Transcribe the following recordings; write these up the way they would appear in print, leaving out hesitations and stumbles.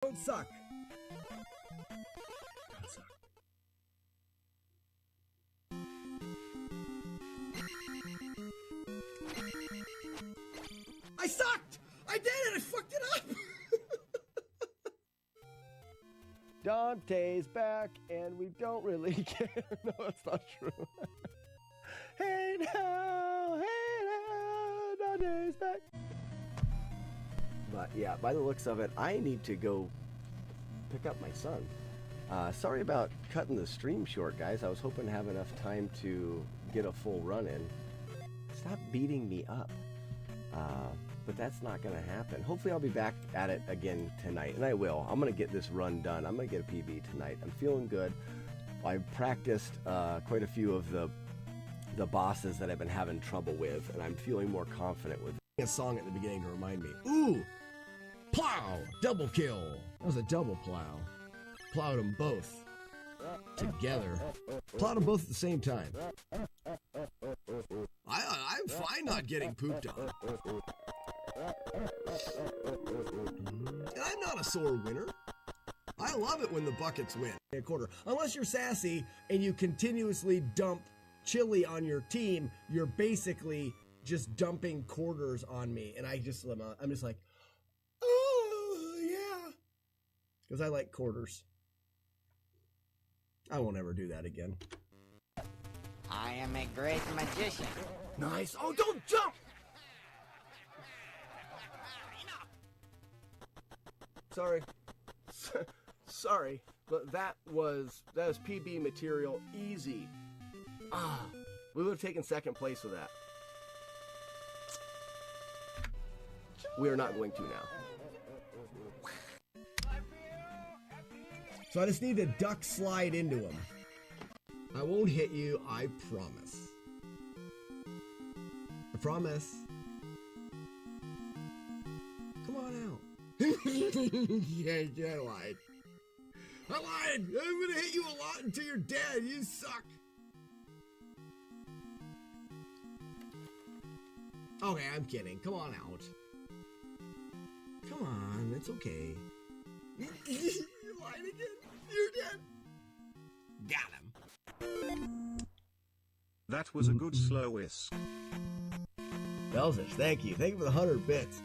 Don't suck. I sucked! I did it! I fucked it up! Dante's back, and we don't really care. No, that's not true. Hey now, Dante's back. But yeah, by the looks of it, I need to go pick up my son. Sorry about cutting the stream short, guys. I was hoping to have enough time to get a full run in. Stop beating me up. But that's not going to happen. Hopefully I'll be back at it again tonight, and I will. I'm going to get this run done. I'm going to get a PB tonight. I'm feeling good. I practiced quite a few of the bosses that I've been having trouble with, and I'm feeling more confident with a song at the beginning to remind me. Ooh! Plow! Double kill. That was a double plow. Plowed them both together. Plowed them both at the same time. I'm fine not getting pooped on. And I'm not a sore winner. I love it when the buckets win a quarter. Unless you're sassy and you continuously dump chili on your team, you're basically just dumping quarters on me. And I'm just like, oh, yeah. Because I like quarters. I won't ever do that again. I am a great magician. Nice. Oh, don't jump! Sorry. Sorry, but that was PB material. Easy. We would have taken second place with that. We are not going to now. So I just need to duck slide into him. I won't hit you, I promise. I promise. Come on out. Yeah, I lied. I lied! I'm gonna hit you a lot until you're dead. You suck. Okay, I'm kidding. Come on out. Come on, it's okay. You lied again. You're dead. Got him. That was a good slow whisk. Belfish, thank you. Thank you for the 100 bits.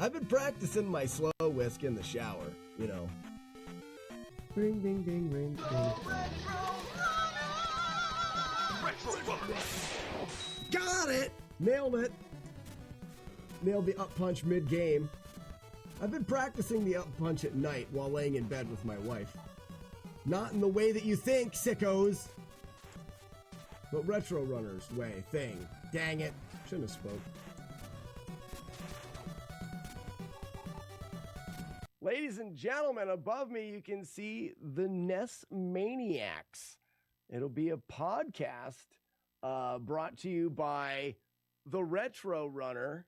I've been practicing my slow whisk in the shower, you know. Ring, ding, ding, ring, ding. Got it! Nailed it. Nailed the up punch mid-game. I've been practicing the up punch at night while laying in bed with my wife. Not in the way that you think, sickos. But Retro Runner's way, thing. Dang it. Shouldn't have spoke. Ladies and gentlemen, above me you can see the NES Maniacs. It'll be a podcast brought to you by the Retro Runner,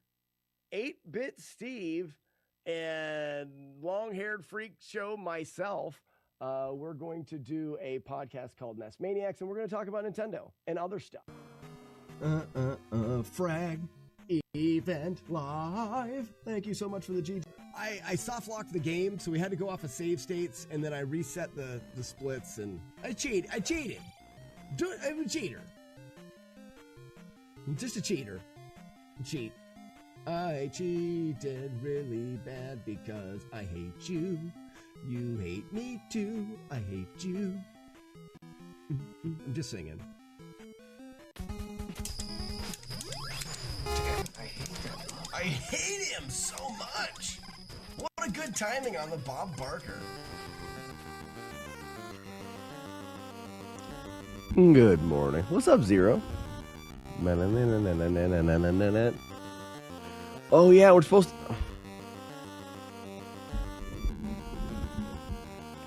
8-Bit Steve, and long-haired freak show myself. We're going to do a podcast called NES Maniacs, and we're going to talk about Nintendo and other stuff. Frag event live. Thank you so much for the GG. I soft locked the game, so we had to go off of save states, and then I reset the splits, and I cheated. I'm a cheater. I'm just a cheater. Cheat. I cheated really bad because I hate you. You hate me too. I hate you. I'm just singing. I hate him so much. What a good timing on the Bob Barker. Good morning. What's up, Zero? Oh yeah, we're supposed to...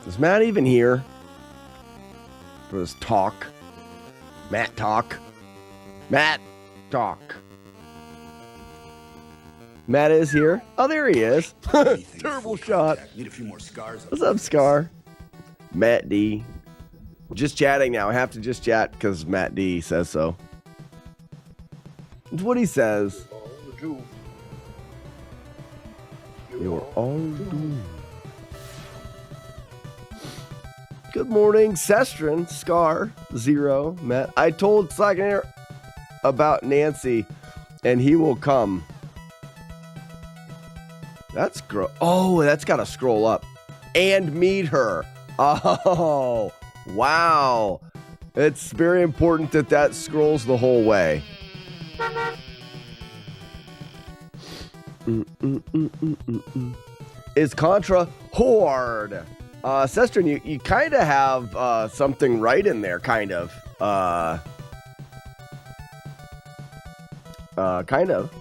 Is Matt even here for this talk? Matt talk. Matt talk. Matt is here. Oh, there he is. Turbo shot. Need a few more scars. What's up, Scar? Matt D. Just chatting now. I have to just chat because Matt D says so. It's what he says. You're all doomed. Good morning, Sestrin, Scar, Zero, Matt. I told Slackenair about Nancy, and he will come. That's oh, that's got to scroll up. And meet her. Oh, wow. It's very important that that scrolls the whole way. Is Contra Horde? Sestrin, you kind of have something right in there, kind of. Kind of.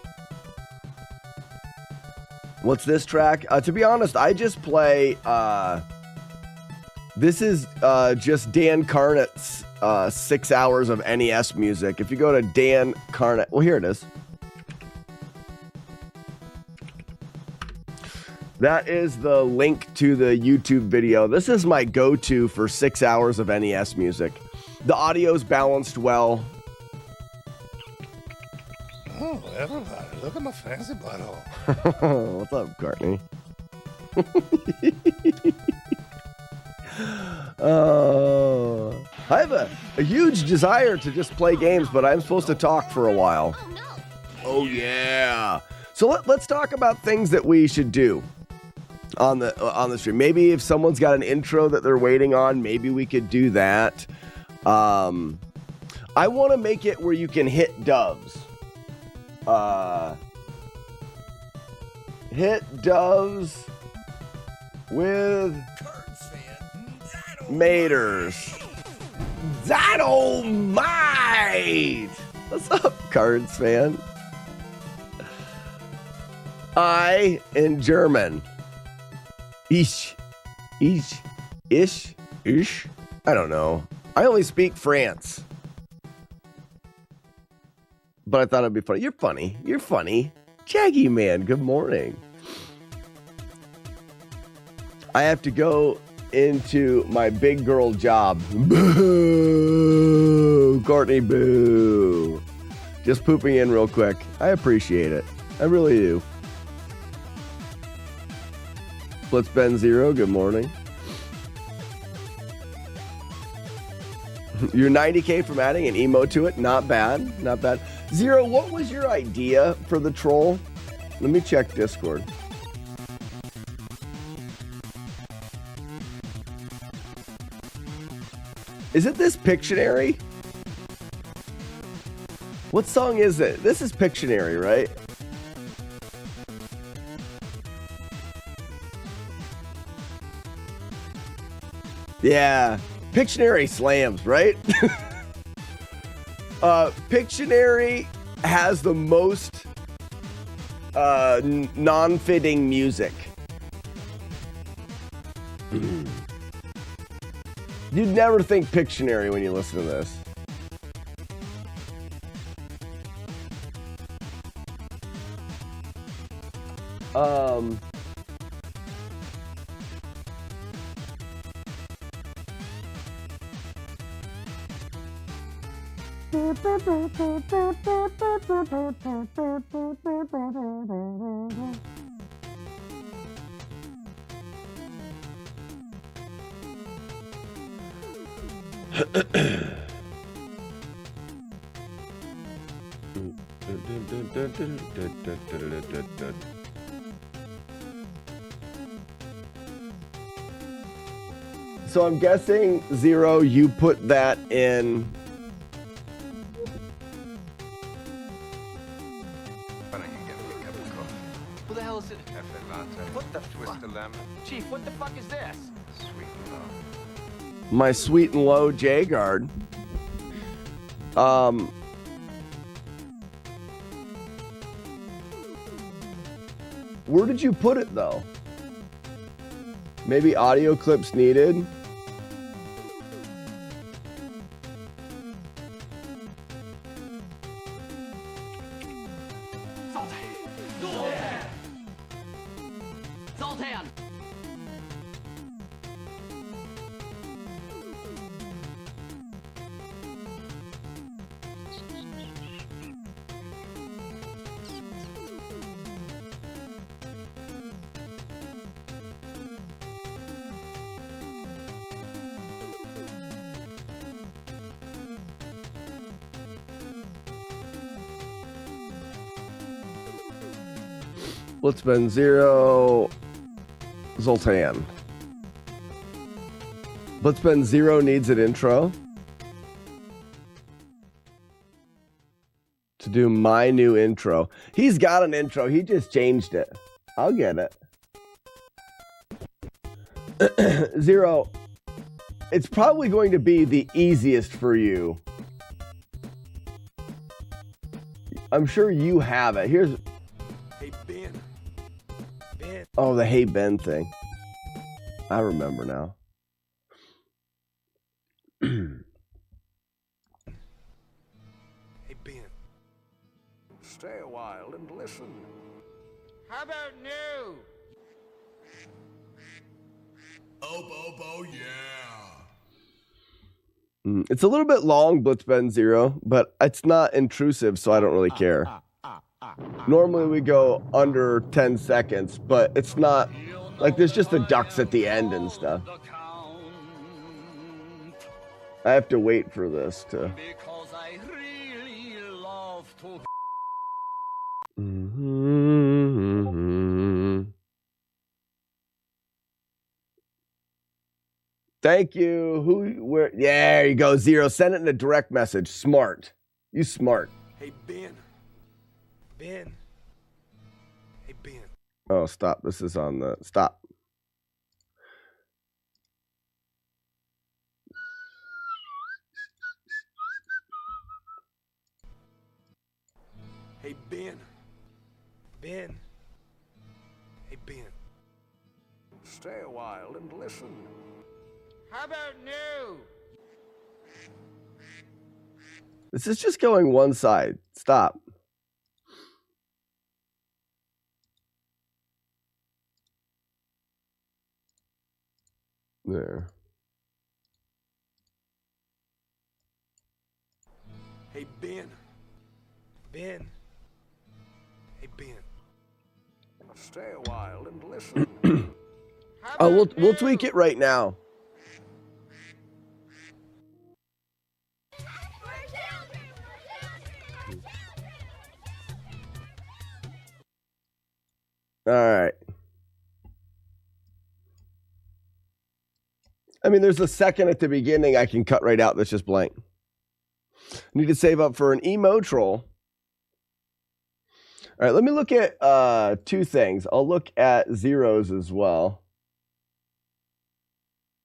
What's this track? To be honest, I just play... this is just Dan Carnett's 6 hours of NES music. If you go to Dan Carnett... Well, here it is. That is the link to the YouTube video. This is my go-to for 6 hours of NES music. The audio's balanced well. Oh, everybody, look at my fancy butthole. What's up, Courtney? I have a huge desire to just play games, but I'm supposed to talk for a while. Oh, yeah. So let's talk about things that we should do on the stream. Maybe if someone's got an intro that they're waiting on, maybe we could do that. I want to make it where you can hit doves. Hit doves with maters. Dynamite! What's up, Cards fan? I in German. Ich. Ish. I don't know. I only speak France. But I thought it'd be funny. You're funny. You're funny. Jaggy Man, good morning. I have to go into my big girl job. Boo! Courtney, boo. Just pooping in real quick. I appreciate it. I really do. Blitz Ben Zero, good morning. You're 90K from adding an emote to it. Not bad. Not bad. Zero, what was your idea for the troll? Let me check Discord. Is it this Pictionary? What song is it? This is Pictionary, right? Yeah. Pictionary slams, right? Pictionary has the most non-fitting music. You'd never think Pictionary when you listen to this. So I'm guessing, Zero, you put that in. But I can get me a cup of coffee. Who the hell is it? Cafe latte. What the Twist fuck? of lemon. Chief, what the fuck is this? Sweet and low. My sweet and low J-Guard. Where did you put it, though? Maybe audio clips needed? Zoltan! Blitzman 0, Zoltan. Blitzman 0 needs an intro to do my new intro. He's got an intro. He just changed it. I'll get it. 0, it's probably going to be the easiest for you. I'm sure you have it. Here's... Hey, Ben. Ben. Oh, the Hey Ben thing. I remember now. Hey, Ben. Stay a while and listen. How about new? Oh, yeah. It's a little bit long, Blitzben 0, but it's not intrusive, so I don't really care. Normally we go under 10 seconds, but it's not like there's just the ducks at the end and stuff. I have to wait for this to... Because I really love to. Thank you. Who? Where? Yeah, there you go. 0. Send it in a direct message. Smart. You smart. Hey, Ben. Ben. Hey, Ben. Oh, stop. This is on the... Stop. Hey, Ben. Ben. Hey, Ben. Stay a while and listen. How about new? This is just going one side. Stop. There. Hey, Ben. Ben. Hey, Ben. Stay a while and listen. Oh, we'll tweak it right now. All right. I mean, there's a second at the beginning I can cut right out that's just blank. Need to save up for an emo troll. All right, let me look at two things. I'll look at zeros as well.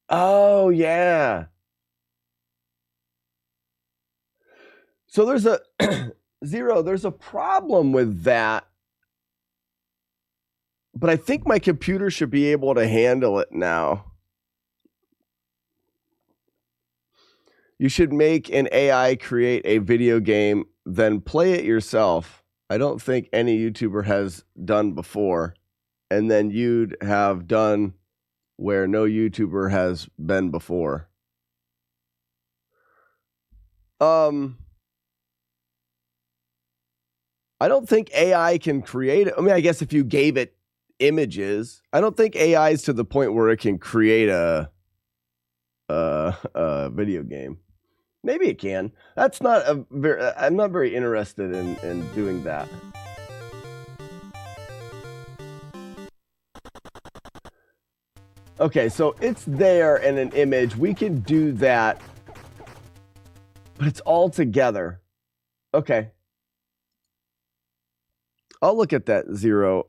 Oh, yeah. So there's a 0, there's a problem with that. But I think my computer should be able to handle it now. You should make an AI create a video game, then play it yourself. I don't think any YouTuber has done before. And then you'd have done where no YouTuber has been before. I don't think AI can create it. I mean, I guess if you gave it images, I don't think AI is to the point where it can create a video game. Maybe it can. That's not a very. I'm not very interested in doing that. Okay, so it's there in an image. We can do that, but it's all together. Okay. I'll look at that 0.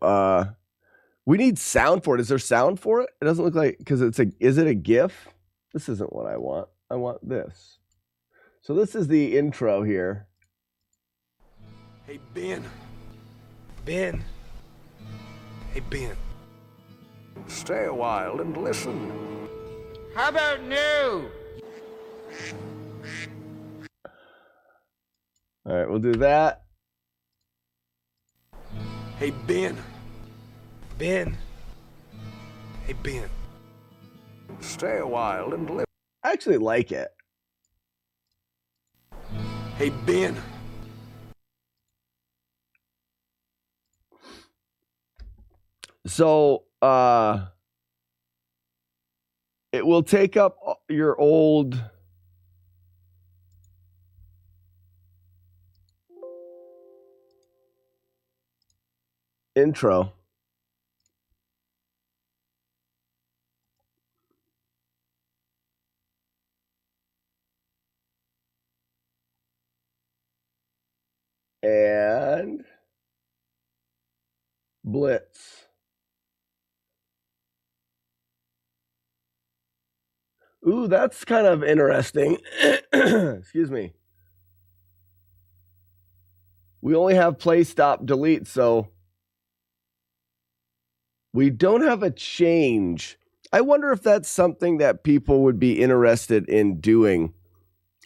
We need sound for it. Is there sound for it? It doesn't look like, because it's a, is it a GIF? This isn't what I want. I want this. So this is the intro here. Hey, Ben. Ben. Hey, Ben. Stay a while and listen. How about new? All right, we'll do that. Hey, Ben. Ben. Hey, Ben. Stay a while and listen. I actually like it. Hey, Ben. So, it will take up your old intro. And Blitz. Ooh, that's kind of interesting. Excuse me. We only have play, stop, delete, so we don't have a change. I wonder if that's something that people would be interested in doing.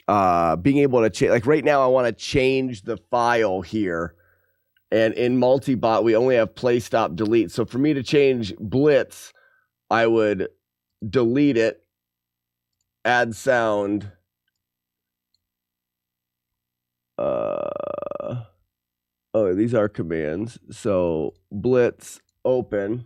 Being able to change, like right now, I want to change the file here. And in multi-bot, we only have play, stop, delete. So for me to change Blitz, I would delete it, add sound. Oh, these are commands. So Blitz, open.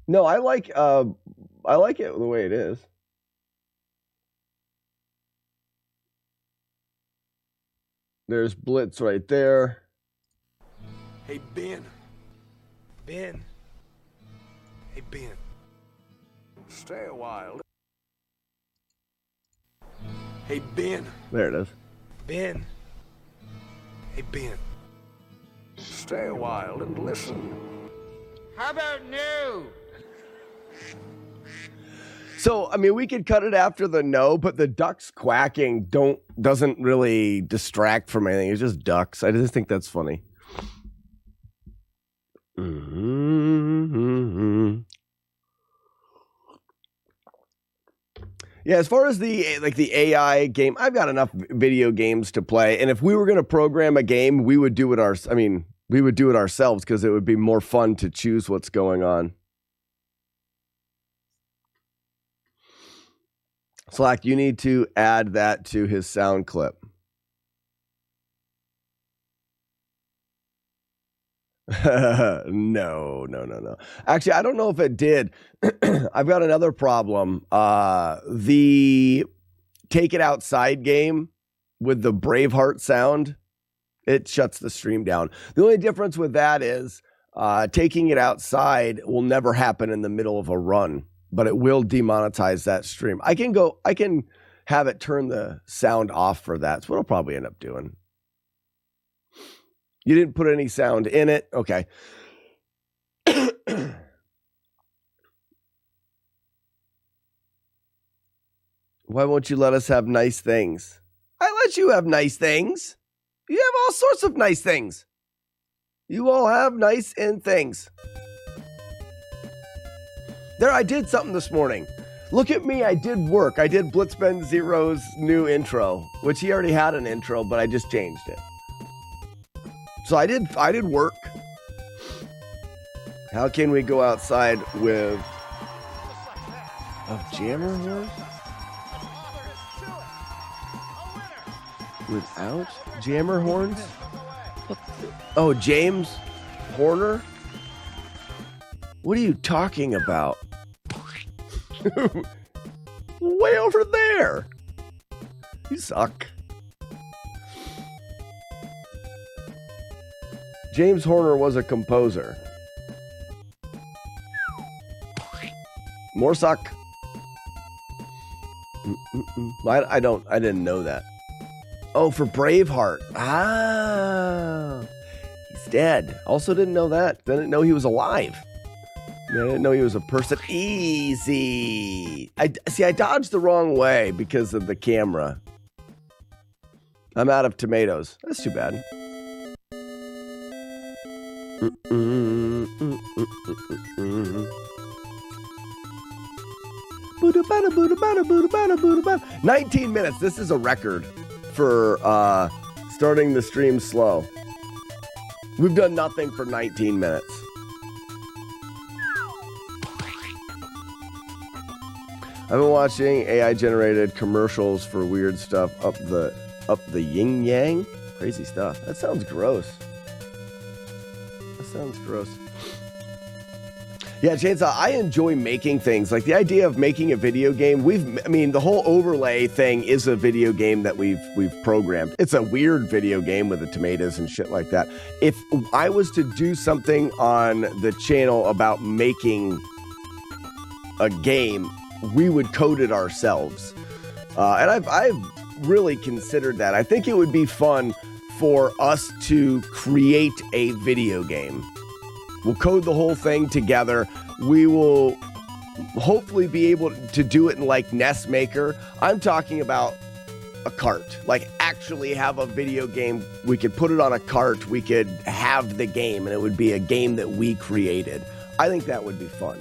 No, I like it the way it is. There's Blitz right there. Hey, Ben. Ben. Hey, Ben. Stay a while. Hey, Ben. There it is. Ben. Hey, Ben. Stay a while and listen. How about no? So, I mean, we could cut it after the no, but the ducks quacking doesn't really distract from anything. It's just ducks. I just think that's funny. Mm-hmm. Yeah, as far as the AI game, I've got enough video games to play, and if we were going to program a game, we would do it ourselves because it would be more fun to choose what's going on. Slack, you need to add that to his sound clip. No. Actually, I don't know if it did. I've got another problem. The Take It Outside game with the Braveheart sound, it shuts the stream down. The only difference with that is taking it outside will never happen in the middle of a run, but it will demonetize that stream. I can have it turn the sound off for that. That's what I'll probably end up doing. You didn't put any sound in it? Okay. Why won't you let us have nice things? I let you have nice things. You have all sorts of nice things. You all have nice and things. There, I did something this morning. Look at me, I did work. I did Blitzbend Zero's new intro, which he already had an intro, but I just changed it. So I did work. How can we go outside with a jammer horse? Without jammer horns? Oh, James Horner? What are you talking about? Way over there. You suck. James Horner was a composer. More suck. I didn't know that. Oh, for Braveheart. Ah, he's dead. Also didn't know that. Didn't know he was alive. I didn't know he was a person. Easy. I dodged the wrong way because of the camera. I'm out of tomatoes. That's too bad. 19 minutes. This is a record for starting the stream slow. We've done nothing for 19 minutes. I've been watching AI generated commercials for weird stuff up the yin yang. Crazy stuff. That sounds gross. Yeah, Chainsaw, I enjoy making things. Like the idea of making a video game, the whole overlay thing is a video game that we've programmed. It's a weird video game with the tomatoes and shit like that. If I was to do something on the channel about making a game, we would code it ourselves. And I've really considered that. I think it would be fun for us to create a video game. We'll code the whole thing together. We will hopefully be able to do it in like NES Maker. I'm talking about a cart, like actually have a video game. We could put it on a cart. We could have the game and it would be a game that we created. I think that would be fun.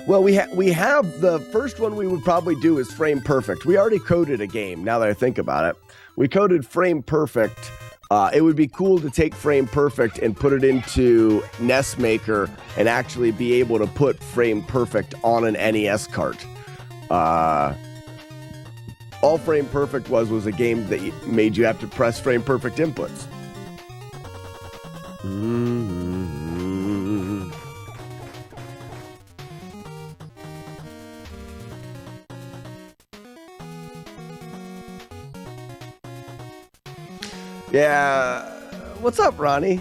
Well, we have the first one we would probably do is Frame Perfect. We already coded a game, now that I think about it. We coded Frame Perfect. It would be cool to take Frame Perfect and put it into NES Maker and actually be able to put Frame Perfect on an NES cart. All Frame Perfect was a game that made you have to press Frame Perfect inputs. Yeah, what's up, Ronnie?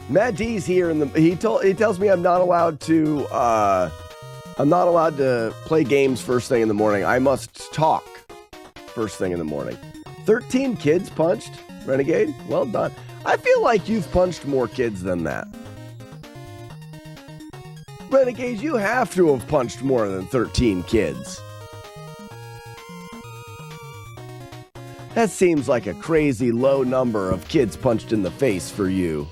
Matt D's here, and he tells me I'm not allowed to play games first thing in the morning. I must talk first thing in the morning. 13 kids punched, Renegade. Well done. I feel like you've punched more kids than that. Renegade, you have to have punched more than 13 kids. That seems like a crazy low number of kids punched in the face for you.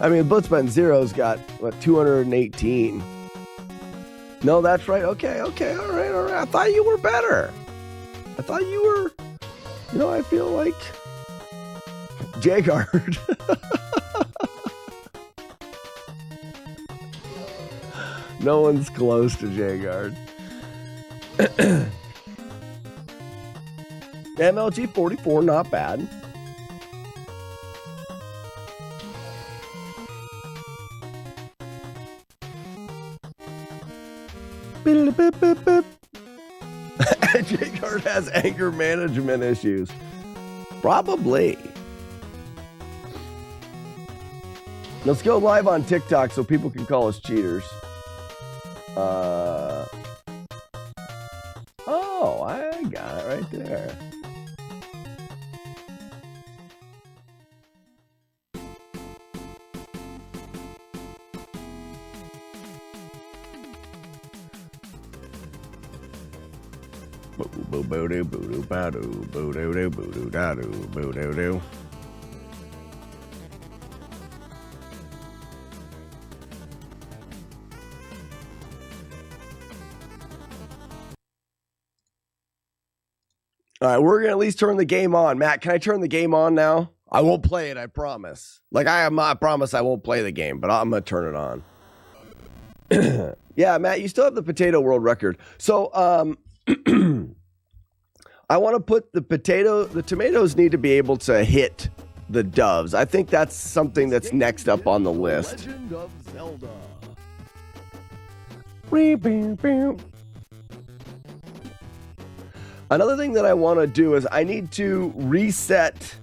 I mean, Blitzman Zero's got, 218. No, that's right. Okay, all right. I thought you were better. I thought you were, I feel like Jagard. No one's close to Jagard. MLG 44, not bad. Jagard has anger management issues. Probably. Let's go live on TikTok so people can call us cheaters. Oh, I got it right there. All right, we're going to at least turn the game on. Matt, can I turn the game on now? I won't play it, I promise. I promise I won't play the game, but I'm going to turn it on. Yeah, Matt, you still have the Potato World Record. So, I want to put the tomatoes need to be able to hit the doves. I think that's something that's next up on the list. Legend of Zelda. Another thing that I want to do is I need to reset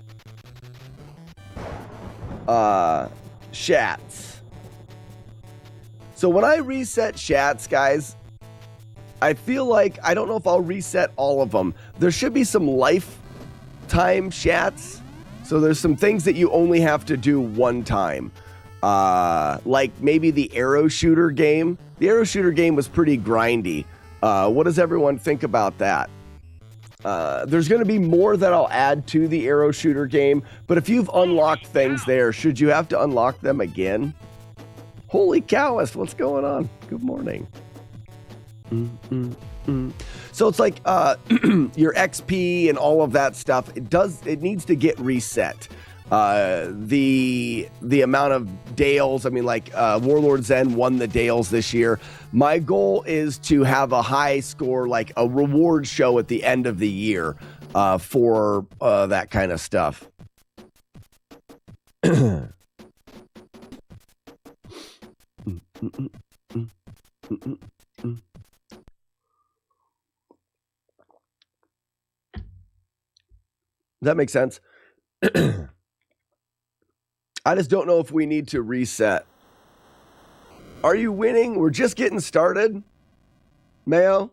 Shats. So when I reset Shats, guys, I feel like I don't know if I'll reset all of them. There should be some lifetime Shats. So there's some things that you only have to do one time. Like maybe the arrow shooter game. The arrow shooter game was pretty grindy. What does everyone think about that? There's going to be more that I'll add to the arrow shooter game, but if you've unlocked things there, should you have to unlock them again? Holy cowist, what's going on? Good morning. So it's like your XP and all of that stuff. It needs to get reset. The amount of Dales, I mean, like Warlord Zen won the Dales this year. My goal is to have a high score, like a reward show at the end of the year for that kind of stuff. that make sense? I just don't know if we need to reset. Are you winning? We're just getting started. Mayo?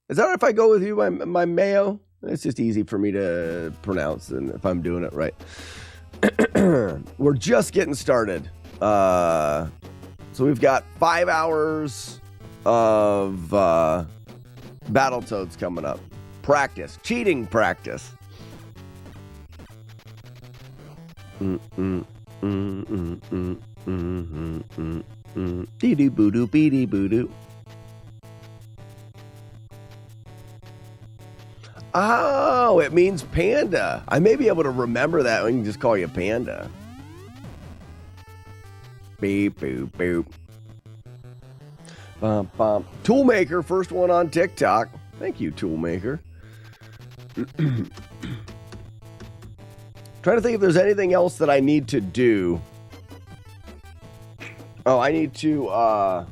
Is that if I go with you, my Mayo? It's just easy for me to pronounce, and if I'm doing it right. We're just getting started. So we've got 5 hours of Battletoads coming up. Practice. Cheating practice. Dee-doo boo-doo bee-dee boo-doo. Oh, it means panda. I may be able to remember that. We can just call you Panda. Beep, boop, boop. Bum, bum. Toolmaker, first one on TikTok. Thank you, Toolmaker. Trying to think if there's anything else that I need to do. Oh, I need to,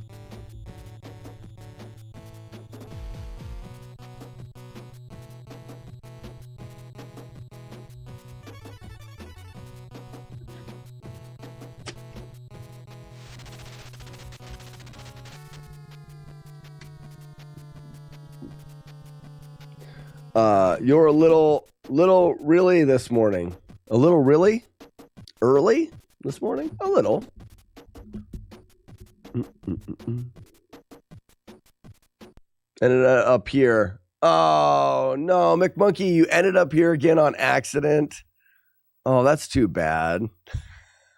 you're a little really this morning. A little really? Early this morning? A little. Ended up here. Oh, no, McMonkey, you ended up here again on accident. Oh, that's too bad.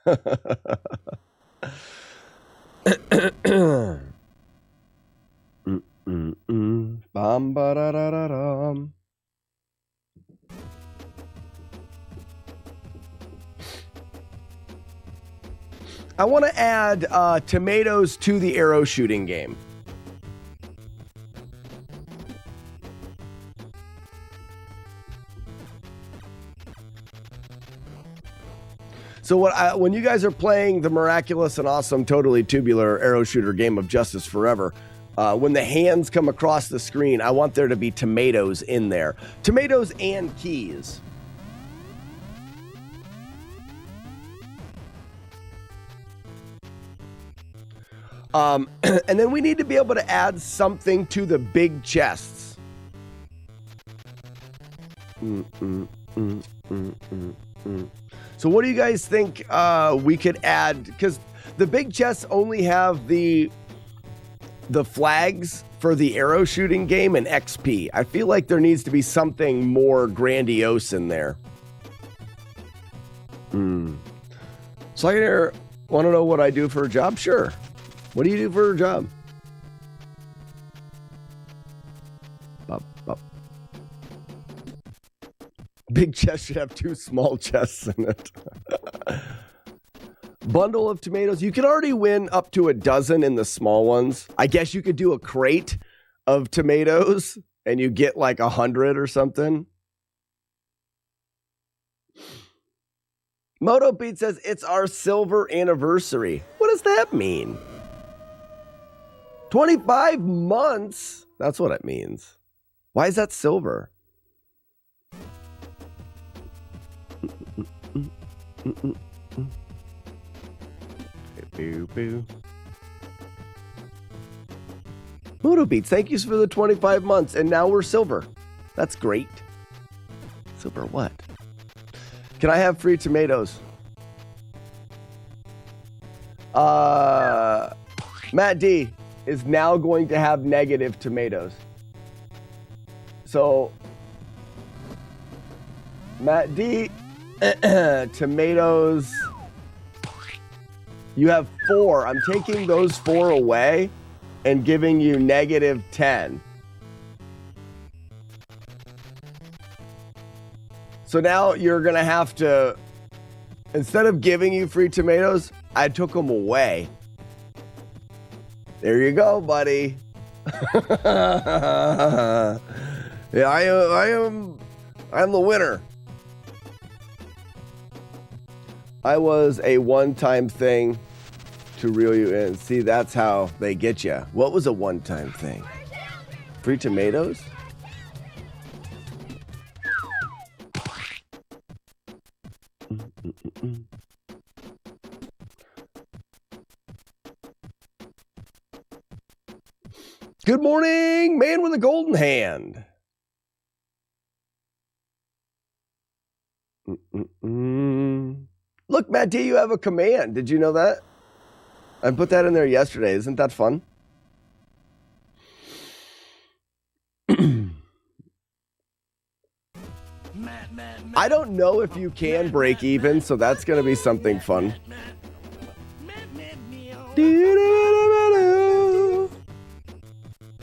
Bam, ba-da-da-da-dum. I want to add tomatoes to the arrow shooting game. So when you guys are playing the miraculous and awesome, totally tubular arrow shooter game of Justice Forever, when the hands come across the screen, I want there to be tomatoes in there. Tomatoes and keys. And then we need to be able to add something to the big chests. So what do you guys think we could add? Because the big chests only have the flags for the arrow shooting game and XP. I feel like there needs to be something more grandiose in there. So I want to know what I do for a job? Sure. What do you do for a job? Bop, bop. Big chest should have 2 small chests in it. Bundle of tomatoes. You can already win up to 12 in the small ones. I guess you could do a crate of tomatoes and you get like 100 or something. Moto Beat says it's our silver anniversary. What does that mean? 25 months? That's what it means. Why is that silver? Boo, boo. Moto Beats, thank you for the 25 months, and now we're silver. That's great. Silver what? Can I have free tomatoes? Matt D is now going to have negative tomatoes. So, Matt D, tomatoes. You have 4. I'm taking those 4 away and giving you negative 10. So now you're going to have to, instead of giving you free tomatoes, I took them away. There you go, buddy. Yeah, I'm the winner. I was a one-time thing to reel you in. See, that's how they get you. What was a one-time thing? Free tomatoes? Good morning, man with a golden hand. Look, Matt D, you have a command. Did you know that? I put that in there yesterday. Isn't that fun? I don't know if you can break even, so that's going to be something fun.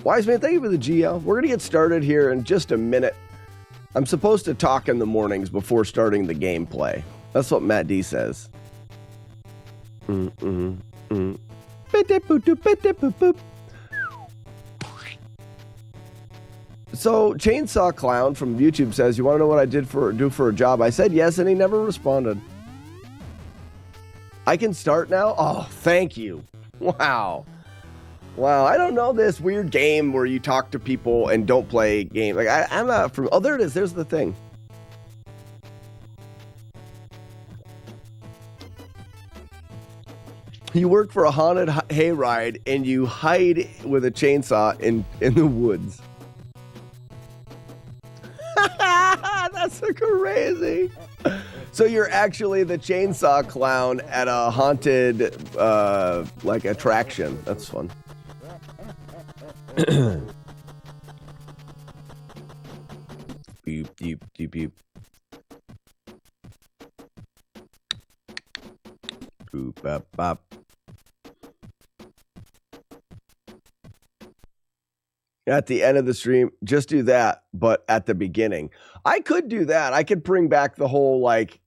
Wise man, thank you for the GL. We're going to get started here in just a minute. I'm supposed to talk in the mornings before starting the gameplay. That's what Matt D says. So, Chainsaw Clown from YouTube says, you want to know what I do for a job? I said yes, and he never responded. I can start now? Oh, thank you. Wow. Wow, I don't know this weird game where you talk to people and don't play games. Like, I'm not from... Oh, there it is. There's the thing. You work for a haunted hayride and you hide with a chainsaw in the woods. That's so crazy. So you're actually the chainsaw clown at a haunted, like, attraction. That's fun. Beep, beep, beep, beep. Boop, bop, bop. At the end of the stream, just do that, but at the beginning. I could do that. I could bring back the whole, like,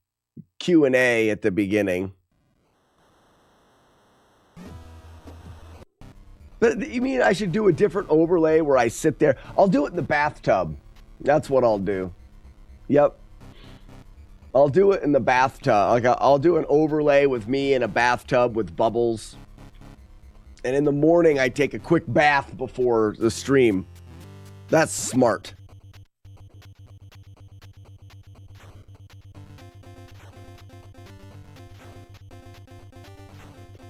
Q&A at the beginning. But you mean I should do a different overlay where I sit there? I'll do it in the bathtub. That's what I'll do. Yep. I'll do it in the bathtub. Like, I'll do an overlay with me in a bathtub with bubbles. And in the morning, I take a quick bath before the stream. That's smart.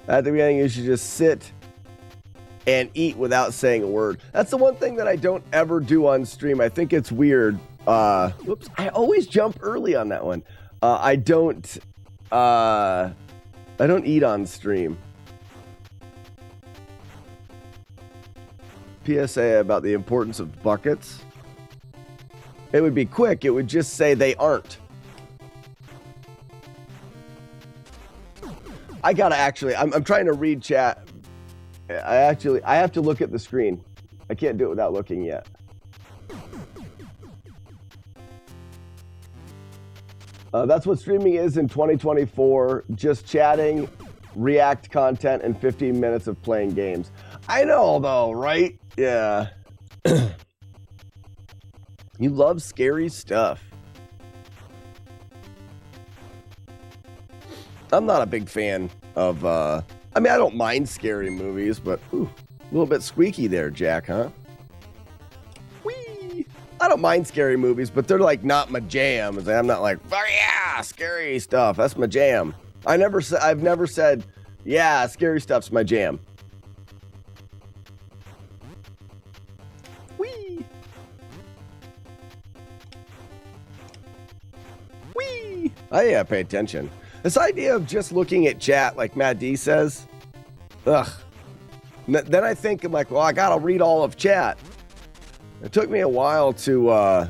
At the beginning, you should just sit and eat without saying a word. That's the one thing that I don't ever do on stream. I think it's weird. Whoops. I always jump early on that one. I don't eat on stream. PSA about the importance of buckets. It would be quick. It would just say they aren't. I gotta actually, I'm trying to read chat. I have to look at the screen. I can't do it without looking yet. That's what streaming is in 2024. Just chatting, react content, and 15 minutes of playing games. I know, though, right? Yeah. You love scary stuff. I'm not a big fan of, I mean, I don't mind scary movies, but ooh, a little bit squeaky there, Jack, huh? Whee! I don't mind scary movies, but they're like not my jam. I'm not like, oh yeah, scary stuff. That's my jam. I've never said, yeah, scary stuff's my jam. Whee! Whee! I gotta pay attention. This idea of just looking at chat, like Matt D says, ugh. Then I think, I'm like, well, I gotta read all of chat. It took me a while to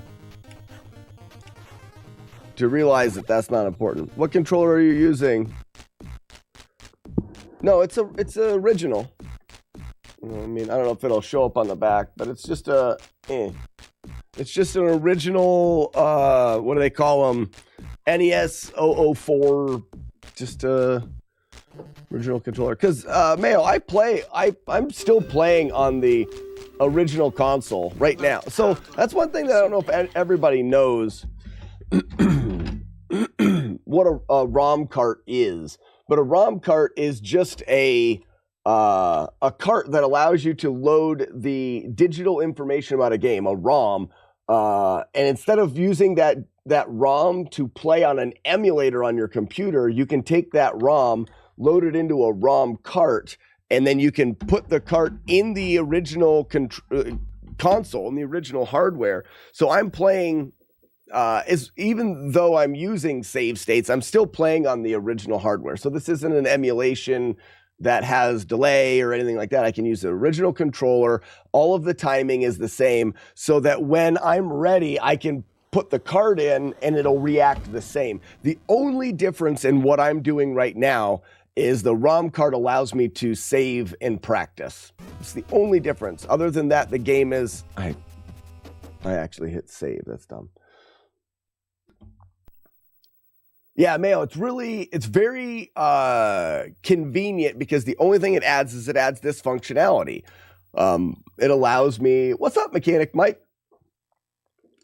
realize that that's not important. What controller are you using? No, it's original. I mean, I don't know if it'll show up on the back, but it's just it's just an original, what do they call them? NES 004, just original controller. Because Mayo, I'm still playing on the original console right now. So that's one thing that I don't know if everybody knows. what a ROM cart is, but a ROM cart is just a cart that allows you to load the digital information about a game, a ROM, and instead of using that ROM to play on an emulator on your computer, you can take that ROM, load it into a ROM cart, and then you can put the cart in the original console, in the original hardware. So I'm playing, even though I'm using save states, I'm still playing on the original hardware. So this isn't an emulation that has delay or anything like that. I can use the original controller. All of the timing is the same, so that when I'm ready, I can put the card in and it'll react the same. The only difference in what I'm doing right now is the ROM card allows me to save and practice. It's the only difference. Other than that, the game is... I actually hit save. That's dumb. Yeah, Mayo, it's very convenient because the only thing it adds is it adds this functionality. It allows me... What's up, Mechanic Mike?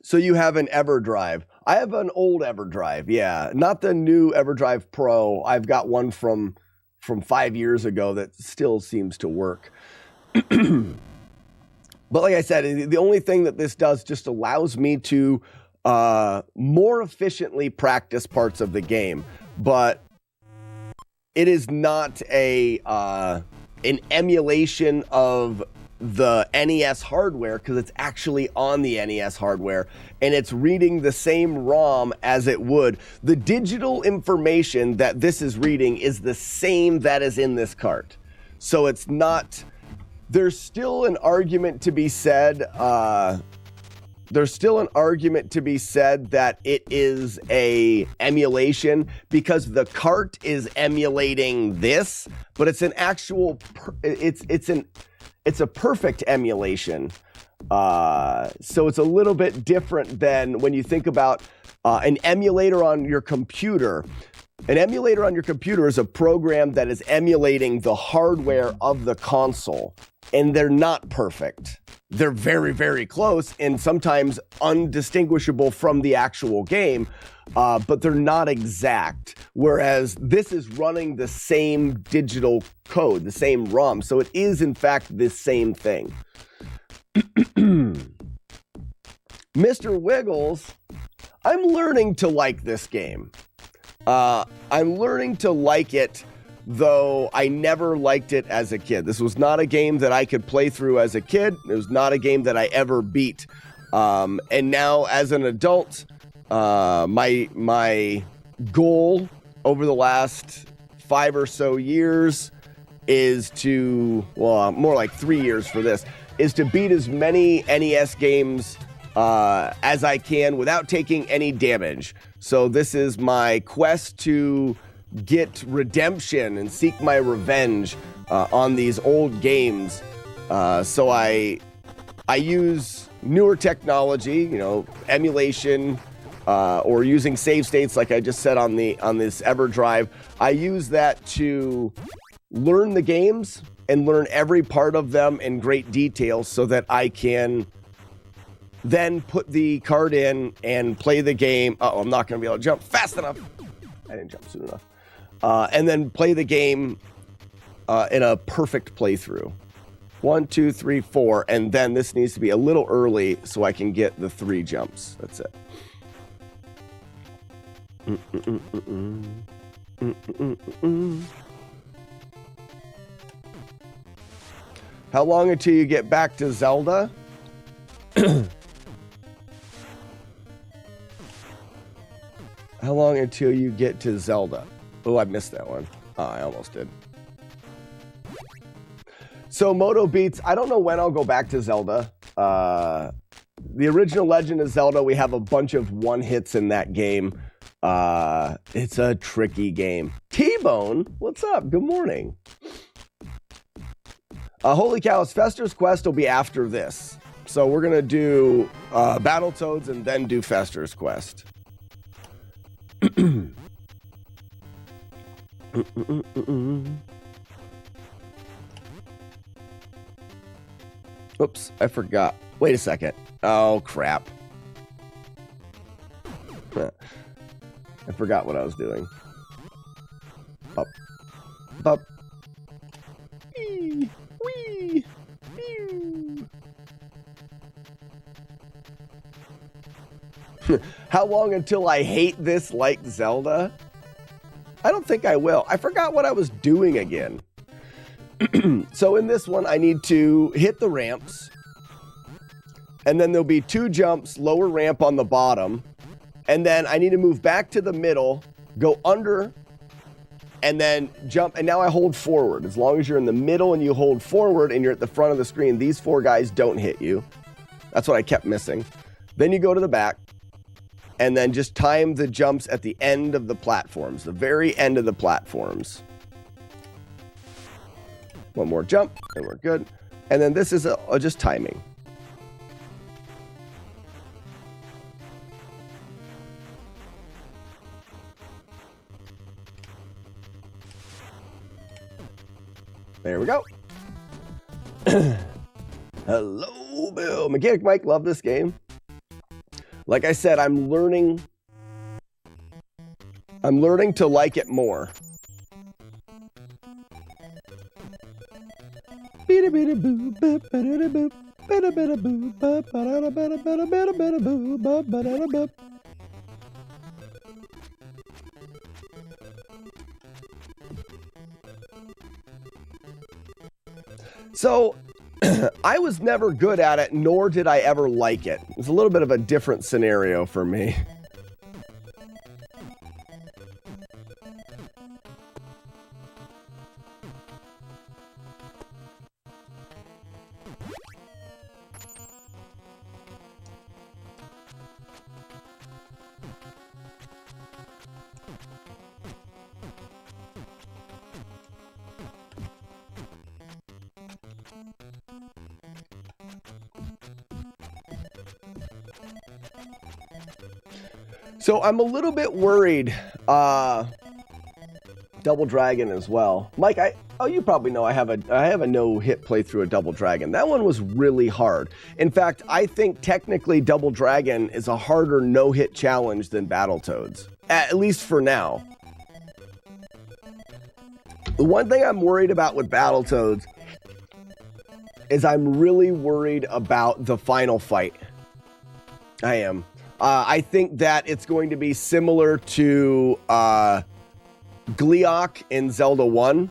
So you have an EverDrive. I have an old EverDrive, yeah. Not the new EverDrive Pro. I've got one from 5 years ago that still seems to work. But like I said, the only thing that this does just allows me to more efficiently practice parts of the game. But it is not an emulation of the NES hardware, because it's actually on the NES hardware and it's reading the same ROM as it would. The digital information that this is reading is the same that is in this cart. So it's not... There's still an argument to be said. There's still an argument to be said that it is a emulation because the cart is emulating this, but it's an actual... It's a perfect emulation. So it's a little bit different than when you think about an emulator on your computer. An emulator on your computer is a program that is emulating the hardware of the console. And they're not perfect. They're very, very close and sometimes undistinguishable from the actual game, but they're not exact. Whereas this is running the same digital code, the same ROM. So it is, in fact, the same thing. Mr. Wiggles, I'm learning to like this game. I'm learning to like it, though I never liked it as a kid. This was not a game that I could play through as a kid. It was not a game that I ever beat. And now, as an adult, my goal over the last 5 or so years is to, well, more like 3 years for this, is to beat as many NES games as I can without taking any damage. So this is my quest to get redemption and seek my revenge on these old games. So I use newer technology, you know, emulation, or using save states like I just said on this EverDrive. I use that to learn the games and learn every part of them in great detail so that I can then put the card in and play the game. Uh-oh, I'm not going to be able to jump fast enough. I didn't jump soon enough. And then play the game in a perfect playthrough. 1, 2, 3, 4, and then this needs to be a little early so I can get the 3 jumps. That's it. How long until you get back to Zelda? How long until you get to Zelda? Oh, I missed that one. Oh, I almost did. So Moto Beats, I don't know when I'll go back to Zelda. The original Legend of Zelda, we have a bunch of one-hits in that game. It's a tricky game. T-Bone, what's up? Good morning. Holy cows, Fester's Quest will be after this. So we're going to do Battletoads and then do Fester's Quest. Oops, I forgot. Wait a second. Oh, crap. I forgot what I was doing. Up. Up. Wee. Wee. Pew. How long until I hate this like Zelda? I don't think I will. I forgot what I was doing again. So in this one, I need to hit the ramps. And then there'll be 2 jumps, lower ramp on the bottom. And then I need to move back to the middle, go under, and then jump. And now I hold forward. As long as you're in the middle and you hold forward and you're at the front of the screen, these 4 guys don't hit you. That's what I kept missing. Then you go to the back. And then just time the jumps at the end of the platforms, the very end of the platforms. 1 more jump, and we're good. And then this is just timing. There we go. Hello, Bill. Mechanic Mike, love this game. Like I said, I'm learning to like it more. So, I was never good at it, nor did I ever like it. It's a little bit of a different scenario for me. So I'm a little bit worried, Double Dragon as well. Mike, you probably know I have a no-hit playthrough of Double Dragon. That one was really hard. In fact, I think technically Double Dragon is a harder no-hit challenge than Battletoads, at least for now. The one thing I'm worried about with Battletoads is I'm really worried about the final fight. I am. I think that it's going to be similar to Gleeok in Zelda 1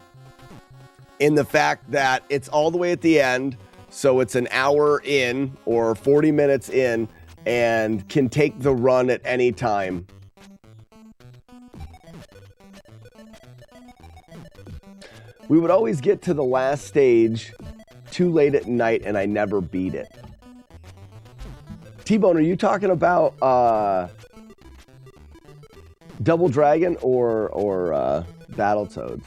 in the fact that it's all the way at the end, so it's an hour in or 40 minutes in and can take the run at any time. We would always get to the last stage too late at night and I never beat it. T-Bone, are you talking about Double Dragon or Battletoads?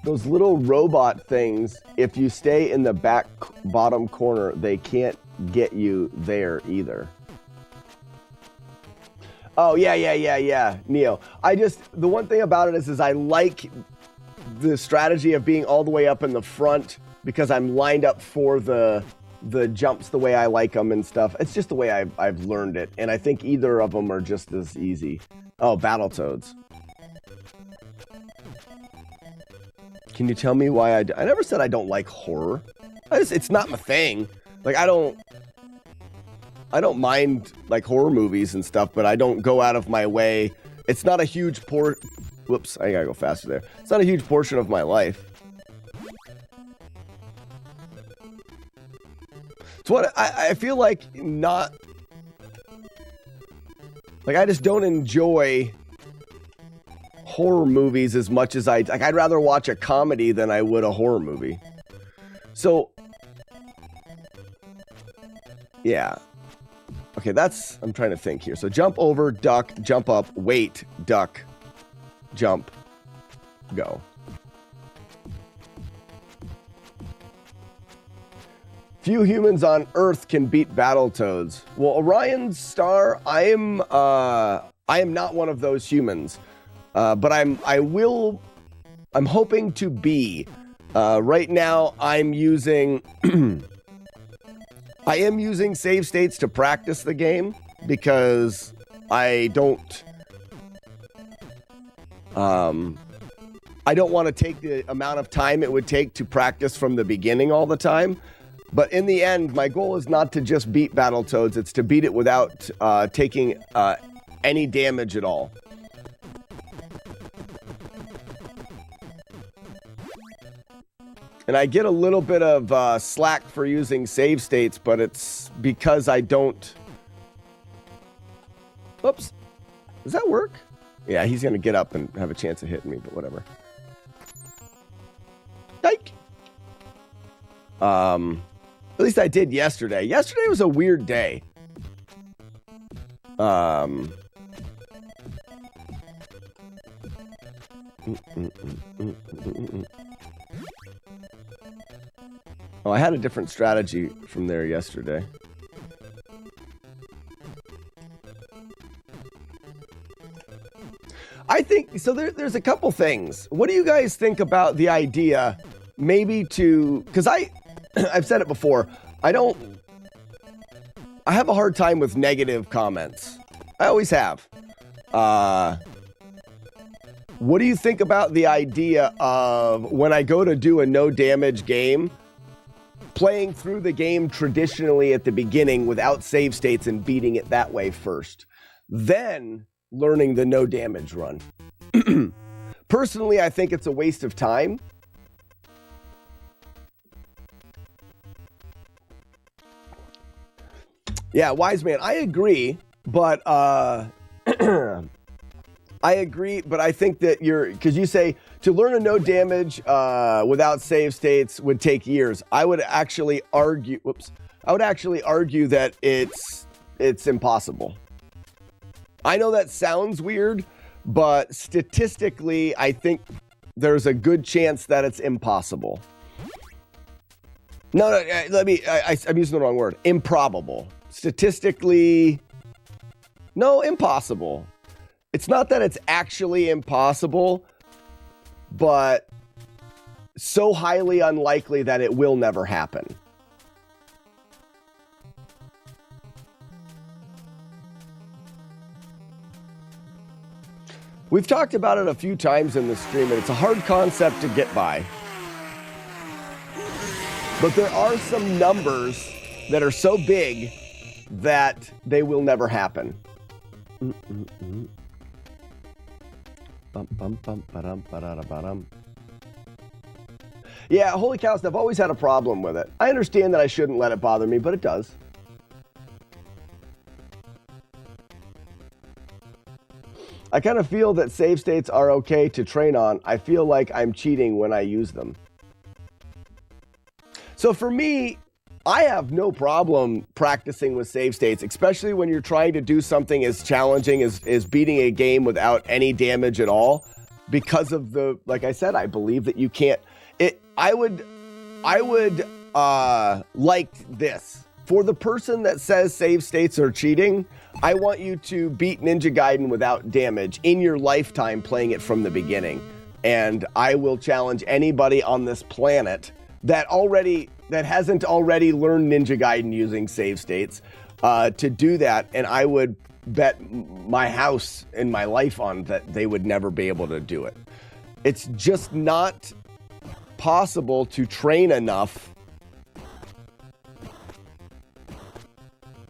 Those little robot things, if you stay in the back bottom corner, they can't get you there either. Oh, yeah, Neo. The one thing about it is I like the strategy of being all the way up in the front because I'm lined up for the jumps the way I like them and stuff. It's just the way I've learned it, and I think either of them are just as easy. Oh, Battletoads. Can you tell me why I never said I don't like horror. It's not my thing. Like, I don't mind like horror movies and stuff, but I don't go out of my way. It's not a huge Whoops, I gotta go faster there. It's not a huge portion of my life. It's what I feel like not. Like, I just don't enjoy horror movies as much as I'd rather watch a comedy than I would a horror movie. So, yeah. Okay, I'm trying to think here. So jump over, duck, jump up, wait, duck, jump, go. Few humans on Earth can beat Battletoads. Well, Orion's Star, I am not one of those humans. But I'm hoping to be. Right now I'm using I am using save states to practice the game because I don't want to take the amount of time it would take to practice from the beginning all the time. But in the end, my goal is not to just beat Battletoads, it's to beat it without taking any damage at all. And I get a little bit of slack for using save states, but it's because I don't... Oops. Does that work? Yeah, he's going to get up and have a chance of hitting me, but whatever. Yike! At least I did yesterday. Yesterday was a weird day. Oh, I had a different strategy from there yesterday. I think, so there's a couple things. What do you guys think about the idea maybe to, because I've said it before, I have a hard time with negative comments. I always have. What do you think about the idea of when I go to do a no damage game, playing through the game traditionally at the beginning without save states and beating it that way first, then learning the no damage run? Personally, I think it's a waste of time. Yeah, wise man, I agree, but I agree, but I think that because you say to learn a no damage without save states would take years. I would actually argue, that it's impossible. I know that sounds weird, but statistically, I think there's a good chance that it's impossible. No, I'm using the wrong word. Improbable. Statistically, no, impossible. It's not that it's actually impossible, but so highly unlikely that it will never happen. We've talked about it a few times in the stream, and it's a hard concept to get by. But there are some numbers that are so big that they will never happen. Yeah, holy cow, I've always had a problem with it. I understand that I shouldn't let it bother me, but it does. I kind of feel that save states are okay to train on. I feel like I'm cheating when I use them. So for me, I have no problem practicing with save states, especially when you're trying to do something as challenging as beating a game without any damage at all. Because of like I said, I believe that you can't. I would like this. For the person that says save states are cheating, I want you to beat Ninja Gaiden without damage in your lifetime playing it from the beginning. And I will challenge anybody on this planet that hasn't already learned Ninja Gaiden using save states to do that. And I would bet my house and my life on that they would never be able to do it. It's just not possible to train enough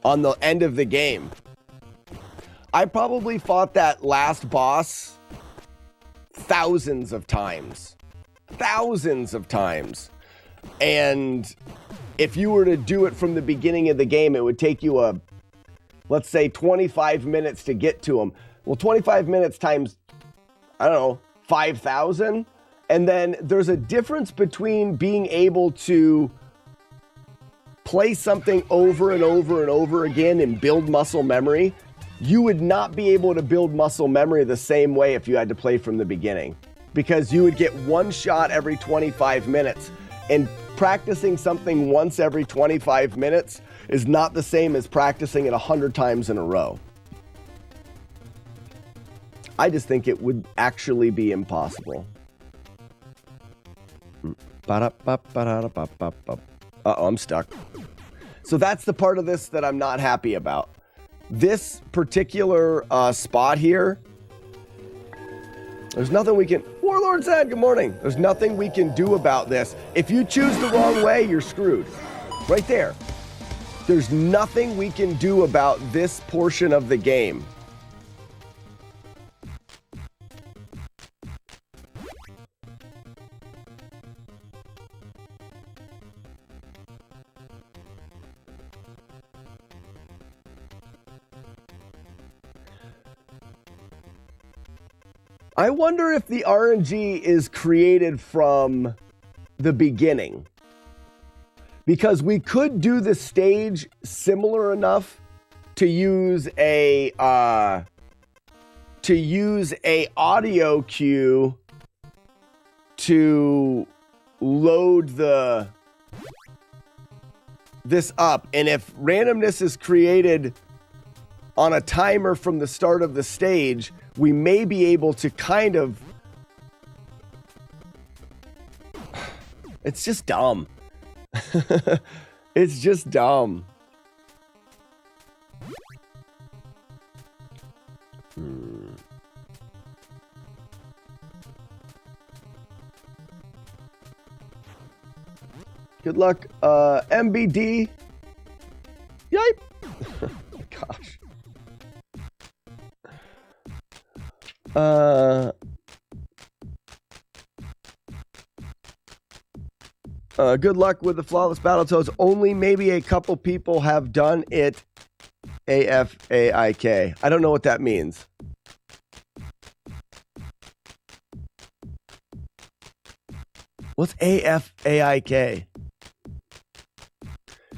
on the end of the game. I probably fought that last boss thousands of times. And if you were to do it from the beginning of the game, it would take you let's say 25 minutes to get to him. Well, 25 minutes times, 5,000. And then there's a difference between being able to play something over and over and over again and build muscle memory. You would not be able to build muscle memory the same way if you had to play from the beginning, because you would get one shot every 25 minutes, and practicing something once every 25 minutes is not the same as practicing it 100 times in a row. I just think it would actually be impossible. Uh-oh, I'm stuck. So that's the part of this that I'm not happy about. This particular spot here, there's nothing we can... Warlord said, good morning. There's nothing we can do about this. If you choose the wrong way, you're screwed. Right there. There's nothing we can do about this portion of the game. I wonder if the RNG is created from the beginning. Because we could do the stage similar enough to use a audio cue to load this up. And if randomness is created on a timer from the start of the stage, we may be able to kind of... It's just dumb. It's just dumb. Good luck, MBD. Yipe. Oh my gosh. Good luck with the Flawless Battletoads. Only maybe a couple people have done it. AFAIK. I don't know what that means. What's AFAIK?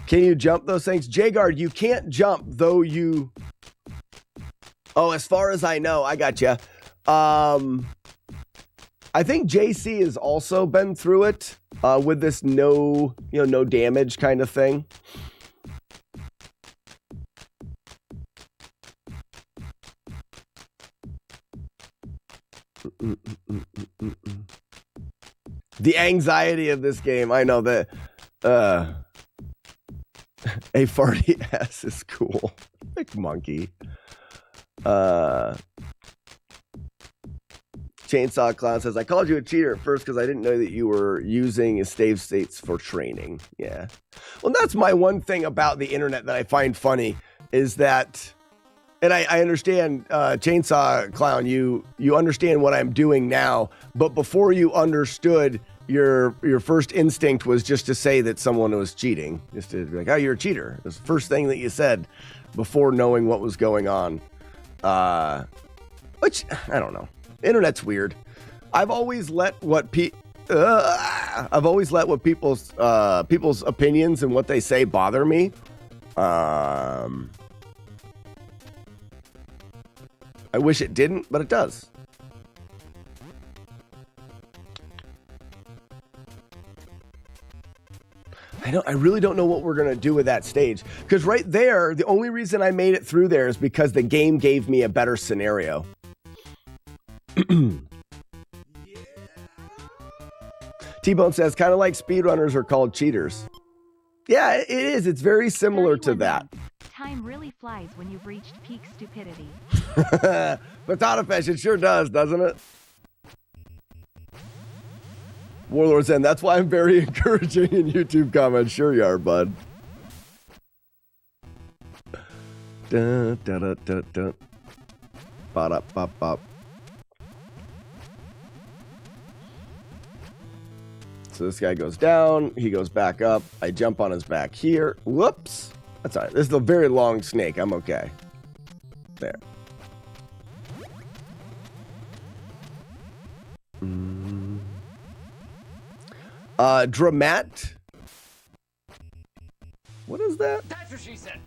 Can you jump those things? Jagard, you can't jump, though you... Oh, as far as I know, I got you. I think JC has also been through it with this no damage kind of thing. The anxiety of this game. I know that a farty ass is cool. Like monkey. Chainsaw Clown says, I called you a cheater at first because I didn't know that you were using save states for training. Yeah. Well, that's my one thing about the internet that I find funny is that, and I understand, Chainsaw Clown, you understand what I'm doing now, but before you understood, your first instinct was just to say that someone was cheating. Just to be like, oh, you're a cheater. It was the first thing that you said before knowing what was going on. Which, I don't know. Internet's weird. I've always let what people's opinions and what they say bother me. I wish it didn't, but it does. I really don't know what we're going to do with that stage. Because right there, the only reason I made it through there is because the game gave me a better scenario. T-Bone says, kind of like speedrunners are called cheaters. Yeah, it is. It's very similar to that. Time really flies when you've reached peak stupidity. Potato Fish, it sure does, doesn't it? Warlord said, that's why I'm very encouraging in YouTube comments. Sure you are, bud. Dun, dun, dun, dun, dun. Bop, bop, bop. So this guy goes down, he goes back up, I jump on his back here. Whoops. That's all right. This is a very long snake. I'm okay. There. Dramat. What is that? That's what she said.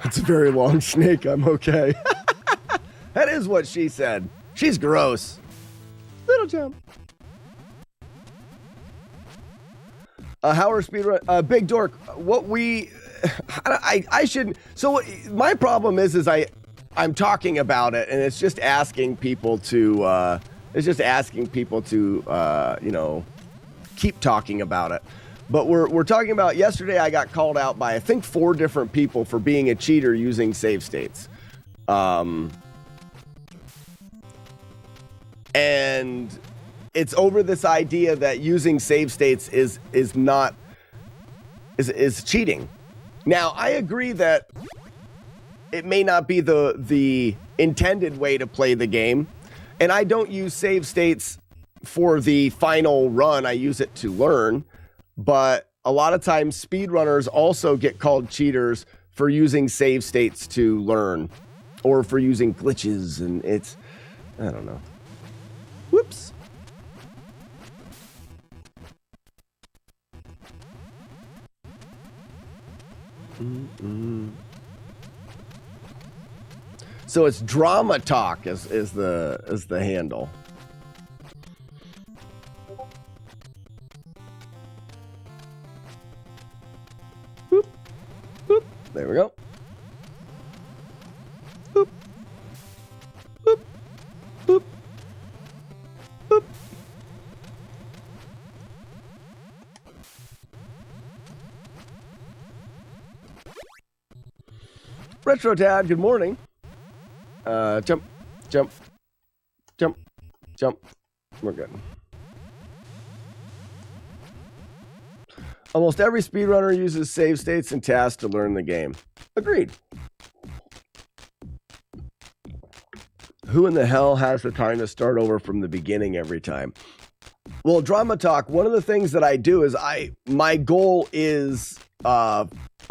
That's a very long snake. I'm okay. That is what she said. She's gross. Little jump. Howard Speedrun, Big Dork, what we, I should, so what, my problem is I'm talking about it and it's just asking people to, you know, keep talking about it. But we're talking about yesterday I got called out by I think 4 different people for being a cheater using save states. And it's over this idea that using save states is cheating. Now, I agree that it may not be the intended way to play the game, and I don't use save states for the final run. I use it to learn, but a lot of times speedrunners also get called cheaters for using save states to learn or for using glitches, and it's, I don't know. Whoops. So it's Drama Talk is the handle. Boop, boop. There we go. Boop, boop, boop, boop. Retro Dad, good morning. Jump, jump, jump, jump. We're good. Almost every speedrunner uses save states and tasks to learn the game. Agreed. Who in the hell has the time to start over from the beginning every time? Well, Drama Talk, one of the things that I do is my goal is a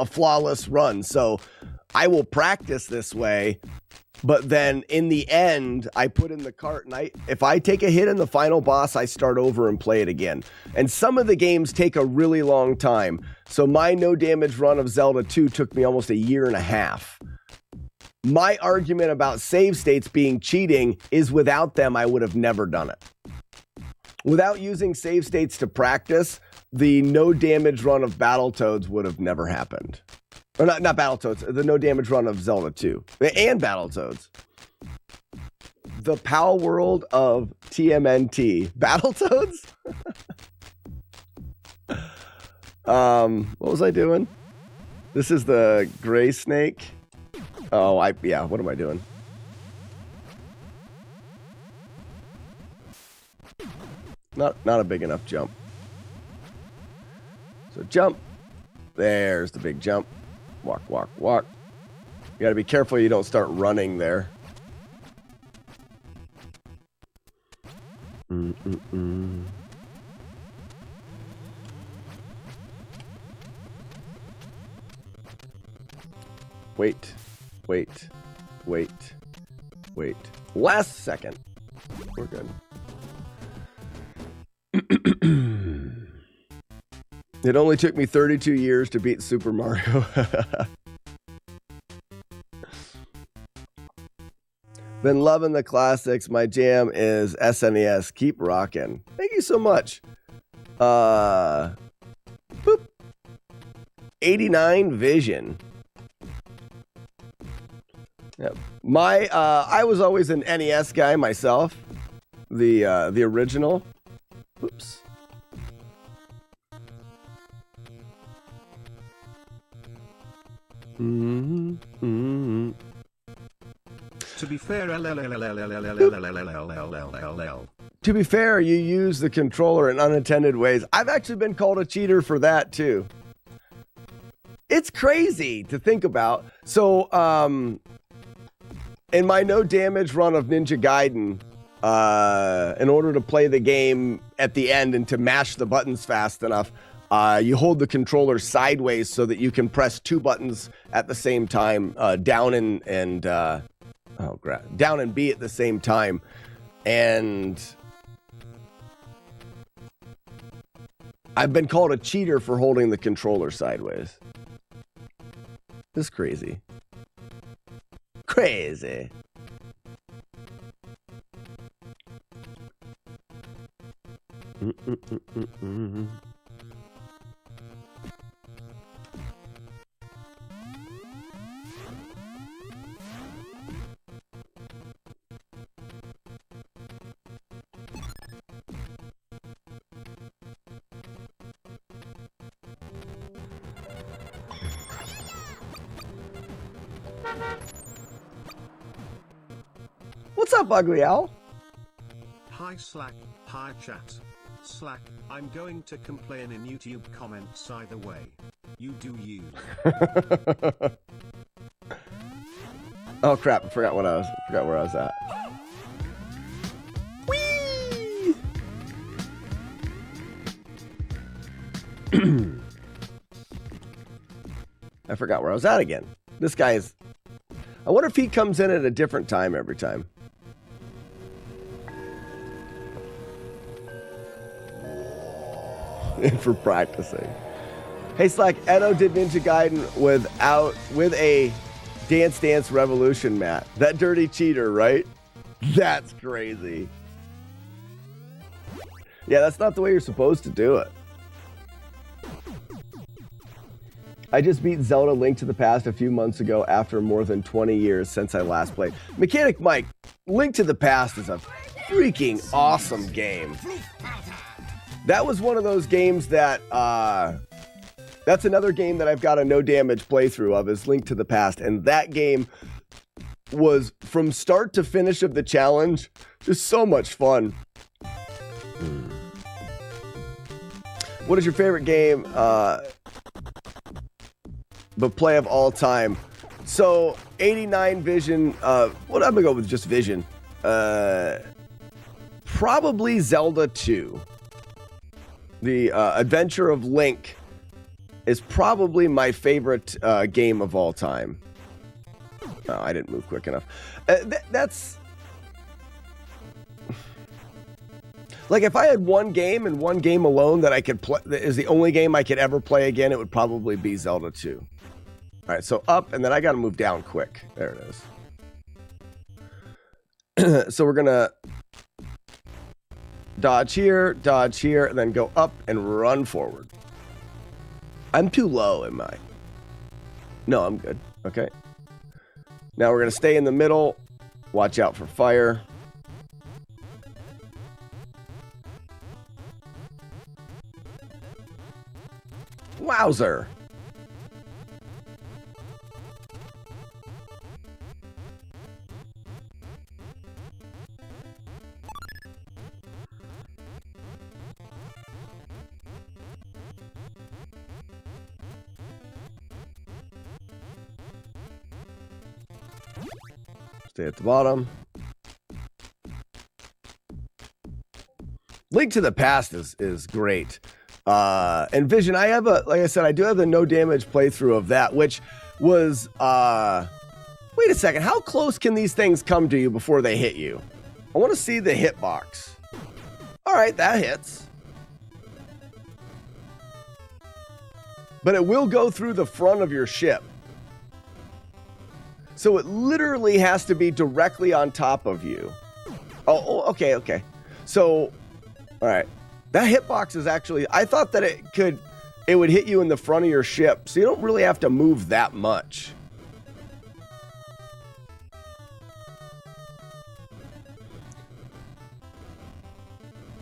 flawless run. So I will practice this way, but then in the end, I put in the cart, and if I take a hit in the final boss, I start over and play it again. And some of the games take a really long time. So my no damage run of Zelda 2 took me almost a year and a half. My argument about save states being cheating is without them, I would have never done it. Without using save states to practice, the no damage run of Battletoads would have never happened. Or not Battletoads, the no damage run of Zelda 2 and Battletoads. The PAL world of TMNT. Battletoads? What was I doing? This is the gray snake. Oh, what am I doing? Not a big enough jump. So jump. There's the big jump. Walk, walk, walk. You gotta be careful you don't start running there. Wait, wait, wait, wait. Last second. We're good. It only took me 32 years to beat Super Mario. Been loving the classics. My jam is SNES. Keep rocking. Thank you so much. Boop. 89 Vision. Yep. I was always an NES guy myself. The original. Oops. To be fair, To be fair, you use the controller in unintended ways. I've actually been called a cheater for that too. It's crazy to think about. So, in my no damage run of Ninja Gaiden, in order to play the game at the end and to mash the buttons fast enough, you hold the controller sideways so that you can press 2 buttons at the same time, down and down and B at the same time. And I've been called a cheater for holding the controller sideways. This is crazy. Crazy. What's up, Ugly Owl? Hi Slack, hi chat. Slack, I'm going to complain in YouTube comments either way. You do you. Oh crap, I forgot where I was at. Whee! I forgot where I was at again. This guy is... I wonder if he comes in at a different time every time. For practicing. Hey Slack, Edo did Ninja Gaiden with a Dance Dance Revolution mat. That dirty cheater, right? That's crazy. Yeah, that's not the way you're supposed to do it. I just beat Zelda Link to the Past a few months ago after more than 20 years since I last played. Mechanic Mike, Link to the Past is a freaking awesome game. That was one of those games that, that's another game that I've got a no damage playthrough of, is Link to the Past. And that game was, from start to finish of the challenge, just so much fun. What is your favorite game, but play of all time? So, 89 Vision, I'm gonna go with just Vision. Probably Zelda 2. The Adventure of Link is probably my favorite game of all time. Oh, I didn't move quick enough. That's... Like, if I had one game and one game alone that I could play, that is the only game I could ever play again, it would probably be Zelda 2. All right, so up, and then I got to move down quick. There it is. So we're going to dodge here, and then go up and run forward. I'm too low, am I? No, I'm good. Okay. Now we're going to stay in the middle. Watch out for fire. Wowzer. Stay at the bottom. Link to the Past is great. And Vision, I have like I said, I do have the no damage playthrough of that, which was, wait a second, how close can these things come to you before they hit you? I want to see the hitbox. All right, that hits. But it will go through the front of your ship. So it literally has to be directly on top of you. Oh, okay. So, all right. That hitbox is actually, I thought that it would hit you in the front of your ship, so you don't really have to move that much.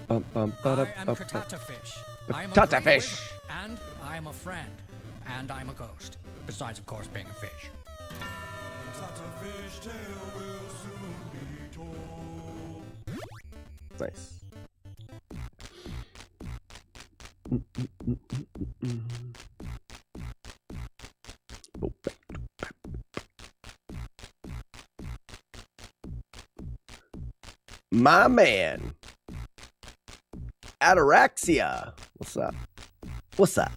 I am Katata Fish. I am a Katata great Fish. wizard, and I am a friend, and I'm a ghost. Besides, of course, being a fish. Nice. My man. Ataraxia. What's up? What's up?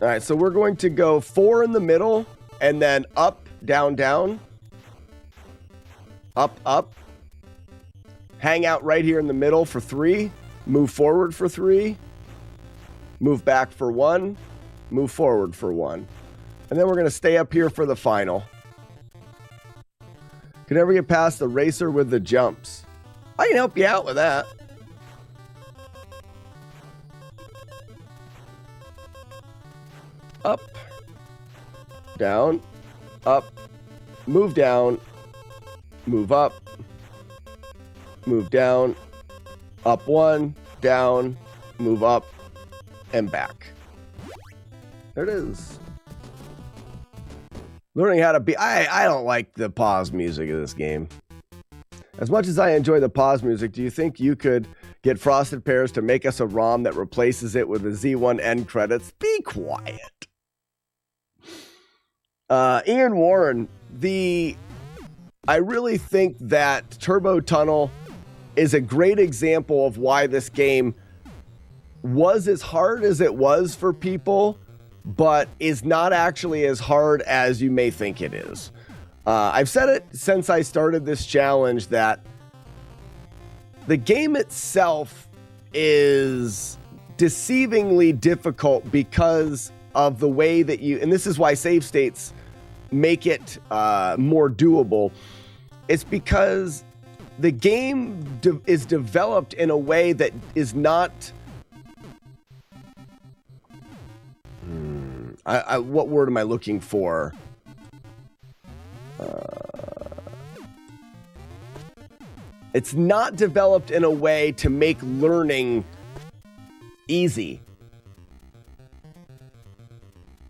All right, so we're going to go 4 in the middle and then up, down, down. Up, up. Hang out right here in the middle for 3. Move forward for 3. Move back for 1. Move forward for 1. And then we're going to stay up here for the final. Can never get past the racer with the jumps. I can help you out with that. Up. Down. Up. Move down. Move up. Move down. Up 1. Down. Move up. And back. There it is. Learning how to be... I don't like the pause music of this game. As much as I enjoy the pause music, do you think you could get Frosted Pears to make us a ROM that replaces it with the Z1 end credits? Be quiet. Ian Warren, I really think that Turbo Tunnel is a great example of why this game was as hard as it was for people, but is not actually as hard as you may think it is. I've said it since I started this challenge that the game itself is deceivingly difficult because of the way that and this is why save states make it more doable. It's because the game is developed in a way that is not... what word am I looking for? It's not developed in a way to make learning easy.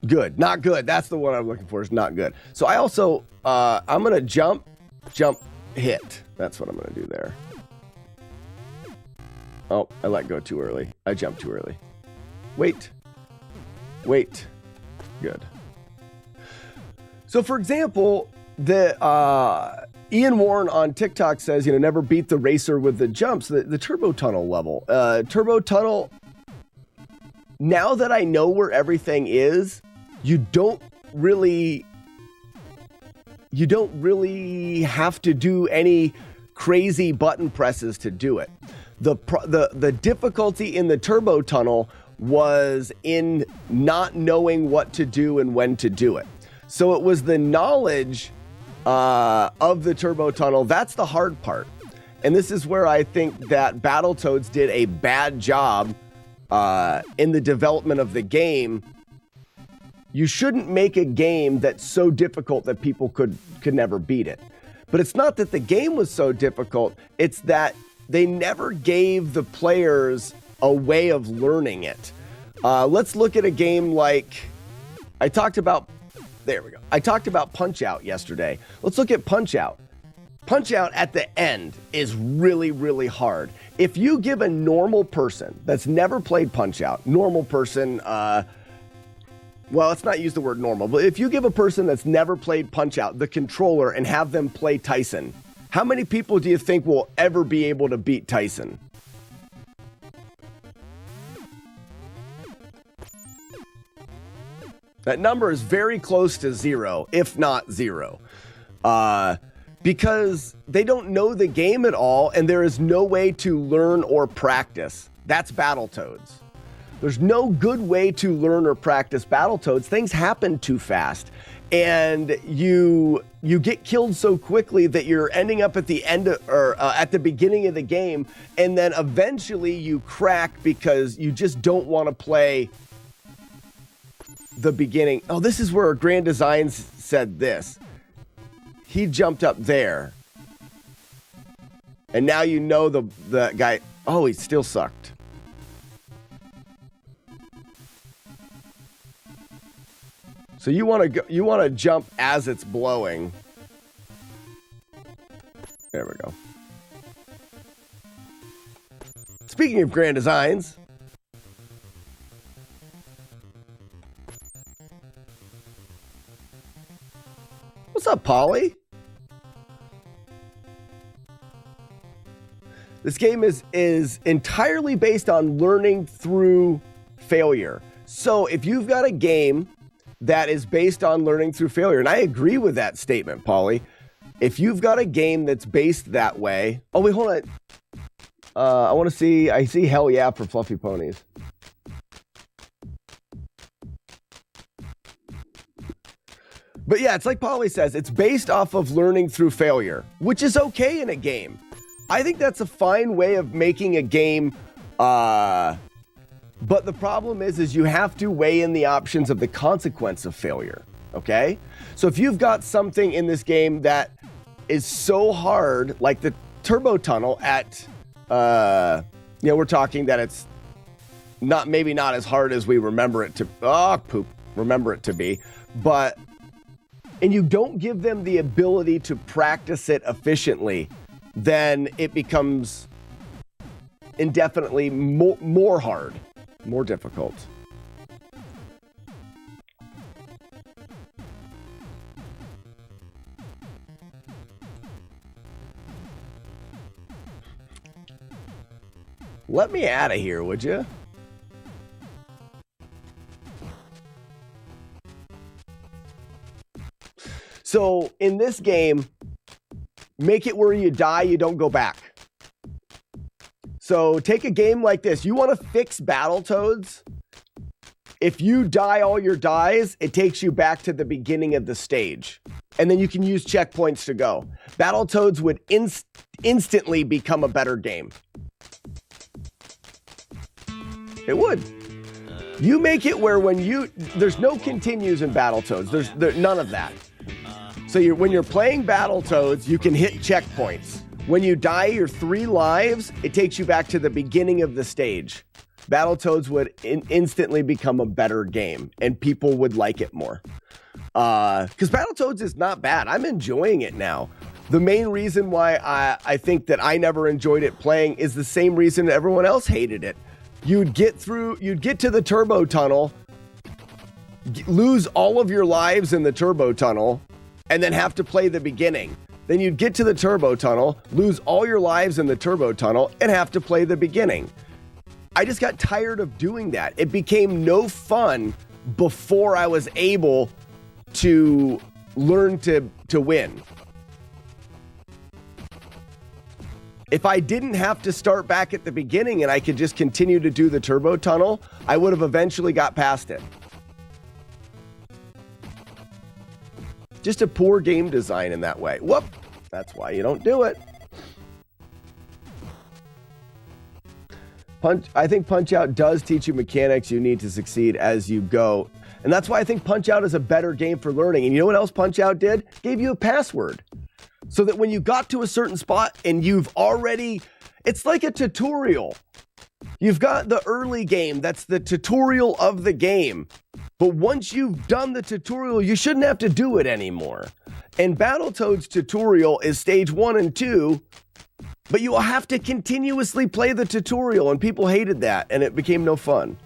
Good, not good. That's the one I'm looking for. Is not good. So I also, I'm gonna jump, hit. That's what I'm gonna do there. Oh, I let go too early. I jumped too early. Wait. Good. So for example, Ian Warren on TikTok says, never beat the racer with the jumps, the Turbo Tunnel level. Turbo Tunnel, now that I know where everything is, you don't really have to do any crazy button presses to do it. The difficulty in the Turbo Tunnel was in not knowing what to do and when to do it. So it was the knowledge of the Turbo Tunnel. That's the hard part. And this is where I think that Battletoads did a bad job in the development of the game. You shouldn't make a game that's so difficult that people could never beat it. But it's not that the game was so difficult, it's that they never gave the players a way of learning it. Let's look at a game like I talked about. There we go. I talked about Punch-Out yesterday. Let's look at Punch-Out. Punch-Out at the end is really, really hard. If you give a normal person that's never played Punch-Out, normal person, well, let's not use the word normal, but if you give a person that's never played Punch-Out the controller and have them play Tyson, how many people do you think will ever be able to beat Tyson? That number is very close to zero, if not zero. Because they don't know the game at all, and there is no way to learn or practice. That's Battletoads. There's no good way to learn or practice Battletoads. Things happen too fast. And you get killed so quickly that you're ending up at the end or at the beginning of the game, and then eventually you crack because you just don't want to play the beginning. Oh, this is where Grand Designs said this. He jumped up there. And now you know the guy. Oh, he still sucked. So you want to jump as it's blowing. There we go. Speaking of Grand Designs, what's up, Polly? This game is entirely based on learning through failure. So if you've got a game that is based on learning through failure, and I agree with that statement, Polly. If you've got a game that's based that way... Oh, wait, hold on. I see hell yeah for Fluffy Ponies. But yeah, it's like Polly says, it's based off of learning through failure, which is okay in a game. I think that's a fine way of making a game, but the problem is you have to weigh in the options of the consequence of failure, okay? So if you've got something in this game that is so hard, like the Turbo Tunnel at, we're talking that it's maybe not as hard as we remember it to, remember it to be, but and you don't give them the ability to practice it efficiently, then it becomes indefinitely more hard, more difficult. Let me out of here, would you? So in this game, make it where you die, you don't go back. So take a game like this. You want to fix Battletoads? If you die all your dies, it takes you back to the beginning of the stage. And then you can use checkpoints to go. Battletoads would instantly become a better game. It would. You make it where there's no continues in Battletoads. There's none of that. So when you're playing Battletoads, you can hit checkpoints. When you die your 3 lives, it takes you back to the beginning of the stage. Battletoads would instantly become a better game, and people would like it more. Because Battletoads is not bad. I'm enjoying it now. The main reason why I think that I never enjoyed it playing is the same reason everyone else hated it. You'd get to the turbo tunnel, lose all of your lives in the turbo tunnel, and then have to play the beginning. Then you'd get to the turbo tunnel, lose all your lives in the turbo tunnel, and have to play the beginning. I just got tired of doing that. It became no fun before I was able to learn to win. If I didn't have to start back at the beginning and I could just continue to do the turbo tunnel, I would have eventually got past it. Just a poor game design in that way. Whoop! That's why you don't do it. I think Punch-Out does teach you mechanics you need to succeed as you go. And that's why I think Punch-Out is a better game for learning. And you know what else Punch-Out did? Gave you a password. So that when you got to a certain spot and it's like a tutorial. You've got the early game, that's the tutorial of the game. But once you've done the tutorial, you shouldn't have to do it anymore. And Battletoads tutorial is stage 1 and 2, but you will have to continuously play the tutorial, and people hated that, and it became no fun.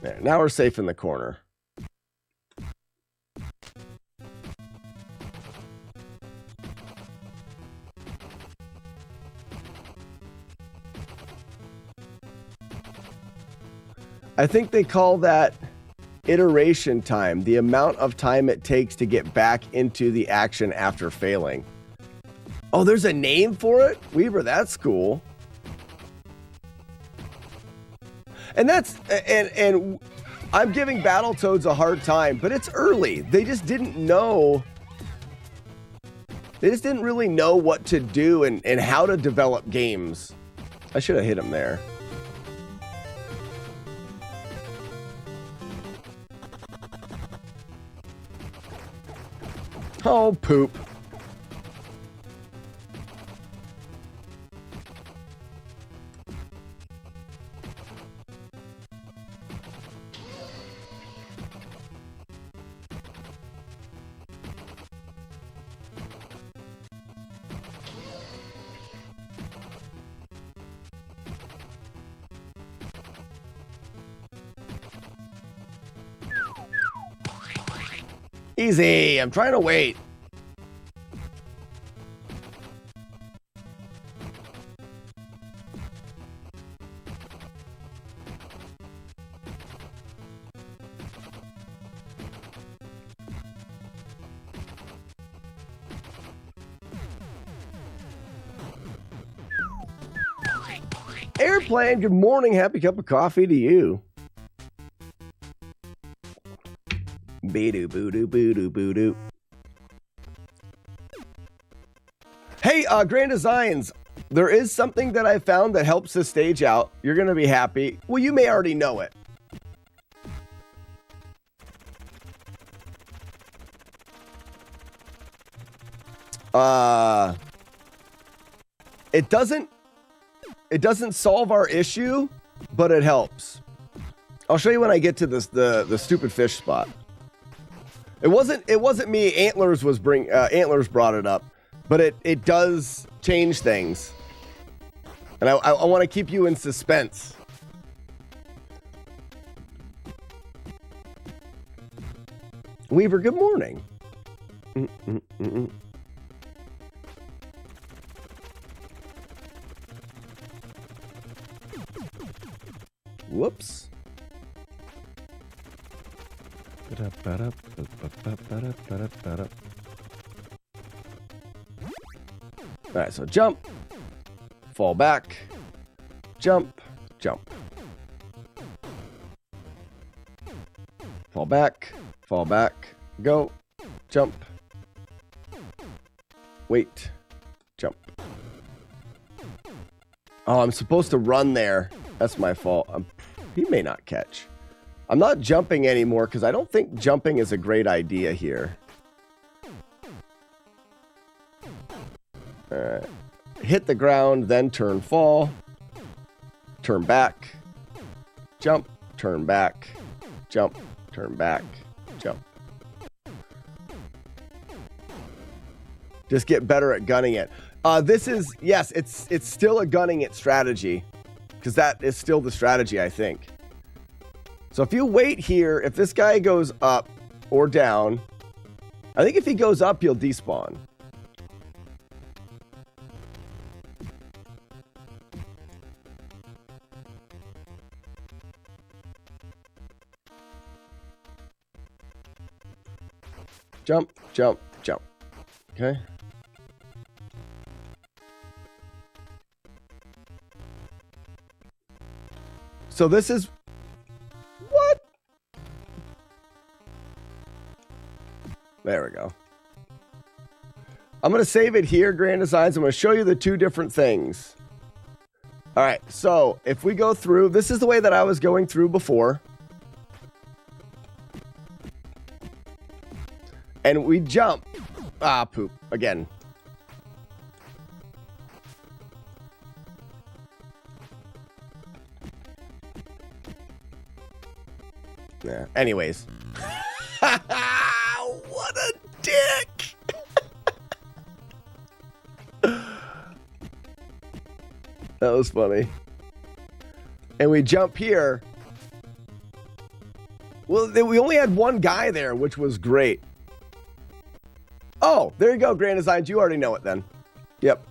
There, now we're safe in the corner. I think they call that iteration time, the amount of time it takes to get back into the action after failing. Oh, there's a name for it? Weaver, that's cool. And and I'm giving Battletoads a hard time, but it's early. They just didn't know. They just didn't really know what to do and how to develop games. I should have hit him there. Oh, poop. Easy, I'm trying to wait. Airplane, good morning. Happy cup of coffee to you. Boo-doo, boo-doo, boo-doo, boo-doo. Hey, Grand Designs, there is something that I found that helps this stage out. You're going to be happy. Well, you may already know it. It doesn't solve our issue, but it helps. I'll show you when I get to this the stupid fish spot. It wasn't me. Antlers brought it up, but it does change things, and I want to keep you in suspense. Weaver, good morning. Whoops. All right, so jump, fall back, jump, jump. Fall back, go, jump, wait, jump. Oh, I'm supposed to run there. That's my fault. He may not catch. I'm not jumping anymore because I don't think jumping is a great idea here. All right. Hit the ground, then turn fall. Turn back. Jump, turn back. Jump, turn back. Jump. Just get better at gunning it. This is, yes, it's still a gunning it strategy. Because that is still the strategy, I think. So if you wait here, if this guy goes up or down, I think if he goes up, he'll despawn. Jump, jump, jump. Okay. So this is what? There we go. I'm going to save it here, Grand Designs. I'm going to show you the two different things. All right. So if we go through, this is the way that I was going through before. And we jump. Ah, poop. Again. Yeah. Anyways. What a dick. That was funny. And we jump here. Well, we only had one guy there, which was great. Oh, there you go, Grand Designs. You already know it then. Yep.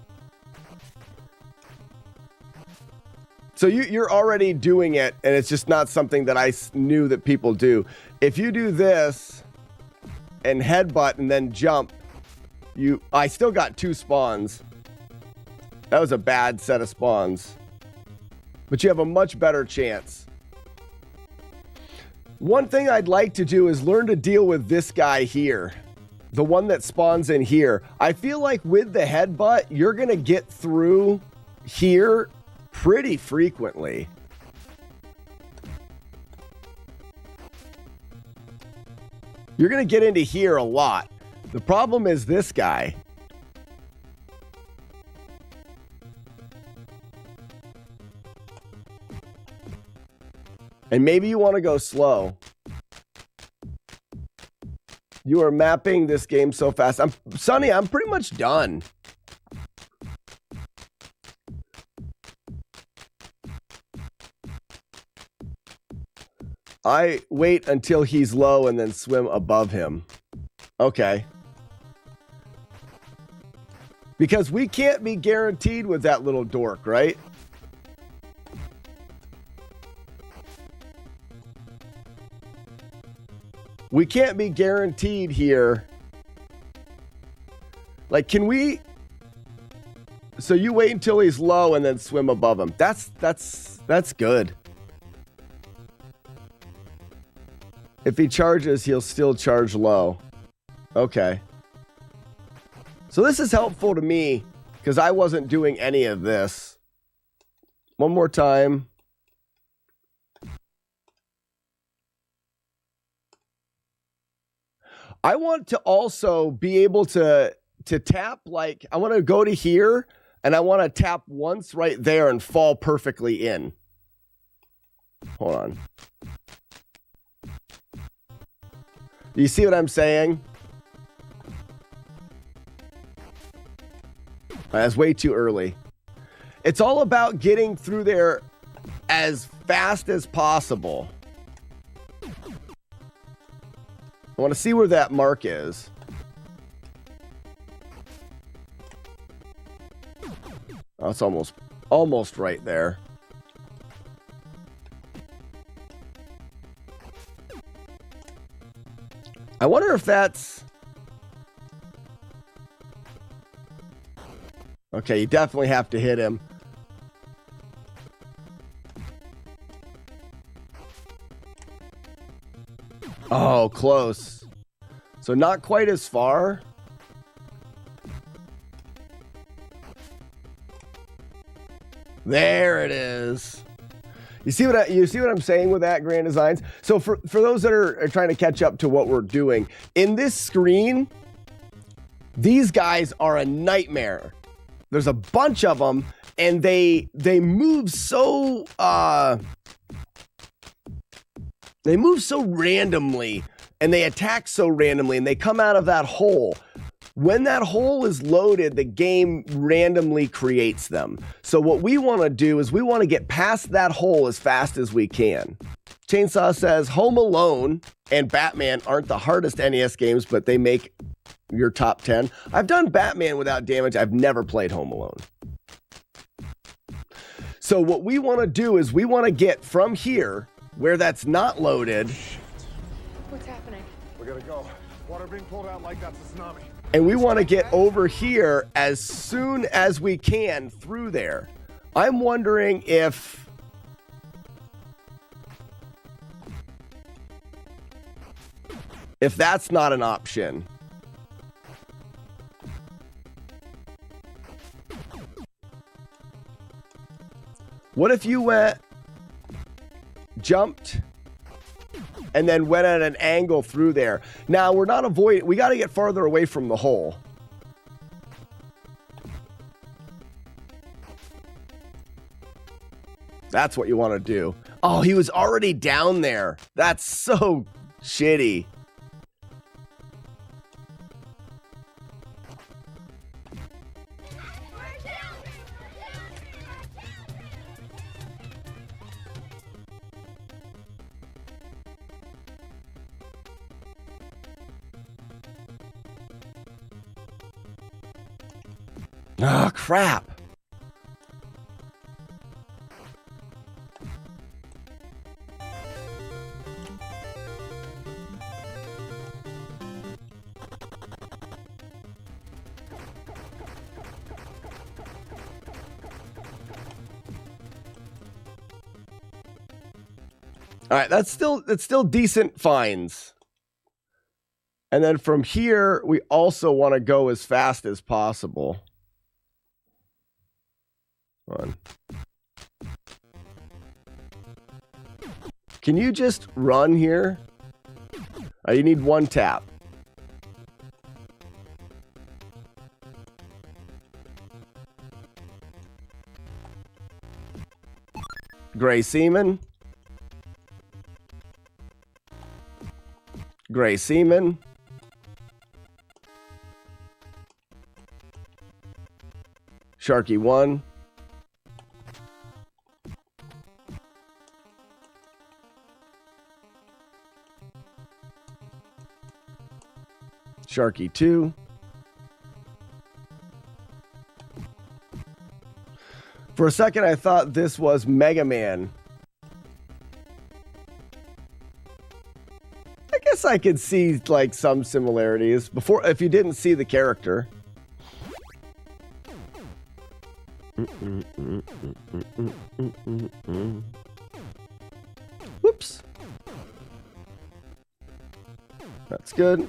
So you're already doing it, and it's just not something that I knew that people do. If you do this and headbutt and then jump, I still got 2 spawns. That was a bad set of spawns. But you have a much better chance. One thing I'd like to do is learn to deal with this guy here. The one that spawns in here. I feel like with the headbutt, you're going to get through here pretty frequently. You're going to get into here a lot. The problem is this guy. And maybe you want to go slow. You are mapping this game so fast. Sonny, I'm pretty much done. I wait until he's low and then swim above him. Okay. Because we can't be guaranteed with that little dork, right? We can't be guaranteed here. Like, can we So you wait until he's low and then swim above him. That's good. If he charges, he'll still charge low. Okay. So this is helpful to me because I wasn't doing any of this. One more time. I want to also be able to tap, like, I want to go to here and I want to tap once right there and fall perfectly in. Hold on. Do you see what I'm saying? That's way too early. It's all about getting through there as fast as possible. I want to see where that mark is. Oh, it's almost right there. I wonder if that's... Okay, you definitely have to hit him. Oh, close. So not quite as far. There it is. You see what I'm saying with that, Grand Designs? So for those that are trying to catch up to what we're doing, in this screen, these guys are a nightmare. There's a bunch of them, and they move so randomly, and they attack so randomly, and they come out of that hole. When that hole is loaded, the game randomly creates them. So what we want to do is we want to get past that hole as fast as we can. Chainsaw says Home Alone and Batman aren't the hardest NES games, but they make your top 10. I've done Batman without damage. I've never played Home Alone. So what we want to do is we want to get from here, where that's not loaded. What's happening? We gotta go. Water being pulled out like that's a tsunami. And we want to get over here as soon as we can through there. I'm wondering if that's not an option. What if you jumped and then went at an angle through there? Now, we're not avoiding... We got to get farther away from the hole. That's what you want to do. Oh, he was already down there. That's so shitty. Oh, crap. All right, that's still decent finds. And then from here, we also want to go as fast as possible. On. Can you just run here? You need one tap. Gray Seaman. Gray Seaman. Sharky 1. Sharky 2. For a second, I thought this was Mega Man. I guess I could see like some similarities before if you didn't see the character. Whoops. That's good.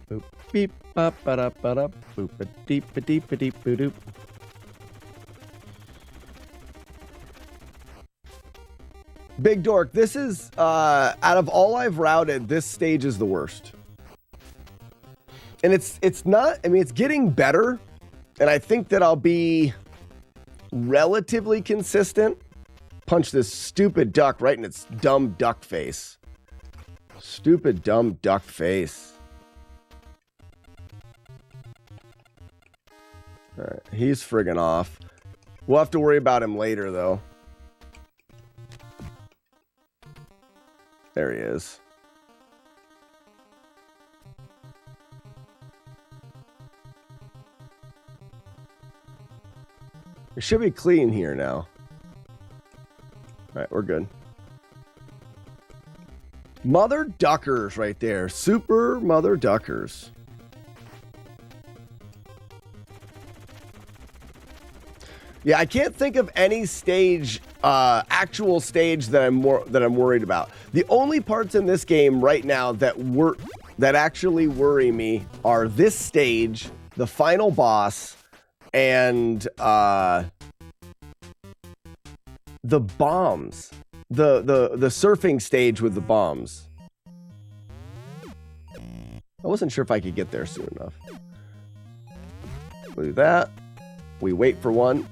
Boop beep bop boop a deep a deep a deep boop. Big Dork, this is out of all I've routed, this stage is the worst. And it's not, I mean, it's getting better, and I think that I'll be relatively consistent. Punch this stupid duck right in its dumb duck face. Stupid dumb duck face. All right, he's friggin' off. We'll have to worry about him later, though. There he is. It should be clean here now. All right, we're good. Mother duckers right there. Super mother duckers. Yeah, I can't think of any stage, actual stage that I'm worried about. The only parts in this game right now that actually worry me are this stage, the final boss, and the bombs. The surfing stage with the bombs. I wasn't sure if I could get there soon enough. We'll do that. We wait for one.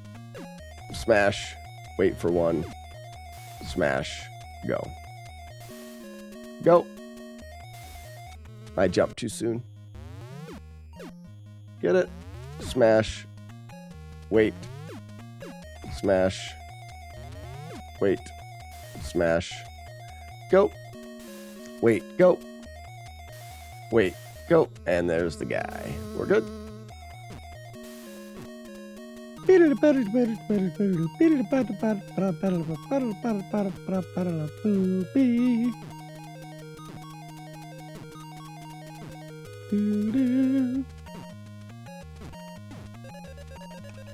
Smash. Wait for one. Smash. Go. Go. I jumped too soon. Get it? Smash. Wait. Smash. Wait. Smash. Go. Wait. Go. Wait. Go. And there's the guy. We're good.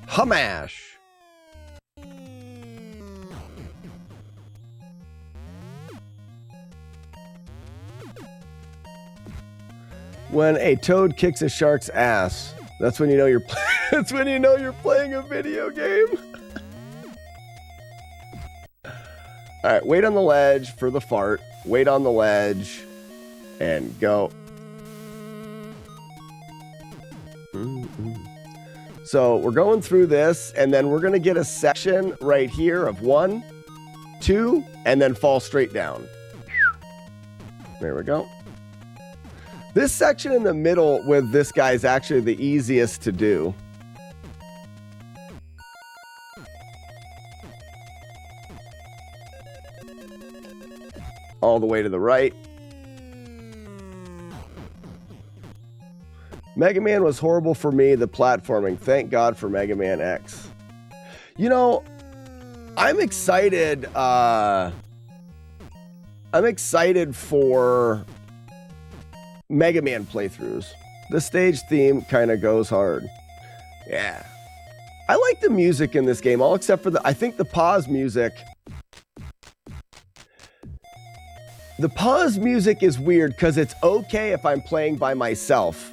Humash. When a toad kicks a shark's ass, that's when you know you're that's when you know you're playing a video game. All right, wait on the ledge for the fart. Wait on the ledge and go. So we're going through this, and then we're going to get a section right here of 1, 2, and then fall straight down. There we go. This section in the middle with this guy is actually the easiest to do. All the way to the right. Mega Man was horrible for me, the platforming. Thank God for Mega Man X. You know, I'm excited. I'm excited for Mega Man playthroughs. The stage theme kind of goes hard. Yeah. I like the music in this game, all except for I think the pause music. The pause music is weird because it's okay if I'm playing by myself,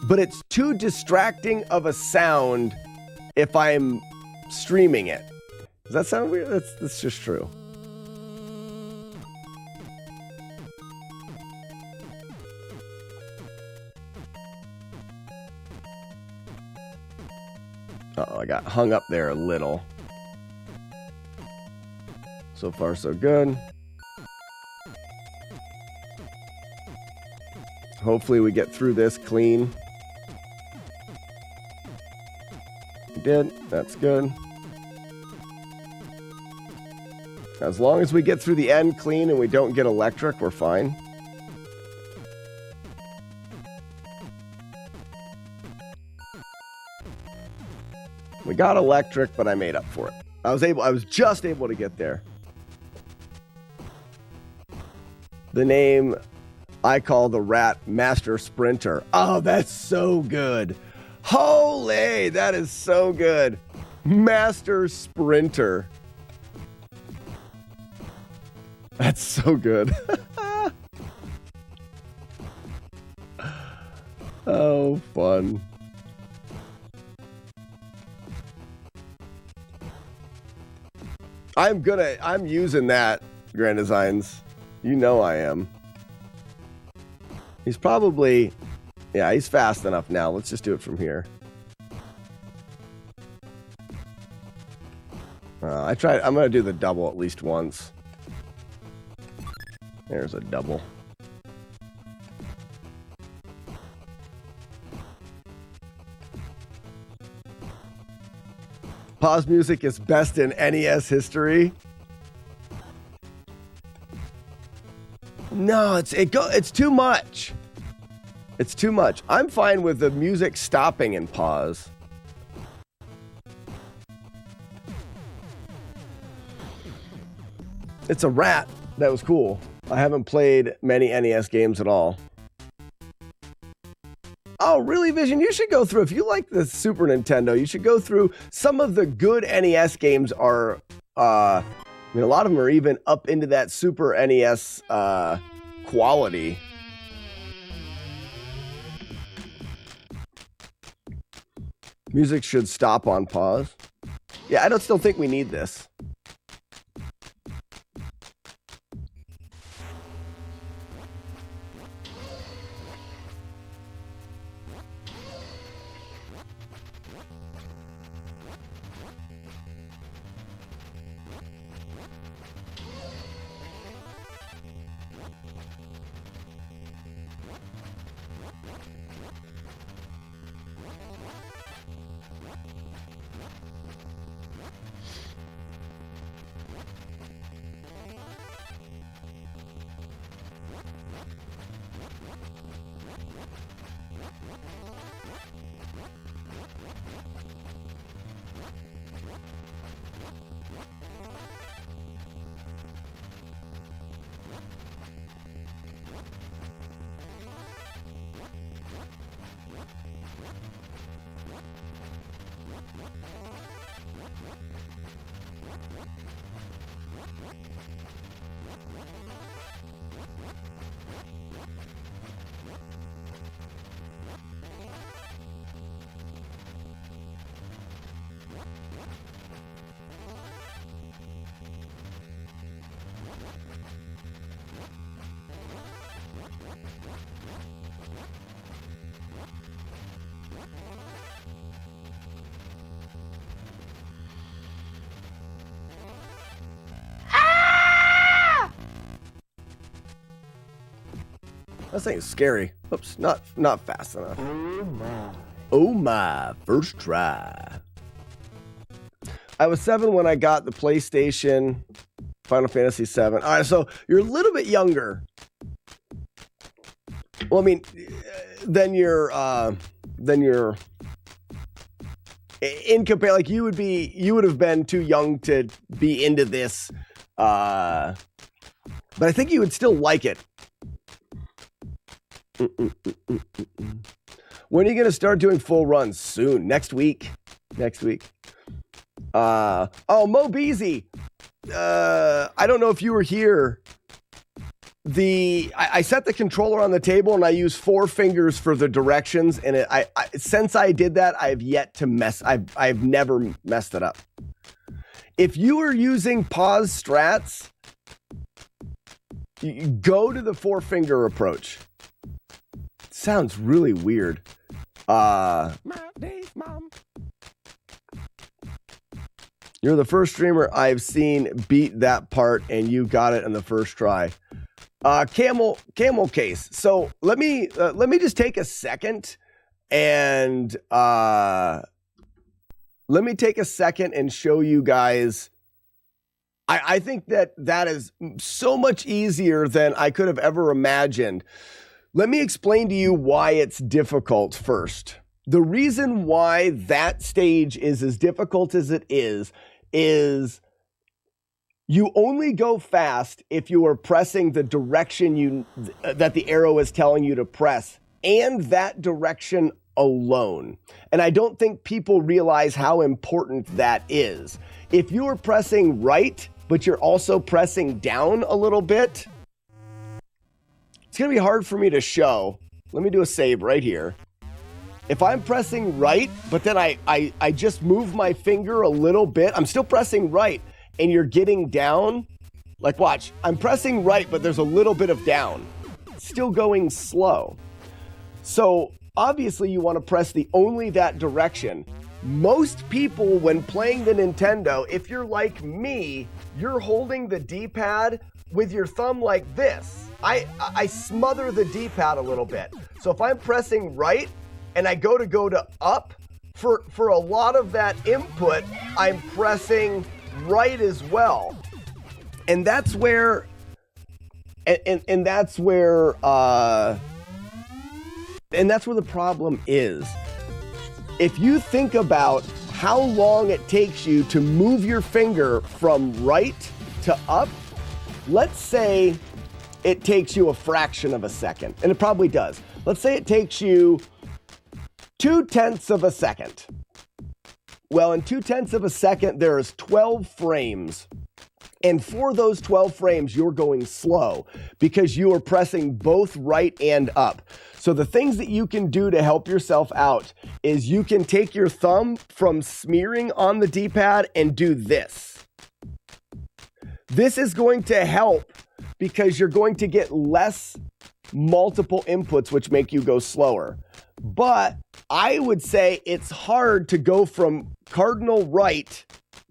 but it's too distracting of a sound if I'm streaming it. Does that sound weird? That's just true. Uh-oh, I got hung up there a little. So far, so good. Hopefully we get through this clean. We did. That's good. As long as we get through the end clean and we don't get electric, we're fine. We got electric, but I made up for it. I was just able to get there. The name I call the rat Master Sprinter. Oh, that's so good. Holy, that is so good. Master Sprinter. That's so good. Oh, fun. I'm using that, Grand Designs. You know I am. He's probably, yeah, he's fast enough now. Let's just do it from here. I'm going to do the double at least once. There's a double. Pause music is best in NES history. No, it's too much. It's too much. I'm fine with the music stopping in pause. It's a rat. That was cool. I haven't played many NES games at all. Oh, really, Vision? You should go through. If you like the Super Nintendo, you should go through. Some of the good NES games are, I mean, a lot of them are even up into that Super NES quality. Music should stop on pause. Yeah, I still think we need this. That thing's scary. Oops, not fast enough. Oh my, first try. I was 7 when I got the PlayStation, Final Fantasy 7. All right, so you're a little bit younger. Well, I mean, then you're in compare, like you would have been too young to be into this, but I think you would still like it. When are you going to start doing full runs? Soon. Next week. Oh, Mo Beezy. I don't know if you were here. I set the controller on the table and I use 4 fingers for the directions. And since I did that, I've yet to I've never messed it up. If you are using pause strats, you go to the 4-finger approach. Sounds really weird. You're the first streamer I've seen beat that part, and you got it in the first try. camel case. So let me just take a second and show you guys. I think that is so much easier than I could have ever imagined. Let me explain to you why it's difficult first. The reason why that stage is as difficult as it is you only go fast if you are pressing the direction that the arrow is telling you to press, and that direction alone. And I don't think people realize how important that is. If you are pressing right, but you're also pressing down a little bit, it's going to be hard for me to show. Let me do a save right here. If I'm pressing right, but then I just move my finger a little bit, I'm still pressing right, and you're getting down, like watch, I'm pressing right, but there's a little bit of down. Still going slow. So obviously you want to press only that direction. Most people, when playing the Nintendo, if you're like me, you're holding the D-pad with your thumb like this. I smother the D-pad a little bit. So if I'm pressing right and I go to up, for a lot of that input, I'm pressing right as well. And that's where and that's where the problem is. If you think about how long it takes you to move your finger from right to up, let's say it takes you a fraction of a second, and it probably does. Let's say it takes you 0.2 of a second. Well, in 0.2 of a second, there's 12 frames. And for those 12 frames, you're going slow because you are pressing both right and up. So the things that you can do to help yourself out is you can take your thumb from smearing on the D-pad and do this. This is going to help because you're going to get less multiple inputs, which make you go slower. But I would say it's hard to go from cardinal right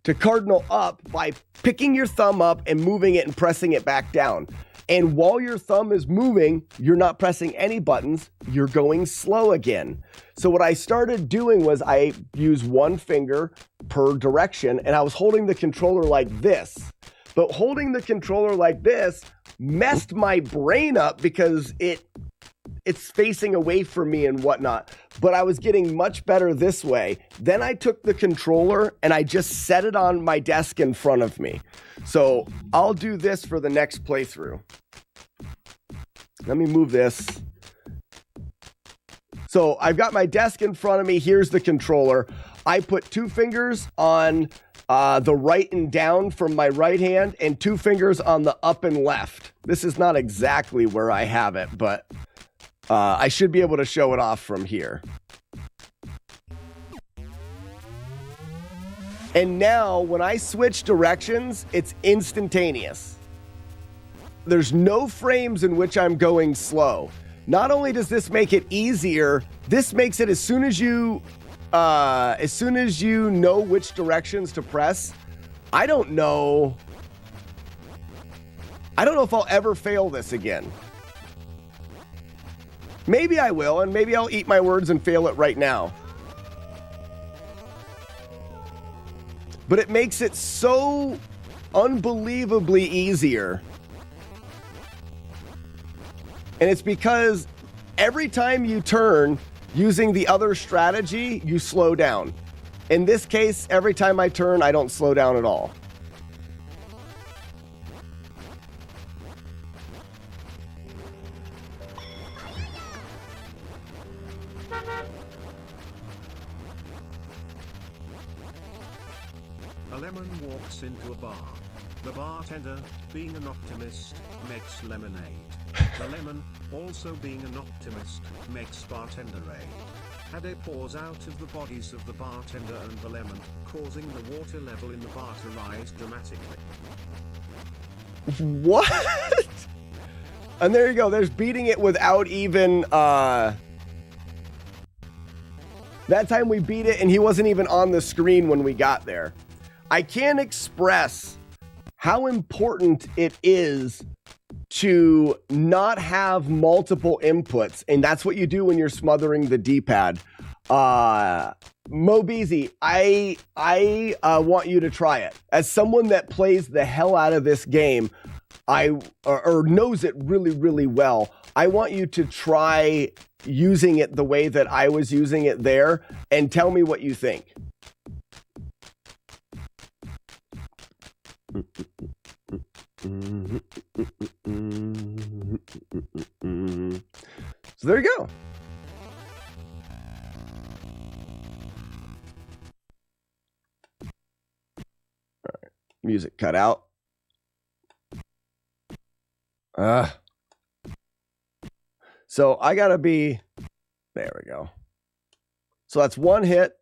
to cardinal up by picking your thumb up and moving it and pressing it back down. And while your thumb is moving, you're not pressing any buttons, you're going slow again. So what I started doing was I used one finger per direction, and I was holding the controller like this. But holding the controller like this messed my brain up because it's facing away from me and whatnot, but I was getting much better this way. Then I took the controller and I just set it on my desk in front of me. So I'll do this for the next playthrough. Let me move this. So I've got my desk in front of me. Here's the controller. I put 2 fingers on the right and down from my right hand and 2 fingers on the up and left. This is not exactly where I have it, but I should be able to show it off from here. And now when I switch directions, it's instantaneous. There's no frames in which I'm going slow. Not only does this make it easier, this makes it as soon as you know which directions to press. I don't know if I'll ever fail this again. Maybe I will, and maybe I'll eat my words and fail it right now. But it makes it so unbelievably easier. And it's because every time you turn using the other strategy, you slow down. In this case, every time I turn, I don't slow down at all. A lemon walks into a bar. The bartender, being an optimist, makes lemonade. The lemon, also being an optimist, makes bartenderade. Ade pours out of the bodies of the bartender and the lemon, causing the water level in the bar to rise dramatically. What? And there you go. There's beating it without even... That time we beat it and he wasn't even on the screen when we got there. I can't express how important it is to not have multiple inputs, and that's what you do when you're smothering the D-pad. Mo Beezy, I want you to try it. As someone that plays the hell out of this game, or knows it really, really well, I want you to try using it the way that I was using it there, and tell me what you think. So there you go. All right. Music cut out. So I gotta be, there we go. So that's one hit.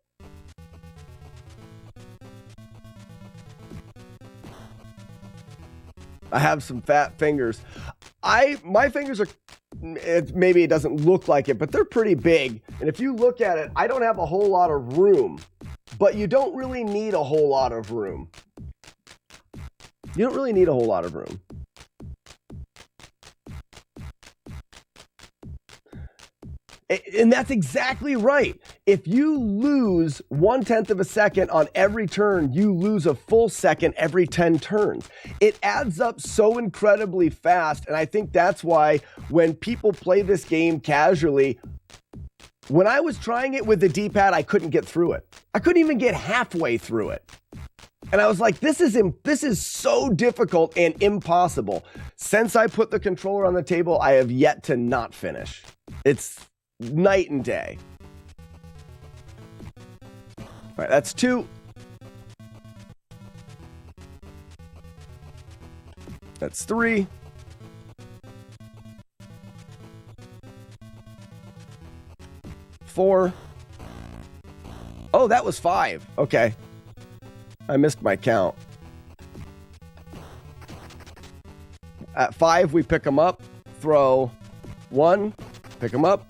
I have some fat fingers. My fingers are, maybe it doesn't look like it, but they're pretty big. And if you look at it, I don't have a whole lot of room, but you don't really need a whole lot of room. You don't really need a whole lot of room. And that's exactly right. If you lose 1/10 of a second on every turn, you lose a full second every 10 turns. It adds up so incredibly fast. And I think that's why when people play this game casually, when I was trying it with the D-pad, I couldn't get through it. I couldn't even get halfway through it. And I was like, this is so difficult and impossible. Since I put the controller on the table, I have yet to not finish. It's night and day. All right, that's 2. That's 3. Four. Oh, that was 5. Okay. I missed my count. At 5, we pick them up, throw 1, pick them up,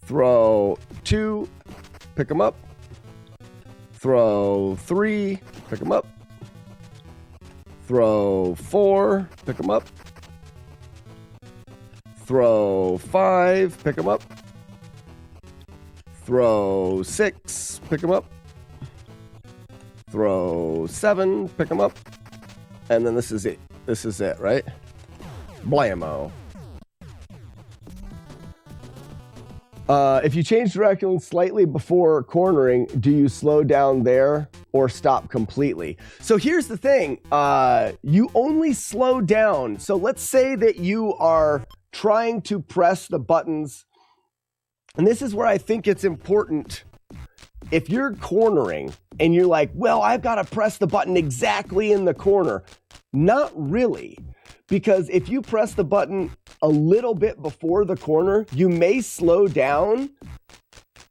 throw 2, pick them up, throw 3, pick them up, throw 4, pick them up, throw 5, pick them up, throw 6, pick them up, throw 7, pick them up, and then this is it. This is it, right? Blammo. If you change direction slightly before cornering, do you slow down there or stop completely? So here's the thing. You only slow down. So let's say that you are trying to press the buttons. And this is where I think it's important. If you're cornering and you're like, well, I've got to press the button exactly in the corner. Not really. Because if you press the button a little bit before the corner, you may slow down,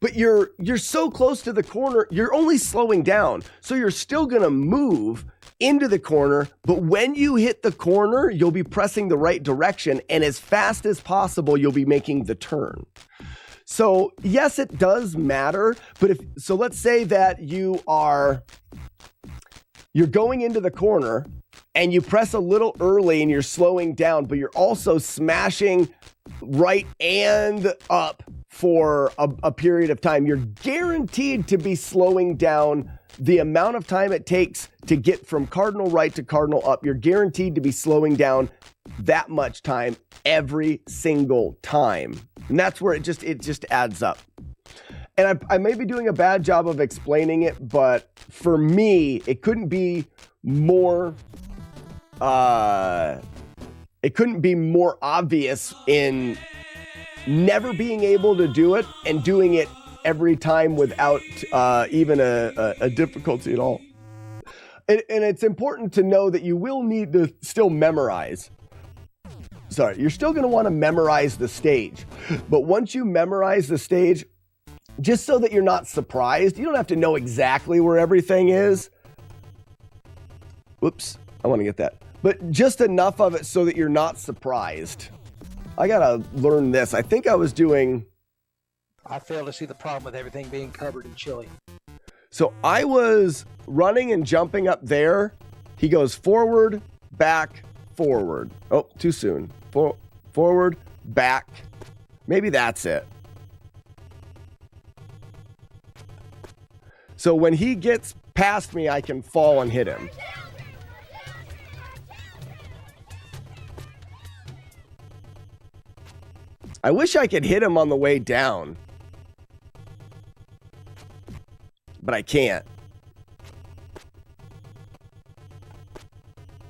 but you're so close to the corner, you're only slowing down. So you're still going to move into the corner, but when you hit the corner, you'll be pressing the right direction, and as fast as possible, you'll be making the turn. So yes, it does matter, but so let's say that you're going into the corner and you press a little early and you're slowing down, but you're also smashing right and up for a period of time. You're guaranteed to be slowing down the amount of time it takes to get from cardinal right to cardinal up. You're guaranteed to be slowing down that much time every single time. And that's where it just adds up. And I may be doing a bad job of explaining it, but for me, it couldn't be more obvious in never being able to do it and doing it every time without even a difficulty at all. And it's important to know that you will need to still memorize. Sorry, you're still going to want to memorize the stage. But once you memorize the stage, just so that you're not surprised, you don't have to know exactly where everything is. Whoops, I want to get that. But just enough of it so that you're not surprised. I got to learn this. I think I was doing... I fail to see the problem with everything being covered in chili. So I was running and jumping up there. He goes forward, back, forward. Oh, too soon. Forward, back. Maybe that's it. So when he gets past me, I can fall and hit him. I wish I could hit him on the way down. But I can't.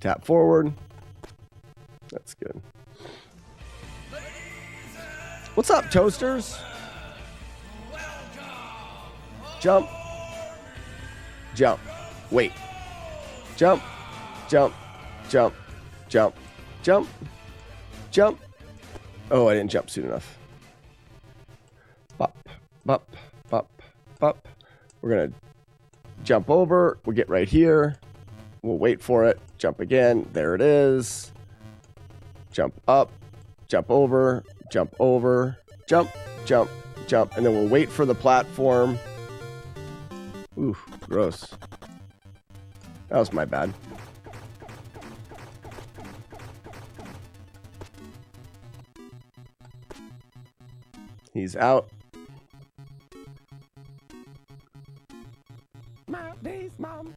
Tap forward. That's good. What's up, toasters? Jump. Jump. Wait. Jump. Jump. Jump. Jump. Jump. Jump. Oh, I didn't jump soon enough. Bop. Bop. Bop. Bop. We're going to jump over. We'll get right here. We'll wait for it. Jump again. There it is. Jump up. Jump over. Jump over. Jump. Jump. Jump. And then we'll wait for the platform. Ooh, gross. That was my bad. He's out. My days, Mom.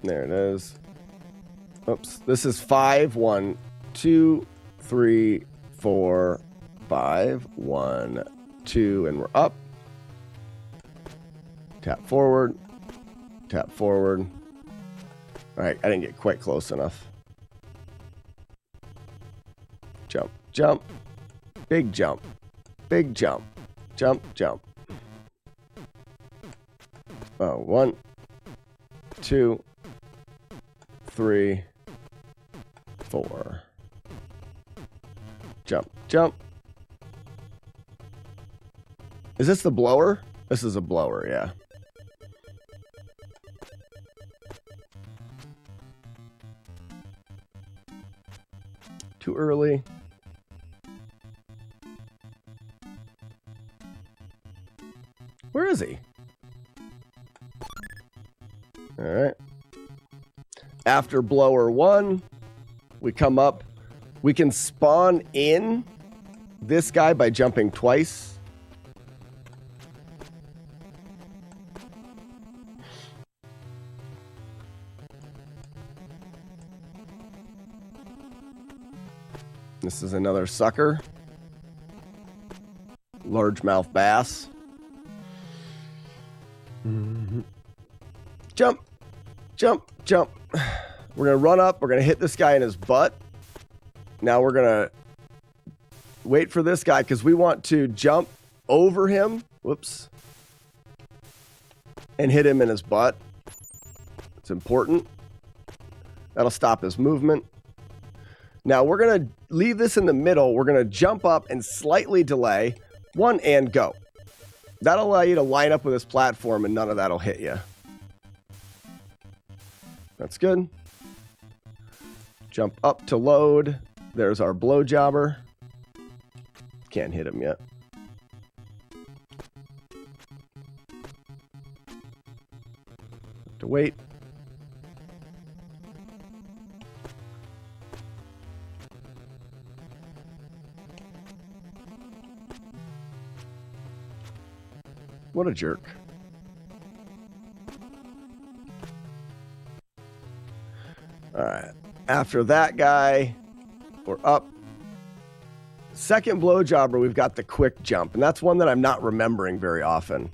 There it is. Oops. This is 5. 1, 2, 3, 4, 5. 1, 2, and we're up. Tap forward. Tap forward. All right, I didn't get quite close enough. Jump, jump. Big jump. Big jump. Jump, jump. Oh, 1, 2, 3, 4. Jump, jump. Is this the blower? This is a blower, yeah. Too early. Where is he? All right. After blower 1, we come up. We can spawn in this guy by jumping twice. This is another sucker. Largemouth bass. Jump, jump, jump. We're going to run up. We're going to hit this guy in his butt. Now we're going to wait for this guy because we want to jump over him. Whoops. And hit him in his butt. It's important. That'll stop his movement. Now we're going to leave this in the middle. We're going to jump up and slightly delay. 1 and go. That'll allow you to line up with this platform and none of that'll hit you. That's good. Jump up to load. There's our blowjobber. Can't hit him yet. Have to wait. What a jerk. All right. After that guy, we're up. Second blowjobber, we've got the quick jump, and that's one that I'm not remembering very often.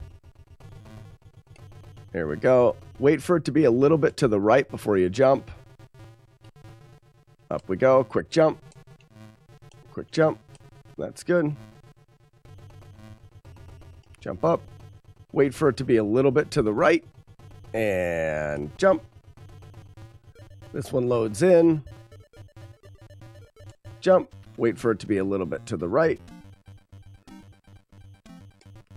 There we go. Wait for it to be a little bit to the right before you jump. Up we go. Quick jump. Quick jump. That's good. Jump up. Wait for it to be a little bit to the right. And jump. This one loads in. Jump. Wait for it to be a little bit to the right.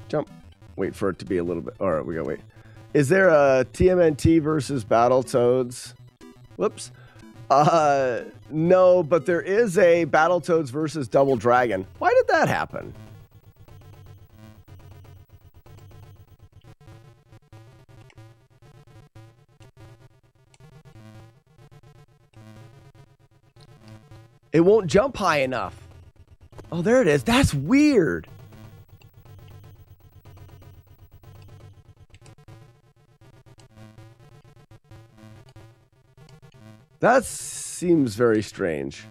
Jump. Wait for it to be a little bit. All right, we gotta wait. Is there a TMNT versus Battletoads? Whoops. No, but there is a Battletoads versus Double Dragon. Why did that happen? It won't jump high enough. Oh, there it is. That's weird. That seems very strange.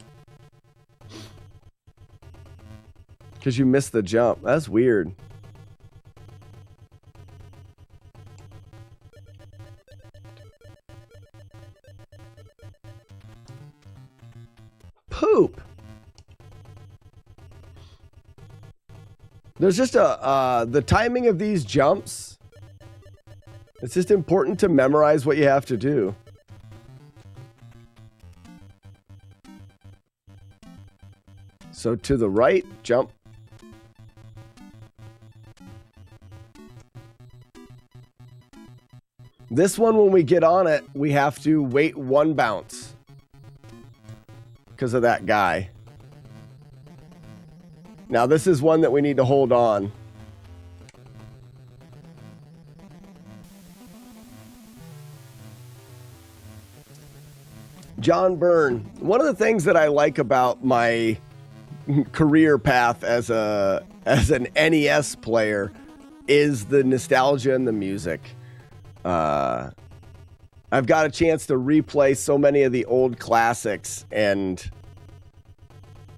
Because you missed the jump. That's weird. Poop. There's just the timing of these jumps. It's just important to memorize what you have to do. So to the right, jump. This one, when we get on it, we have to wait one bounce because of that guy. Now, this is one that we need to hold on. John Byrne. One of the things that I like about my career path as an NES player is the nostalgia and the music. I've got a chance to replay so many of the old classics, and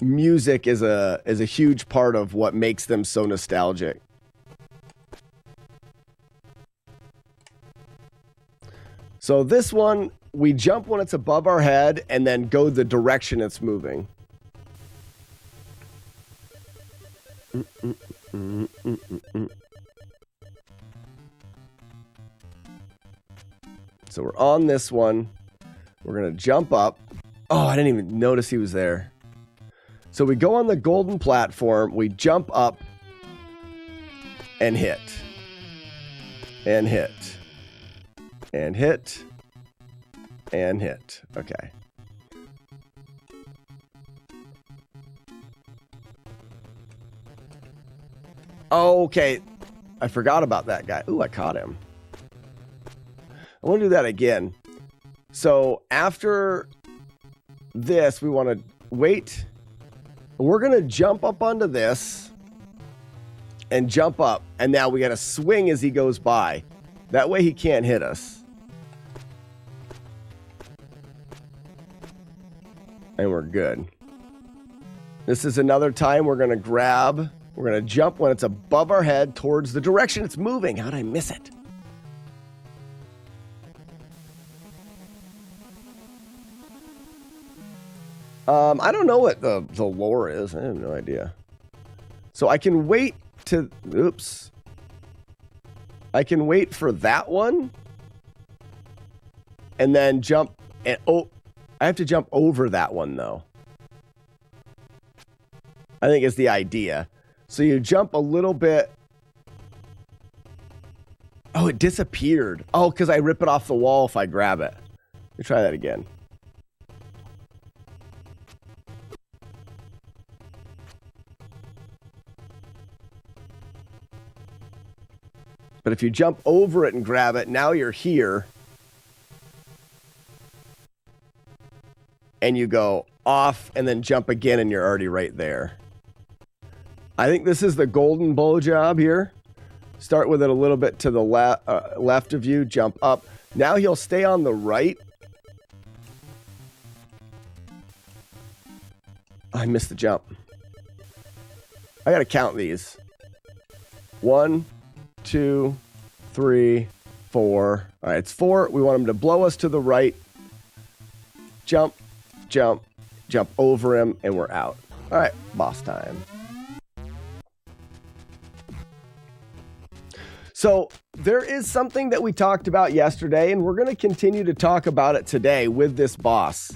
music is a huge part of what makes them so nostalgic. So this one, we jump when it's above our head and then go the direction it's moving. So we're on this one. We're going to jump up. Oh, I didn't even notice he was there. So we go on the golden platform. We jump up and hit. And hit. And hit. And hit. Okay. Okay. I forgot about that guy. Ooh, I caught him. I want to do that again. So after this, we want to wait. We're going to jump up onto this and jump up. And now we got to swing as he goes by. That way he can't hit us. And we're good. This is another time we're going to grab. We're going to jump when it's above our head towards the direction it's moving. How'd I miss it? I don't know what the lore is. I have no idea. So I can wait to... Oops. I can wait for that one. And then jump... And oh, I have to jump over that one, though. I think is the idea. So you jump a little bit... Oh, it disappeared. Oh, because I rip it off the wall if I grab it. Let me try that again. But if you jump over it and grab it, now you're here. And you go off and then jump again and you're already right there. I think this is the golden blowjob here. Start with it a little bit to the left of you, jump up. Now he'll stay on the right. I missed the jump. I got to count these. 1, 2, 3, 4. All right, it's 4. We want him to blow us to the right. Jump, jump, jump over him, and we're out. All right, boss time. So there is something that we talked about yesterday, and we're going to continue to talk about it today with this boss.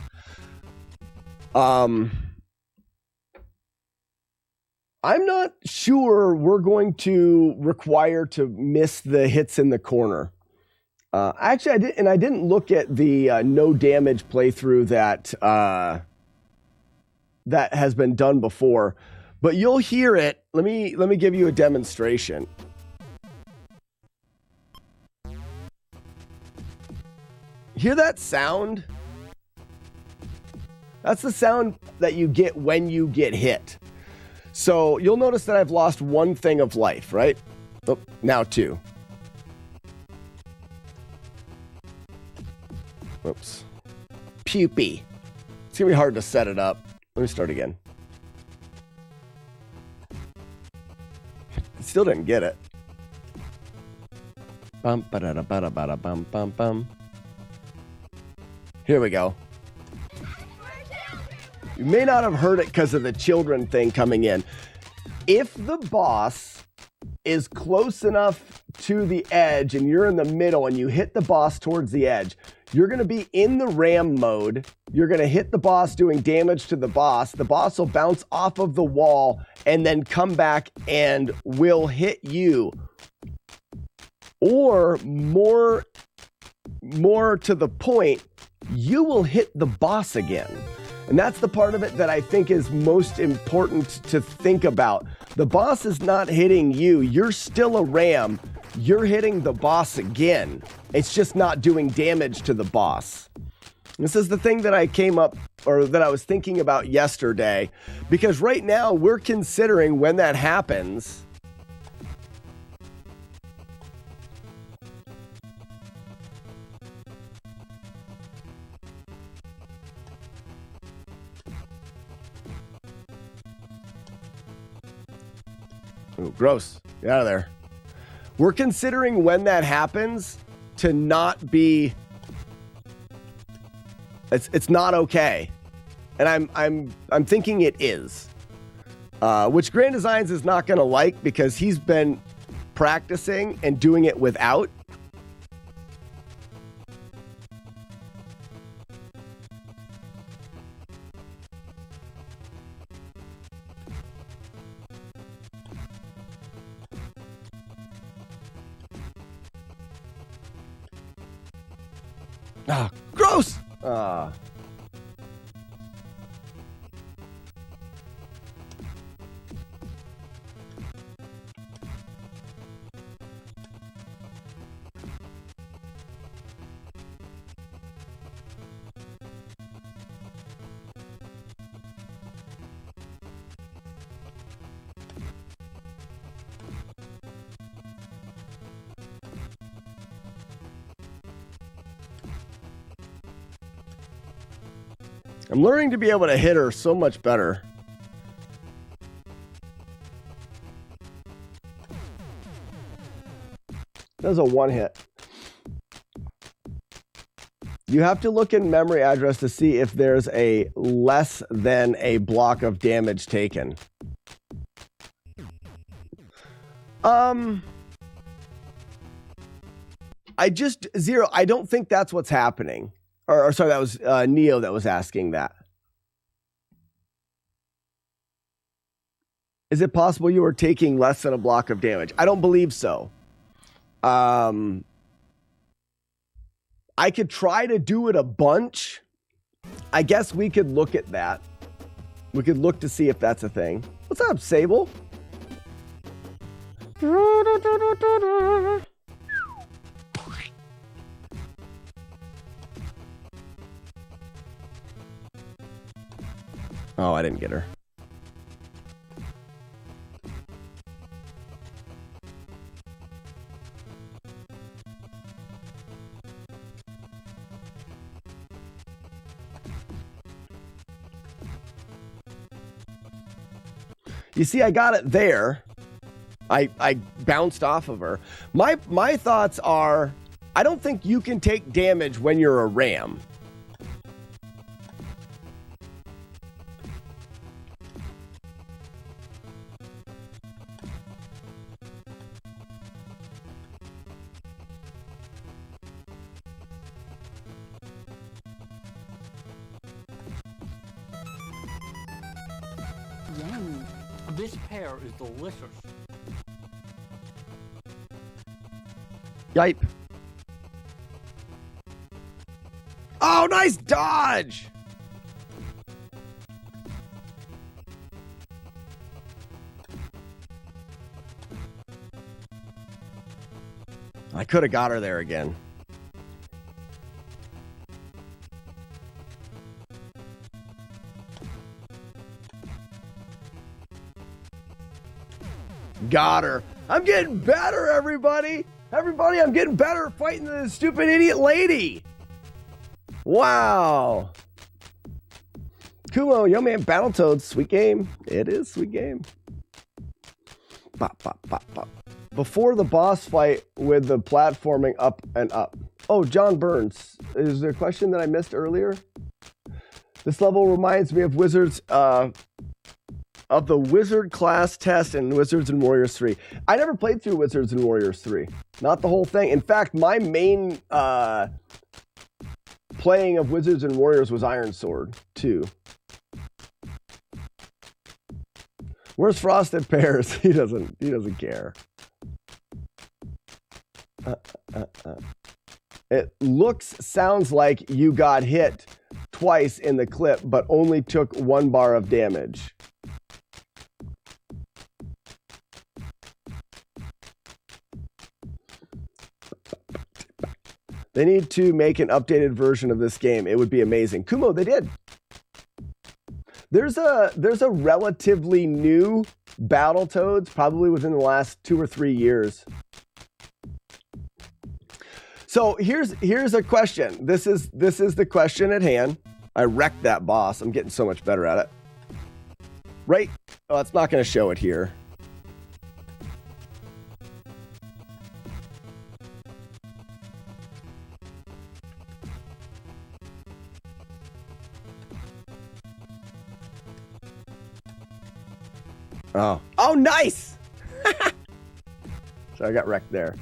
I'm not sure we're going to require to miss the hits in the corner. Actually, I didn't look at the no damage playthrough that has been done before, but you'll hear it. Let me give you a demonstration. Hear that sound? That's the sound that you get when you get hit. So you'll notice that I've lost 1 thing of life, right? Oh, now 2. Whoops. Pupy. It's gonna be hard to set it up. Let me start again. Still didn't get it. Bum ba da ba da ba da bum bum bum. Here we go. You may not have heard it because of the children thing coming in. If the boss is close enough to the edge and you're in the middle and you hit the boss towards the edge, you're going to be in the ram mode. You're going to hit the boss doing damage to the boss. The boss will bounce off of the wall and then come back and will hit you. Or more to the point, you will hit the boss again. And that's the part of it that I think is most important to think about. The boss is not hitting you. You're still a ram. You're hitting the boss again. It's just not doing damage to the boss. This is the thing that I came up, or that I was thinking about yesterday, because right now we're considering when that happens. Ooh, gross. Get out of there. We're considering when that happens to not be. It's not okay, and I'm thinking it is, which Grand Designs is not going to like because he's been practicing and doing it without. Ah, gross! Ah. I'm learning to be able to hit her so much better. That was a 1-hit. You have to look in memory address to see if there's a less than a block of damage taken. I don't think that's what's happening. Or sorry, that was Neo that was asking that. Is it possible you were taking less than a block of damage? I don't believe so. I could try to do it a bunch. I guess we could look at that. We could look to see if that's a thing. What's up, Sable? Oh, I didn't get her. You see, I got it there. I bounced off of her. My thoughts are, I don't think you can take damage when you're a ram. This pear is delicious. Yipe. Oh, nice dodge! I could have got her there again. Got her. I'm getting better, everybody. Everybody, I'm getting better fighting this stupid idiot lady. Wow. Kumo, yo man, Battletoads, sweet game. It is sweet game. Bop, bop, bop, bop. Before the boss fight with the platforming up and up. Oh, John Burns. Is there a question that I missed earlier? This level reminds me of Wizards, of the Wizard class test in Wizards and Warriors 3. I never played through Wizards and Warriors 3. Not the whole thing. In fact, my main playing of Wizards and Warriors was Iron Sword 2. Where's Frosted Pears? He doesn't care. It sounds like you got hit twice in the clip, but only took 1 bar of damage. They need to make an updated version of this game. It would be amazing. Kumo, they did. There's a relatively new Battletoads, probably within the last 2 or 3 years. So here's a question. This is the question at hand. I wrecked that boss. I'm getting so much better at it. Right? Oh, it's not going to show it here. Oh, nice! So I got wrecked there.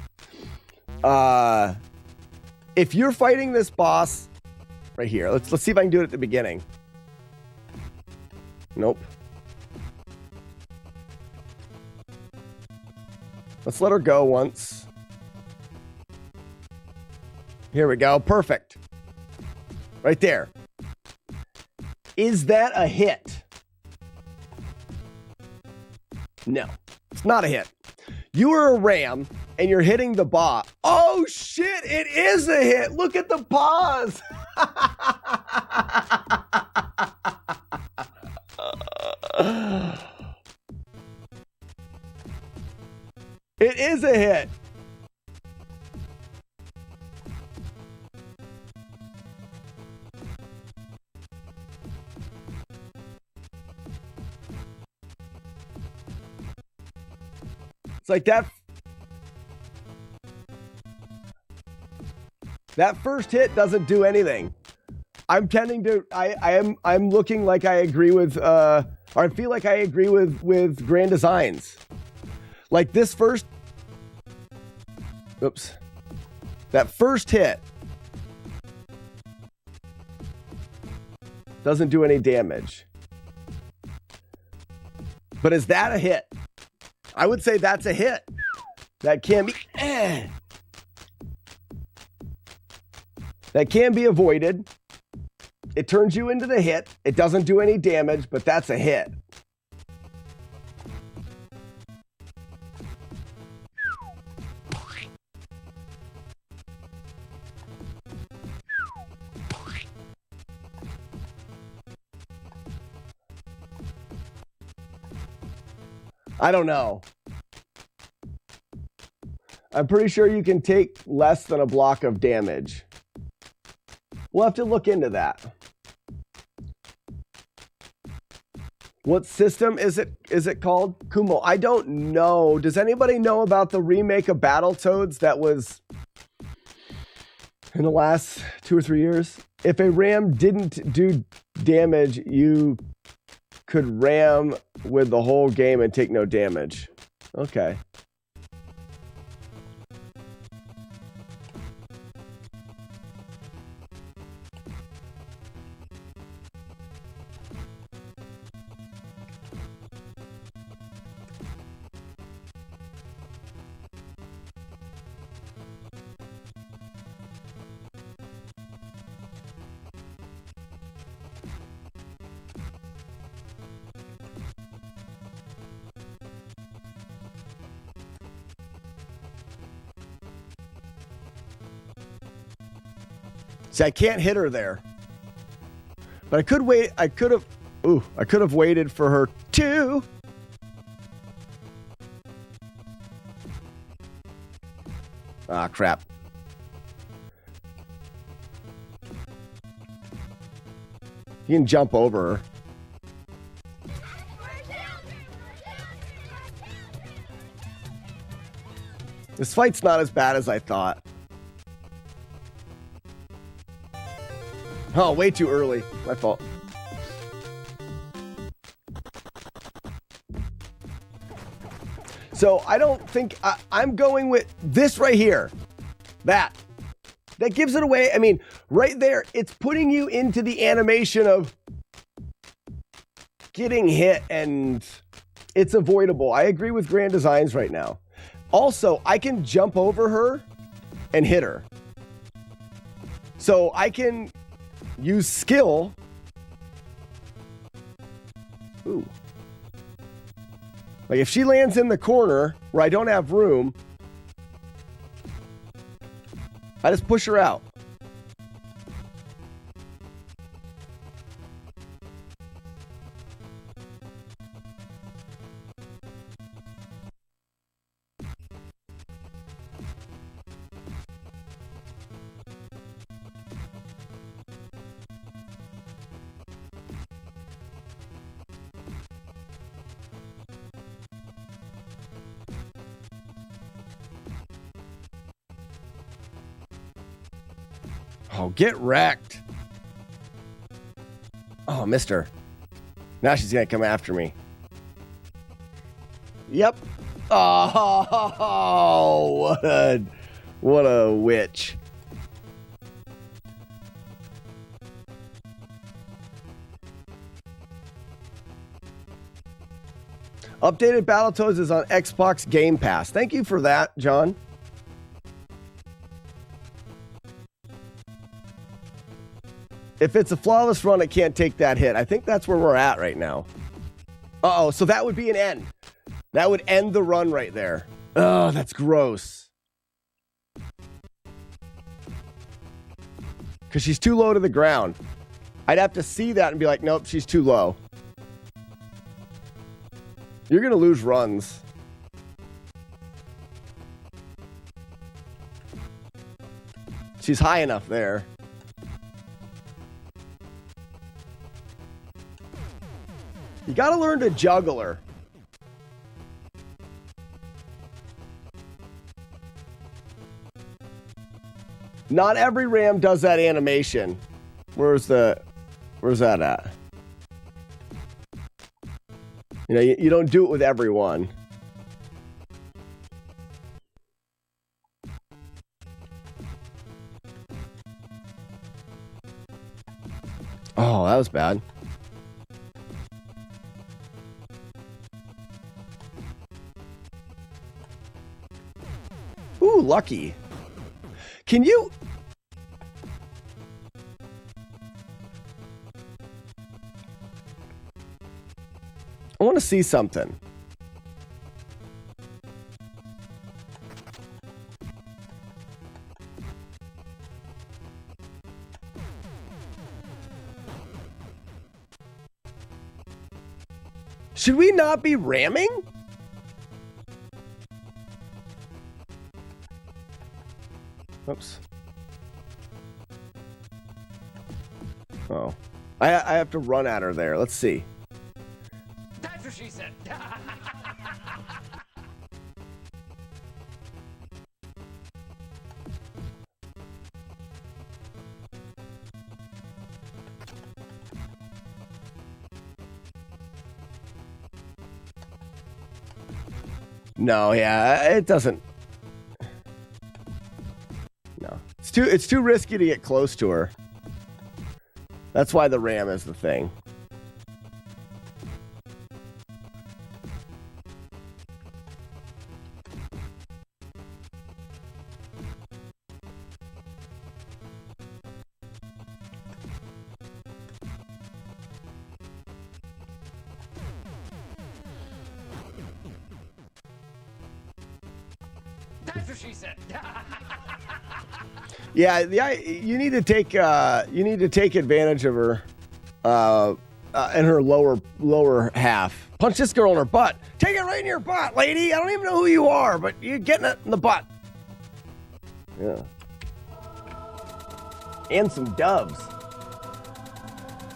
If you're fighting this boss right here, let's see if I can do it at the beginning. Nope. Let's let her go once. Here we go. Perfect. Right there. Is that a hit? No, it's not a hit. You are a ram and you're hitting the bot. Oh shit, it is a hit. Look at the pause. It is a hit. It's like that first hit doesn't do anything. I'm tending to I'm looking like I agree with or I feel like I agree with Grand Designs. Like this first that first hit doesn't do any damage. But is that a hit? I would say that's a hit. That can be that can be avoided. It turns you into the hit. It doesn't do any damage, but that's a hit. I don't know. I'm pretty sure you can take less than a block of damage. We'll have to look into that. What system is it called? Kumo, I don't know. Does anybody know about the remake of Battletoads that was in the last 2 or 3 years? If a ram didn't do damage, you could ram with the whole game and take no damage. Okay. See, I can't hit her there. But I could wait. I could have waited for her to. Ah, crap. You can jump over her. This fight's not as bad as I thought. Oh, way too early. My fault. So I don't think I'm going with this right here. That gives it away. I mean, right there, it's putting you into the animation of getting hit, and it's avoidable. I agree with Grand Designs right now. Also, I can jump over her and hit her. So I can use skill. Ooh. Like if she lands in the corner where I don't have room, I just push her out. Oh, get wrecked. Oh, missed her. Now she's going to come after me. Yep. Oh, what a witch. Updated Battletoads is on Xbox Game Pass. Thank you for that, John. If it's a flawless run, it can't take that hit. I think that's where we're at right now. Uh-oh, so that would be an end. That would end the run right there. Oh, that's gross. Because she's too low to the ground. I'd have to see that and be like, nope, she's too low. You're going to lose runs. She's high enough there. You got to learn to juggle her. Not every ram does that animation. Where's that at? You know, you don't do it with everyone. Oh, that was bad. Ooh, lucky. Can you... I want to see something. Should we not be ramming? Oops. Oh. I have to run at her there. Let's see. That's what she said. No, yeah, it doesn't. No. It's too risky to get close to her. That's why the ram is the thing. That's what she said. Yeah, you need to take advantage of her in her lower half. Punch this girl in her butt. Take it right in your butt, lady. I don't even know who you are, but you're getting it in the butt. Yeah. And some doves.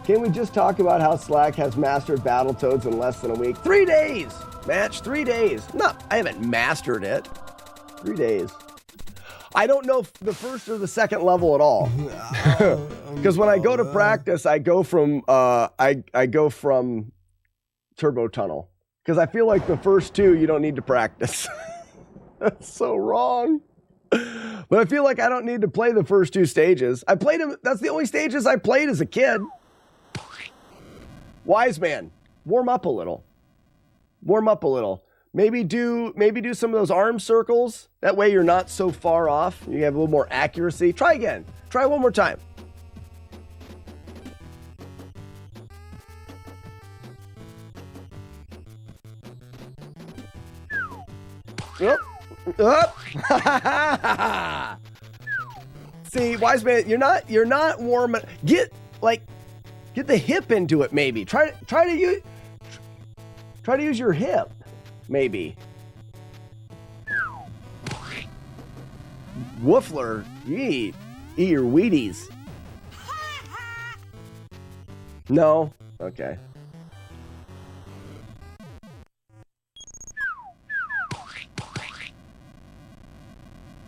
Can we just talk about how Slack has mastered Battletoads in less than a week? 3 days! Match, 3 days. No, I haven't mastered it. 3 days. I don't know the first or the second level at all. Because when I go to practice, I go from I go from Turbo Tunnel. Because I feel like the first 2 you don't need to practice. That's so wrong. But I feel like I don't need to play the first 2 stages. I played them. That's the only stages I played as a kid. Wise man, warm up a little. Warm up a little. Maybe do some of those arm circles. That way you're not so far off. You have a little more accuracy. Try again. Try one more time. Yep. Up. See, wise man, you're not warm. Get the hip into it. Maybe try to use your hip. Maybe. Woofler, you eat your Wheaties. No? Okay.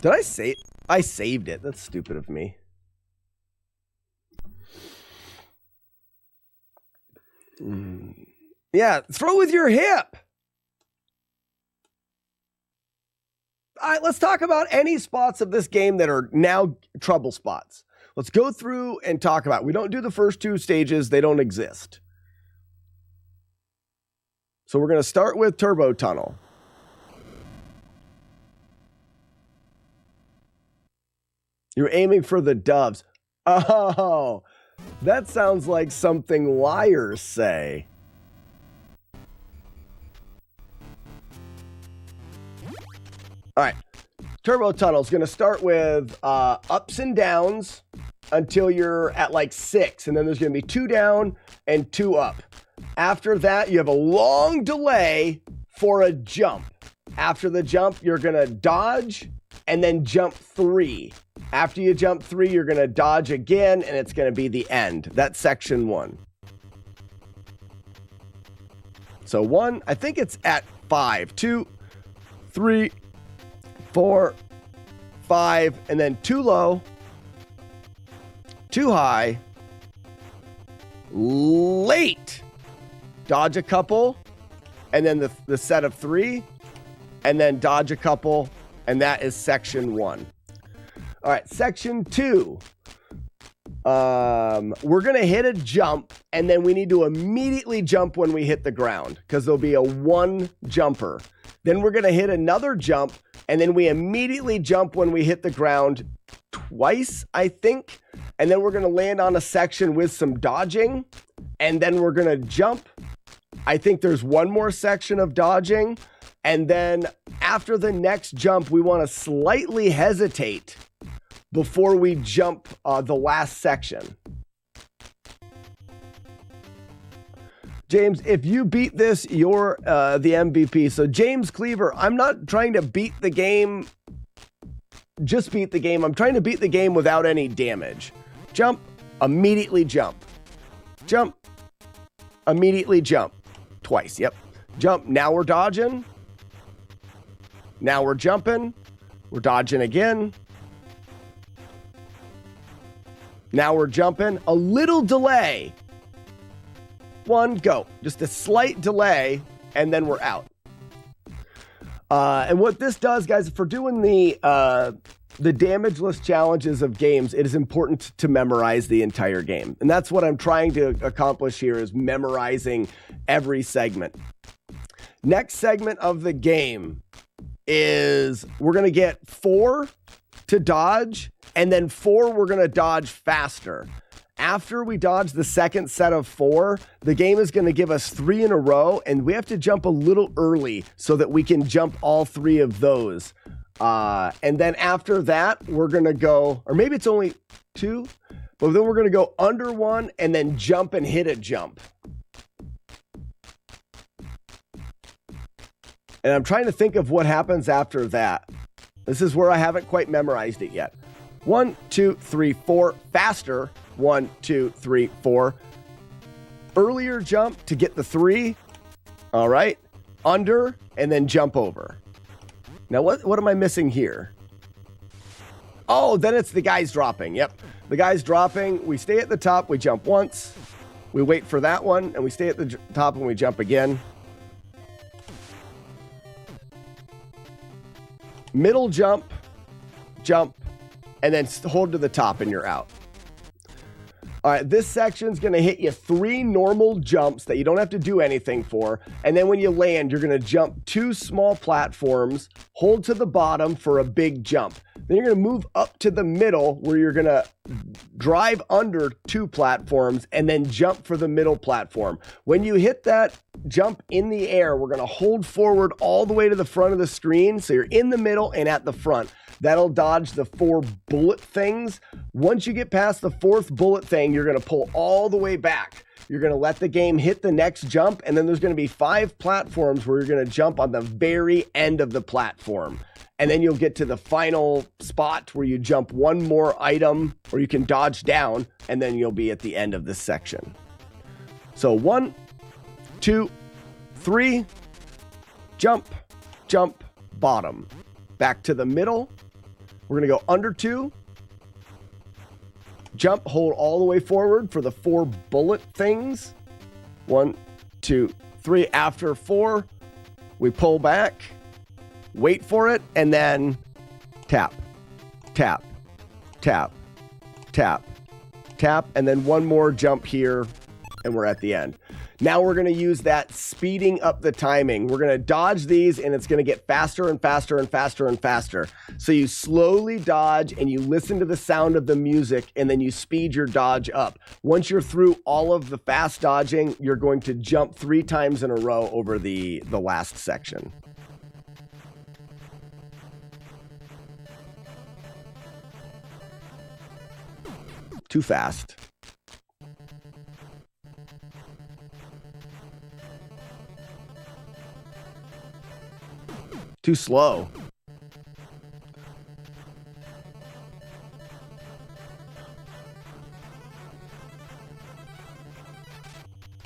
Did I save? I saved it. That's stupid of me. Yeah, throw with your hip. All right, let's talk about any spots of this game that are now trouble spots. Let's go through and talk about it. We don't do the first 2 stages. They don't exist. So we're going to start with Turbo Tunnel. You're aiming for the doves. Oh, that sounds like something liars say. All right. Turbo Tunnel is going to start with ups and downs until you're at like 6. And then there's going to be 2 down and 2 up. After that, you have a long delay for a jump. After the jump, you're going to dodge and then jump 3. After you jump 3, you're going to dodge again, and it's going to be the end. That's section 1. So 1, I think it's at 5. 2, 3, 4, 5, and then 2 low, 2 high, late. Dodge a couple, and then the set of 3, and then dodge a couple, and that is section 1. All right, section 2. We're going to hit a jump, and then we need to immediately jump when we hit the ground, because there'll be a 1 jumper. Then we're going to hit another jump, and then we immediately jump when we hit the ground twice, I think. And then we're going to land on a section with some dodging, and then we're going to jump. I think there's 1 more section of dodging. And then after the next jump, we want to slightly hesitate before we jump the last section. James, if you beat this, you're the MVP. So James Cleaver, I'm not trying to beat the game, just beat the game. I'm trying to beat the game without any damage. Jump, immediately jump. Jump, immediately jump. Twice, yep. Jump, now we're dodging. Now we're jumping. We're dodging again. Now we're jumping. A little delay. 1, go. Just a slight delay, and then we're out. And what this does, guys, for doing the damageless challenges of games, it is important to memorize the entire game. And that's what I'm trying to accomplish here, is memorizing every segment. Next segment of the game is we're going to get 4 to dodge, and then 4 we're going to dodge faster. After we dodge the second set of 4, the game is going to give us 3 in a row, and we have to jump a little early so that we can jump all 3 of those. And then after that, we're going to go, or maybe it's only 2, but then we're going to go under 1 and then jump and hit a jump. And I'm trying to think of what happens after that. This is where I haven't quite memorized it yet. 1, 2, 3, 4. Faster. 1, 2, 3, 4. Earlier jump to get the 3. All right. Under and then jump over. Now, what am I missing here? Oh, then it's the guys dropping. Yep. The guys dropping. We stay at the top. We jump once. We wait for that one. And we stay at the top and we jump again. Middle jump. Jump. And then hold to the top and you're out. All right, this section's going to hit you 3 normal jumps that you don't have to do anything for. And then when you land, you're going to jump 2 small platforms, hold to the bottom for a big jump. Then you're going to move up to the middle where you're going to drive under 2 platforms and then jump for the middle platform. When you hit that jump in the air, we're going to hold forward all the way to the front of the screen. So you're in the middle and at the front. That'll dodge the 4 bullet things. Once you get past the 4th bullet thing, you're going to pull all the way back. You're going to let the game hit the next jump, and then there's going to be 5 platforms where you're going to jump on the very end of the platform. And then you'll get to the final spot where you jump 1 more item, or you can dodge down, and then you'll be at the end of this section. So 1, 2, 3, jump, jump, bottom. Back to the middle. We're going to go under 2. Jump, hold all the way forward for the 4 bullet things. 1, 2, 3. After 4, we pull back, wait for it, and then tap, tap, tap, tap, tap, and then 1 more jump here, and we're at the end. Now we're going to use that speeding up the timing. We're going to dodge these, and it's going to get faster and faster and faster and faster. So you slowly dodge, and you listen to the sound of the music, and then you speed your dodge up. Once you're through all of the fast dodging, you're going to jump 3 times in a row over the last section. Too fast. Too slow.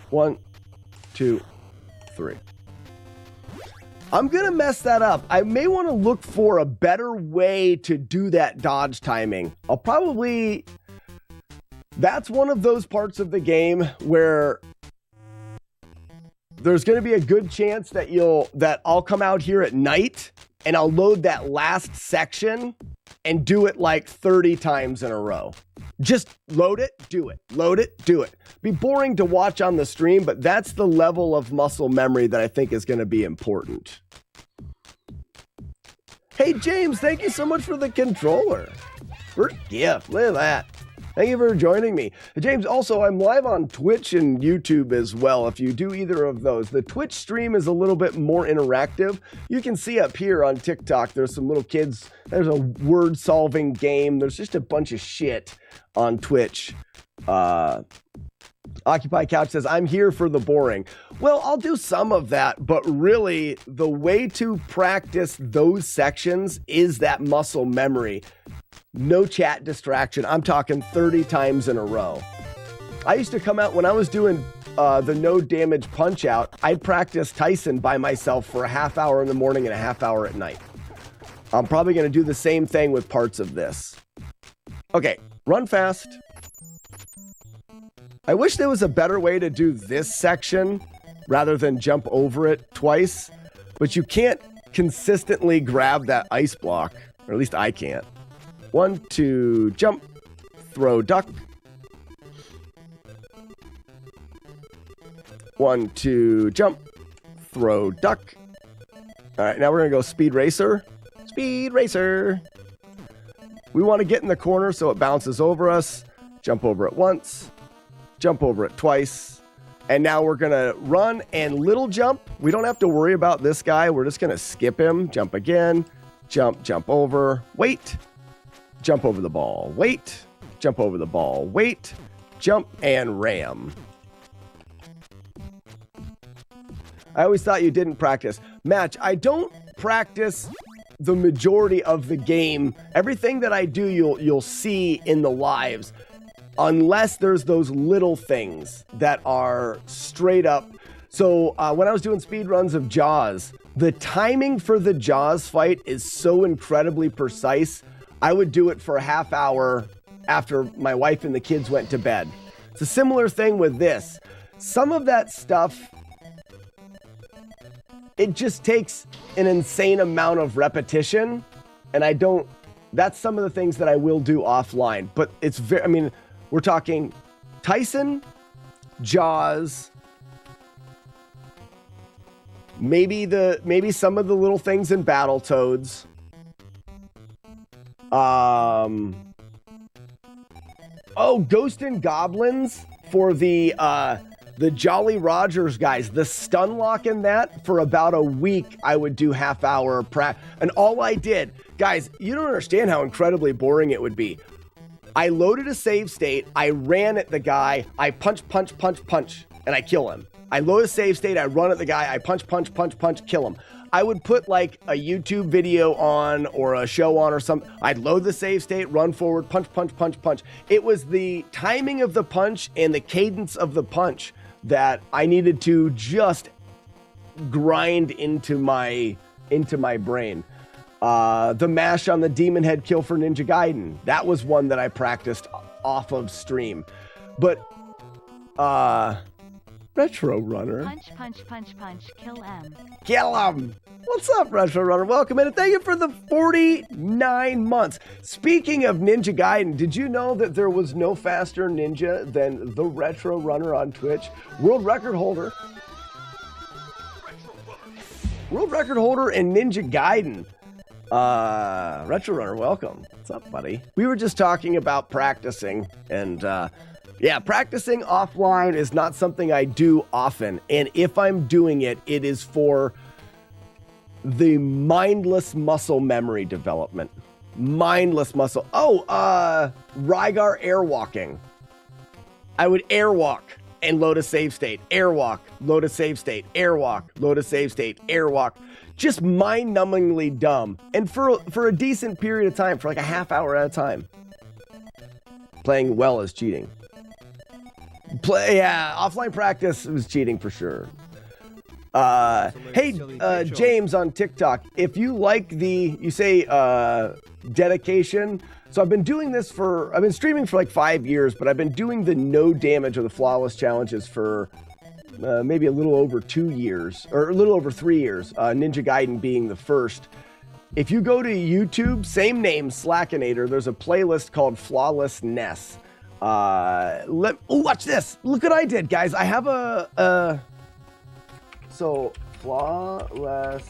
One, 2, 3. I'm going to mess that up. I may want to look for a better way to do that dodge timing. That's one of those parts of the game where there's going to be a good chance that I'll come out here at night and I'll load that last section and do it like 30 times in a row. Just load it, do it, load it, do it. Be boring to watch on the stream, but that's the level of muscle memory that I think is going to be important. Hey, James, thank you so much for the controller. First gift, look at that. Thank you for joining me. James, also, I'm live on Twitch and YouTube as well, if you do either of those. The Twitch stream is a little bit more interactive. You can see up here on TikTok, there's some little kids. There's a word-solving game. There's just a bunch of shit on Twitch. Occupy Couch says, I'm here for the boring. Well, I'll do some of that, but really, the way to practice those sections is that muscle memory. No chat distraction. I'm talking 30 times in a row. I used to come out when I was doing the no damage punch out. I'd practice Tyson by myself for a half hour in the morning and a half hour at night. I'm probably going to do the same thing with parts of this. Okay, run fast. I wish there was a better way to do this section rather than jump over it twice, but you can't consistently grab that ice block, or at least I can't. 1, 2, jump, throw, duck. 1, 2, jump, throw, duck. All right, now we're gonna go speed racer. Speed racer. We want to get in the corner so it bounces over us. Jump over it once, jump over it twice. And now we're gonna run and little jump. We don't have to worry about this guy. We're just gonna skip him, jump again, jump, jump over, wait. Jump over the ball, wait, jump over the ball, wait, jump, and ram. I always thought you didn't practice. Match, I don't practice the majority of the game. Everything that I do, you'll see in the lives, unless there's those little things that are straight up. So when I was doing speed runs of Jaws, the timing for the Jaws fight is so incredibly precise. I would do it for a half hour after my wife and the kids went to bed. It's a similar thing with this. Some of that stuff, it just takes an insane amount of repetition, and that's some of the things that I will do offline. But it's very, I mean, we're talking Tyson, Jaws, maybe some of the little things in Battletoads. Ghost and Goblins for the Jolly Rogers guys. The stun lock in that, for about a week, I would do half hour practice. And all I did, guys, you don't understand how incredibly boring it would be. I loaded a save state, I ran at the guy, I punch, and I kill him. I load a save state, I run at the guy, I punch, kill him. I would put like a YouTube video on or a show on or something. I'd load the save state, run forward, punch. It was the timing of the punch and the cadence of the punch that I needed to just grind into my brain. The mash on the demon head kill for Ninja Gaiden. That was one that I practiced off of stream. But Retro Runner. Punch, kill M. Kill him! What's up, Retro Runner? Welcome in, and thank you for the 49 months. Speaking of Ninja Gaiden, did you know that there was no faster ninja than the Retro Runner on Twitch? World record holder in Ninja Gaiden. Retro Runner, welcome. What's up, buddy? We were just talking about practicing, and practicing offline is not something I do often. And if I'm doing it, it is for the mindless muscle memory development. Mindless muscle. Rygar airwalking. I would airwalk and load a save state. Airwalk, load a save state. Airwalk, load a save state. Airwalk. Just mind-numbingly dumb. And for a decent period of time, for like a half hour at a time. Playing well is cheating. Offline practice was cheating for sure. James on TikTok, if you like you say dedication. So I've been streaming for like 5 years, but I've been doing the no damage or the flawless challenges for maybe a little over 2 years, or a little over 3 years, Ninja Gaiden being the first. If you go to YouTube, same name, Slackinator, there's a playlist called FlawlessNES. Watch this. Look what I did, guys. I have so FlawlessNES.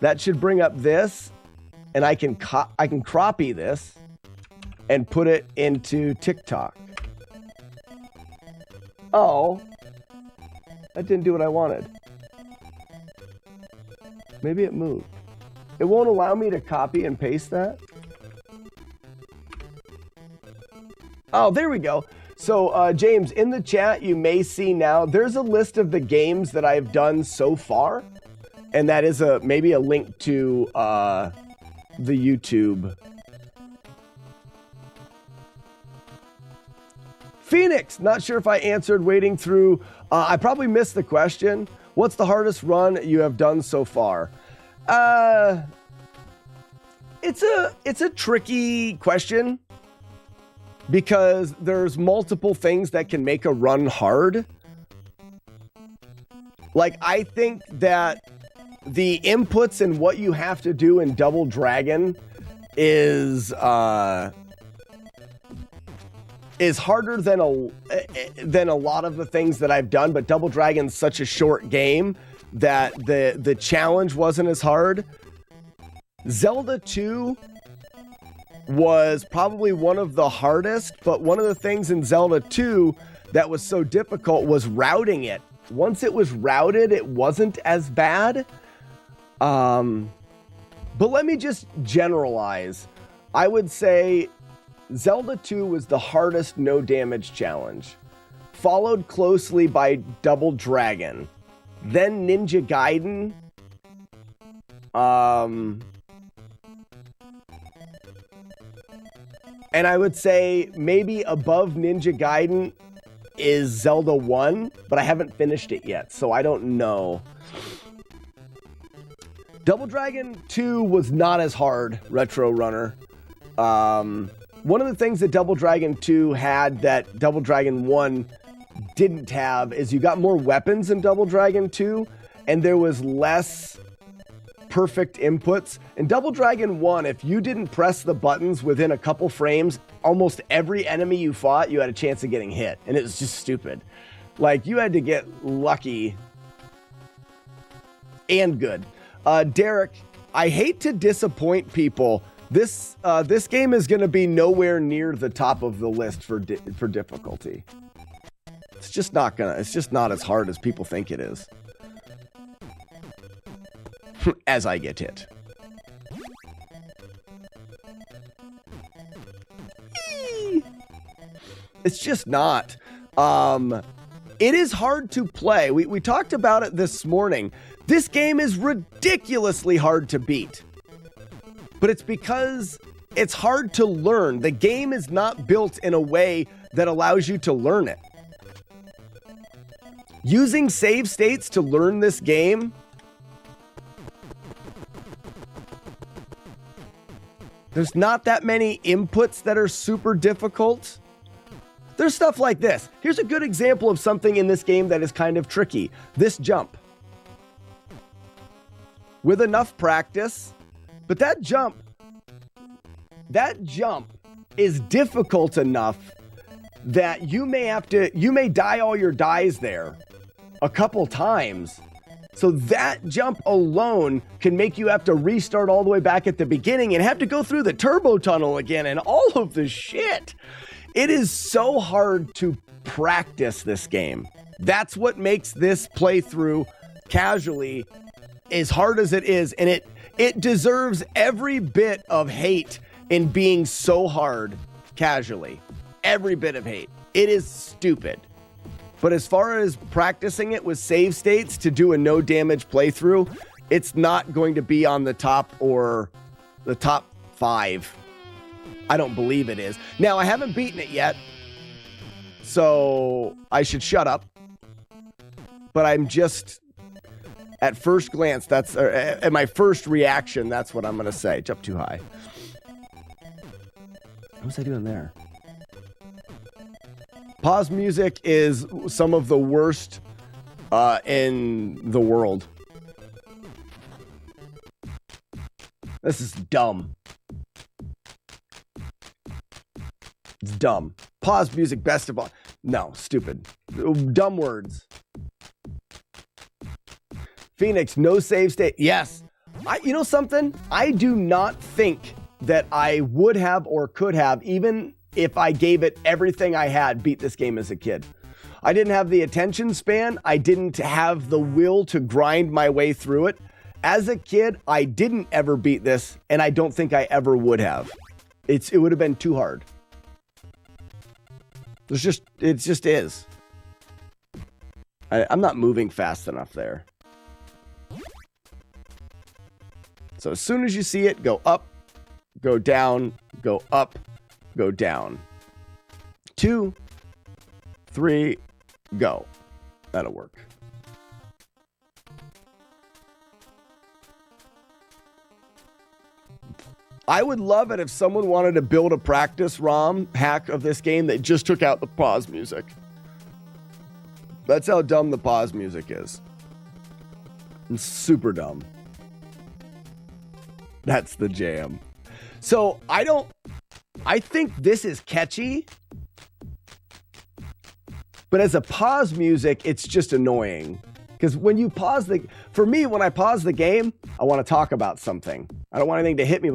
That should bring up this, and I can copy this and put it into TikTok. Oh, that didn't do what I wanted. Maybe it moved. It won't allow me to copy and paste that. Oh, there we go. So, James, in the chat, you may see now, there's a list of the games that I've done so far. And that is maybe a link to the YouTube. Phoenix, not sure if I answered wading through. I probably missed the question. What's the hardest run you have done so far? It's a tricky question, because there's multiple things that can make a run hard. Like, I think that the inputs and what you have to do in Double Dragon is harder than a lot of the things that I've done, but Double Dragon's such a short game that the challenge wasn't as hard. Zelda 2 was probably one of the hardest, but one of the things in Zelda 2 that was so difficult was routing it. Once it was routed, it wasn't as bad. But let me just generalize. I would say Zelda 2 was the hardest no damage challenge, followed closely by Double Dragon, then Ninja Gaiden, And I would say maybe above Ninja Gaiden is Zelda 1, but I haven't finished it yet, so I don't know. Double Dragon 2 was not as hard, Retro Runner. One of the things that Double Dragon 2 had that Double Dragon 1 didn't have is you got more weapons in Double Dragon 2, and there was less perfect inputs. In Double Dragon 1, if you didn't press the buttons within a couple frames, almost every enemy you fought, you had a chance of getting hit. And it was just stupid. Like, you had to get lucky and good. Derek, I hate to disappoint people. This game is going to be nowhere near the top of the list for difficulty. It's just not as hard as people think it is. As I get hit. It's just not. It is hard to play. We talked about it this morning. This game is ridiculously hard to beat. But it's because it's hard to learn. The game is not built in a way that allows you to learn it. Using save states to learn this game, there's not that many inputs that are super difficult. There's stuff like this. Here's a good example of something in this game that is kind of tricky. This jump. With enough practice, but that jump is difficult enough that you may die all your dies there a couple times. So that jump alone can make you have to restart all the way back at the beginning and have to go through the turbo tunnel again and all of the shit. It is so hard to practice this game. That's what makes this playthrough casually as hard as it is. And it deserves every bit of hate in being so hard casually. Every bit of hate. It is stupid. But as far as practicing it with save states to do a no damage playthrough, it's not going to be on the top or the top 5. I don't believe it is. Now, I haven't beaten it yet, so I should shut up. But I'm just, at first glance, at my first reaction, that's what I'm going to say. Jump too high. What was I doing there? Pause music is some of the worst in the world. This is dumb. It's dumb. Pause music, best of all. No, stupid. Dumb words. Phoenix, no save state. Yes. You know something? I do not think that I would have or could have, even if I gave it everything I had, beat this game as a kid. I didn't have the attention span. I didn't have the will to grind my way through it. As a kid, I didn't ever beat this, and I don't think I ever would have. It would have been too hard. It just is. I'm not moving fast enough there. So as soon as you see it, go up, go down, go up, go down. 2, 3, go. That'll work. I would love it if someone wanted to build a practice ROM hack of this game that just took out the pause music. That's how dumb the pause music is. It's super dumb. That's the jam. So I think this is catchy, but as a pause music, it's just annoying. Because when you pause for me, when I pause the game, I want to talk about something. I don't want anything to hit me,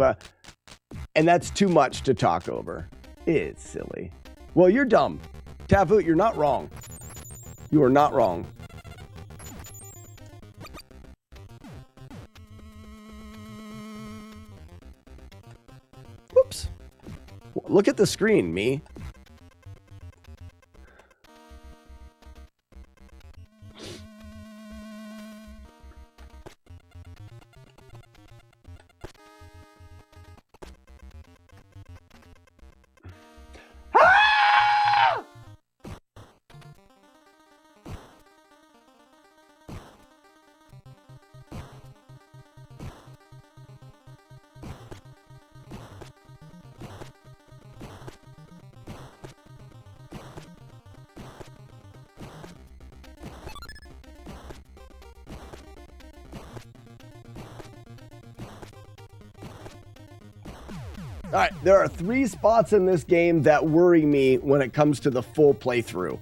and that's too much to talk over. It's silly. Well, you're dumb. Tavoot, you're not wrong. You are not wrong. Whoops. Look at the screen, me. All right, there are 3 spots in this game that worry me when it comes to the full playthrough.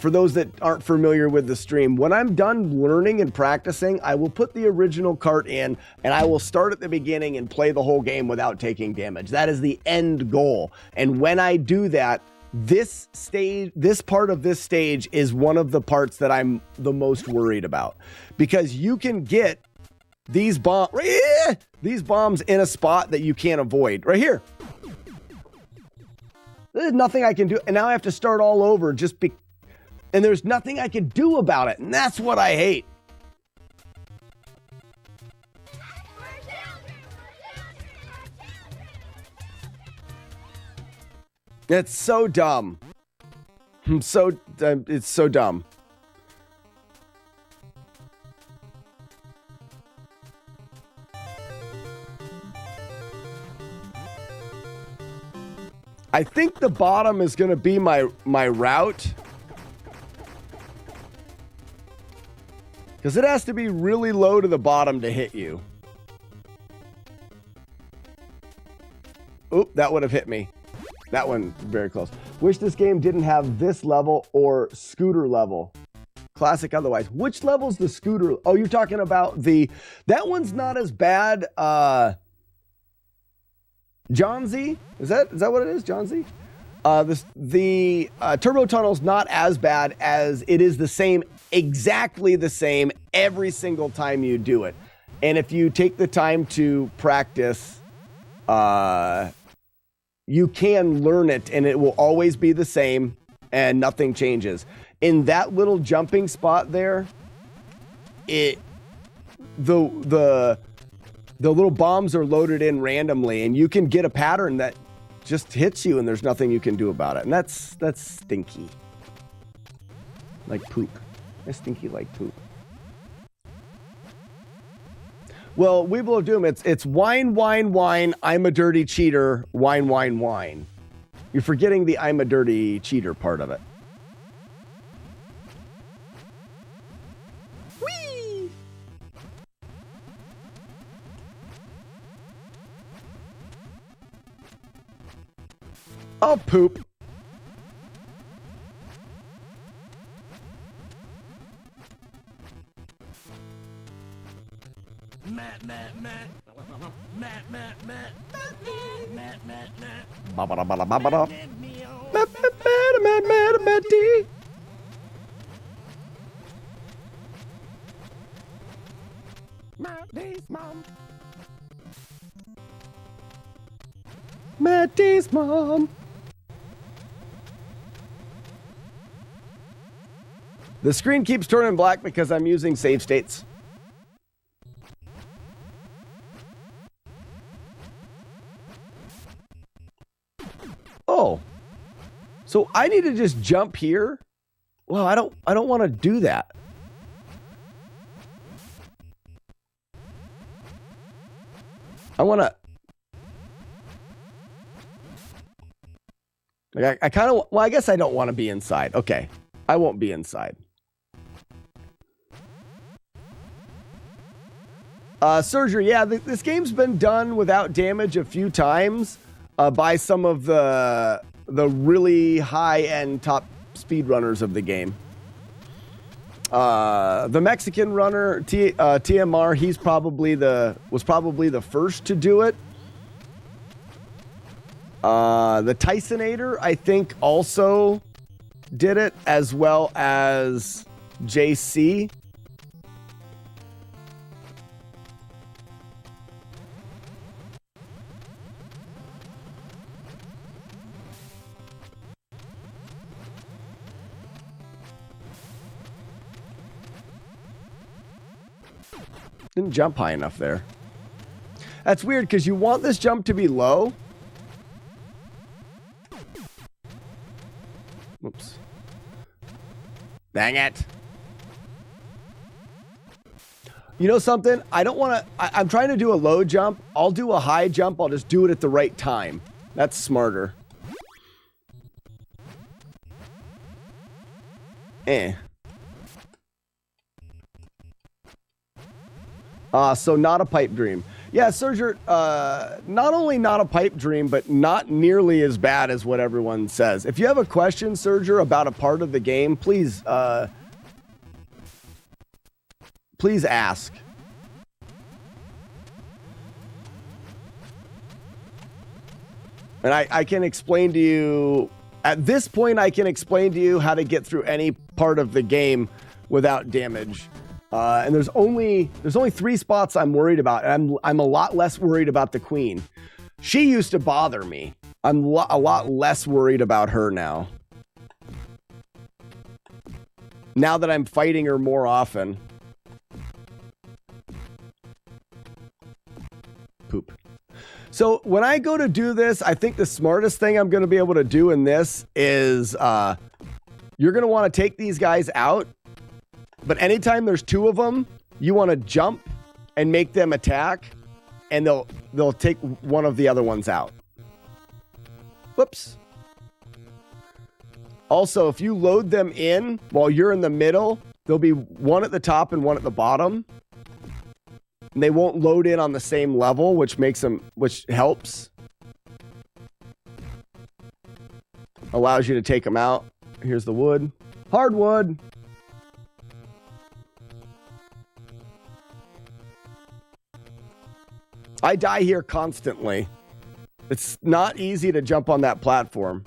For those that aren't familiar with the stream, when I'm done learning and practicing, I will put the original cart in and I will start at the beginning and play the whole game without taking damage. That is the end goal. And when I do that, this part of this stage is one of the parts that I'm the most worried about, because you can get these bombs in a spot that you can't avoid. Right here. There's nothing I can do. And now I have to start all over and there's nothing I can do about it. And that's what I hate. It's so dumb. It's so dumb. I think the bottom is going to be my route. Because it has to be really low to the bottom to hit you. Oop, that would have hit me. That one, very close. Wish this game didn't have this level or scooter level. Classic otherwise. Which level's the scooter? Oh, you're talking about that one's not as bad. John Z? Is that what it is? John Z? The turbo tunnel's not as bad as it is exactly the same every single time you do it. And if you take the time to practice, you can learn it and it will always be the same and nothing changes. In that little jumping spot there, the little bombs are loaded in randomly and you can get a pattern that just hits you and there's nothing you can do about it. And that's stinky. Like poop. That's stinky like poop. Well, Weeble of Doom, it's wine, wine, wine, I'm a dirty cheater, wine, wine, wine. You're forgetting the I'm a dirty cheater part of it. Whee! Oh, poop. Maddie's mom. The screen keeps turning black because I'm using save states. Oh, so I need to just jump here? Well, I don't want to do that. I want to. Like I kind of. Well, I guess I don't want to be inside. Okay, I won't be inside. Surgery. Yeah, this game's been done without damage a few times. By some of the really high-end top speedrunners of the game. The Mexican runner, TMR, was probably the first to do it. The Tysonator, I think, also did it, as well as JC. Didn't jump high enough there. That's weird because you want this jump to be low. Oops. Dang it. You know something? I don't want to... I'm trying to do a low jump. I'll do a high jump. I'll just do it at the right time. That's smarter. So not a pipe dream. Yeah, Serger, not only not a pipe dream, but not nearly as bad as what everyone says. If you have a question, Serger, about a part of the game, please ask. And I can explain to you, at this point, I can explain to you how to get through any part of the game without damage. And there's only 3 spots I'm worried about. And I'm a lot less worried about the queen. She used to bother me. I'm a lot less worried about her now. Now that I'm fighting her more often. Poop. So when I go to do this, I think the smartest thing I'm going to be able to do in this is you're going to want to take these guys out. But anytime there's 2 of them, you want to jump and make them attack, and they'll take one of the other ones out. Whoops. Also, if you load them in while you're in the middle, there'll be one at the top and one at the bottom. And they won't load in on the same level, which helps. Allows you to take them out. Here's the wood. Hardwood. I die here constantly. It's not easy to jump on that platform.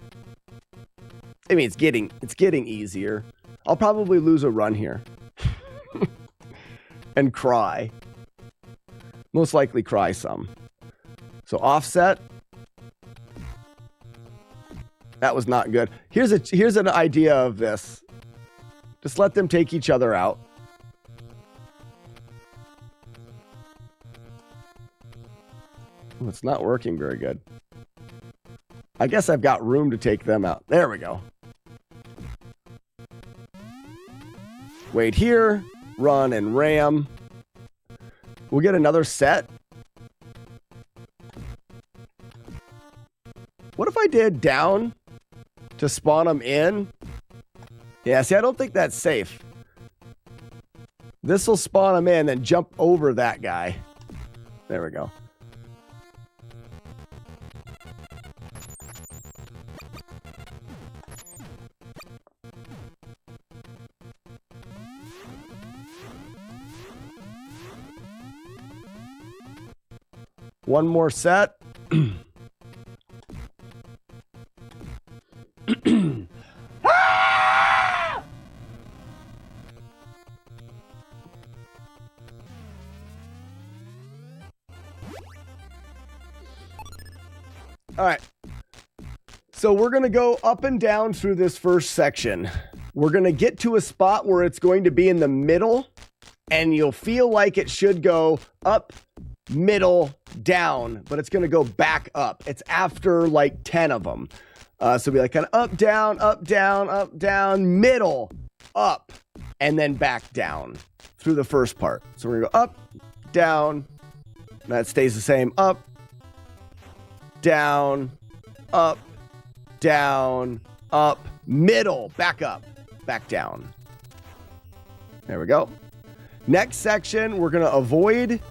I mean, it's getting easier. I'll probably lose a run here. And cry. Most likely cry some. So offset. That was not good. Here's an idea of this. Just let them take each other out. Oh, it's not working very good. I guess I've got room to take them out. There we go. Wait here. Run and ram. We'll get another set. What if I did down to spawn them in? Yeah, see, I don't think that's safe. This will spawn them in, then jump over that guy. There we go. One more set. All right. So we're going to go up and down through this first section. We're going to get to a spot where it's going to be in the middle, and you'll feel like it should go up, middle, down, but it's going to go back up. It's after like 10 of them. So it'll be like kind of up, down, up, down, up, down, middle, up, and then back down through the first part. So we're going to go up, down. That stays the same. Up, down, up, middle, back up, back down. There we go. Next section, we're going to avoid.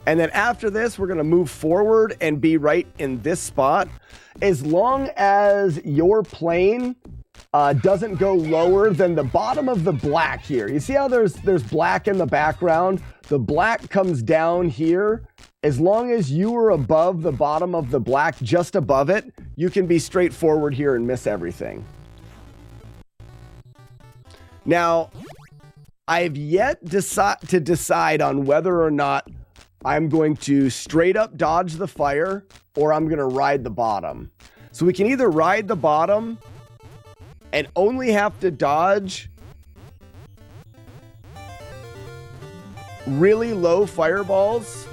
And then after this, we're going to move forward and be right in this spot. As long as your plane doesn't go lower than the bottom of the black here. You see how there's black in the background? The black comes down here. As long as you are above the bottom of the black, just above it, you can be straightforward here and miss everything. Now, I've yet to decide on whether or not I'm going to straight up dodge the fire or I'm going to ride the bottom. So we can either ride the bottom and only have to dodge really low fireballs.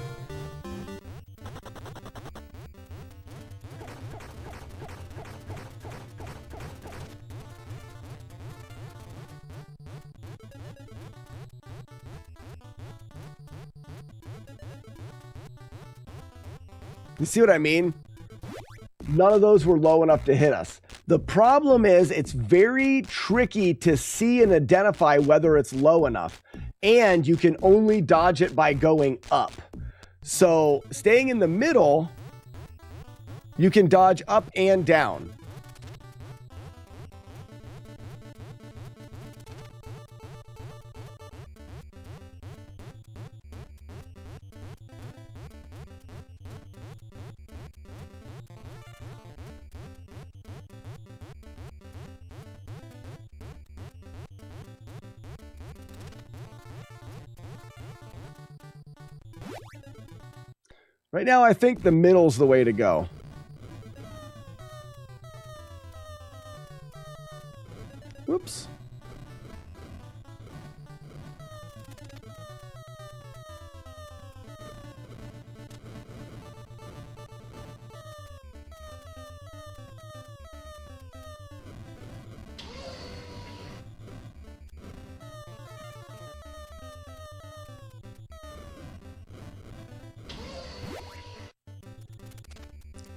You see what I mean? None of those were low enough to hit us. The problem is it's very tricky to see and identify whether it's low enough. And you can only dodge it by going up. So staying in the middle, you can dodge up and down. Right now, I think the middle's the way to go. Oops.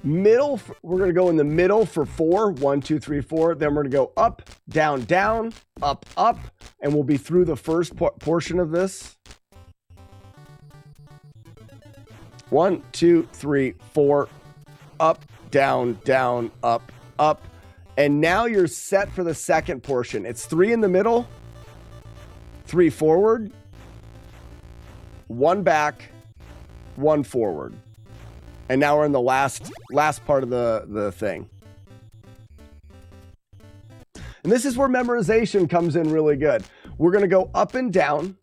Middle, we're going to go in the middle for 4. 1, 2, 3, 4. Then we're going to go up, down, down, up, up, and we'll be through the first portion of this. 1, 2, 3, 4. Up, down, down, up, up. And now you're set for the second portion. It's 3 in the middle, 3 forward, 1 back, 1 forward. And now we're in the last part of the thing. And this is where memorization comes in really good. We're going to go up and down.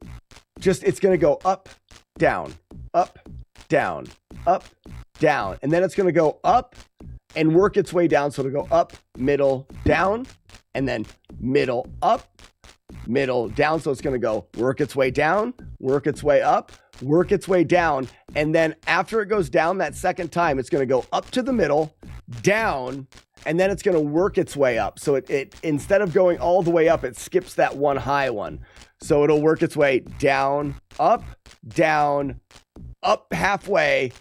It's going to go up, down, up, down, up, down. And then it's going to go up and work its way down. So it'll go up, middle, down, and then middle, up, middle, down. So it's going to go work its way down, work its way up, work its way down. And then after it goes down that second time, it's going to go up to the middle, down, and then it's going to work its way up. So it instead of going all the way up, it skips that one high one. So it'll work its way down, up, halfway,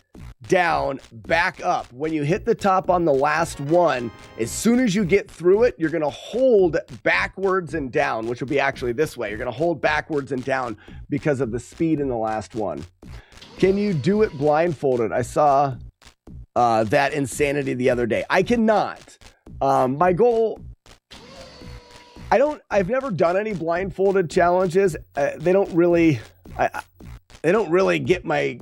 down, back up. When you hit the top on the last one, as soon as you get through it, you're going to hold backwards and down, which will be actually this way. You're going to hold backwards and down because of the speed in the last one. Can you do it blindfolded? I saw that insanity the other day. I cannot. My goal, I've never done any blindfolded challenges. They don't really get my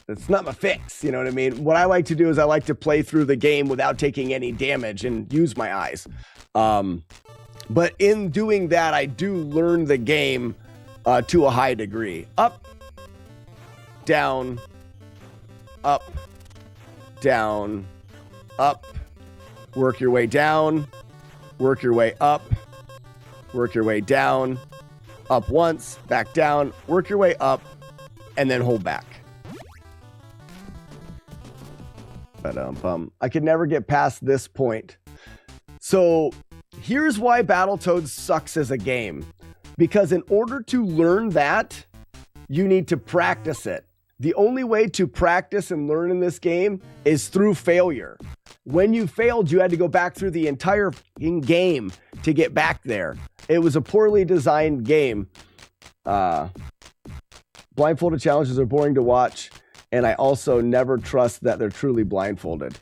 it's not my fix, you know what I mean? What I like to do is I like to play through the game without taking any damage and use my eyes. But in doing that, I do learn the game to a high degree. Up, down, up, down, up. Work your way down, work your way up, work your way down, up once, back down, work your way up, and then hold back. I could never get past this point. So here's why Battletoads sucks as a game. Because in order to learn that, you need to practice it. The only way to practice and learn in this game is through failure. When you failed, you had to go back through the entire game to get back there. It was a poorly designed game. Blindfolded challenges are boring to watch. And I also never trust that they're truly blindfolded.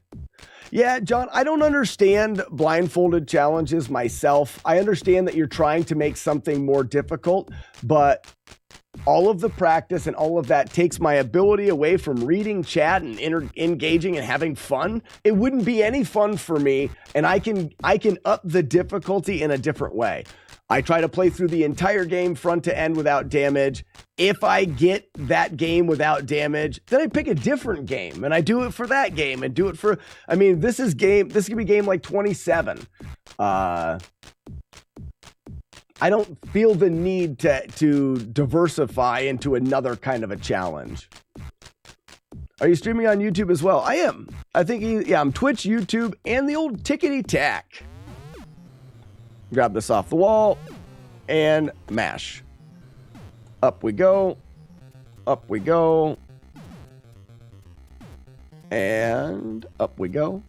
Yeah, John, I don't understand blindfolded challenges myself. I understand that you're trying to make something more difficult, but all of the practice and all of that takes my ability away from reading chat and engaging and having fun. It wouldn't be any fun for me, and I can up the difficulty in a different way. I try to play through the entire game front to end without damage. If I get that game without damage, then I pick a different game and I do it for that game and do it for, I mean, this could be game like 27. I don't feel the need to diversify into another kind of a challenge. Are you streaming on YouTube as well? I am. I think, I'm Twitch, YouTube, and the old tickety-tack. Grab this off the wall and mash. Up we go. Up we go. And up we go.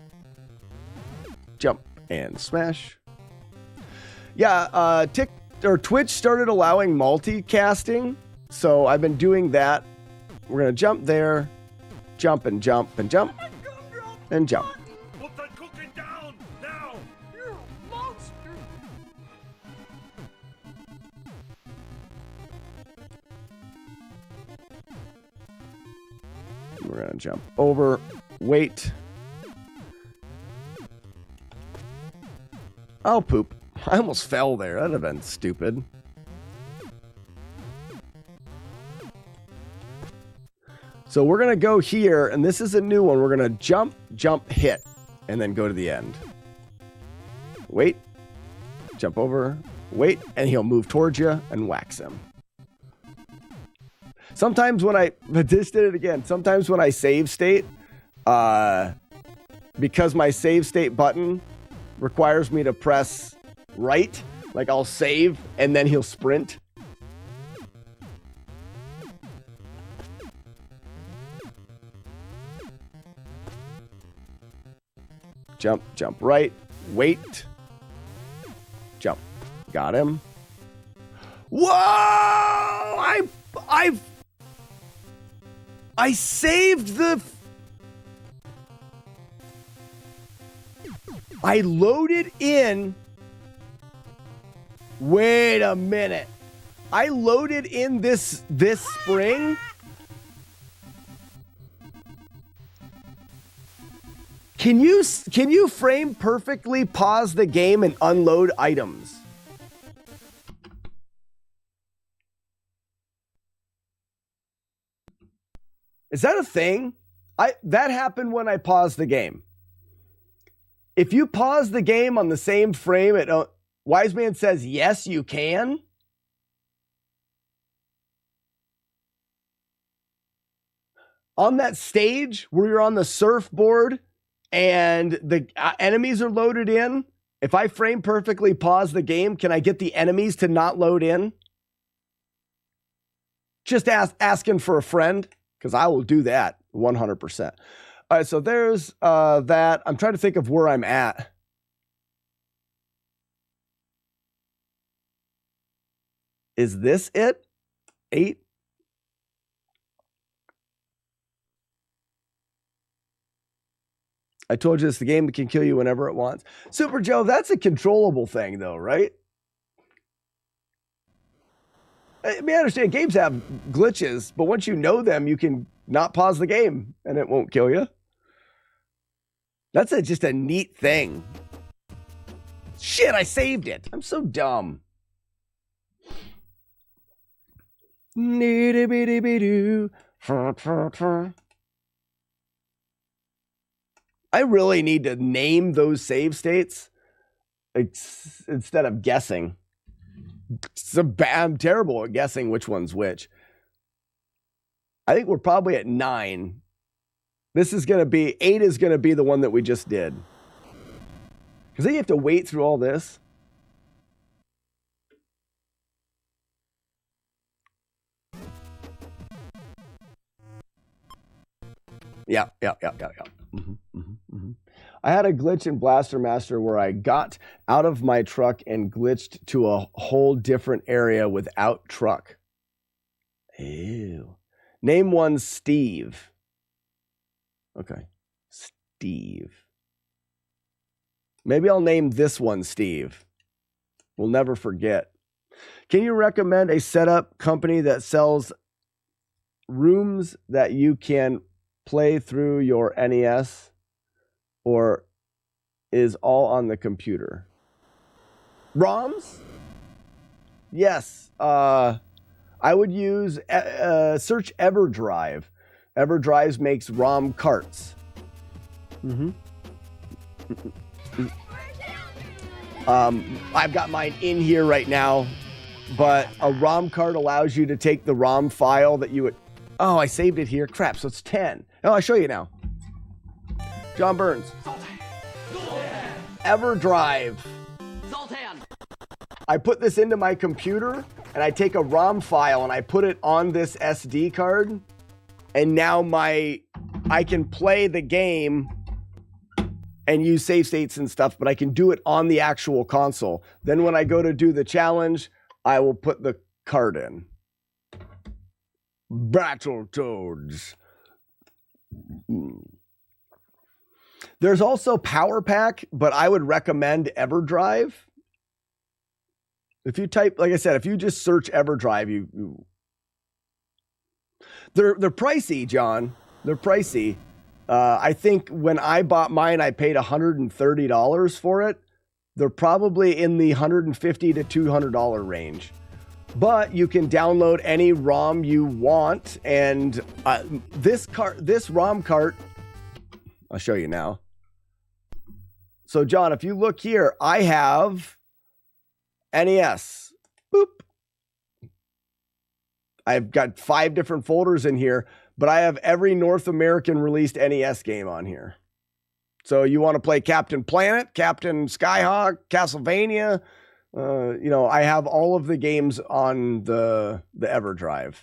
Jump and smash. Yeah, Twitch started allowing multicasting, so I've been doing that We're going to jump there, jump and jump and jump and jump. Put that cooking down now. You're a monster. We're going to jump over, wait. Oh, poop. I almost fell there. That'd have been stupid. So we're going to go here, and this is a new one. We're going to jump, jump, hit, and then go to the end. Wait. Jump over, wait, and he'll move towards you and wax him. Sometimes when I just did it again. Sometimes when I save state, because my save state button requires me to press right, like I'll save and then he'll sprint. Jump, jump right, wait, jump. Got him. Whoa! I saved the... I loaded in... Wait a minute. I loaded in this spring. Can you frame perfectly pause the game and unload items? Is that a thing? That happened when I paused the game. If you pause the game on the same frame, Wise Man says, yes, you can. On that stage where you're on the surfboard and the enemies are loaded in, if I frame perfectly pause the game, can I get the enemies to not load in? Just asking for a friend, because I will do that 100%. All right, so there's that. I'm trying to think of where I'm at. Is this it? 8? I told you it's the game that can kill you whenever it wants. Super Joe, that's a controllable thing though, right? I mean, I understand games have glitches, but once you know them, you can not pause the game and it won't kill you. That's just a neat thing. Shit, I saved it. I'm so dumb. I really need to name those save states instead of guessing. I'm terrible at guessing which one's which. I think we're probably at 9. This is going to be, 8 is going to be the one that we just did. Because then you have to wait through all this. Yeah. I had a glitch in Blaster Master where I got out of my truck and glitched to a whole different area without truck. Ew. Name one Steve. Okay. Steve. Maybe I'll name this one Steve. We'll never forget. Can you recommend a setup company that sells rooms that you can play through your NES, or is all on the computer? ROMs? Yes. I would use search EverDrive. EverDrive makes ROM carts. I've got mine in here right now, but a ROM cart allows you to take the ROM file that you would... Oh, I saved it here. Crap, so it's 10. Oh, I'll show you now. John Burns. EverDrive. I put this into my computer, and I take a ROM file, and I put it on this SD card, and now I can play the game and use save states and stuff, but I can do it on the actual console. Then when I go to do the challenge, I will put the card in. Battletoads. There's also Power Pack, but I would recommend EverDrive. If you type, like I said, if you just search EverDrive, they're pricey, John. They're pricey. I think when I bought mine, I paid $130 for it. They're probably in the $150 to $200 range. But you can download any ROM you want, and this ROM cart, I'll show you now. So, John, if you look here, I have NES. Boop. I've got 5 different folders in here, but I have every North American released NES game on here. So you want to play Captain Planet, Captain Skyhawk, Castlevania. I have all of the games on the EverDrive.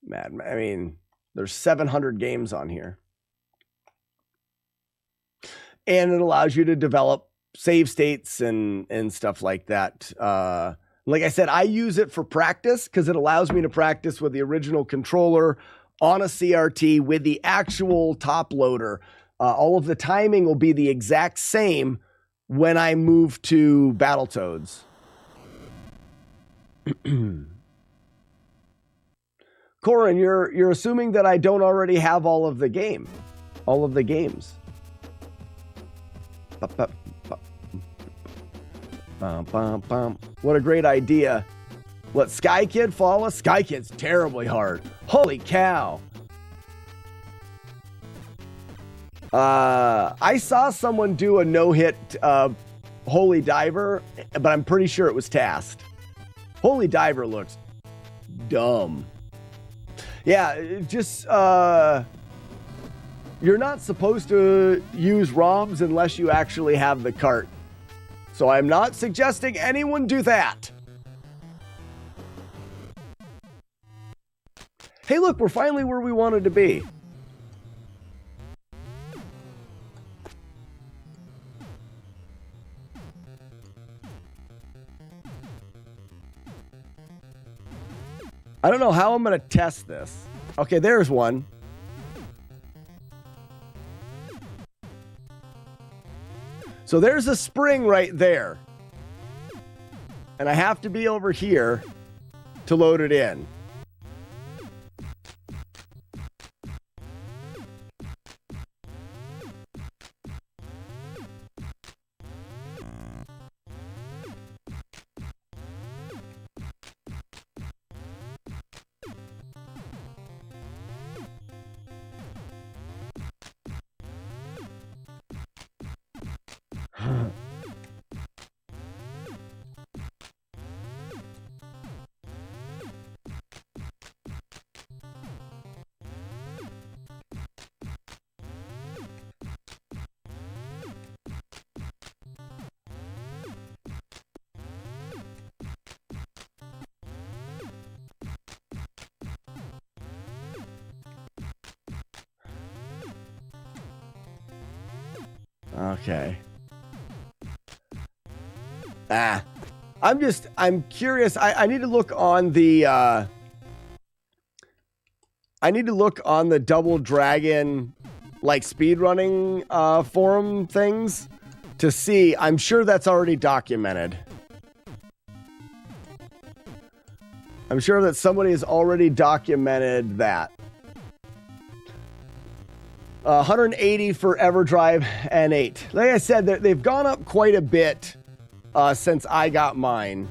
Man, I mean, there's 700 games on here. And it allows you to develop save states and stuff like that. Like I said, I use it for practice because it allows me to practice with the original controller on a CRT with the actual top loader. All of the timing will be the exact same when I move to Battletoads. Corin, you're assuming that I don't already have all of the games. What a great idea. What, Sky Kid Flawless? Sky Kid's terribly hard. Holy cow. I saw someone do a no-hit Holy Diver, but I'm pretty sure it was tasked. Holy Diver looks dumb. Yeah, just you're not supposed to use ROMs unless you actually have the cart. So I'm not suggesting anyone do that. Hey, look, we're finally where we wanted to be. I don't know how I'm going to test this. Okay, there's one. So there's a spring right there. And I have to be over here to load it in. Okay. I'm curious. I need to look on the Double Dragon like speedrunning forum things to see. I'm sure that's already documented. I'm sure that somebody has already documented that. 180 for EverDrive and 8. Like I said, they've gone up quite a bit since I got mine.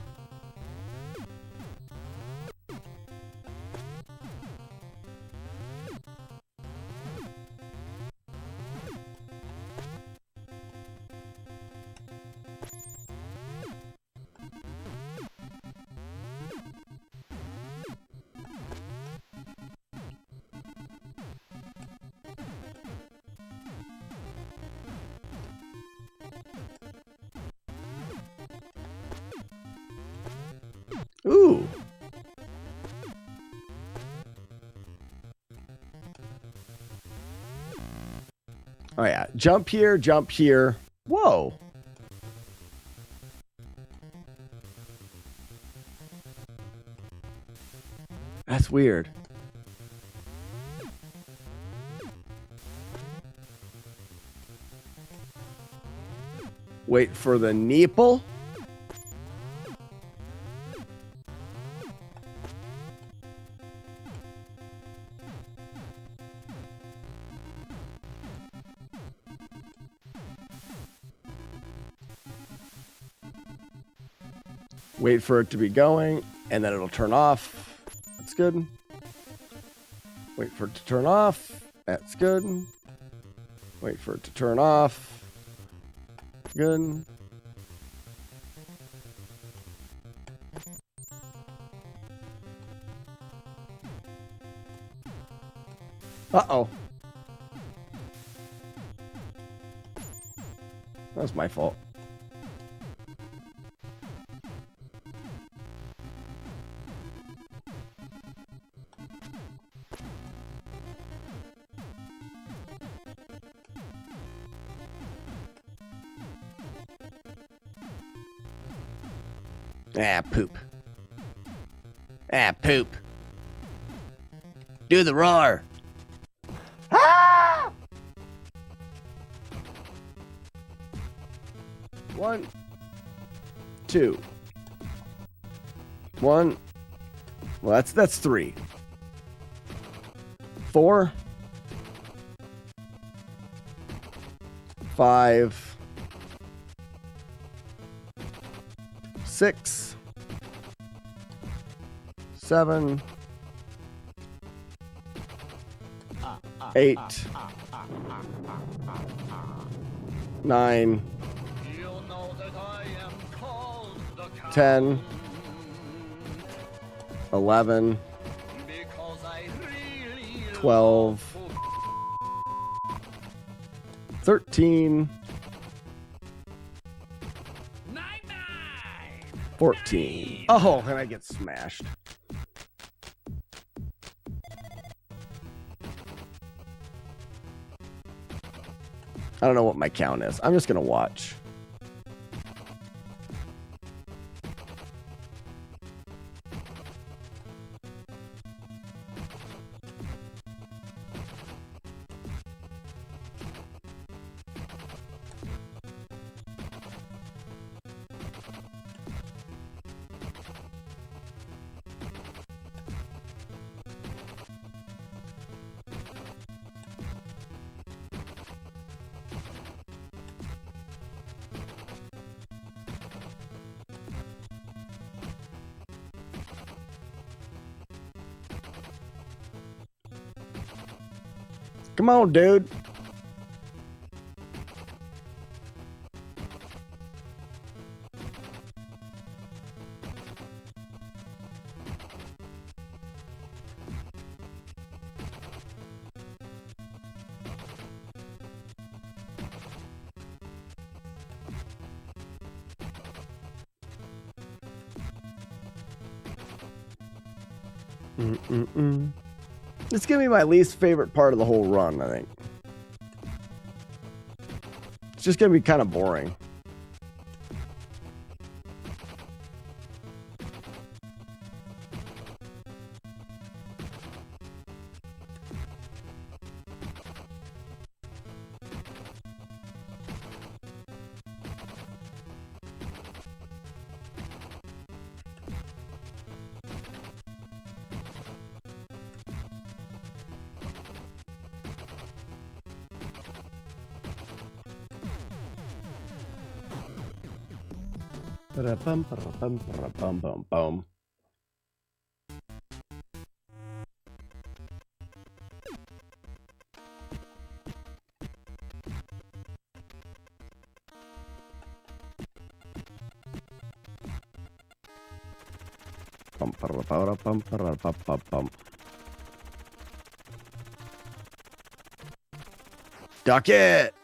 Ooh. Oh yeah, jump here, jump here. Whoa. That's weird. Wait for the nipple. Wait for it to be going, and then it'll turn off. That's good. Wait for it to turn off. That's good. Wait for it to turn off. Good. Uh-oh. That was my fault. Ah, poop. Ah, poop. Do the roar. Ah! 1, 2. 1. Well, that's 3. 4. 5. 6. 7. 8. 9. 10. 11. 12. 13. 14. Oh, and I get smashed. I don't know what my count is. I'm just going to watch. Come on, dude. It's gonna be my least favorite part of the whole run, I think. It's just gonna be kind of boring. Bum, bum, bum, bum, bum. Duck it!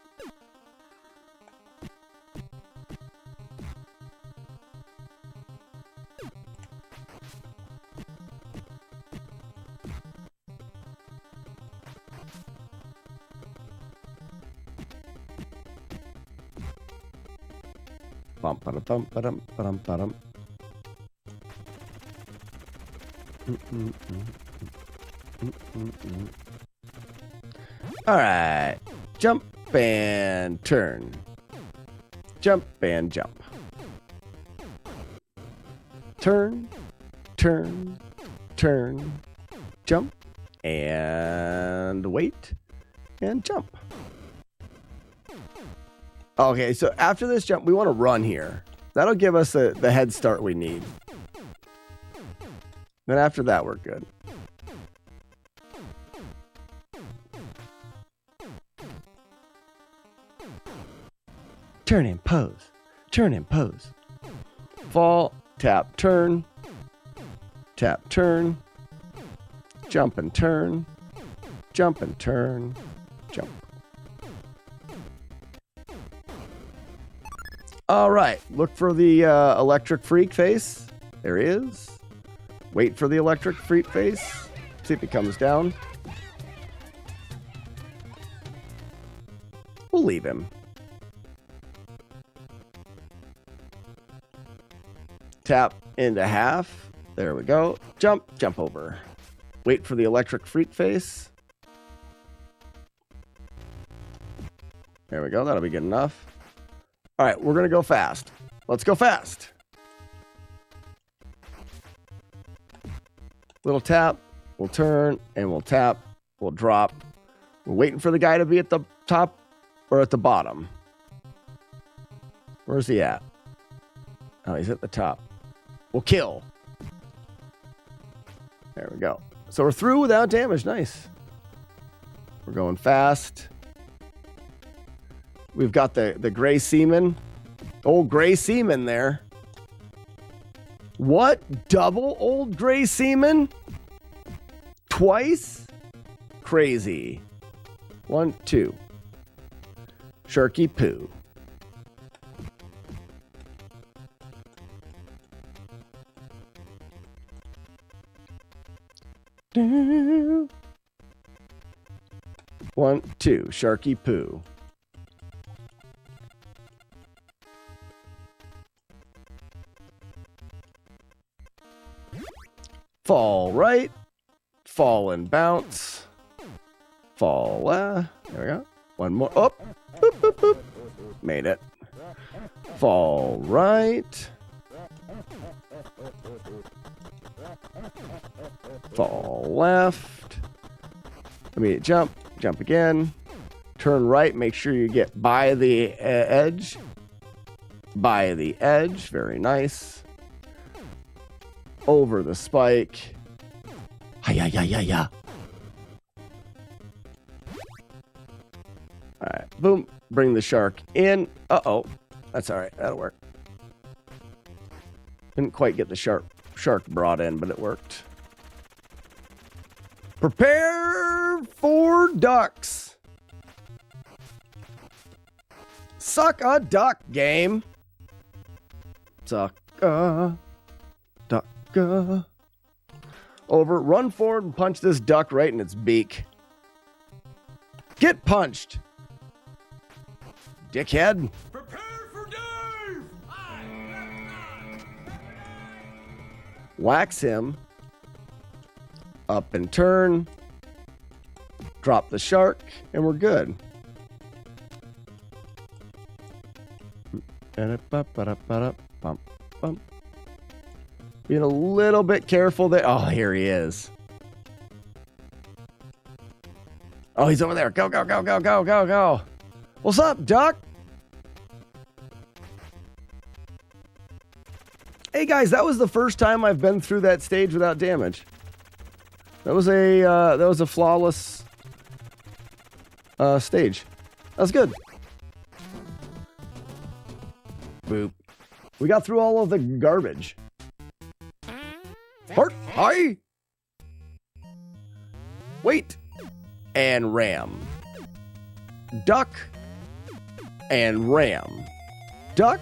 All right, jump and turn. jump, and jump. Turn, turn, turn, jump, and wait, and jump. Okay, so after this jump, we want to run here. That'll give us the head start we need. Then after that, we're good. Turn and pose. Turn and pose. Fall, tap, turn. Tap, turn. Jump and turn. Jump and turn. Jump. All right. Look for the electric freak face. There he is. Wait for the electric freak face. See if he comes down. We'll leave him. Tap into half. There we go. Jump, jump over. Wait for the electric freak face. There we go. That'll be good enough. All right, we're going to go fast. Let's go fast. Little tap. We'll turn and we'll tap. We'll drop. We're waiting for the guy to be at the top or at the bottom. Where's he at? Oh, he's at the top. We'll kill. There we go. So we're through without damage. Nice. We're going fast. We've got the gray seaman. Old gray seaman there. What? Double old gray seaman? Twice? Crazy. 1, 2. Sharky poo. One, two, Sharky poo. Fall right, fall and bounce, fall there we go. One more, up, boop, boop, boop. Made it. Fall right. Fall left. Immediate jump. Jump again. Turn right. Make sure you get by the edge. By the edge. Very nice. Over the spike. Hi-ya-ya-ya-ya. Alright. Boom. Bring the shark in. Uh-oh. That's alright. That'll work. Didn't quite get the shark brought in, but it worked. Prepare for ducks. Suck a duck, game. Suck a duck. Over. Run forward and punch this duck right in its beak. Get punched. Dickhead. Prepare for Dave! Wax him. Up and turn. Drop the shark, and we're good. Being a little bit careful there. Oh, here he is. Oh, he's over there. Go, go, go, go, go, go, go. What's up, duck? Hey, guys, that was the first time I've been through that stage without damage. That was a flawless stage. That was good. Boop. We got through all of the garbage. Heart high. Wait. And ram. Duck. And ram. Duck.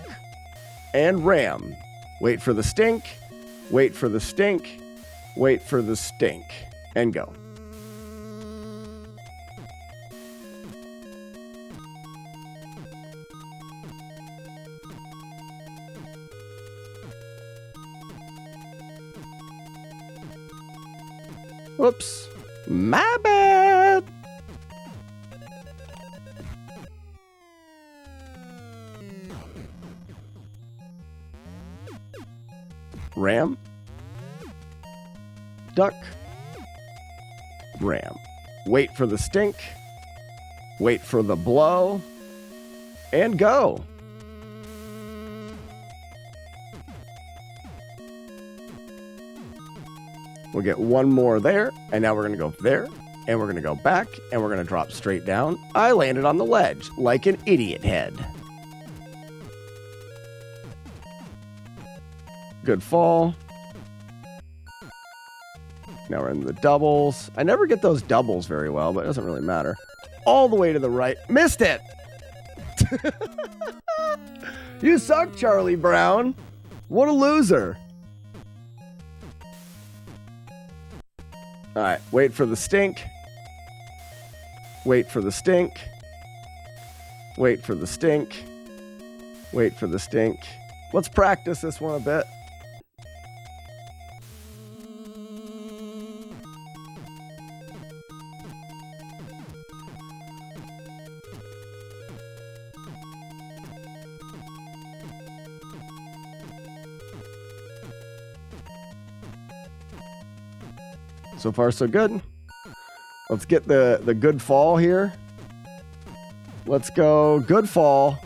And ram. Wait for the stink. Wait for the stink. Wait for the stink. And go. Whoops. My bad. ram, duck, ram. Wait for the stink, wait for the blow, and go. We'll get one more there, and now we're going to go there, and we're going to go back, and we're going to drop straight down. I landed on the ledge like an idiot head. Good fall. Now we're in the doubles. I never get those doubles very well, but it doesn't really matter. All the way to the right. Missed it! You suck, Charlie Brown. What a loser. All right, wait for the stink. Wait for the stink. Wait for the stink. Wait for the stink. Let's practice this one a bit. So far, so good. Let's get the good fall here. Let's go good fall.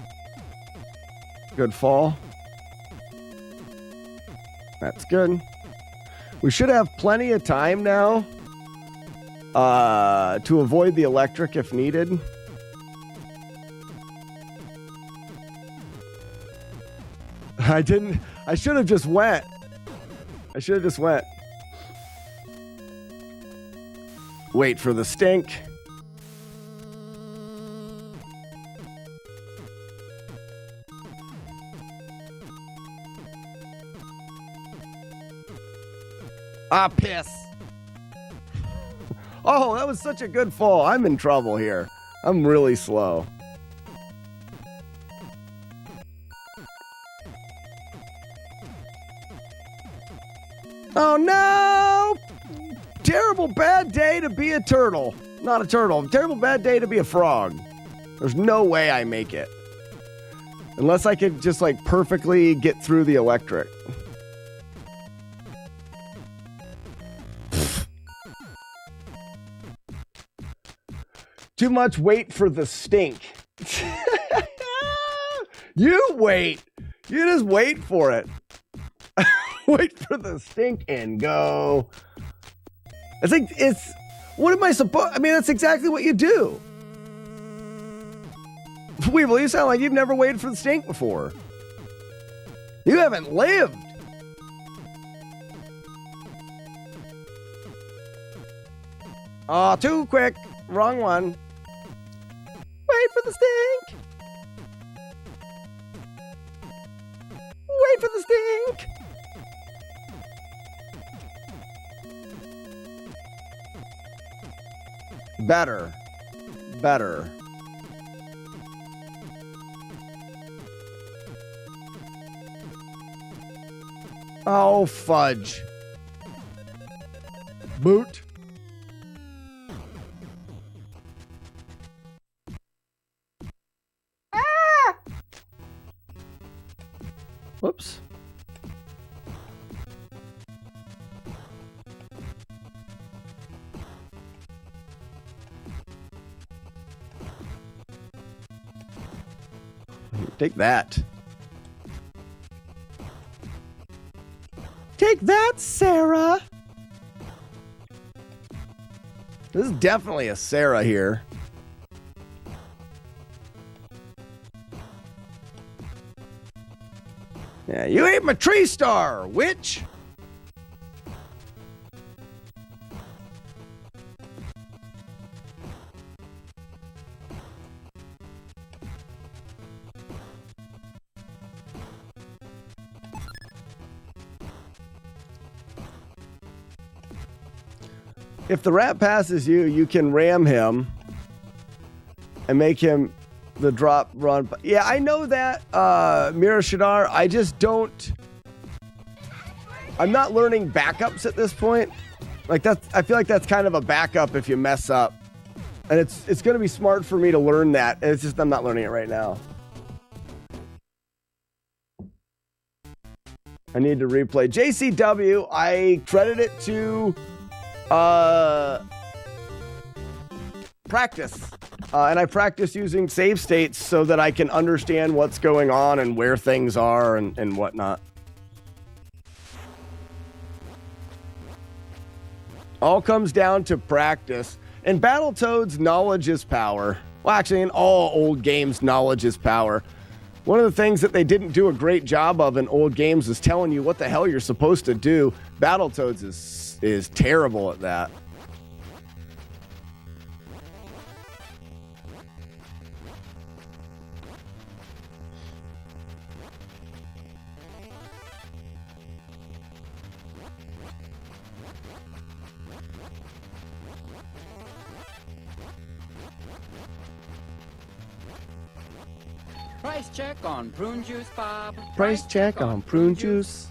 Good fall. That's good. We should have plenty of time now to avoid the electric if needed. I should have just went. Wait for the stink. Ah, piss. Oh, that was such a good fall. I'm in trouble here. I'm really slow. Oh, no! Terrible bad day to be a turtle. Not a turtle. Terrible bad day to be a frog. There's no way I make it. Unless I could just like perfectly get through the electric. Too much wait for the stink. You wait. You just wait for it. Wait for the stink and go. It's like, what am I supposed, I mean, that's exactly what you do. Weevil, you sound like you've never waited for the stink before. You haven't lived. Oh, too quick. Wrong one. Wait for the stink. Wait for the stink. Better. Oh, fudge. Boot. Ah! Whoops. Take that. Take that, Sarah. This is definitely a Sarah here. Yeah, you ate my tree star, witch. If the rat passes you, you can ram him and make him the drop run. Yeah, I know that, Mira Shadar. I just don't. I'm not learning backups at this point. Like that's, I feel like that's kind of a backup if you mess up, and it's going to be smart for me to learn that. And it's just I'm not learning it right now. I need to replay. JCW, I credit it to practice. And I practice using save states so that I can understand what's going on and where things are and whatnot. All comes down to practice. In Battletoads, knowledge is power. Well, actually, in all old games, knowledge is power. One of the things that they didn't do a great job of in old games is telling you what the hell you're supposed to do. Battletoads is terrible at that. Price check on prune juice, Bob. Price check on prune juice.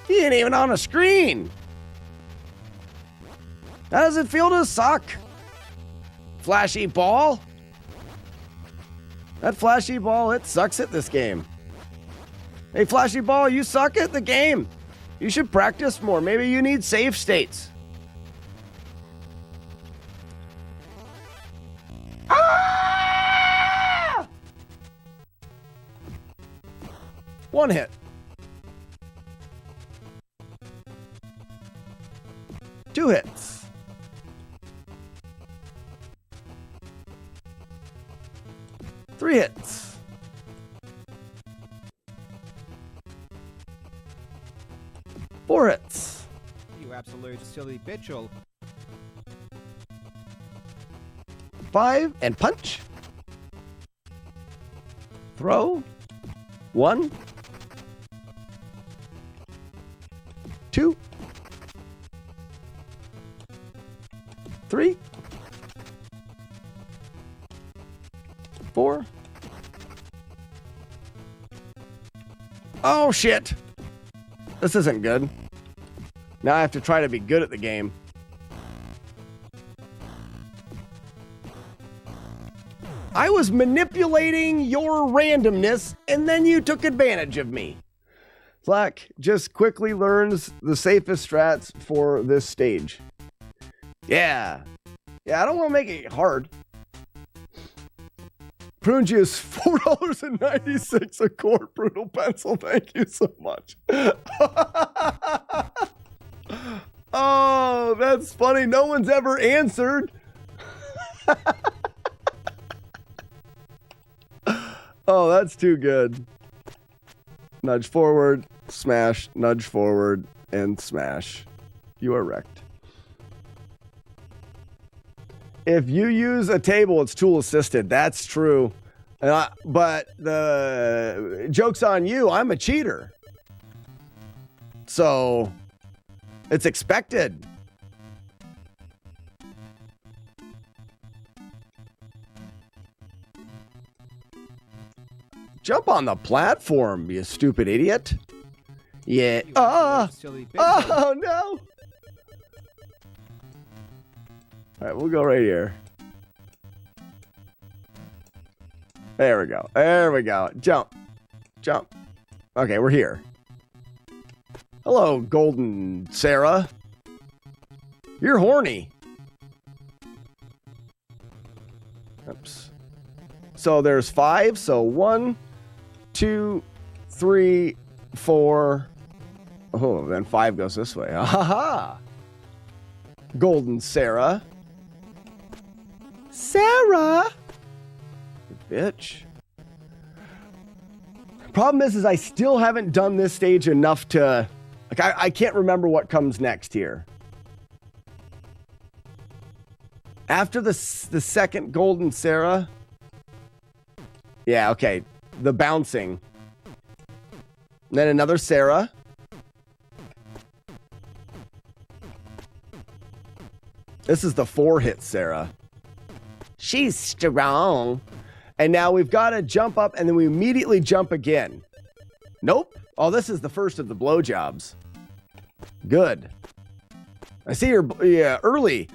He ain't even on a screen. How does it feel to suck? Flashy ball? That flashy ball, it sucks at this game. Hey, flashy ball, you suck at the game. You should practice more. Maybe you need save states. Ah! One hit. Two hits. 3 hits. 4 hits. You absolute silly bitchel. 5 and punch. Throw. 1. 2. 3. 4. Oh, shit. This isn't good. Now I have to try to be good at the game. I was manipulating your randomness, and then you took advantage of me. Flack just quickly learns the safest strats for this stage. Yeah. Yeah, I don't want to make it hard. Prune juice, $4.96 a quart. Brutal pencil, thank you so much. Oh, that's funny. No one's ever answered. Oh, that's too good. Nudge forward, smash, nudge forward, and smash. You are wrecked. If you use a table, it's tool assisted. That's true. But the joke's on you. I'm a cheater. So it's expected. Jump on the platform, you stupid idiot. Yeah. Oh, no. All right, we'll go right here. There we go. There we go. Jump. Jump. Okay, we're here. Hello, Golden Sarah. You're horny. Oops. So there's 5. So 1, 2, 3, 4. Oh, then 5 goes this way. Ha ha. Golden Sarah. Sarah. You bitch. Problem is I still haven't done this stage enough to... Like, I can't remember what comes next here. After the second Golden Sarah... Yeah, okay. The bouncing. And then another Sarah. This is the 4-hit Sarah. She's strong. And now we've got to jump up, and then we immediately jump again. Nope. Oh, this is the first of the blowjobs. Good. I see you're early.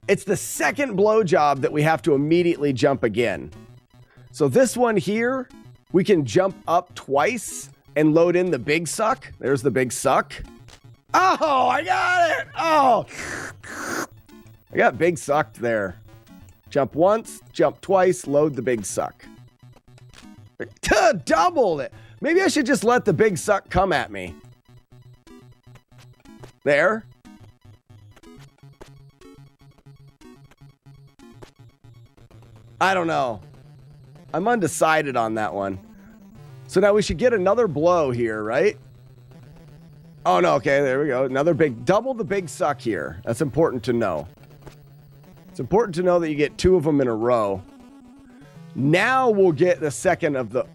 It's the second blowjob that we have to immediately jump again. So this one here, we can jump up twice and load in the big suck. There's the big suck. Oh, I got it. Oh, I got big sucked there. Jump once, jump twice, load the big suck. Doubled it. Maybe I should just let the big suck come at me. There. I don't know. I'm undecided on that one. So now we should get another blow here, right? Oh, no. Okay, there we go. Another big, double the big suck here. That's important to know. It's important to know that you get 2 of them in a row. Now we'll get the second of the...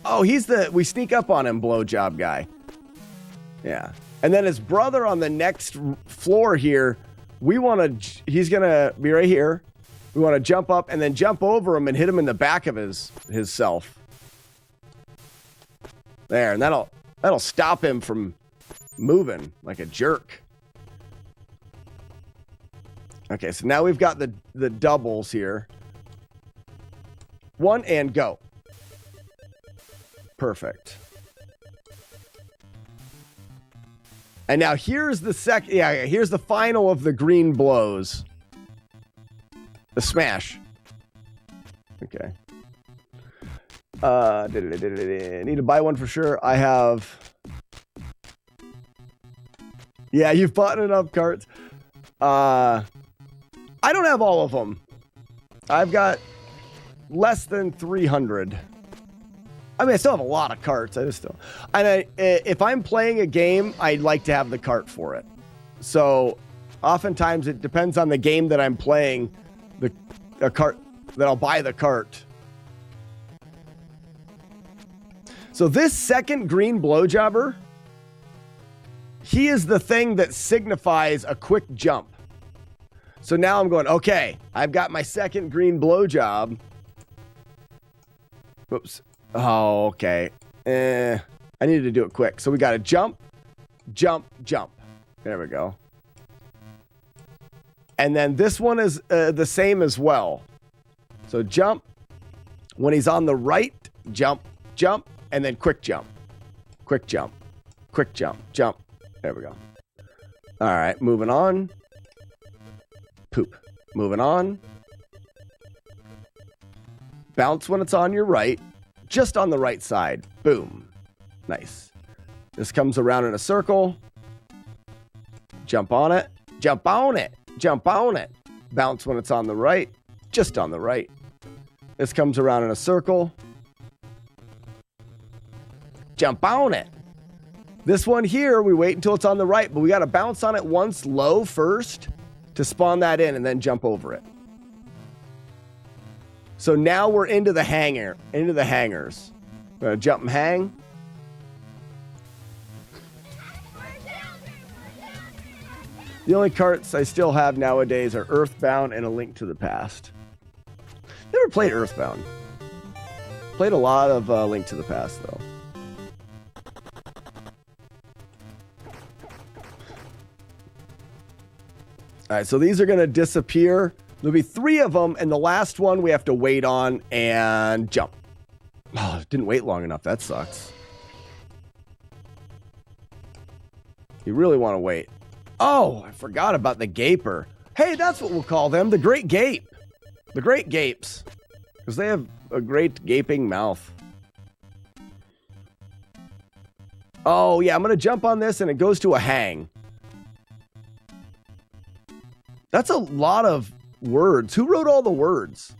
Oh, he's the... We sneak up on him, blowjob guy. Yeah. And then his brother on the next floor here, we want to... He's going to be right here. We want to jump up and then jump over him and hit him in the back of his self. There, and that'll stop him from moving like a jerk. Okay, so now we've got the doubles here. 1 and go. Perfect. And now here's the here's the final of the green blows. The smash. Okay. Need to buy one for sure. I have. Yeah, you've bought enough carts. I don't have all of them. I've got less than 300. I mean, I still have a lot of carts. I just don't. And if I'm playing a game, I'd like to have the cart for it. So, oftentimes it depends on the game that I'm playing. A cart that I'll buy the cart. So this second green blowjobber, he is the thing that signifies a quick jump. So now I'm going, okay, I've got my second green blowjob. Oops. Oh, okay. I needed to do it quick. So we got to jump, jump, jump. There we go. And then this one is the same as well. So jump. When he's on the right, jump, jump, and then quick jump. Quick jump. Quick jump. Jump. There we go. All right, moving on. Poop. Moving on. Bounce when it's on your right. Just on the right side. Boom. Nice. This comes around in a circle. Jump on it. Jump on it. Jump on it. Bounce when it's on the right. Just on the right. This comes around in a circle. Jump on it. This one here, we wait until it's on the right, but we got to bounce on it once low first to spawn that in and then jump over it. So now we're into the hangar, into the hangars. We're going to jump and hang. The only carts I still have nowadays are Earthbound and A Link to the Past. Never played Earthbound. Played a lot of Link to the Past, though. All right, so these are going to disappear. There'll be 3 of them, and the last one we have to wait on and jump. Oh, didn't wait long enough. That sucks. You really want to wait. Oh, I forgot about the gaper. Hey, that's what we'll call them. The Great Gape. The Great Gapes. Because they have a great gaping mouth. Oh, yeah, I'm going to jump on this, and it goes to a hang. That's a lot of words. Who wrote all the words?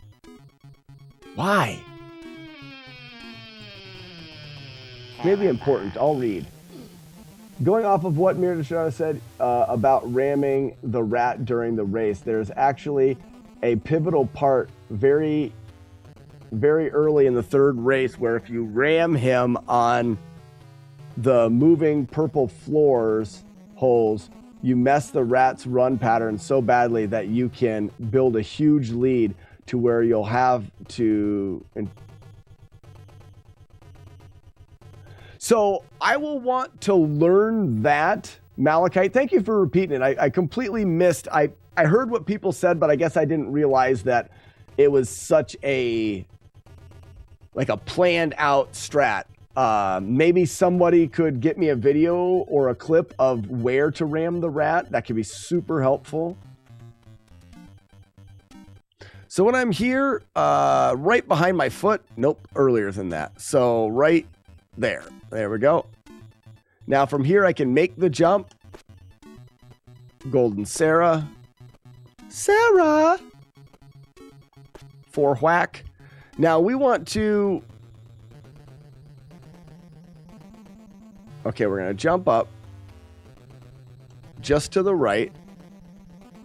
Why? Maybe important. I'll read. Going off of what Mirdashara said about ramming the rat during the race, there's actually a pivotal part very, very early in the 3rd race where if you ram him on the moving purple floors holes, you mess the rat's run pattern so badly that you can build a huge lead. to where you'll have to. So I will want to learn that, Malachite. Thank you for repeating it. I completely missed. I heard what people said, but I guess I didn't realize that it was such a planned out strat. Maybe somebody could get me a video or a clip of where to ram the rat. That could be super helpful. So when I'm here, right behind my foot, nope, earlier than that. So right there, there we go. Now from here, I can make the jump. Golden Sarah. Sarah! 4 whack. Now we want to... Okay, we're going to jump up. Just to the right.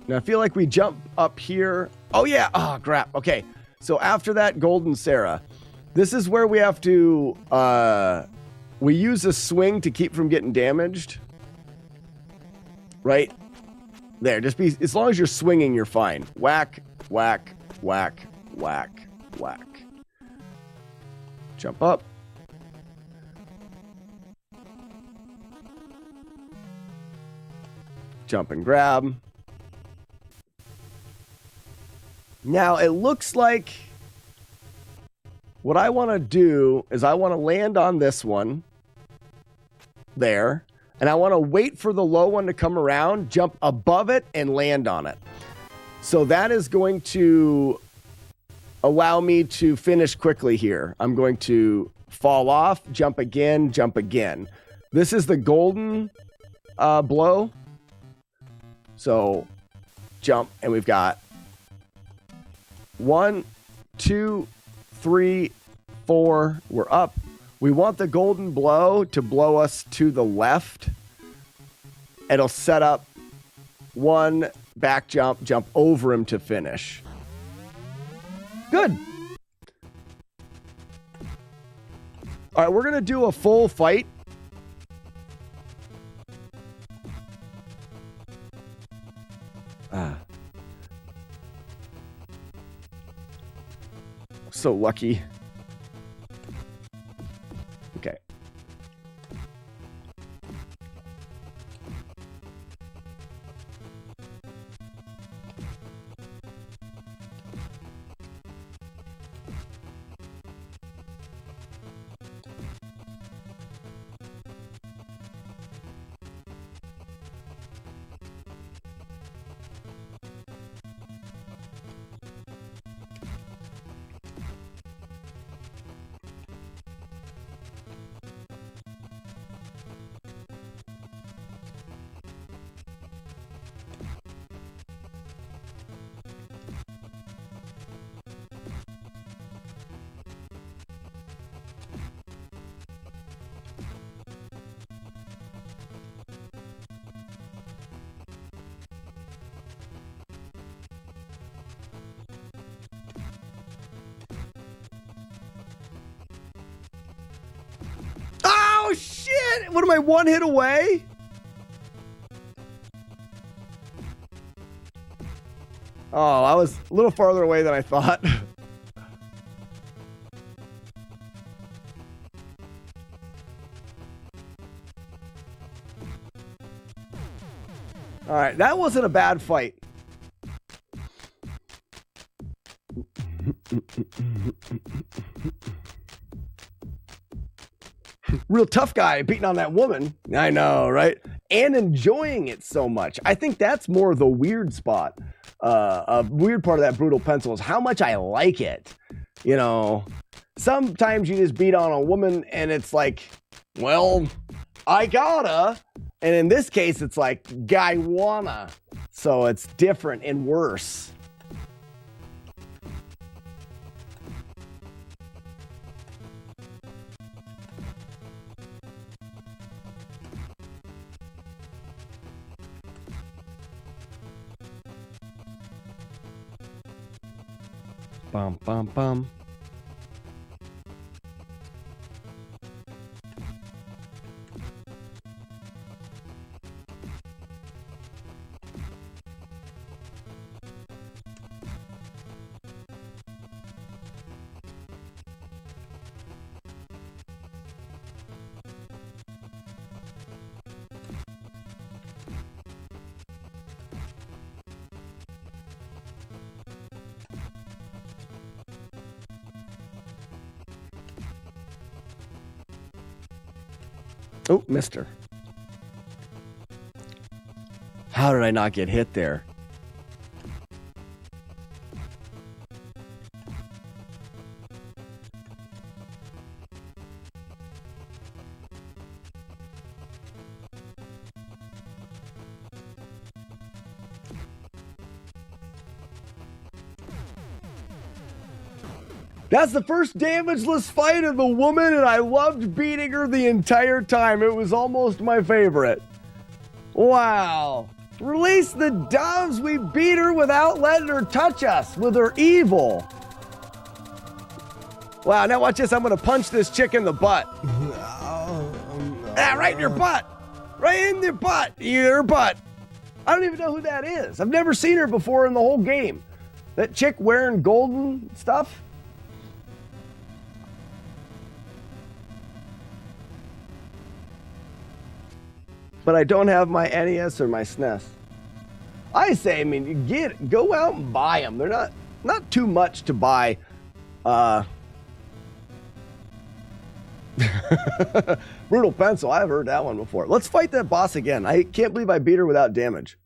Now I feel like we jump up here. Oh yeah, oh crap. Okay, so after that, Golden Sarah. This is where we have to, we use a swing to keep from getting damaged. Right? There, just be, as long as you're swinging, you're fine. Whack, whack, whack, whack, whack. Jump up. Jump and grab. Now, it looks like what I want to do is I want to land on this one there, and I want to wait for the low one to come around, jump above it, and land on it. So that is going to allow me to finish quickly here. I'm going to fall off, jump again, jump again. This is the golden blow. So jump, and we've got 1, 2, 3, 4. We're up. We want the golden blow to blow us to the left. It'll set up 1 back jump, jump over him to finish. Good. All right, we're going to do a full fight. So lucky. Okay. Oh, shit! What am I, 1 hit away? Oh, I was a little farther away than I thought. All right, that wasn't a bad fight. Real tough guy beating on that woman. I know, right? And enjoying it so much. I think that's more the weird spot. A weird part of that brutal pencil is how much I like it. You know, sometimes you just beat on a woman and it's like, well, I gotta. And in this case, it's like, guy wanna. So it's different and worse. Bum, bum, bum. Oh, mister. How did I not get hit there? That's the first damageless fight of the woman, and I loved beating her the entire time. It was almost my favorite. Wow. Release the doves. We beat her without letting her touch us with her evil. Wow, now watch this. I'm going to punch this chick in the butt. Right in your butt. Right in your butt. Your butt. I don't even know who that is. I've never seen her before in the whole game. That chick wearing golden stuff. But I don't have my NES or my SNES. I say, I mean, you go out and buy them. They're not too much to buy. Brutal Pencil, I've heard that one before. Let's fight that boss again. I can't believe I beat her without damage.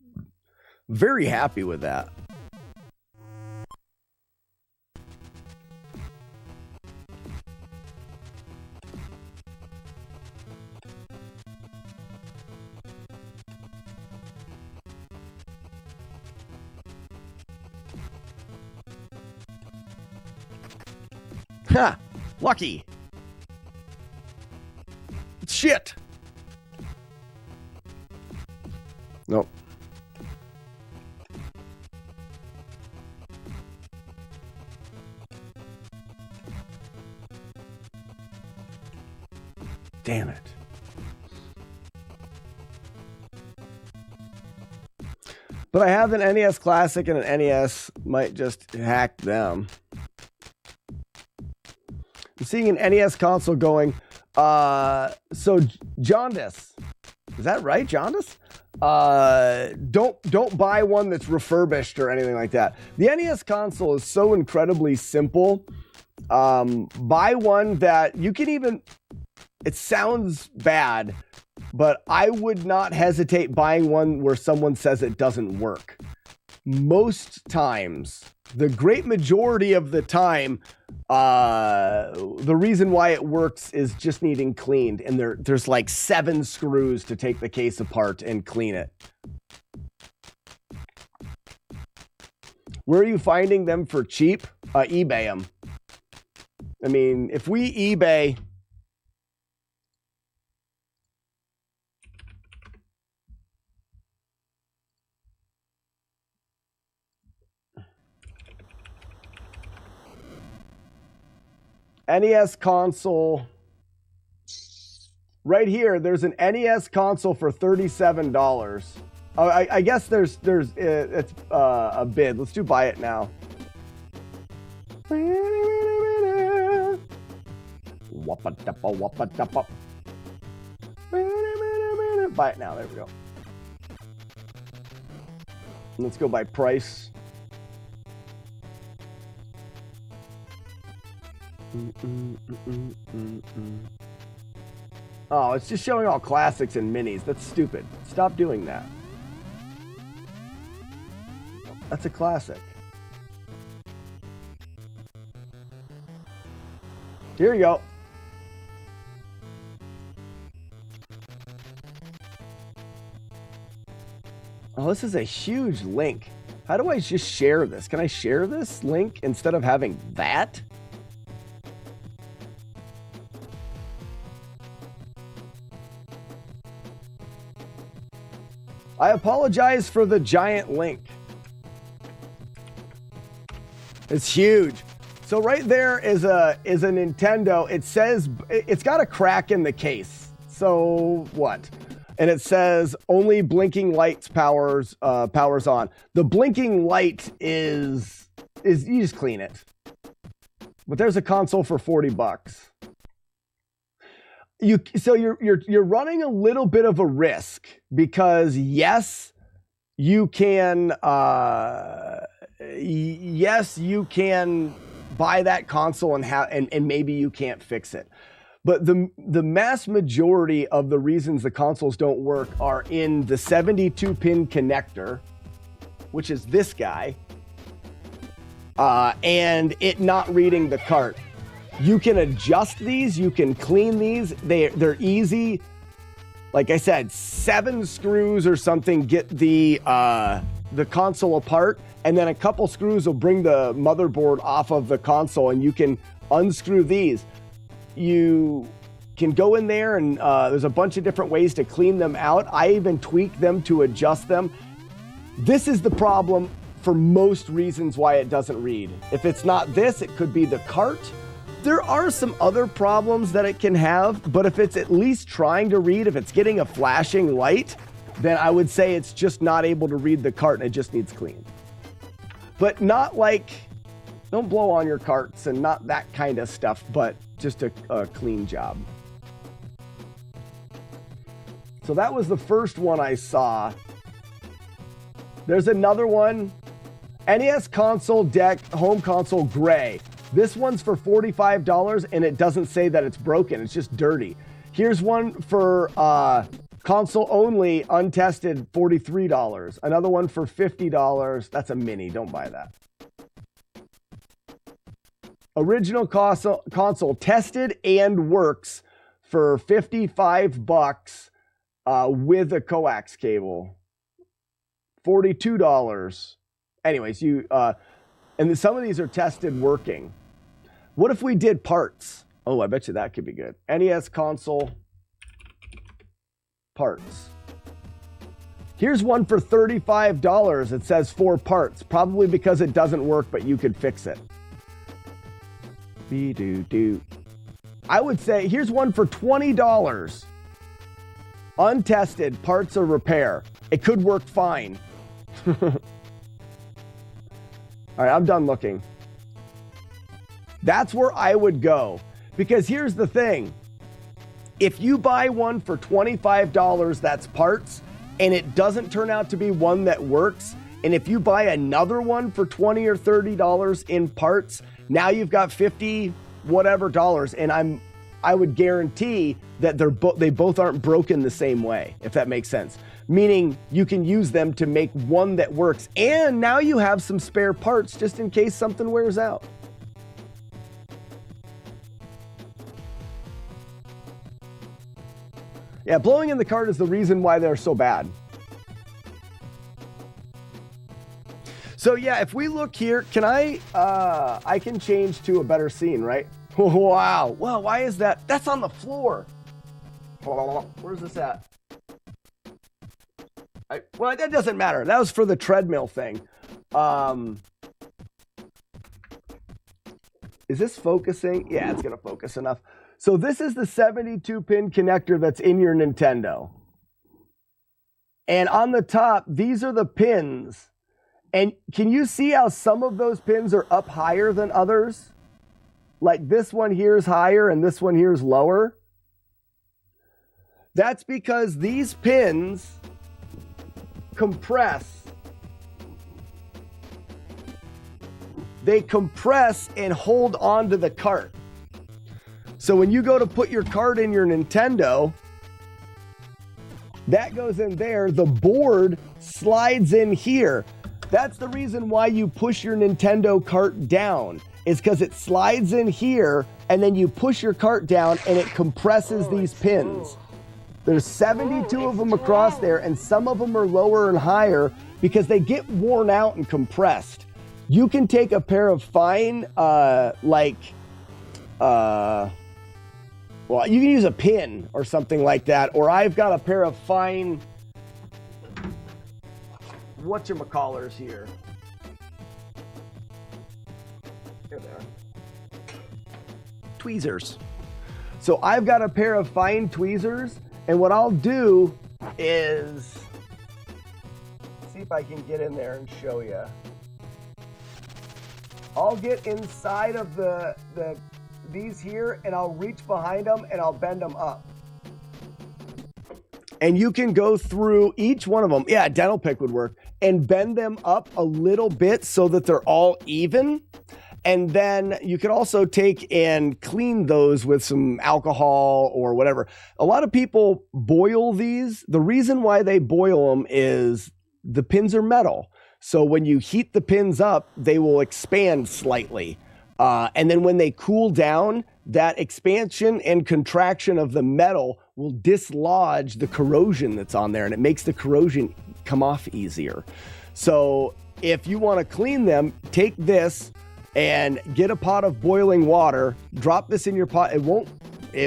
Very happy with that. Ha! Lucky! Shit! Nope. Damn it. But I have an NES Classic and an NES. Might just hack them. I'm seeing an NES console going, so Jaundice, is that right, Jaundice? Don't buy one that's refurbished or anything like that. The NES console is so incredibly simple. Buy one that you can even, it sounds bad, but I would not hesitate buying one where someone says it doesn't work. Most times, the great majority of the time, the reason why it works is just needing cleaned, and there's like 7 screws to take the case apart and clean it. Where are you finding them for cheap? eBay them. I mean, if we eBay... NES console. Right here, there's an NES console for $37. Oh, I guess it's a bid. Let's do buy it now. Buy it now. There we go. Let's go by price. Oh, it's just showing all classics and minis. That's stupid. Stop doing that. That's a classic. Here you go. Oh, this is a huge link. How do I just share this? Can I share this link instead of having that? I apologize for the giant link. It's huge. So right there is a Nintendo. It says it's got a crack in the case. So what? And it says only blinking lights powers on. The blinking light is you just clean it. But there's a console for $40. So you're running a little bit of a risk because yes, you can buy that console and maybe you can't fix it. But the mass majority of the reasons the consoles don't work are in the 72-pin connector, which is this guy, and it not reading the cart. You can adjust these, you can clean these. They're easy. Like I said, 7 screws or something get the console apart, and then a couple screws will bring the motherboard off of the console, and you can unscrew these. You can go in there, and there's a bunch of different ways to clean them out. I even tweak them to adjust them. This is the problem for most reasons why it doesn't read. If it's not this, it could be the cart. There are some other problems that it can have, but if it's at least trying to read, if it's getting a flashing light, then I would say it's just not able to read the cart and it just needs clean. But not like, don't blow on your carts and not that kind of stuff, but just a clean job. So that was the first one I saw. There's another one, NES console deck, home console gray. This one's for $45 and it doesn't say that it's broken. It's just dirty. Here's one for console only, untested, $43. Another one for $50. That's a mini. Don't buy that. Original console tested and works for $55 with a coax cable. $42. Anyways, and some of these are tested working. What if we did parts? Oh, I bet you that could be good. NES console parts. Here's one for $35. It says 4 parts, probably because it doesn't work, but you could fix it. I would say here's one for $20. Untested, parts or repair. It could work fine. All right, I'm done looking. That's where I would go. Because here's the thing. If you buy one for $25, that's parts, and it doesn't turn out to be one that works, and if you buy another one for $20 or $30 in parts, now you've got $50 whatever dollars, and I would guarantee that they both aren't broken the same way, if that makes sense. Meaning you can use them to make one that works, and now you have some spare parts just in case something wears out. Yeah, blowing in the cart is the reason why they're so bad. So yeah, if we look here, can I can change to a better scene, right? Wow. Well, why is that? That's on the floor. Where's this at? Well, that doesn't matter. That was for the treadmill thing. Is this focusing? Yeah, it's going to focus enough. So this is the 72-pin connector that's in your Nintendo. And on the top, these are the pins. And can you see how some of those pins are up higher than others? Like this one here is higher and this one here is lower. That's because these pins compress. They compress and hold on to the cart. So when you go to put your cart in your Nintendo, that goes in there. The board slides in here. That's the reason why you push your Nintendo cart down, is because it slides in here and then you push your cart down and it compresses these pins. There's 72 of them across there, and some of them are lower and higher because they get worn out and compressed. You can take a pair of fine, well, you can use a pin or something like that, or I've got a pair of fine, whatchamacallers here. Here they are. Tweezers. So I've got a pair of fine tweezers, and what I'll do is, see if I can get in there and show you. I'll get inside of these here, and I'll reach behind them and I'll bend them up. And you can go through each one of them. Yeah, a dental pick would work. And bend them up a little bit so that they're all even. And then you could also take and clean those with some alcohol or whatever. A lot of people boil these. The reason why they boil them is the pins are metal. So when you heat the pins up, they will expand slightly. And then when they cool down, that expansion and contraction of the metal will dislodge the corrosion that's on there, and it makes the corrosion come off easier. So if you want to clean them, take this and get a pot of boiling water, drop this in your pot. It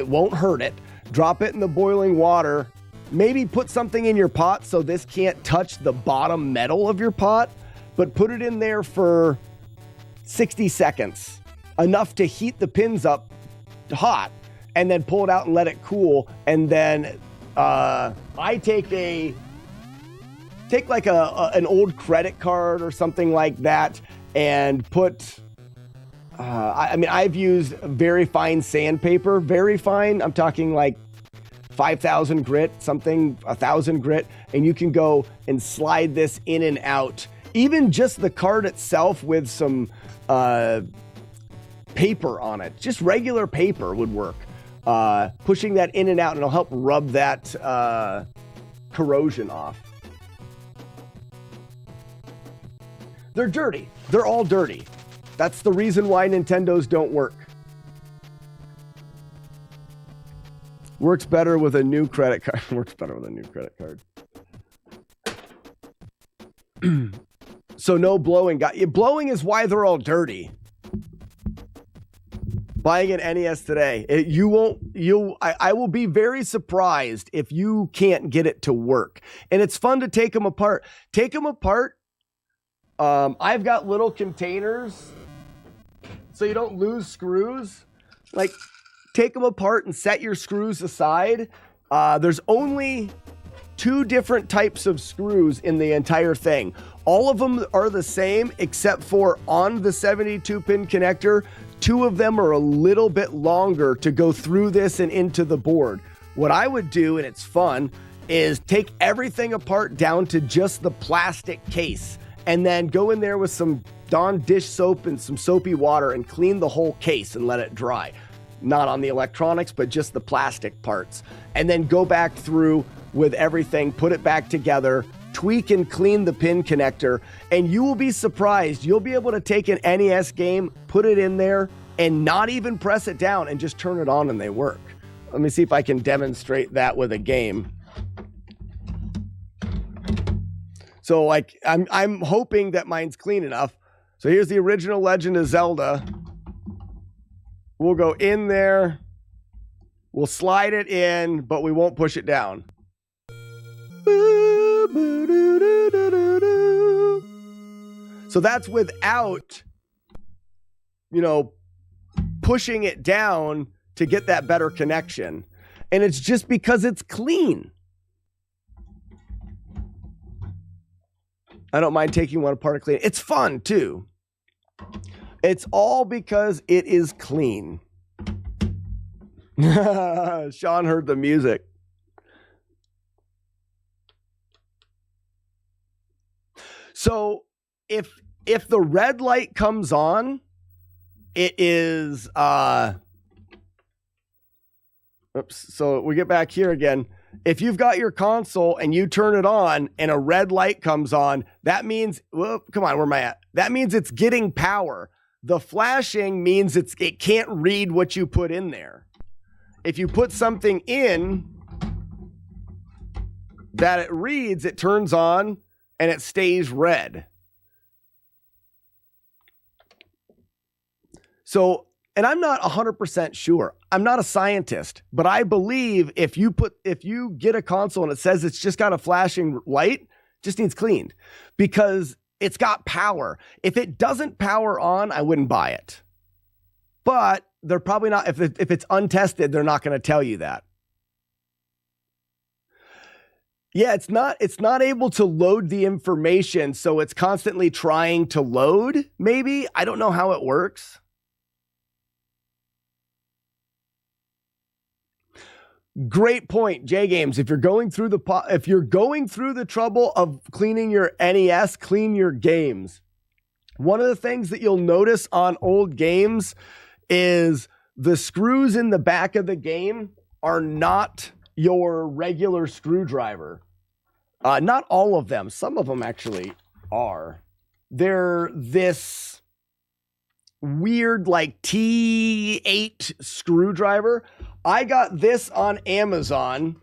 won't hurt it. Drop it in the boiling water. Maybe put something in your pot so this can't touch the bottom metal of your pot, but put it in there for 60 seconds, enough to heat the pins up hot, and then pull it out and let it cool. And then I take like an old credit card or something like that and put I've used very fine sandpaper, very fine. I'm talking like 5,000 grit, something 1,000 grit, and you can go and slide this in and out. Even just the card itself with some paper on it, just regular paper would work. Pushing that in and out, and it'll help rub that corrosion off. They're dirty. They're all dirty. That's the reason why Nintendos don't work. Works better with a new credit card. Works better with a new credit card. So no blowing. Blowing is why they're all dirty. Buying an NES today, I will be very surprised if you can't get it to work. And it's fun to take them apart. Take them apart. I've got little containers so you don't lose screws. Like, take them apart and set your screws aside. There's only 2 different types of screws in the entire thing. All of them are the same except for on the 72-pin connector, 2 of them are a little bit longer to go through this and into the board. What I would do, and it's fun, is take everything apart down to just the plastic case and then go in there with some Dawn dish soap and some soapy water and clean the whole case and let it dry. Not on the electronics, but just the plastic parts. And then go back through with everything, put it back together, tweak and clean the pin connector, and you will be surprised. You'll be able to take an NES game, put it in there, and not even press it down and just turn it on and they work. Let me see if I can demonstrate that with a game. So like, I'm hoping that mine's clean enough. So here's the original Legend of Zelda. We'll go in there. We'll slide it in, but we won't push it down. So that's without, pushing it down to get that better connection. And it's just because it's clean. I don't mind taking one apart and clean it. It's fun too. It's all because it is clean. Sean heard the music. So if the red light comes on, it is so we get back here again. If you've got your console and you turn it on and a red light comes on, that means, come on, where am I at? That means it's getting power. The flashing means it can't read what you put in there. If you put something in that it reads, it turns on and it stays red. So, and I'm not 100% sure. I'm not a scientist, but I believe if you get a console and it says it's just got a flashing light, just needs cleaned because it's got power. If it doesn't power on, I wouldn't buy it. But they're probably not, if it's untested, they're not going to tell you that. Yeah, it's not able to load the information, so it's constantly trying to load, maybe. I don't know how it works. Great point, J Games. If you're going through the trouble of cleaning your NES, clean your games. One of the things that you'll notice on old games is the screws in the back of the game are not your regular screwdriver. Not all of them. Some of them actually are. They're this weird like T8 screwdriver. I got this on Amazon.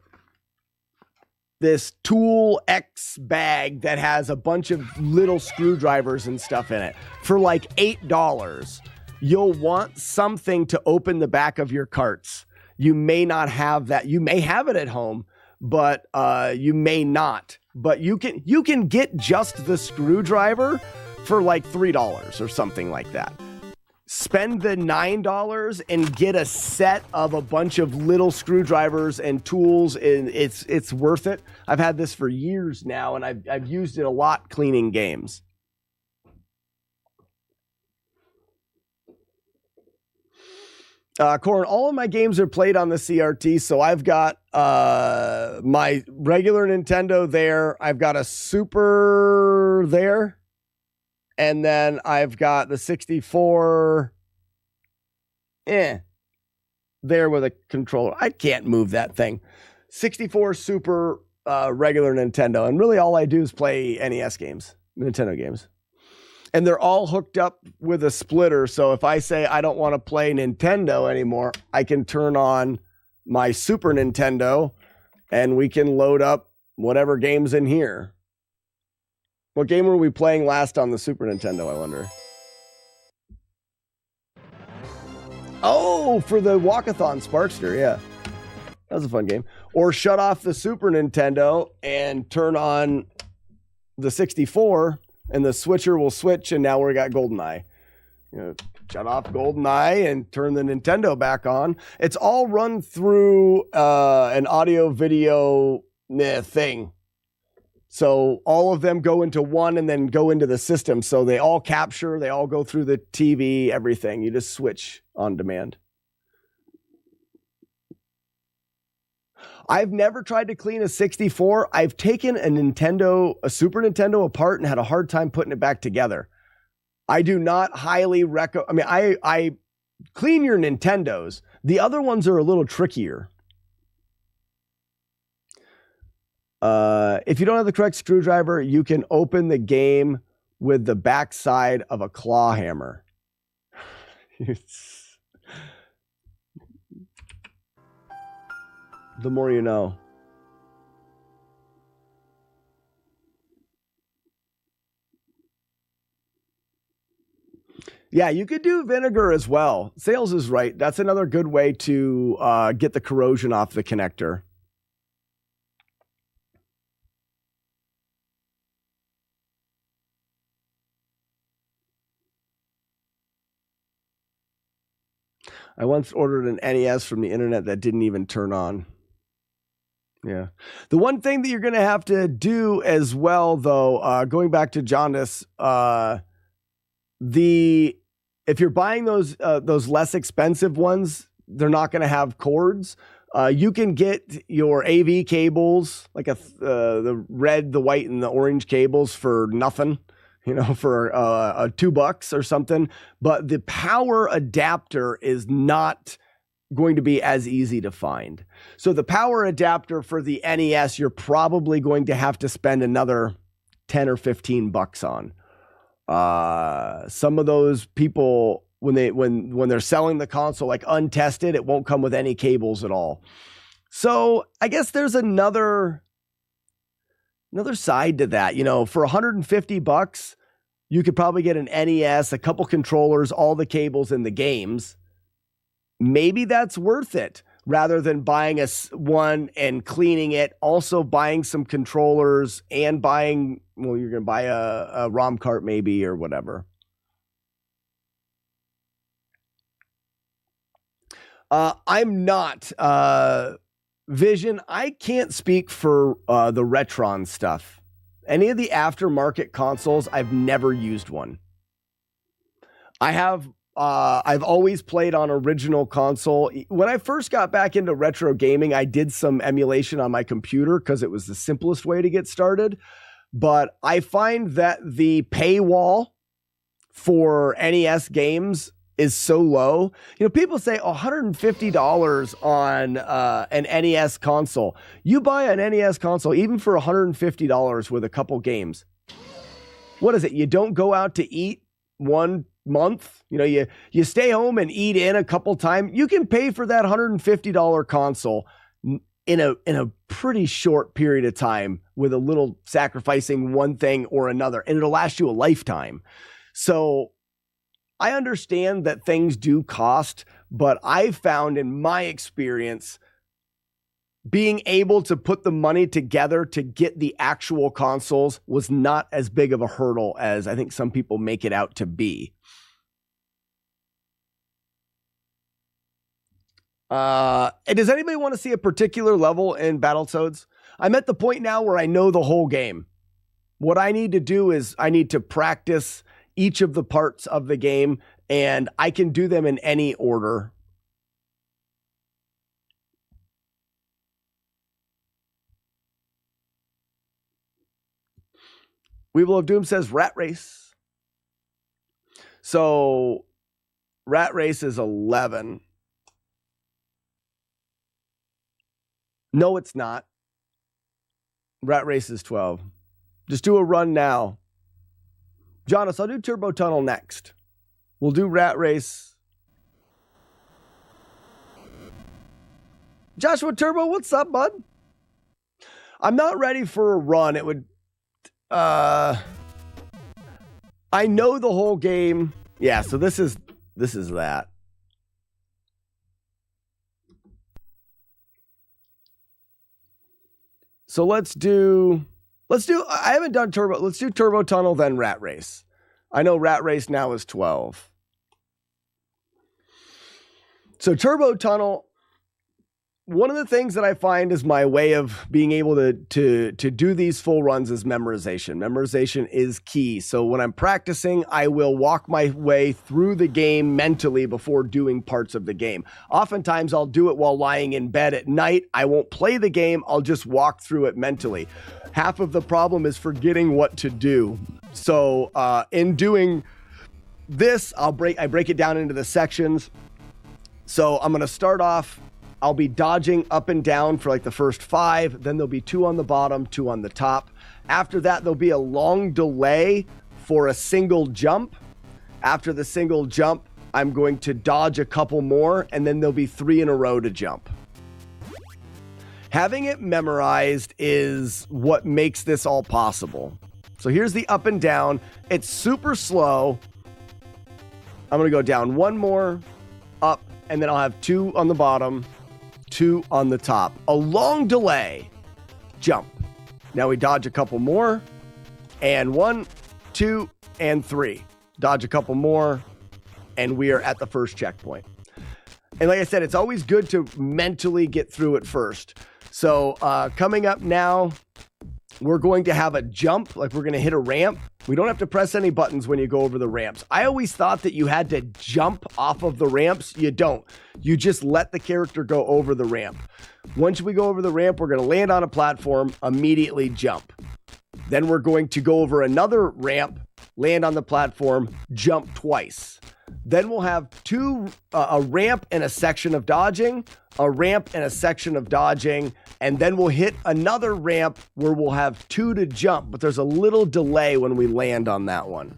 This Tool X bag that has a bunch of little screwdrivers and stuff in it for like $8. You'll want something to open the back of your carts. You may not have that. You may have it at home, but you may not. But you can get just the screwdriver for like $3 or something like that. Spend the $9 and get a set of a bunch of little screwdrivers and tools, and it's worth it. I've had this for years now, and I've used it a lot cleaning games. Corin, all of my games are played on the CRT, so I've got my regular Nintendo there. I've got a Super there. And then I've got the 64 there with a controller. I can't move that thing. 64 Super regular Nintendo. And really all I do is play NES games, Nintendo games. And they're all hooked up with a splitter. So if I say I don't want to play Nintendo anymore, I can turn on my Super Nintendo and we can load up whatever game's in here. What game were we playing last on the Super Nintendo, I wonder? Oh, for the Walkathon Sparkster, yeah. That was a fun game. Or shut off the Super Nintendo and turn on the 64, and the switcher will switch, and now we got GoldenEye. You know, shut off GoldenEye and turn the Nintendo back on. It's all run through an audio-video thing. So all of them go into one and then go into the system. So they all capture, they all go through the TV, everything. You just switch on demand. I've never tried to clean a 64. I've taken a Super Nintendo apart and had a hard time putting it back together. I do not highly recommend. I mean, I clean your Nintendos. The other ones are a little trickier. If you don't have the correct screwdriver, you can open the game with the backside of a claw hammer. The more you know. Yeah, you could do vinegar as well. Sales is right. That's another good way to get the corrosion off the connector. I once ordered an NES from the internet that didn't even turn on. Yeah. The one thing that you're going to have to do as well, though, going back to Jaundice, if you're buying those less expensive ones, they're not going to have cords. You can get your AV cables, like the red, the white, and the orange cables for nothing. You know, for $2 or something. But the power adapter is not going to be as easy to find. So the power adapter for the NES, you're probably going to have to spend another $10 or $15 on. Some of those people, when they're selling the console like untested, it won't come with any cables at all. So I guess there's another side to that. You know, for $150, you could probably get an NES, a couple controllers, all the cables in the games. Maybe that's worth it rather than buying one and cleaning it, also buying some controllers and buying, well, you're going to buy a ROM cart maybe or whatever. I'm not Vision. I can't speak for the Retron stuff. Any of the aftermarket consoles, I've never used one. I've always played on original console. When I first got back into retro gaming, I did some emulation on my computer because it was the simplest way to get started. But I find that the paywall for NES games is so low. You know, people say $150 on an NES console. You buy an NES console, even for $150 with a couple games. What is it? You don't go out to eat 1 month. You know, you stay home and eat in a couple times. You can pay for that $150 console in a pretty short period of time with a little sacrificing one thing or another, and it'll last you a lifetime. So I understand that things do cost, but I've found in my experience, being able to put the money together to get the actual consoles was not as big of a hurdle as I think some people make it out to be. Does anybody want to see a particular level in Battletoads? I'm at the point now where I know the whole game. What I need to do is I need to practice each of the parts of the game, and I can do them in any order. Weevil of Doom says Rat Race. So Rat Race is 11. No, it's not. Rat Race is 12. Just do a run now. Jonas, I'll do Turbo Tunnel next. We'll do Rat Race. Joshua Turbo, what's up, bud? I'm not ready for a run. It would... I know the whole game. Yeah, so this is that. So let's do, I haven't done Turbo. Let's do Turbo Tunnel, then Rat Race. I know Rat Race now is 12. So Turbo Tunnel, one of the things that I find is my way of being able to do these full runs is memorization. Memorization is key. So when I'm practicing, I will walk my way through the game mentally before doing parts of the game. Oftentimes I'll do it while lying in bed at night. I won't play the game. I'll just walk through it mentally. Half of the problem is forgetting what to do. So in doing this, I break it down into the sections. So I'm going to start off. I'll be dodging up and down for like the first 5. Then there'll be 2 on the bottom, 2 on the top. After that, there'll be a long delay for a single jump. After the single jump, I'm going to dodge a couple more, and then there'll be 3 in a row to jump. Having it memorized is what makes this all possible. So here's the up and down. It's super slow. I'm going to go down 1 more, up, and then I'll have 2 on the bottom, 2 on the top. A long delay. Jump. Now we dodge a couple more. And 1, 2, and 3. Dodge a couple more. And we are at the first checkpoint. And like I said, it's always good to mentally get through it first. So coming up now, we're going to have a jump. Like we're going to hit a ramp. We don't have to press any buttons when you go over the ramps. I always thought that you had to jump off of the ramps. You don't. You just let the character go over the ramp. Once we go over the ramp, we're going to land on a platform, immediately jump. Then we're going to go over another ramp, land on the platform, jump twice. Then we'll have a ramp and a section of dodging, a ramp and a section of dodging, and then we'll hit another ramp where we'll have 2 to jump, but there's a little delay when we land on that one.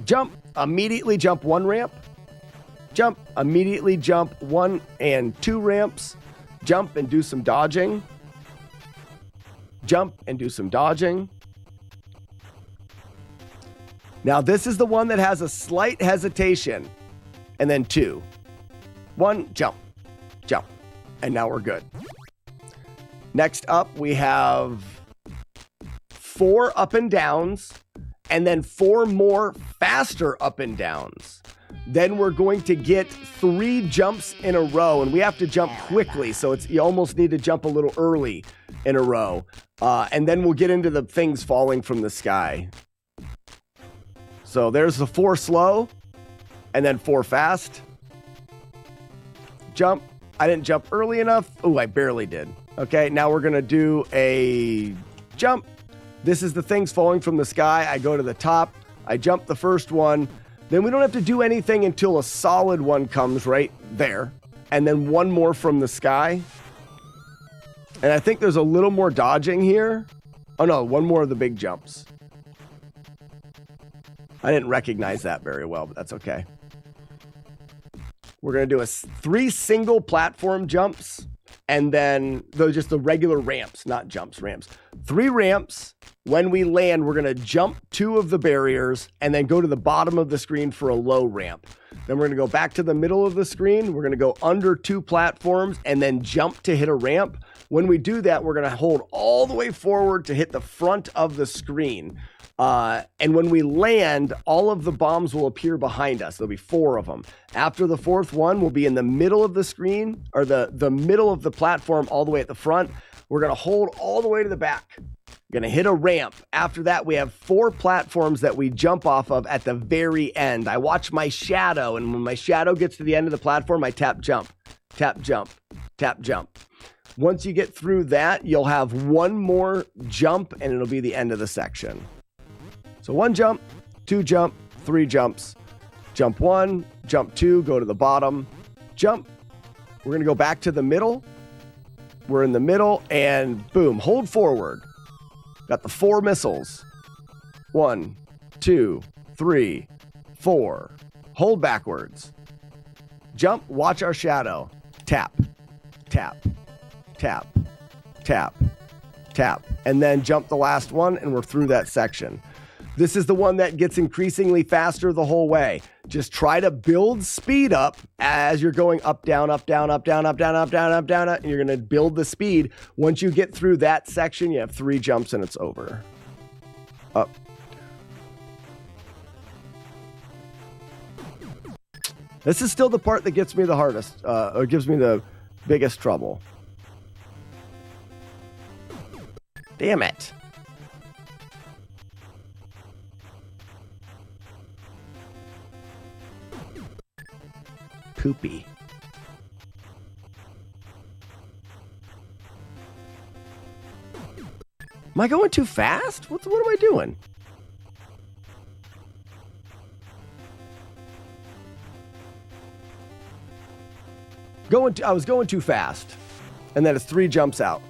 Jump, immediately jump 1 ramp. Jump, immediately jump 1 and 2 ramps. Jump and do some dodging. Jump and do some dodging. Now, this is the one that has a slight hesitation. And then 2. 1, jump, jump. And now we're good. Next up, we have 4 up and downs. And then 4 more faster up and downs. Then we're going to get 3 jumps in a row. And we have to jump quickly. So you almost need to jump a little early in a row. And then we'll get into the things falling from the sky. So there's the 4 slow, and then 4 fast. Jump. I didn't jump early enough. Oh, I barely did. Okay, now we're going to do a jump. This is the things falling from the sky. I go to the top. I jump the first one. Then we don't have to do anything until a solid one comes right there. And then one more from the sky. And I think there's a little more dodging here. Oh no, one more of the big jumps. I didn't recognize that very well, but that's okay. We're going to do 3 single platform jumps. And then just the regular ramps, not jumps, ramps. 3 ramps. When we land, we're going to jump 2 of the barriers and then go to the bottom of the screen for a low ramp. Then we're going to go back to the middle of the screen. We're going to go under 2 platforms and then jump to hit a ramp. When we do that, we're going to hold all the way forward to hit the front of the screen. And when we land, all of the bombs will appear behind us. There'll be 4 of them. After the 4th one, we'll be in the middle of the screen, or the middle of the platform all the way at the front. We're going to hold all the way to the back. Going to hit a ramp. After that, we have 4 platforms that we jump off of at the very end. I watch my shadow, and when my shadow gets to the end of the platform, I tap jump, tap jump, tap jump. Once you get through that, you'll have 1 more jump, and it'll be the end of the section. So 1 jump, 2 jump, 3 jumps. Jump 1, jump 2, go to the bottom, jump. We're going to go back to the middle. We're in the middle, and boom, hold forward. Got the 4 missiles. 1, 2, 3, 4. Hold backwards. Jump, watch our shadow. Tap, tap, tap, tap, tap. And then jump the last one, and we're through that section. This is the one that gets increasingly faster the whole way. Just try to build speed up as you're going up, down, up, down, up, down, up, down, up, down, up, down, and you're going to build the speed. Once you get through that section, you have 3 jumps and it's over. Up. This is still the part that gets me the hardest, or gives me the biggest trouble. Damn it. Poopy. Am I going too fast? What am I doing? I was going too fast. And then it's 3 jumps out.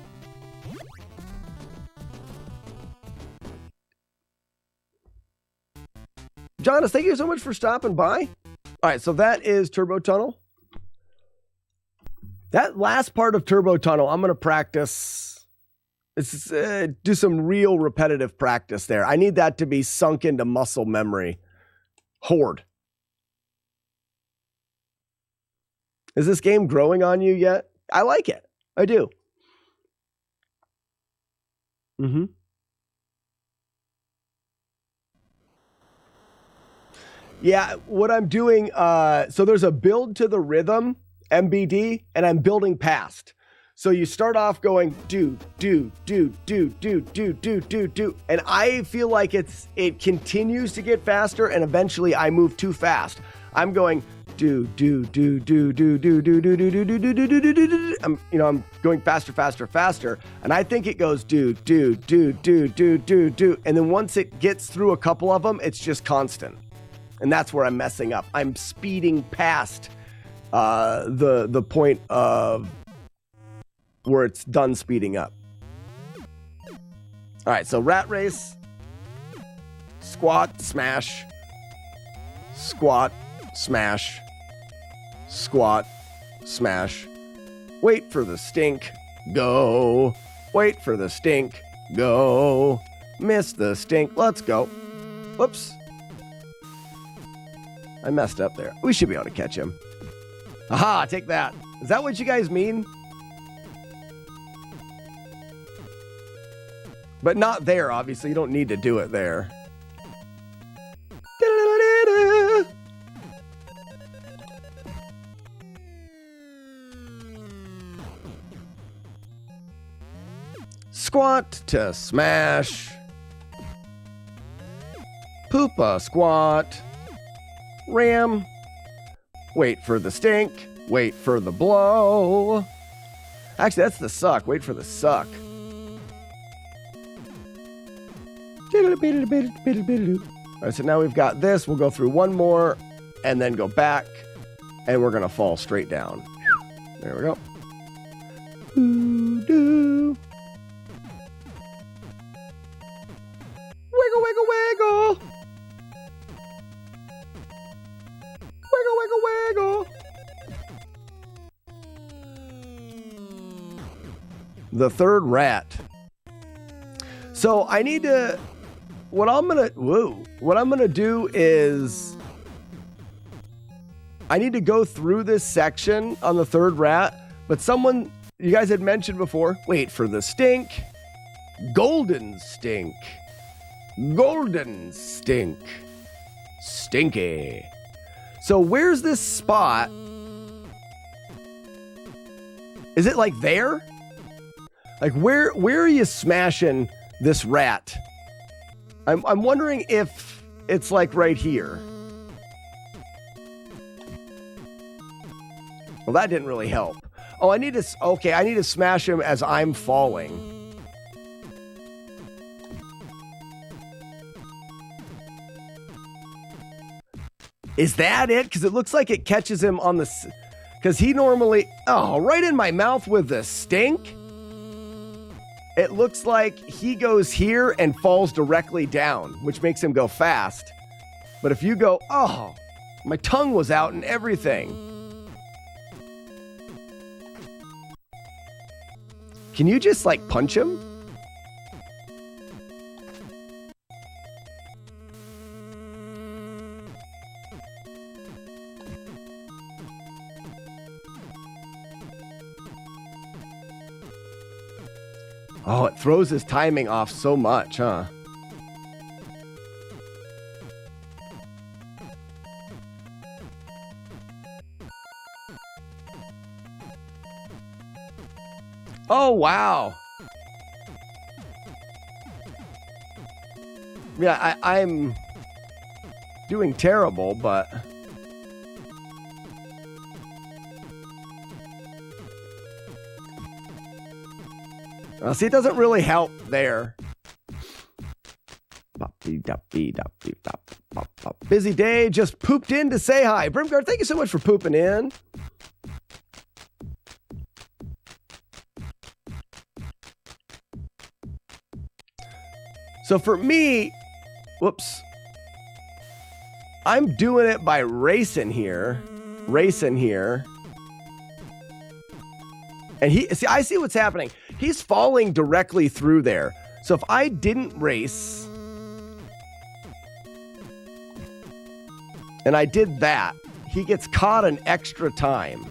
Jonas, thank you so much for stopping by. All right, so that is Turbo Tunnel. That last part of Turbo Tunnel, I'm going to practice. Do some real repetitive practice there. I need that to be sunk into muscle memory. Horde. Is this game growing on you yet? I like it. I do. Mm-hmm. Yeah, what I'm doing, so there's a build to the rhythm, MBD, and I'm building past. So you start off going do, and I feel like it continues to get faster, and eventually I move too fast. I'm going I'm going faster, and I think it goes do, and then once it gets through a couple of them, it's just constant. And that's where I'm messing up. I'm speeding past the point of where it's done speeding up. All right, so rat race, squat, smash, squat, smash, squat, smash. Wait for the stink, go. Wait for the stink, go. Miss the stink, let's go. Whoops. I messed up there. We should be able to catch him. Aha, take that. Is that what you guys mean? But not there, obviously. You don't need to do it there. Squat to smash. Poopa squat. Ram. Wait for the stink. Wait for the blow. Actually, that's the suck. Wait for the suck. All right, so now we've got this. We'll go through one more and then go back, and we're going to fall straight down. There we go. Doo-doo. Wiggle, wiggle, wiggle. Wiggle, wiggle, wiggle. The third rat. So I need to, what I'm gonna do is I need to go through this section on the third rat, but someone, you guys had mentioned before, wait for the stink. Golden stink. Golden stink. Stinky. So where's this spot? Is it like there? Like where are you smashing this rat? I'm wondering if it's like right here. Well, that didn't really help. Oh, I need to smash him as I'm falling. Is that it? Because it looks like it catches him on the... Because he normally... Oh, right in my mouth with the stink? It looks like he goes here and falls directly down, which makes him go fast. But if you go... Oh, my tongue was out and everything. Can you just, like, punch him? Oh, it throws his timing off so much, huh? Oh, wow. Yeah, I'm doing terrible, but... See, it doesn't really help there. Busy day, just pooped in to say hi. Brimguard, thank you so much for pooping in. So for me, whoops, I'm doing it by racing here. And I see what's happening. He's falling directly through there. So if I didn't race, and I did that, he gets caught an extra time.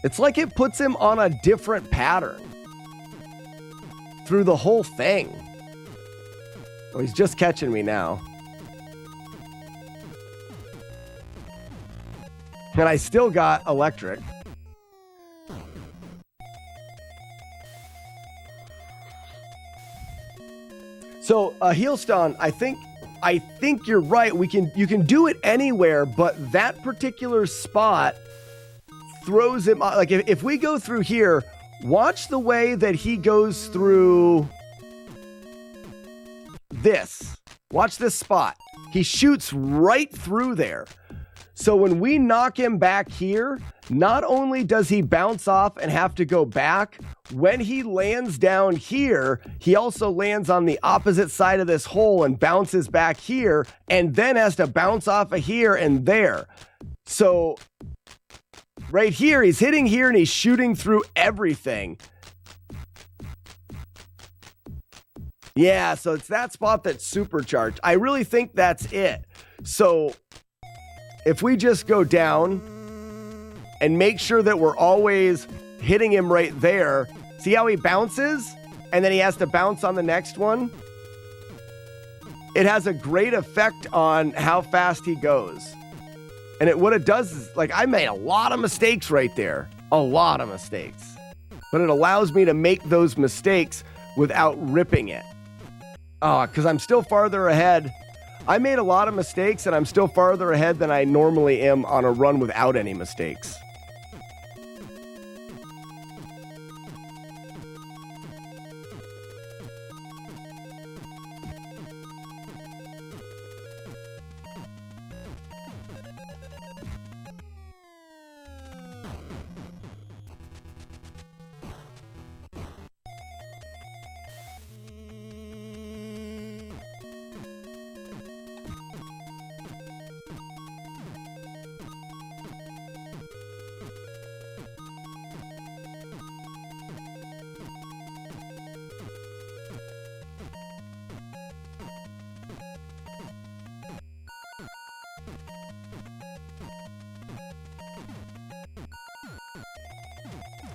It's like it puts him on a different pattern through the whole thing. Oh, he's just catching me now. And I still got electric. So, Heelstone, I think you're right. You can do it anywhere, but that particular spot throws him, like if we go through here, watch the way that he goes through this. Watch this spot. He shoots right through there. So when we knock him back here, not only does he bounce off and have to go back, when he lands down here, he also lands on the opposite side of this hole and bounces back here, and then has to bounce off of here and there. So right here, he's hitting here and he's shooting through everything. Yeah, so it's that spot that's supercharged. I really think that's it. So if we just go down and make sure that we're always hitting him right there, see how he bounces? And then he has to bounce on the next one? It has a great effect on how fast he goes. And what it does is, like, I made a lot of mistakes right there. A lot of mistakes. but it allows me to make those mistakes without ripping it. Oh, because I'm still farther ahead. I made a lot of mistakes, and I'm still farther ahead than I normally am on a run without any mistakes.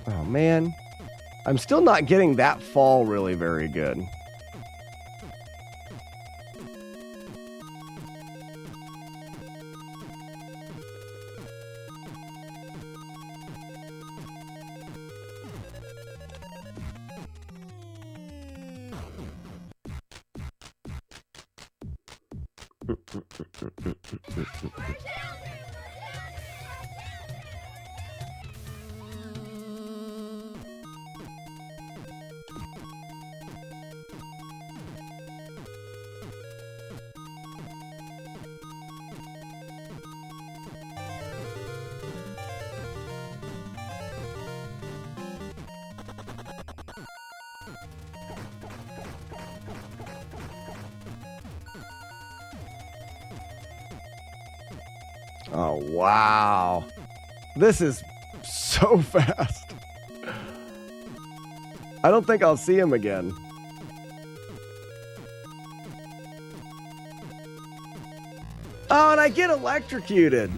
Oh, man. I'm still not getting that fall really very good. Oh, wow. This is so fast. I don't think I'll see him again. Oh, and I get electrocuted.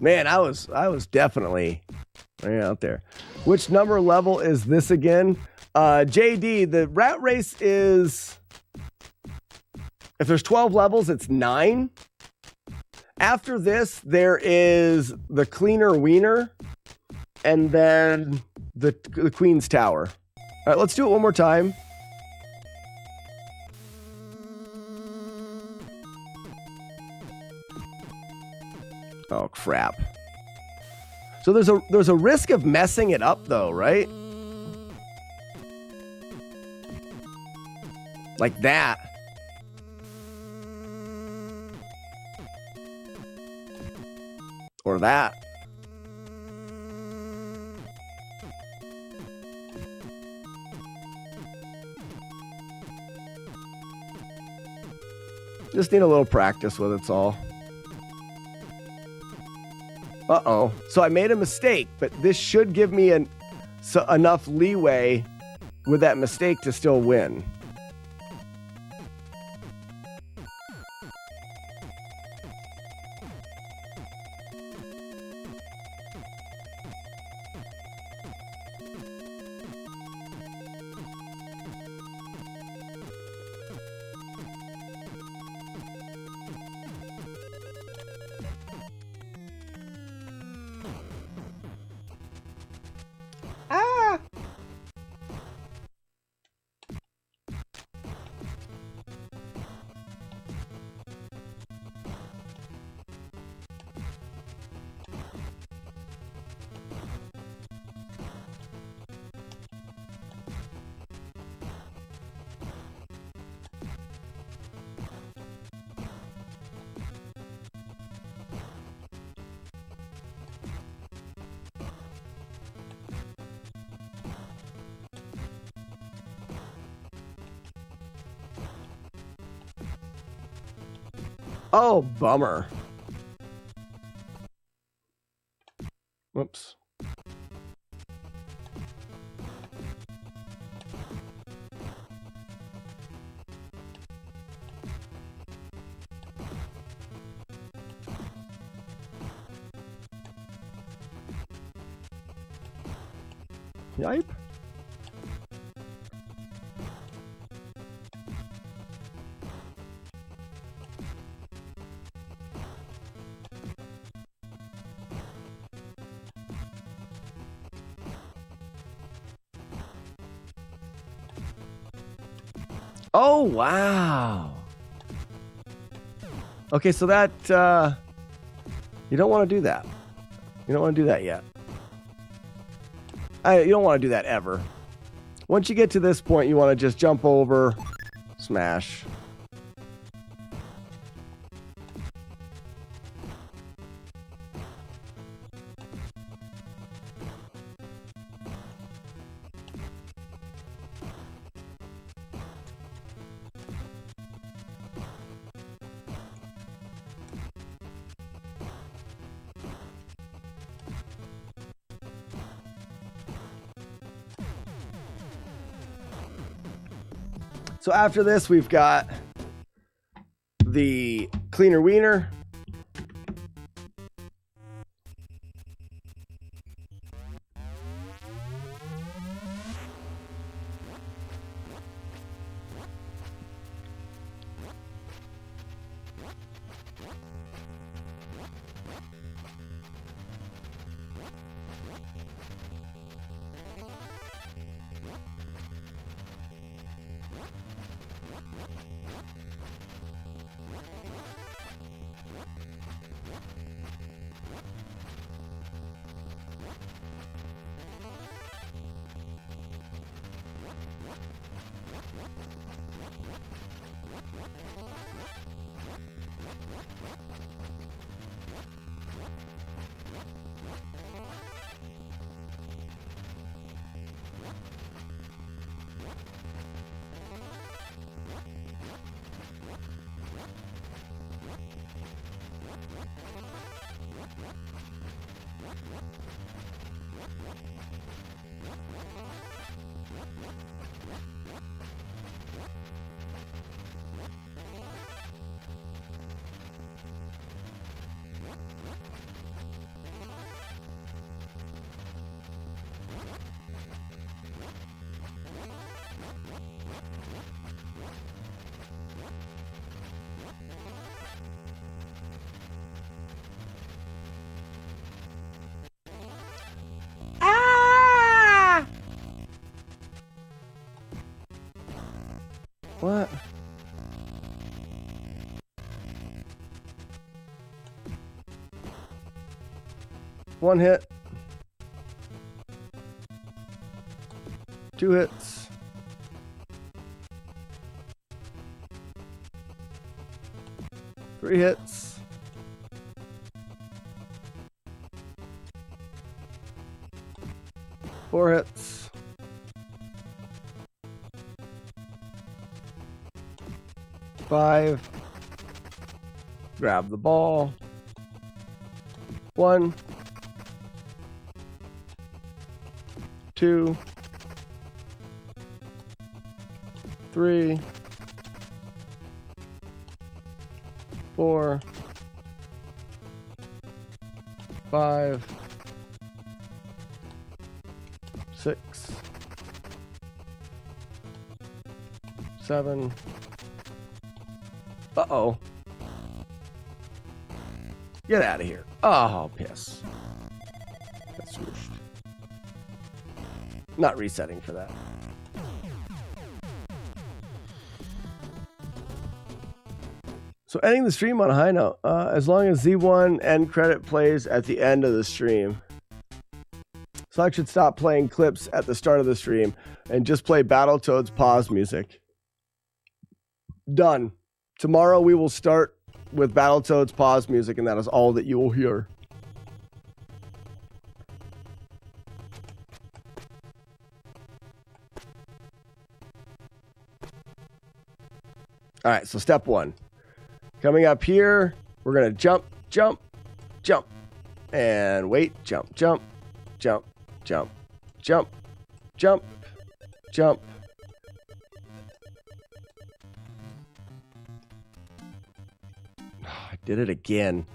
Man, I was definitely right out there. Which number level is this again? JD, the rat race is... If there's 12 levels, it's 9. After this, there is the Cleaner Wiener, and then the Queen's Tower. All right, let's do it one more time. Oh, crap. So there's a risk of messing it up, though, right? Like that. Or that. Just need a little practice with it's all. Uh-oh. So I made a mistake, but this should give me enough leeway with that mistake to still win. Oh, bummer. Whoops. Yipe. Oh, wow. Okay, so that, you don't want to do that. You don't want to do that yet. You don't want to do that ever. Once you get to this point, you want to just jump over, smash. So after this, we've got the cleaner wiener. What? One hit. 2 hits. 3 hits. 4 hits. 5. Grab the ball. 1. 2. 3. 4. 5. 6. 7. Uh-oh. Get out of here. Oh, piss. That's swooshed. Not resetting for that. So ending the stream on a high note. As long as Z1 end credit plays at the end of the stream. So I should stop playing clips at the start of the stream and just play Battletoads pause music. Done. Tomorrow we will start with Battletoads pause music, and that is all that you will hear. All right, so step 1. Coming up here, we're going to jump, jump, jump. And wait, jump, jump, jump, jump, jump, jump, jump. I did it again.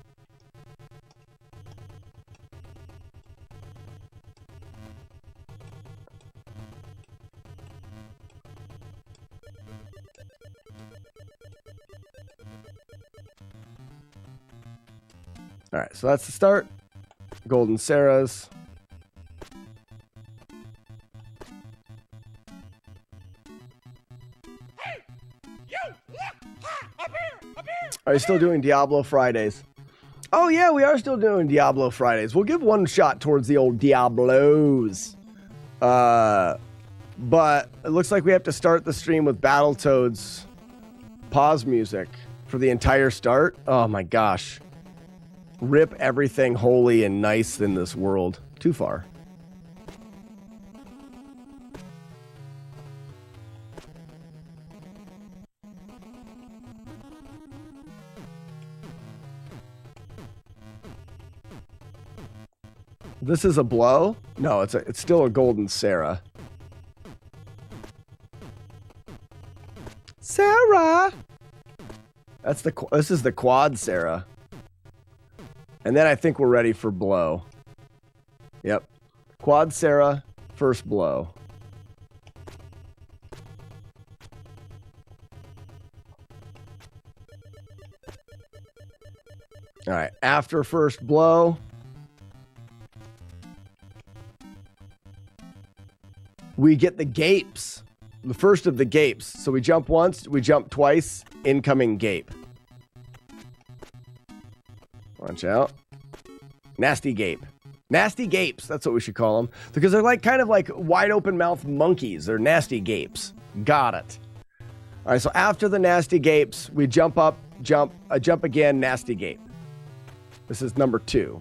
All right, so that's the start. Golden Sarah's. Are you still doing Diablo Fridays? Oh yeah, we are still doing Diablo Fridays. We'll give one shot towards the old Diablos. But it looks like we have to start the stream with Battletoads pause music for the entire start. Oh my gosh. Rip everything holy and nice in this world. Too far. This is a blow? No, it's still a golden Sarah. Sarah! This is the quad Sarah. And then I think we're ready for blow. Yep. Quad Sarah, first blow. All right, after first blow, we get the gapes. The first of the gapes. So we jump once, we jump twice, incoming gape. Watch out. Nasty gape. Nasty gapes, that's what we should call them. Because they're like kind of like wide open mouth monkeys. They're nasty gapes. Got it. All right, so after the nasty gapes, we jump up, jump again, nasty gape. This is number 2.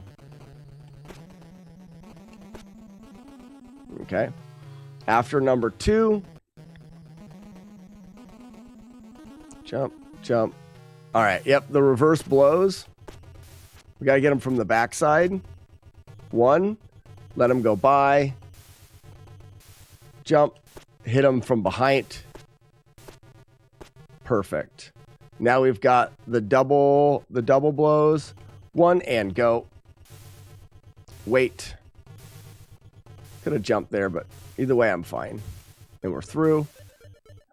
Okay. After number 2, jump, jump. All right, yep, the reverse blows. We got to get them from the backside. 1, let them go by. Jump, hit them from behind. Perfect. Now we've got the double blows. 1 and go. Wait. Could have jumped there, but either way, I'm fine. And we're through.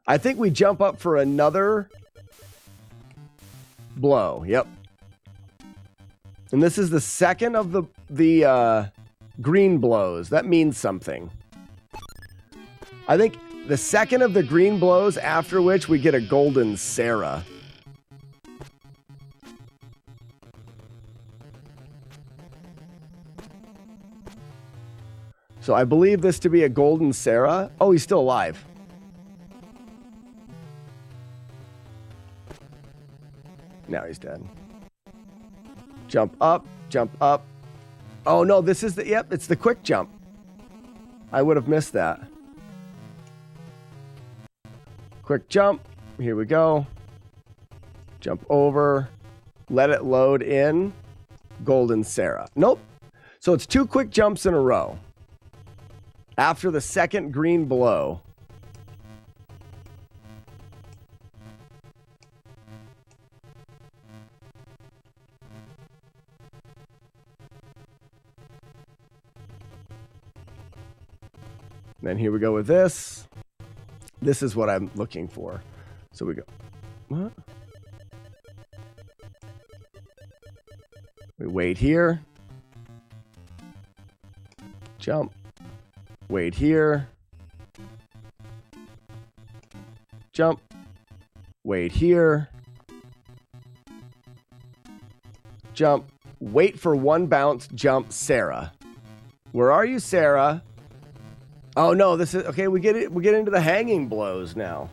I think we jump up for another blow. Yep. And this is the second of the green blows. That means something. I think the second of the green blows, after which we get a golden Sarah. So I believe this to be a golden Sarah. Oh, he's still alive. Now he's dead. Jump up, jump up. Oh no, this is yep, it's the quick jump. I would have missed that. Quick jump. Here we go. Jump over. Let it load in. Golden Sarah. Nope. So it's 2 quick jumps in a row. After the second green blow. Then here we go with this. This is what I'm looking for. So we go. What? We wait here. Jump. Wait here. Jump. Wait here. Jump. Wait for 1 bounce. Jump. Sarah. Where are you, Sarah? Oh no, this is okay. We get it. We get into the hanging blows now.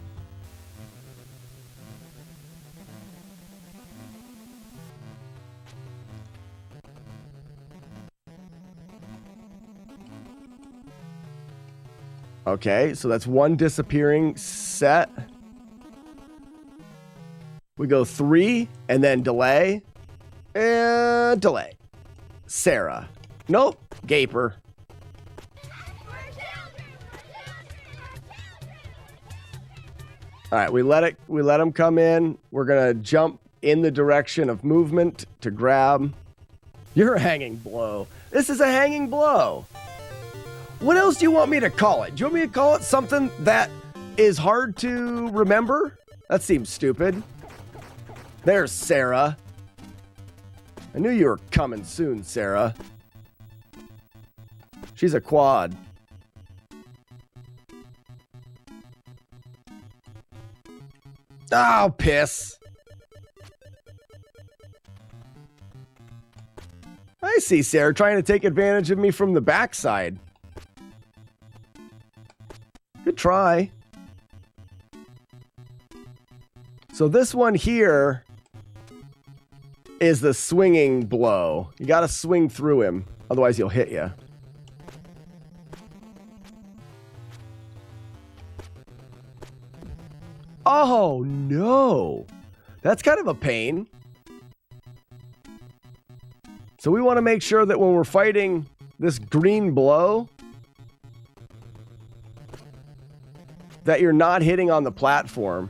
Okay, so that's 1 disappearing set. We go 3 and then delay. And delay. Sarah. Nope. Gaper. All right, we let them come in. We're going to jump in the direction of movement to grab. You're a hanging blow. This is a hanging blow. What else do you want me to call it? Do you want me to call it something that is hard to remember? That seems stupid. There's Sarah. I knew you were coming soon, Sarah. She's a quad. Oh, piss. I see, Sarah, trying to take advantage of me from the backside. Good try. So this one here is the swinging blow. You got to swing through him, otherwise he'll hit you. Oh, no. That's kind of a pain. So we want to make sure that when we're fighting this green blow, that you're not hitting on the platform.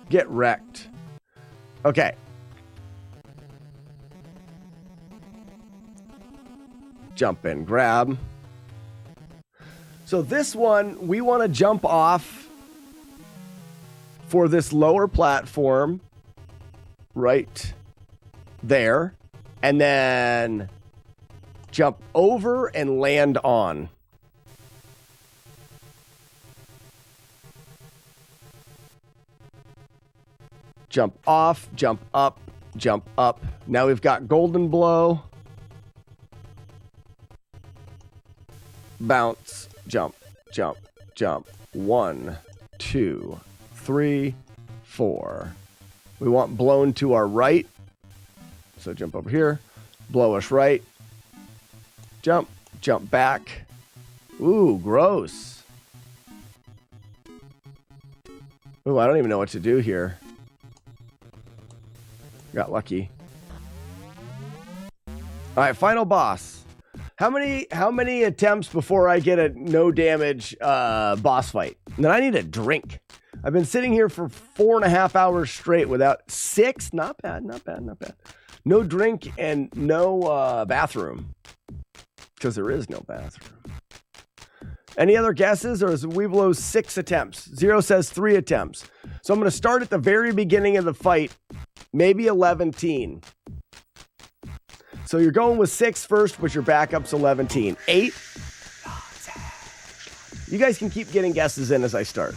Get wrecked. Okay. Jump in, grab. So this one, we want to jump off for this lower platform right there, and then jump over and land on. Jump off, jump up, jump up. Now we've got golden blow. Bounce, jump, jump, jump. 1, 2, 3, 4. We want blown to our right. So jump over here. Blow us right. Jump, jump back. Ooh, gross. Ooh, I don't even know what to do here. Got lucky. All right, final boss. How many attempts before I get a no damage boss fight? And then I need a drink. I've been sitting here for 4.5 hours straight without 6. Not bad, not bad, not bad. No drink and no bathroom. Because there is no bathroom. Any other guesses? Or is Weeblo's 6 attempts? Zero says 3 attempts. So I'm going to start at the very beginning of the fight. Maybe 11-teen. So you're going with 6 first, but your backup's 11-teen. 8. You guys can keep getting guesses in as I start.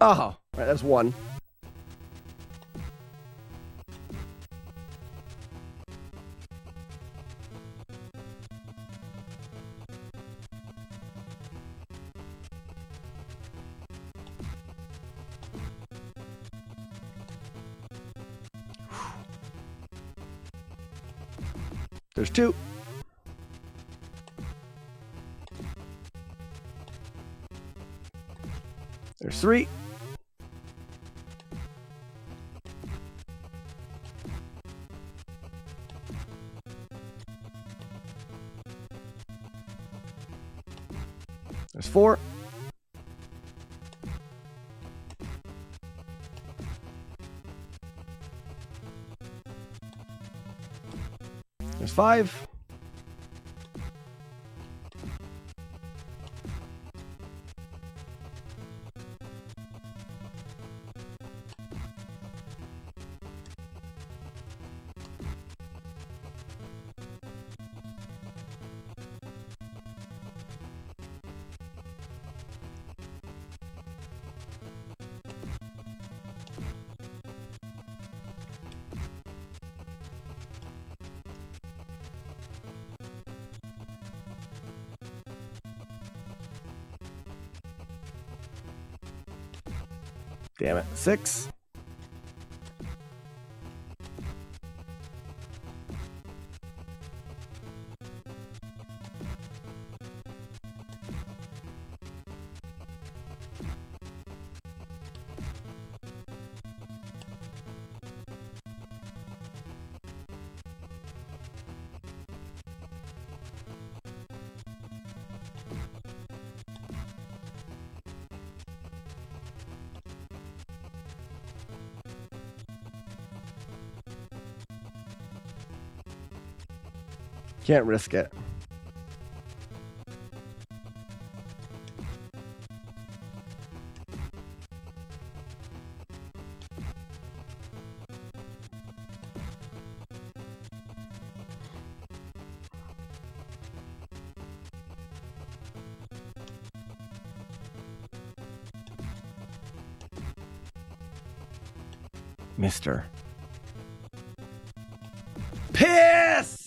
Oh, all right, that's 1. There's 2. There's 3. There's 4. There's 5. Damn it. 6. Can't risk it. Mister. Piss!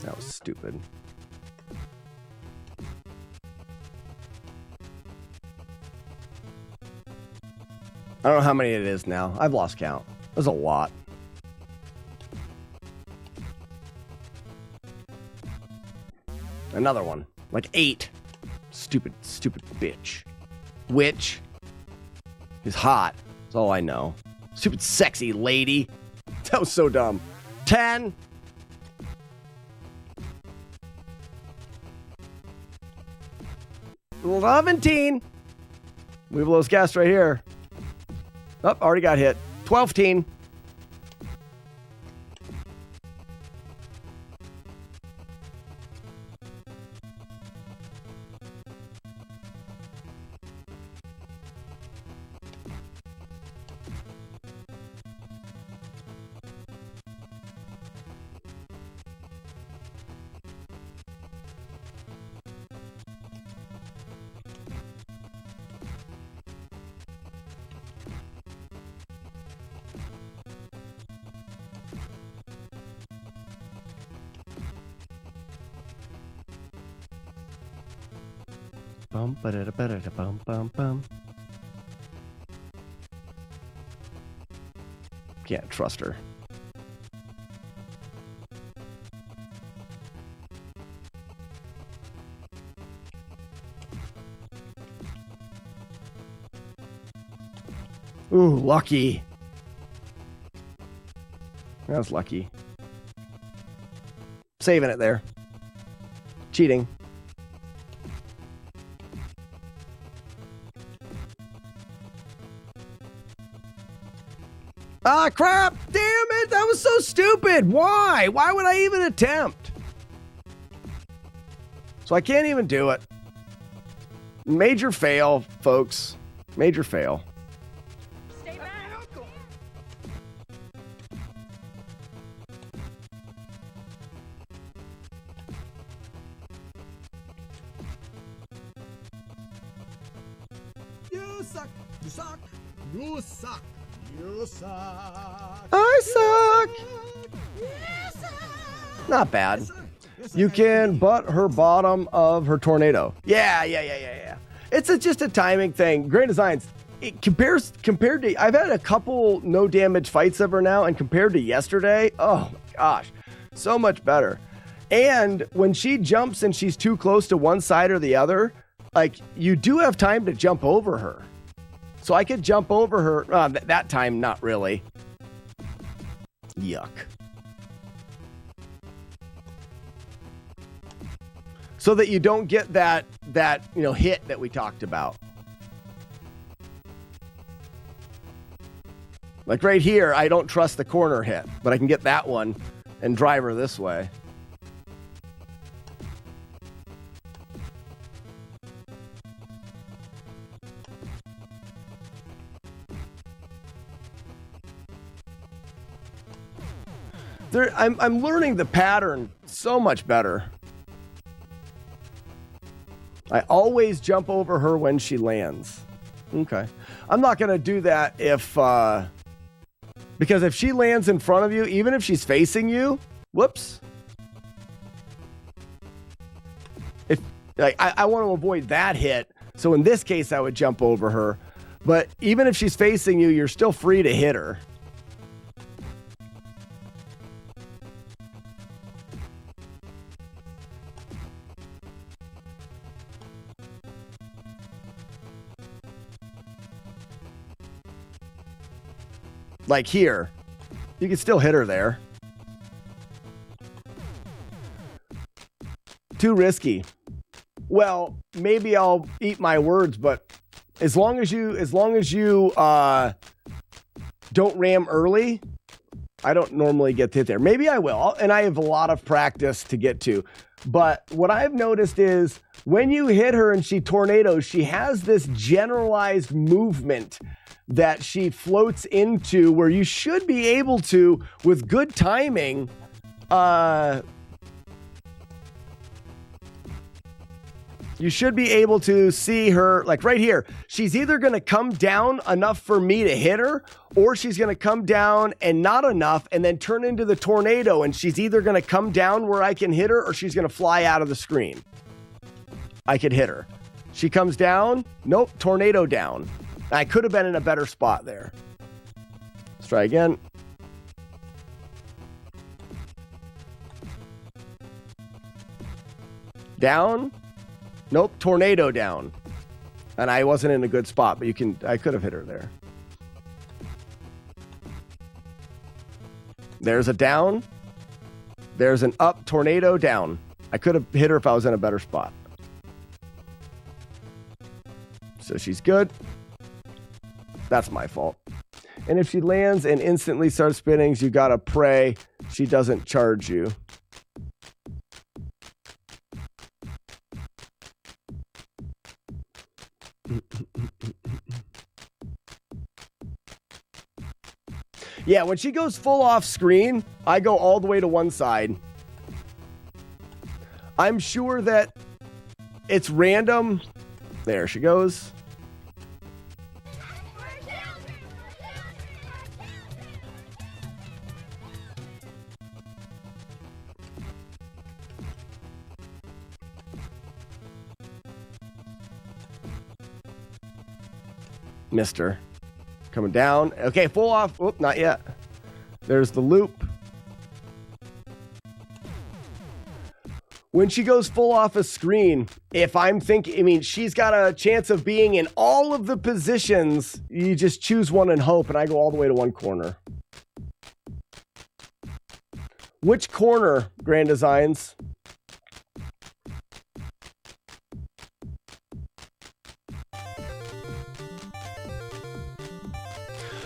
That was stupid. I don't know how many it is now. I've lost count. There's a lot. Another one. Like 8. Stupid, stupid bitch. Witch is hot. That's all I know. Stupid sexy lady. That was so dumb. 10. $11. Weeblo's guest right here. Oh, already got hit. 12. Bum ba da ba da bum bum bum. Can't trust her. Ooh, lucky. That was lucky. Saving it there. Cheating. Ah, crap! Damn it! That was so stupid! Why? Why would I even attempt? So I can't even do it. Major fail, folks. Major fail. Stay back. You suck. You suck. You suck. You suck. I suck. Not bad. You can butt her bottom of her tornado. Yeah. It's just a timing thing. Great Designs. It compared to, I've had a couple no damage fights of her now, and compared to yesterday, oh my gosh, so much better. And when she jumps and she's too close to one side or the other, like, you do have time to jump over her. So I could jump over her. That time, not really. Yuck. So that you don't get that hit that we talked about. Like right here, I don't trust the corner hit, but I can get that one and drive her this way. I'm learning the pattern so much better. I always jump over her when she lands. Okay. I'm not going to do that because if she lands in front of you, even if she's facing you, whoops. I want to avoid that hit. So in this case, I would jump over her. But even if she's facing you, you're still free to hit her. Like here, you can still hit her there. Too risky. Well, maybe I'll eat my words, but As long as you don't ram early, I don't normally get hit there. Maybe I will, and I have a lot of practice to get to. But what I've noticed is when you hit her and she tornadoes, she has this generalized movement that she floats into where you should be able to, with good timing, you should be able to see her, like right here. She's either going to come down enough for me to hit her, or she's going to come down and not enough and then turn into the tornado. And she's either going to come down where I can hit her, or she's going to fly out of the screen. I could hit her. She comes down. Nope. Tornado down. I could have been in a better spot there. Let's try again. Down. Nope, tornado down. And I wasn't in a good spot, but I could have hit her there. There's a down. There's an up, tornado down. I could have hit her if I was in a better spot. So she's good. That's my fault. And if she lands and instantly starts spinning, you gotta pray she doesn't charge you. Yeah, when she goes full off screen, I go all the way to one side. I'm sure that it's random. There she goes. Mister. Coming down. Okay, full off. Oop, not yet. There's the loop. When she goes full off a screen, if I'm thinking, I mean, she's got a chance of being in all of the positions. You just choose one and hope, and I go all the way to one corner. Which corner, Grand Designs?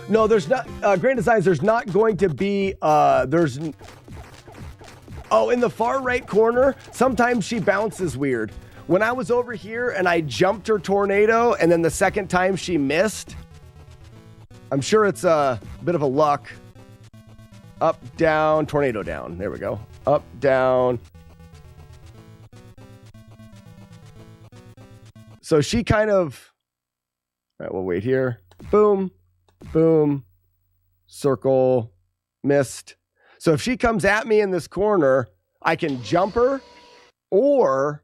No, there's not, Grand Designs, there's not going to be, in the far right corner, sometimes she bounces weird. When I was over here and I jumped her tornado, and then the second time she missed, I'm sure it's a bit of a luck. Up, down, tornado down. There we go. Up, down. So she kind of, all right, we'll wait here. Boom. Boom, circle, missed. So if she comes at me in this corner, I can jump her, or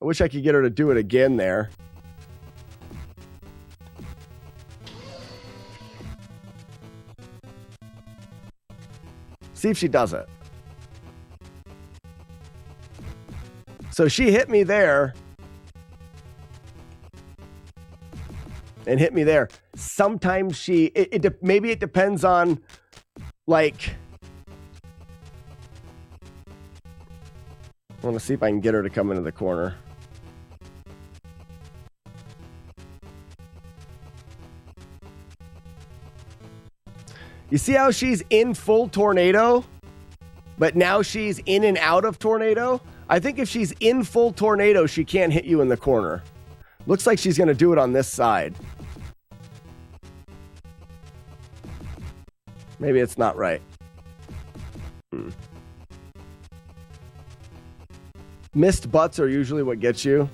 I wish I could get her to do it again there. See if she does it. So she hit me there. And hit me there. Sometimes maybe it depends on, like, I want to see if I can get her to come into the corner. You see how she's in full tornado, but now she's in and out of tornado? I think if she's in full tornado, she can't hit you in the corner. Looks like she's going to do it on this side. Maybe it's not right. Missed butts are usually what gets you.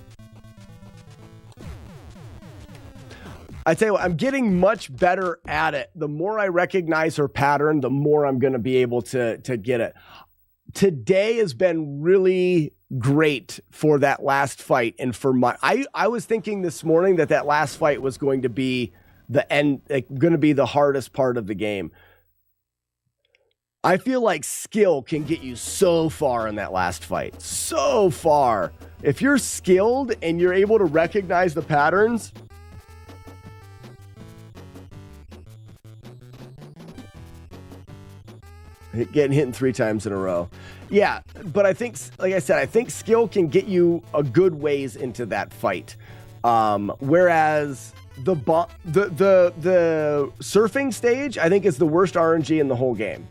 I tell you what, I'm getting much better at it. The more I recognize her pattern, the more I'm going to be able to get it. Today has been really great for that last fight. And for I was thinking this morning that last fight was going to be the end, going to be the hardest part of the game. I feel like skill can get you so far in that last fight. So far. If you're skilled and you're able to recognize the patterns. Getting hit 3 times in a row. Yeah, but I think, like I said, I think skill can get you a good ways into that fight. Whereas the surfing stage, I think, is the worst RNG in the whole game.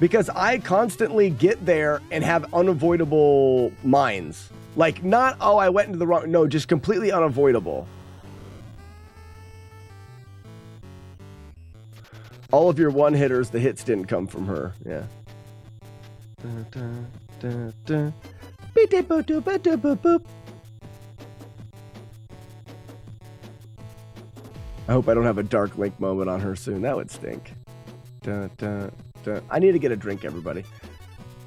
Because I constantly get there and have unavoidable mines. Like, not, oh, I went into the wrong... No, just completely unavoidable. All of your one-hitters, the hits didn't come from her. Yeah. I hope I don't have a Dark Link moment on her soon. That would stink. I need to get a drink, everybody.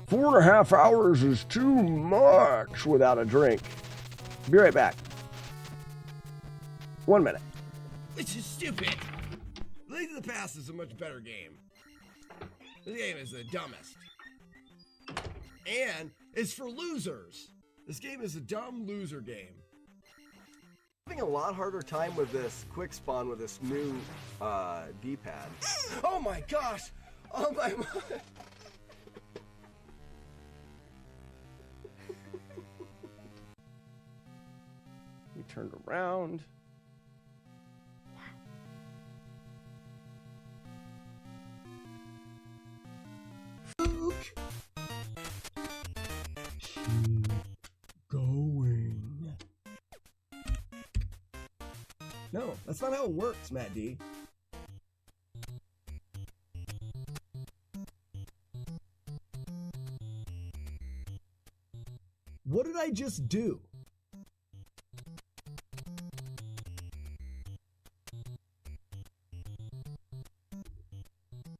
4.5 hours is too much without a drink. Be right back. 1 minute. This is stupid. Link to the Past is a much better game. This game is the dumbest. And it's for losers. This game is a dumb loser game. Having a lot harder time with this quick spawn with this new D-pad. Oh my gosh! Oh my... We turned around. Going. No, that's not how it works, Matt D. What did I just do?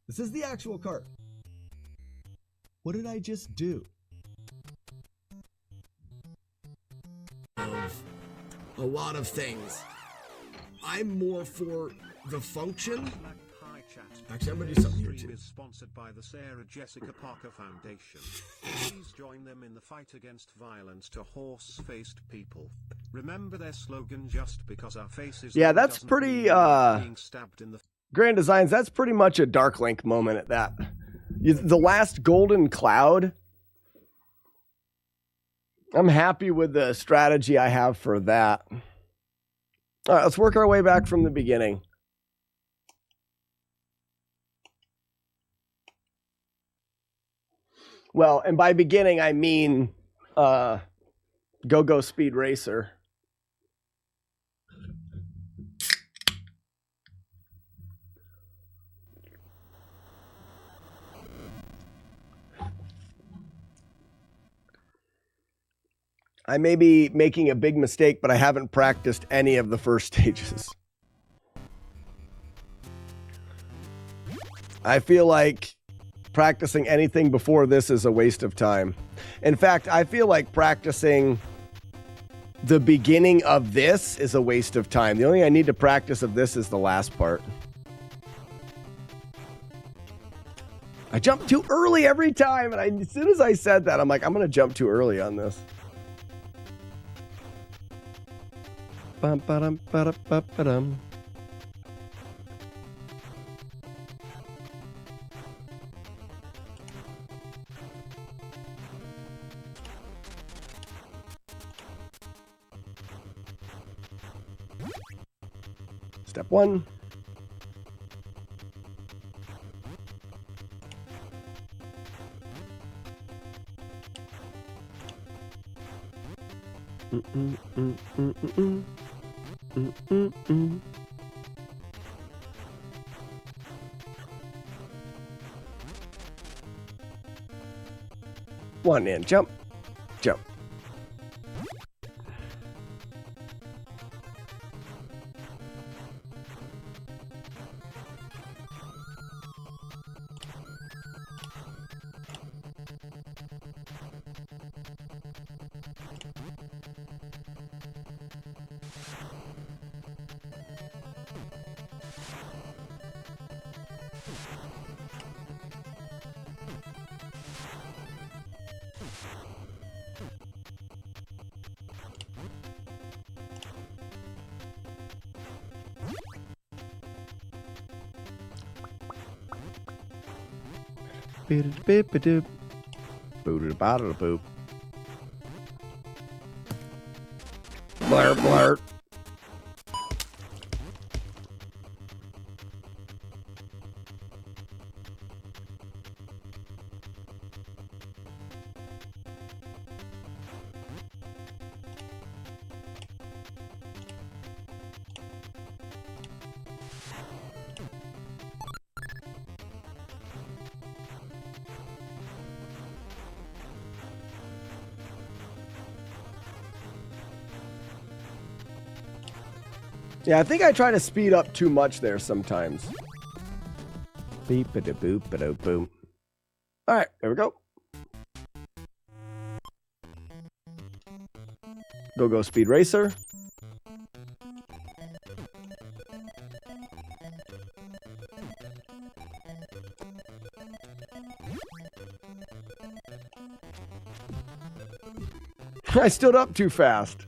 This is the actual cart. What did I just do? A lot of things. I'm more for the function. Actually, I'm gonna do something here too. Is sponsored by the Sarah Jessica Parker Foundation. Please join them in the fight against violence to horse-faced people. Remember their slogan, just because our faces. Yeah, that's pretty being stabbed in the Grand Designs. That's pretty much a Dark Link moment at that. The last golden cloud. I'm happy with the strategy I have for that. All right, let's work our way back from the beginning. Well, and by beginning, I mean Go-Go Speed Racer. I may be making a big mistake, but I haven't practiced any of the first stages. I feel like practicing anything before this is a waste of time. In fact, I feel like practicing the beginning of this is a waste of time. The only thing I need to practice of this is the last part. I jump too early every time, and as soon as I said that, I'm like, I'm going to jump too early on this. Bum-ba-dum-ba-da-ba-ba-dum. Step one. One in, jump, jump. blur, blur. Yeah, I think I try to speed up too much there sometimes. Beep-a-da-boop-a-da-boom. All right, there we go. Go Speed Racer. I stood up too fast.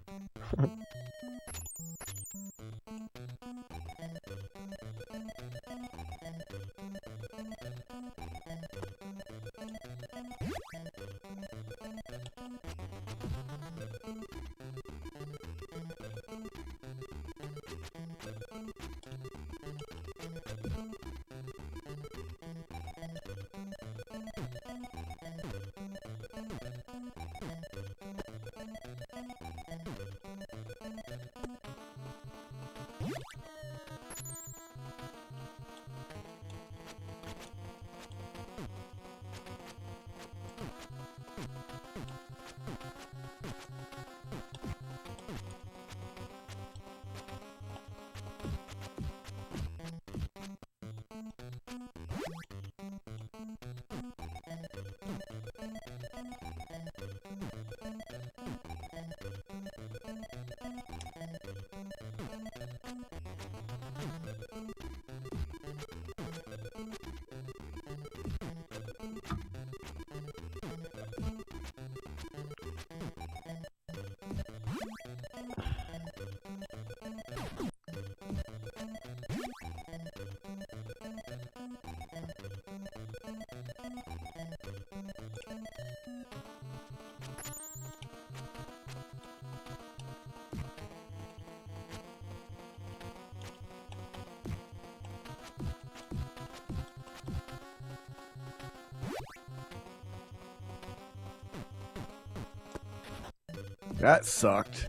That sucked.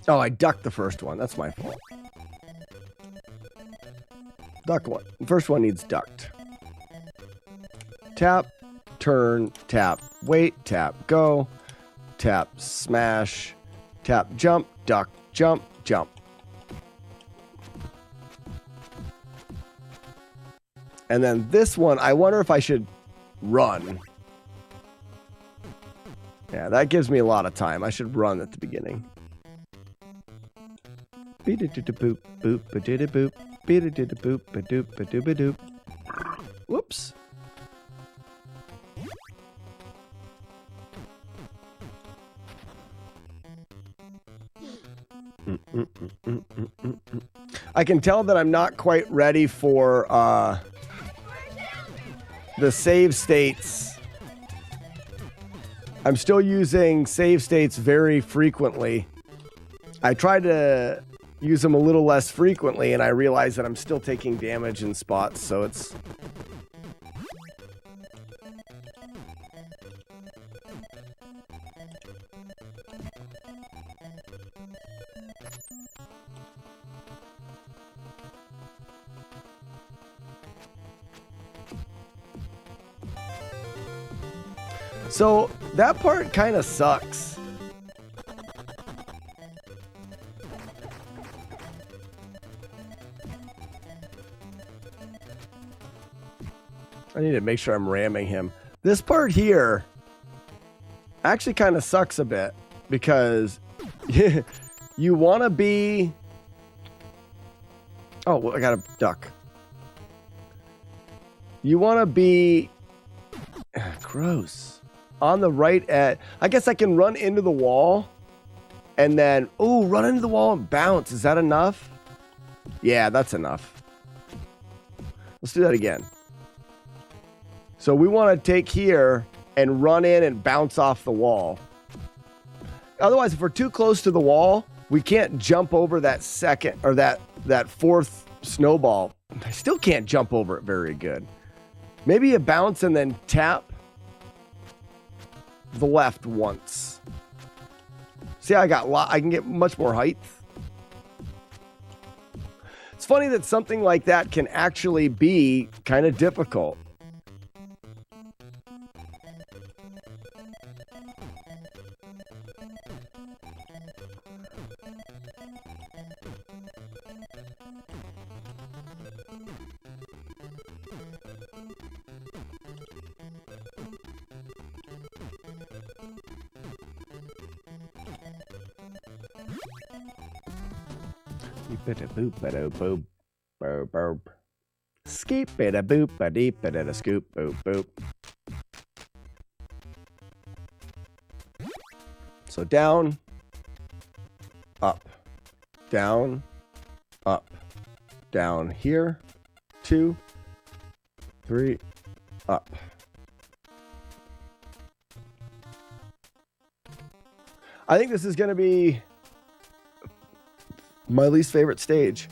Oh, I ducked the first one. That's my fault. Duck one. The first one needs ducked. Tap, turn, tap, wait, tap, go, tap, smash, tap, jump, duck, jump, jump. And then this one, I wonder if I should run. Yeah, that gives me a lot of time. I should run at the beginning. Beep-a-doop, boop, ba-doop, beep-a-doop, ba-doop, ba-doop. Whoops. I can tell that I'm not quite ready for the save states. I'm still using save states very frequently. I try to use them a little less frequently, and I realize that I'm still taking damage in spots, so it's... So, that part kind of sucks. I need to make sure I'm ramming him. This part here actually kind of sucks a bit because you want to be... Oh, well, I got a duck. You want to be... Gross. On the right edge. I guess I can run into the wall and then, ooh, run into the wall and bounce. Is that enough? Yeah, that's enough. Let's do that again. So we want to take here and run in and bounce off the wall. Otherwise, if we're too close to the wall, we can't jump over that second or that fourth snowball. I still can't jump over it very good. Maybe you bounce and then tap the left once. See, I can get much more height. It's funny that something like that can actually be kind of difficult. Skeep it a boop a deep it a scoop boop boop. So down, up, down, up, down here, 2, 3, up. I think this is going to be my least favorite stage.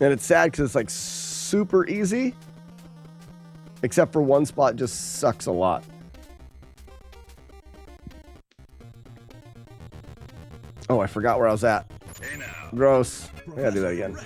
And it's sad because it's like super easy. Except for one spot just sucks a lot. Oh, I forgot where I was at. Gross. I gotta do that again.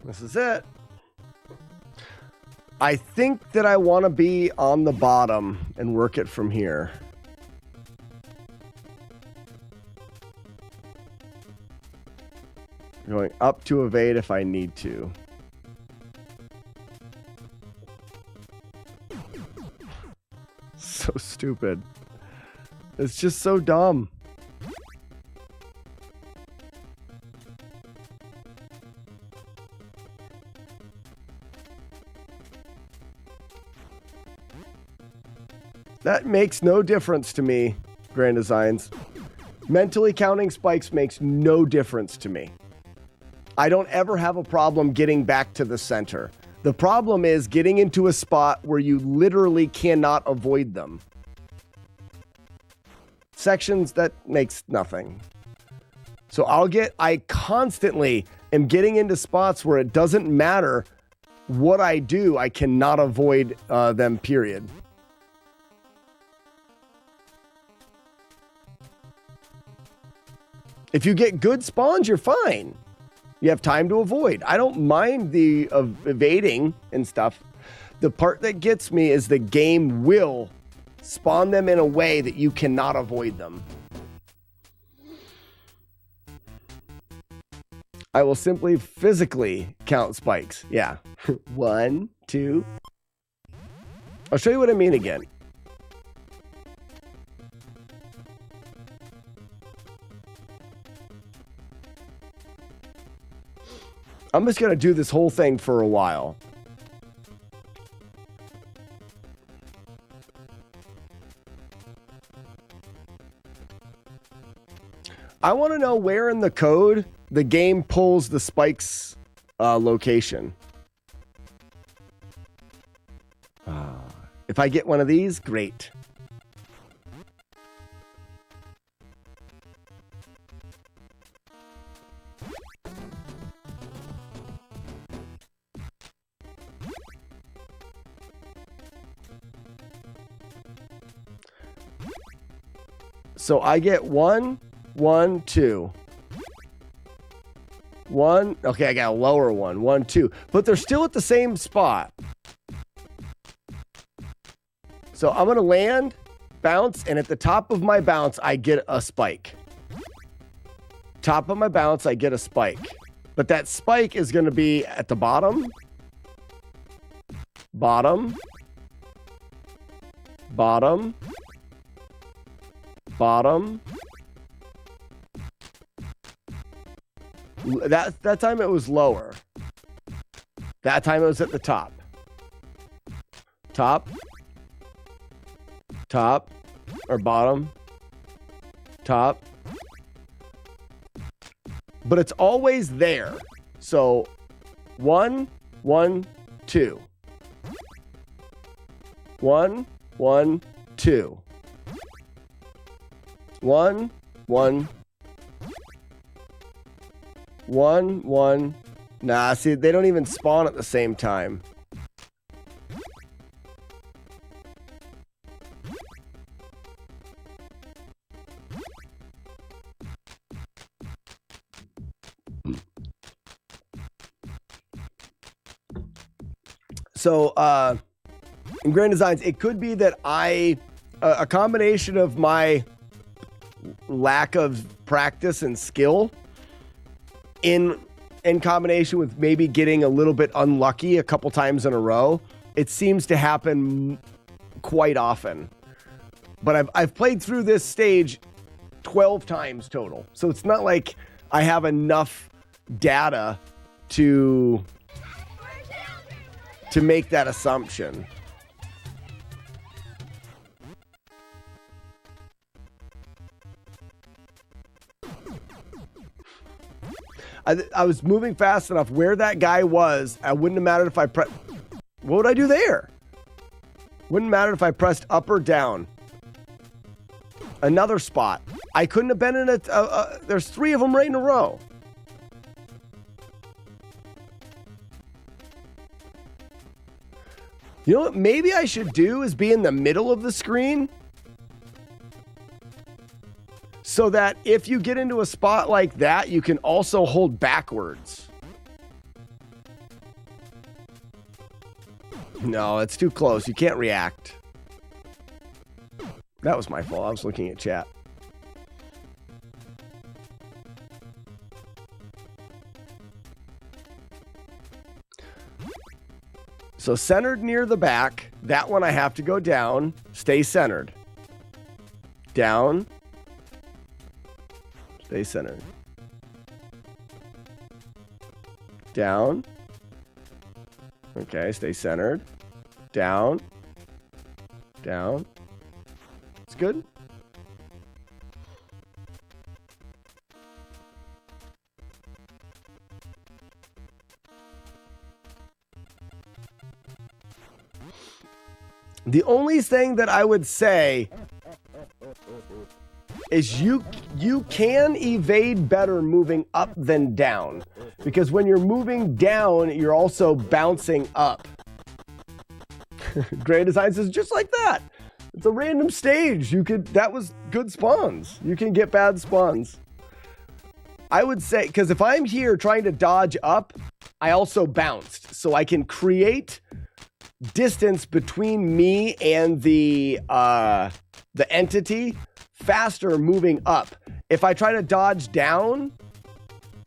This is it. I think that I want to be on the bottom and work it from here. Going up to evade if I need to. So stupid. It's just so dumb. That makes no difference to me, Grand Designs. Mentally counting spikes makes no difference to me. I don't ever have a problem getting back to the center. The problem is getting into a spot where you literally cannot avoid them. Sections, that makes nothing. So I constantly am getting into spots where it doesn't matter what I do, I cannot avoid them, period. If you get good spawns, you're fine. You have time to avoid. I don't mind the evading and stuff. The part that gets me is the game will spawn them in a way that you cannot avoid them. I will simply physically count spikes. Yeah. 1, 2. I'll show you what I mean again. I'm just going to do this whole thing for a while. I want to know where in the code the game pulls the spikes location. If I get one of these, great. So I get 1, 1, 2. 1. Okay, I got a lower one. 1, 2. But they're still at the same spot. So I'm going to land, bounce, and at the top of my bounce, I get a spike. Top of my bounce, I get a spike. But that spike is going to be at the bottom. Bottom. Bottom. Bottom. That time it was lower. That time it was at the top. Top. Top. Or bottom. Top. But it's always there. So 1, 1, 2. 1, 1, 2. 1, 1. 1, 1. Nah, see, they don't even spawn at the same time. So, in Grand Designs, it could be that a combination of my lack of practice and skill in combination with maybe getting a little bit unlucky a couple times in a row, it seems to happen quite often. But I've played through this stage 12 times total. So it's not like I have enough data to make that assumption. I was moving fast enough where that guy was. I wouldn't have mattered if I what would I do there? Wouldn't matter if I pressed up or down. Another spot. I couldn't have been in there's 3 of them right in a row. You know what maybe I should do is be in the middle of the screen, so that if you get into a spot like that, you can also hold backwards. No, it's too close. You can't react. That was my fault. I was looking at chat. So centered near the back. That one I have to go down. Stay centered. Down. Stay centered. Down. Okay, stay centered. Down. Down. It's good. The only thing that I would say is you can evade better moving up than down, because when you're moving down, you're also bouncing up. Grand Design says just like that. It's a random stage. That was good spawns. You can get bad spawns. I would say, because if I'm here trying to dodge up, I also bounced, so I can create distance between me and the entity faster moving up. If I try to dodge down,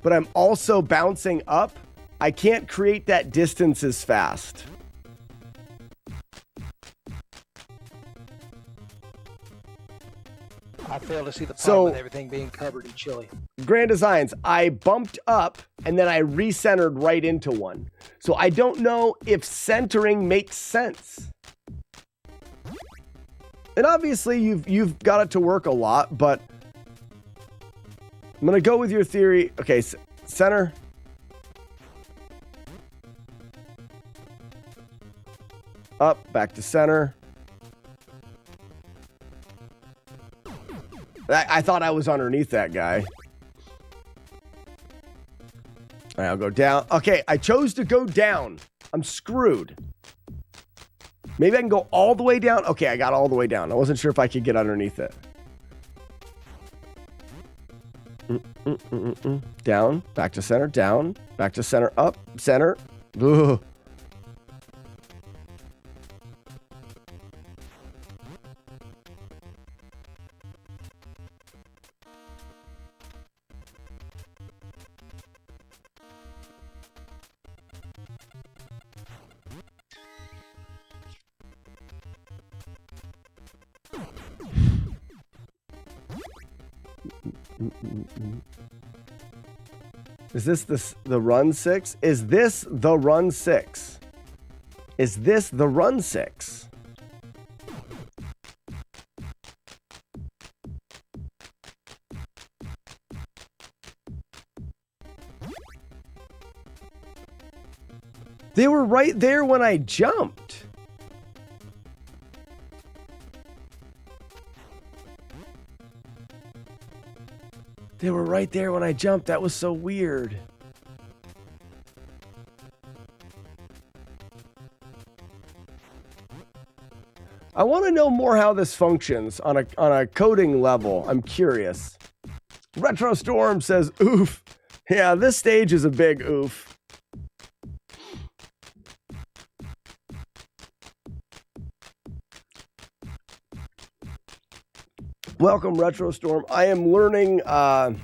but I'm also bouncing up, I can't create that distance as fast. I fail to see the problem with everything being covered in chili. Grand Designs, I bumped up and then I recentered right into one. So I don't know if centering makes sense. And obviously you've got it to work a lot, but I'm going to go with your theory. Okay, center. Up, back to center. I thought I was underneath that guy. All right, I'll go down. Okay, I chose to go down. I'm screwed. Maybe I can go all the way down. Okay, I got all the way down. I wasn't sure if I could get underneath it. Down, back to center, down, back to center, up, center. Ugh. Is this the run 6? Is this the run 6? Is this the run 6? They were right there when I jumped. They were right there when I jumped. That was so weird. I want to know more how this functions on a coding level. I'm curious. Retro Storm says, oof. Yeah, this stage is a big oof. Welcome, Retro Storm. I am learning. I'm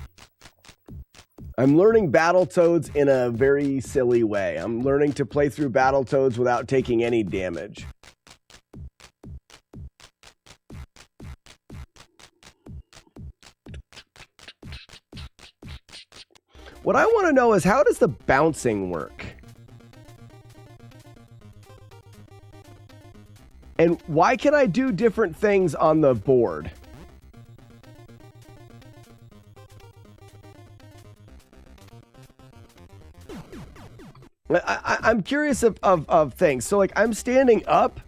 learning Battletoads in a very silly way. I'm learning to play through Battletoads without taking any damage. What I want to know is, how does the bouncing work? And why can I do different things on the board? I'm curious of things. So, like, I'm standing up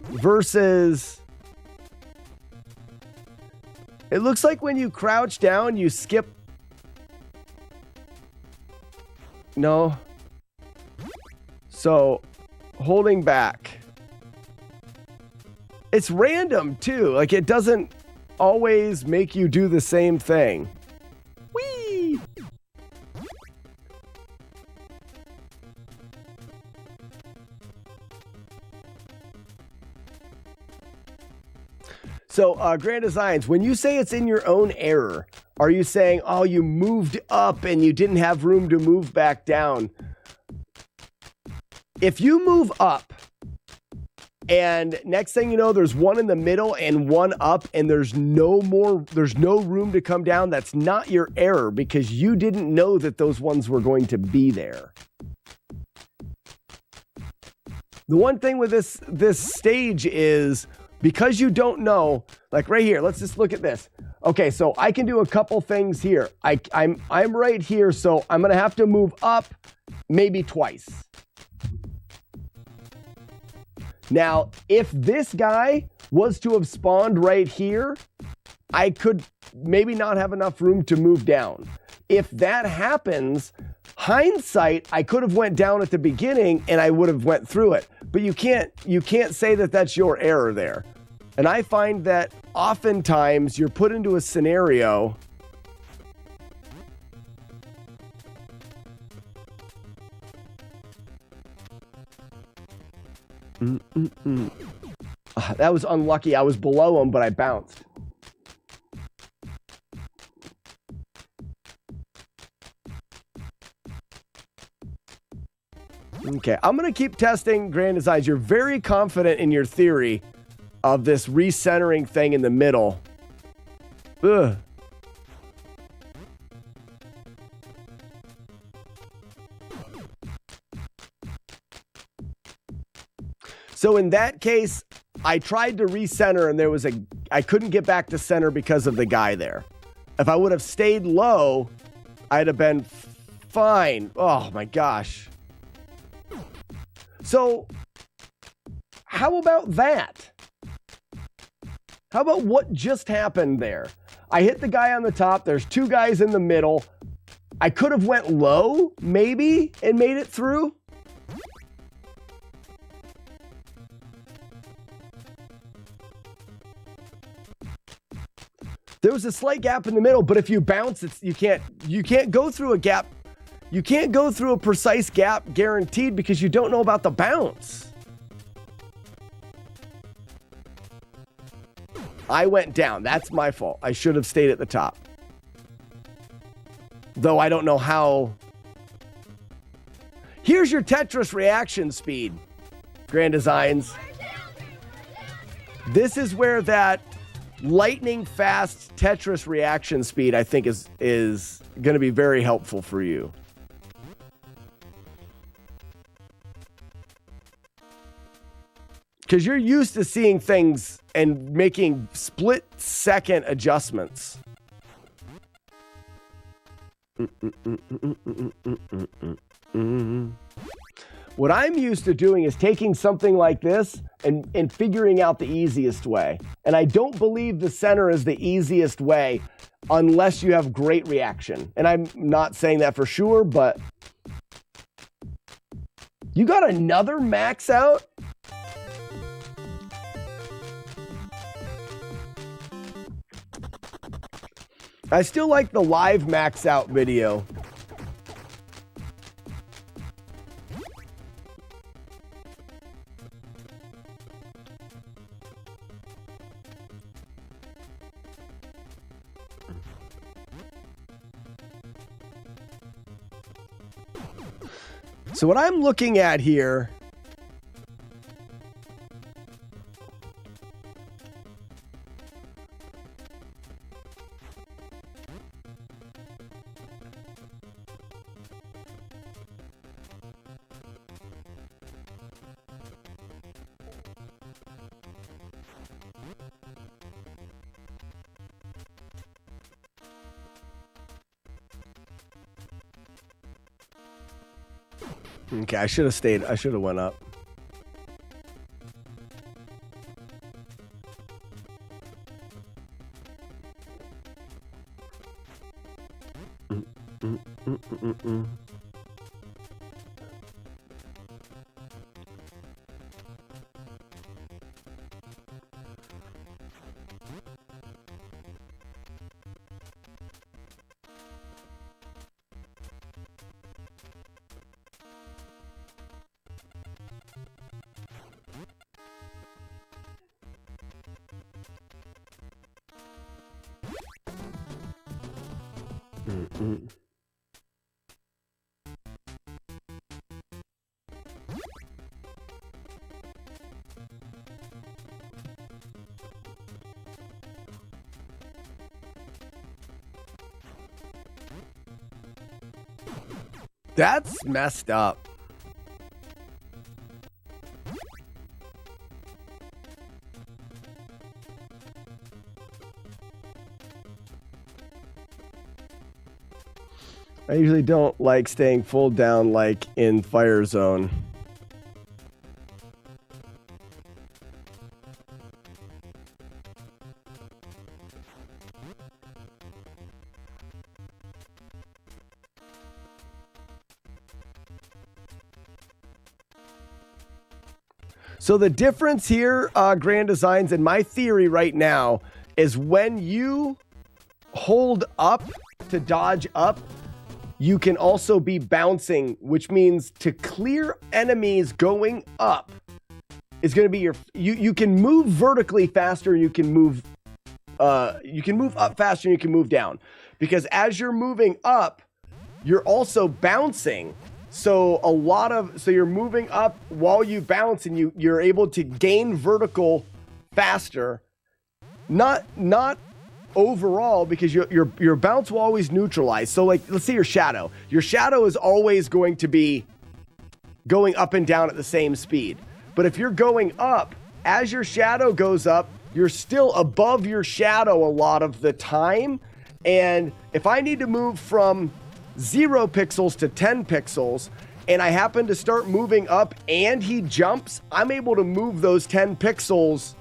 versus... It looks like when you crouch down, you skip... No. So, holding back. It's random, too. Like, it doesn't always make you do the same thing. Whee! So, Grand Designs, when you say it's in your own error, are you saying, oh, you moved up and you didn't have room to move back down? If you move up and next thing you know, there's one in the middle and one up and there's no room to come down, that's not your error because you didn't know that those ones were going to be there. The one thing with this stage is, because you don't know, like right here, let's just look at this. Okay, so I can do a couple things here. I'm right here, so I'm gonna have to move up maybe twice. Now, if this guy was to have spawned right here, I could maybe not have enough room to move down. If that happens, hindsight, I could have went down at the beginning and I would have went through it. But you can't say that that's your error there. And I find that oftentimes you're put into a scenario that was unlucky. I was below him, but I bounced. Okay, I'm going to keep testing Grand Designs. You're very confident in your theory of this recentering thing in the middle. Ugh. So in that case, I tried to recenter and I couldn't get back to center because of the guy there. If I would have stayed low, I'd have been fine. Oh my gosh. So how about that? How about what just happened there? I hit the guy on the top. There's two guys in the middle. I could have went low, maybe, and made it through. There was a slight gap in the middle, but if you bounce, you can't go through a gap. You can't go through a precise gap guaranteed because you don't know about the bounce. I went down. That's my fault. I should have stayed at the top. Though I don't know how. Here's your Tetris reaction speed, Grand Designs. This is where that lightning fast Tetris reaction speed, I think, is going to be very helpful for you. Because you're used to seeing things and making split-second adjustments. What I'm used to doing is taking something like this and figuring out the easiest way. And I don't believe the center is the easiest way unless you have great reaction. And I'm not saying that for sure, but you got another max out? I still like the live max out video. So what I'm looking at here Okay, I should have stayed. I should have went up. That's messed up. I usually don't like staying full down like in Fire Zone. So the difference here, Grand Designs, in my theory right now, is when you hold up to dodge up, you can also be bouncing, which means to clear enemies going up is going to be you can move vertically faster, you can move up faster, and you can move down. Because as you're moving up, you're also bouncing. So you're moving up while you bounce, and you're able to gain vertical faster. Not overall, because your bounce will always neutralize. So like, let's say your shadow is always going to be going up and down at the same speed. But if you're going up, as your shadow goes up, you're still above your shadow a lot of the time. And if I need to move from 0 pixels to 10 pixels, and I happen to start moving up and he jumps, I'm able to move those 10 pixels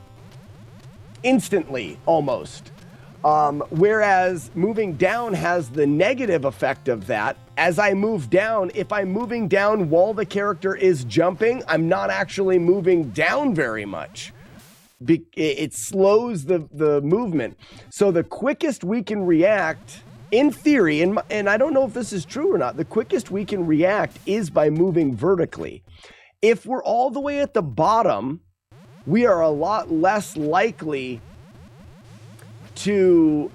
instantly, almost. Whereas moving down has the negative effect of that. As I move down, if I'm moving down while the character is jumping, I'm not actually moving down very much. it slows the movement. So the quickest we can react, in theory, and I don't know if this is true or not, the quickest we can react is by moving vertically. If we're all the way at the bottom, we are a lot less likely to...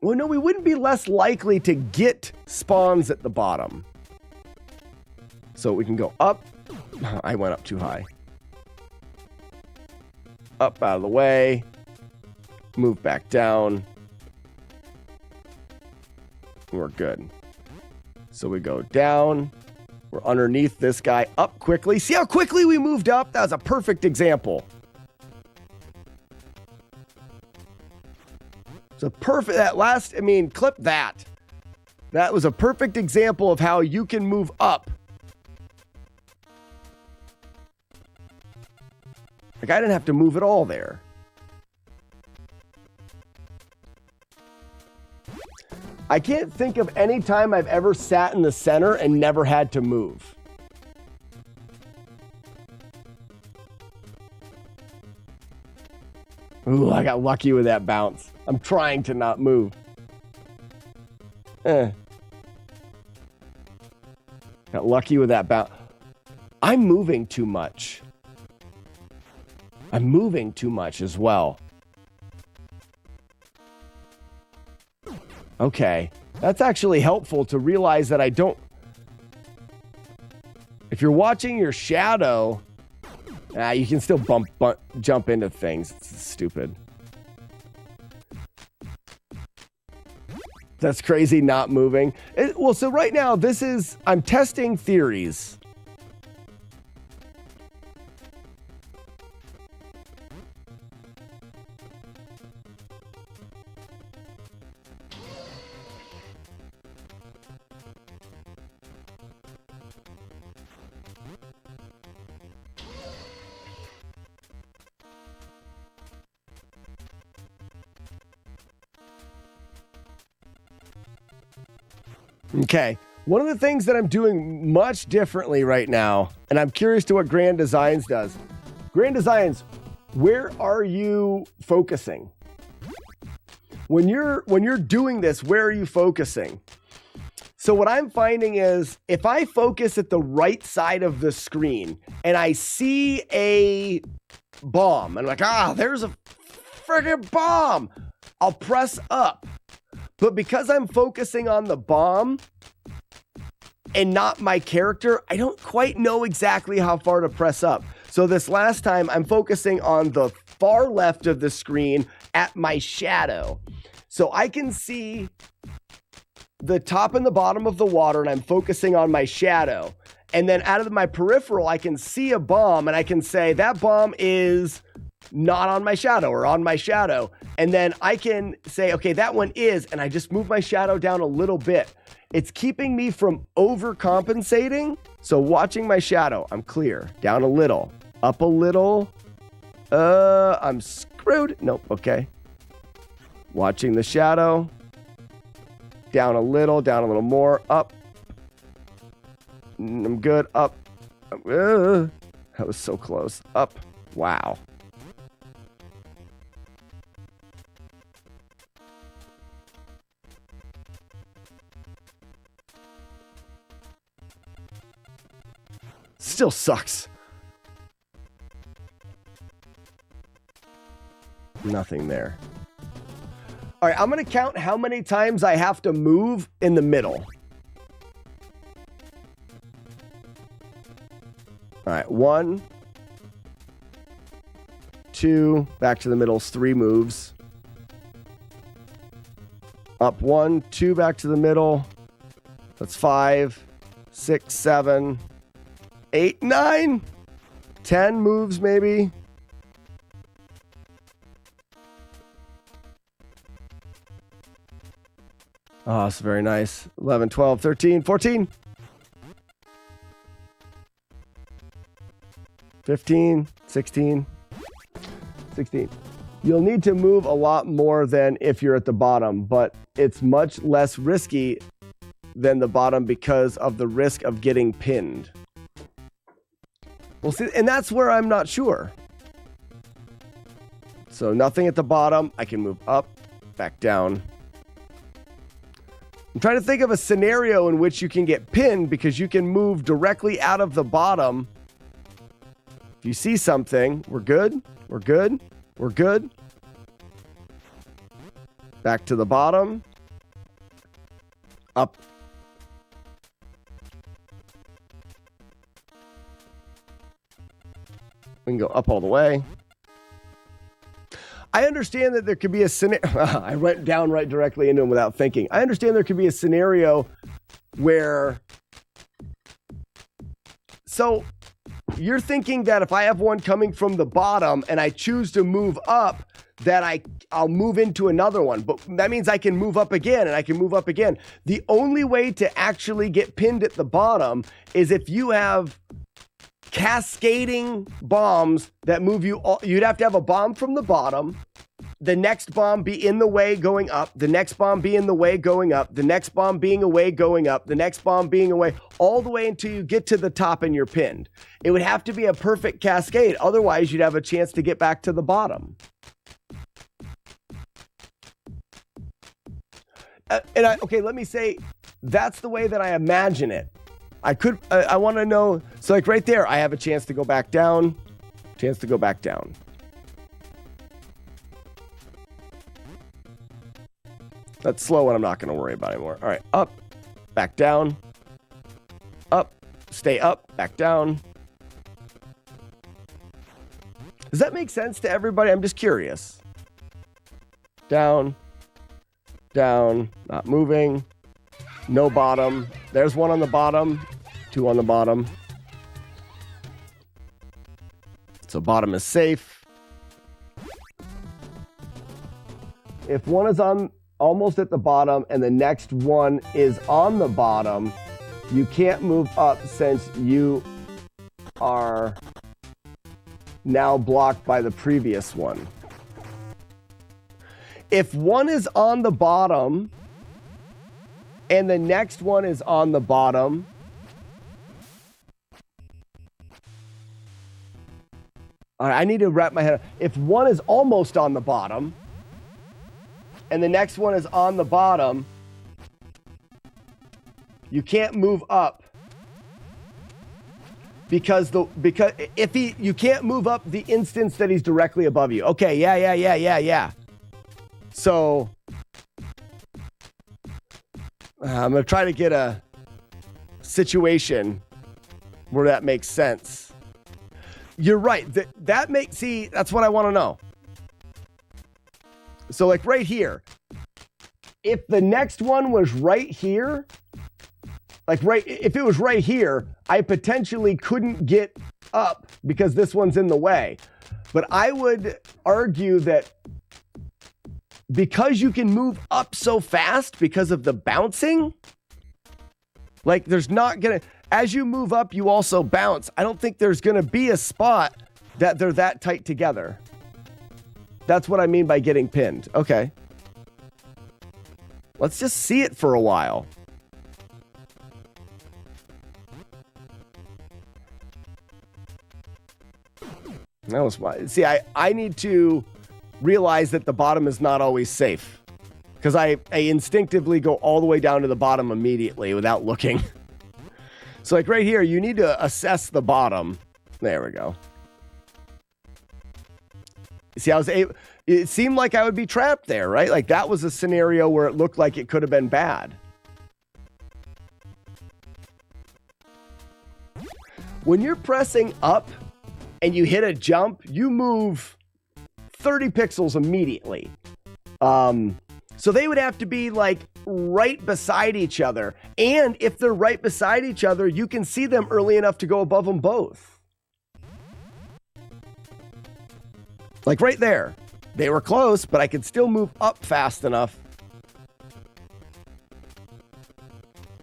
Well, no, we wouldn't be less likely to get spawns at the bottom. So we can go up. I went up too high. Up out of the way. Move back down. We're good. So we go down. We're underneath this guy. Up quickly. See how quickly we moved up? That was a perfect example. It's a perfect, that last, I mean, clip that. That was a perfect example of how you can move up. Like, I didn't have to move at all there. I can't think of any time I've ever sat in the center and never had to move. Ooh, I got lucky with that bounce. I'm trying to not move. Got lucky with that bounce. I'm moving too much. I'm moving too much as well. Okay. That's actually helpful to realize that I don't... If you're watching your shadow... you can still jump into things. It's stupid. That's crazy not moving. Well, so right now, I'm testing theories. Okay, one of the things that I'm doing much differently right now, and I'm curious to what Grand Designs does. Grand Designs, where are you focusing? When you're doing this, where are you focusing? So what I'm finding is if I focus at the right side of the screen and I see a bomb, and I'm like, there's a friggin' bomb, I'll press up. But because I'm focusing on the bomb and not my character, I don't quite know exactly how far to press up. So this last time, I'm focusing on the far left of the screen at my shadow. So I can see the top and the bottom of the water, and I'm focusing on my shadow. And then out of my peripheral, I can see a bomb, and I can say that bomb is not on my shadow or on my shadow. And then I can say, okay, that one is, and I just move my shadow down a little bit. It's keeping me from overcompensating. So watching my shadow, I'm clear. Down a little, up a little. I'm screwed. Nope, okay. Watching the shadow. Down a little more, up. I'm good, up. That was so close. Up, wow. Still sucks. Nothing there. All right, I'm going to count how many times I have to move in the middle. All right, 1, 2, back to the middle's 3 moves. Up 1, 2, back to the middle. That's 5, 6, 7, 8, 9, 10 moves maybe. Oh, that's very nice. 11, 12, 13, 14. 15, 16, 16. You'll need to move a lot more than if you're at the bottom, but it's much less risky than the bottom because of the risk of getting pinned. Well, see, and that's where I'm not sure. So nothing at the bottom. I can move up, back down. I'm trying to think of a scenario in which you can get pinned because you can move directly out of the bottom. If you see something, we're good. We're good. We're good. Back to the bottom. Up. We can go up all the way. I understand that there could be a scenario. I went down right directly into him without thinking. I understand there could be a scenario where. So you're thinking that if I have one coming from the bottom and I choose to move up, that I'll move into another one. But that means I can move up again and I can move up again. The only way to actually get pinned at the bottom is if you have cascading bombs that move you all. You'd have to have a bomb from the bottom, the next bomb be in the way going up, the next bomb be in the way going up, the next bomb being away going up, the next bomb being away, all the way until you get to the top and you're pinned. It would have to be a perfect cascade. Otherwise, you'd have a chance to get back to the bottom. Okay, let me say, that's the way that I imagine it. I want to know, so like right there, I have a chance to go back down, chance to go back down. That's slow and I'm not going to worry about it anymore. All right, up, back down, up, stay up, back down. Does that make sense to everybody? I'm just curious. Down, down, not moving. No bottom. There's one on the bottom. Two on the bottom. So bottom is safe. If one is on almost at the bottom and the next one is on the bottom, you can't move up since you are now blocked by the previous one. If one is on the bottom and the next one is on the bottom, all right, I need to wrap my head. If one is almost on the bottom and the next one is on the bottom, you can't move up because if you can't move up the instance that he's directly above you. Okay, yeah. So I'm going to try to get a situation where that makes sense. You're right. That's what I want to know. So like right here, if the next one was right here, if it was right here, I potentially couldn't get up because this one's in the way. But I would argue that because you can move up so fast because of the bouncing, like there's not gonna, as you move up, you also bounce. I don't think there's gonna be a spot that they're that tight together. That's what I mean by getting pinned. Okay. Let's just see it for a while. That was why. See, I need to realize that the bottom is not always safe because I instinctively go all the way down to the bottom immediately without looking. So like right here, you need to assess the bottom. There we go. See, it seemed like I would be trapped there, right? Like that was a scenario where it looked like it could have been bad. When you're pressing up and you hit a jump, you move 30 pixels immediately. So they would have to be like right beside each other. And if they're right beside each other, you can see them early enough to go above them both. Like right there. They were close, but I could still move up fast enough.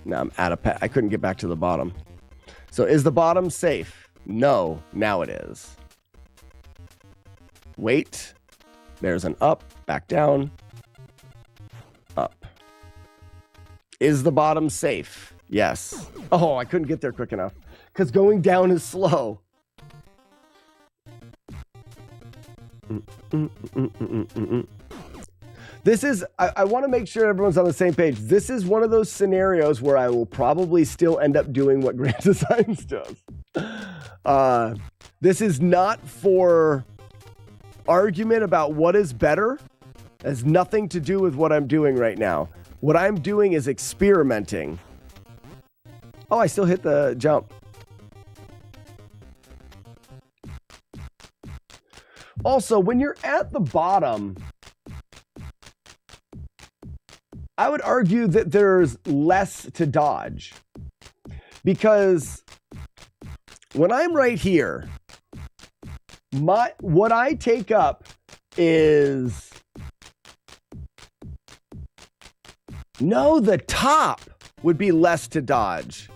Now I'm out of I couldn't get back to the bottom. So is the bottom safe? No, now it is. Wait. There's an up, back down, up. Is the bottom safe? Yes. Oh, I couldn't get there quick enough because going down is slow. This is, I want to make sure everyone's on the same page. This is one of those scenarios where I will probably still end up doing what Grand Designs does. This is not for argument about what is better. It has nothing to do with what I'm doing right now. What I'm doing is experimenting. Oh, I still hit the jump. Also, when you're at the bottom, I would argue that there's less to dodge. Because when I'm right here, what I take up is... No, the top would be less to dodge.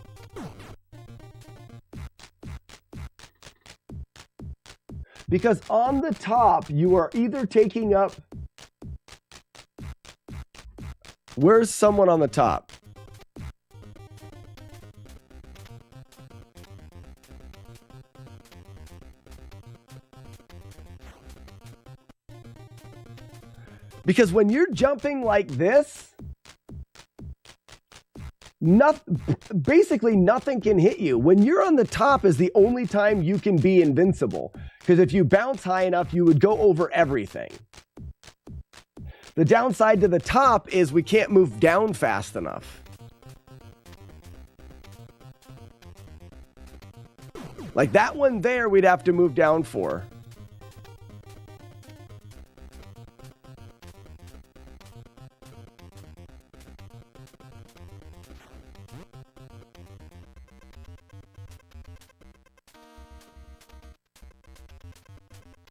Because on the top, you are either taking up... Where's someone on the top? Because when you're jumping like this, basically nothing can hit you. When you're on the top is the only time you can be invincible. Because if you bounce high enough, you would go over everything. The downside to the top is we can't move down fast enough. Like that one there, we'd have to move down for.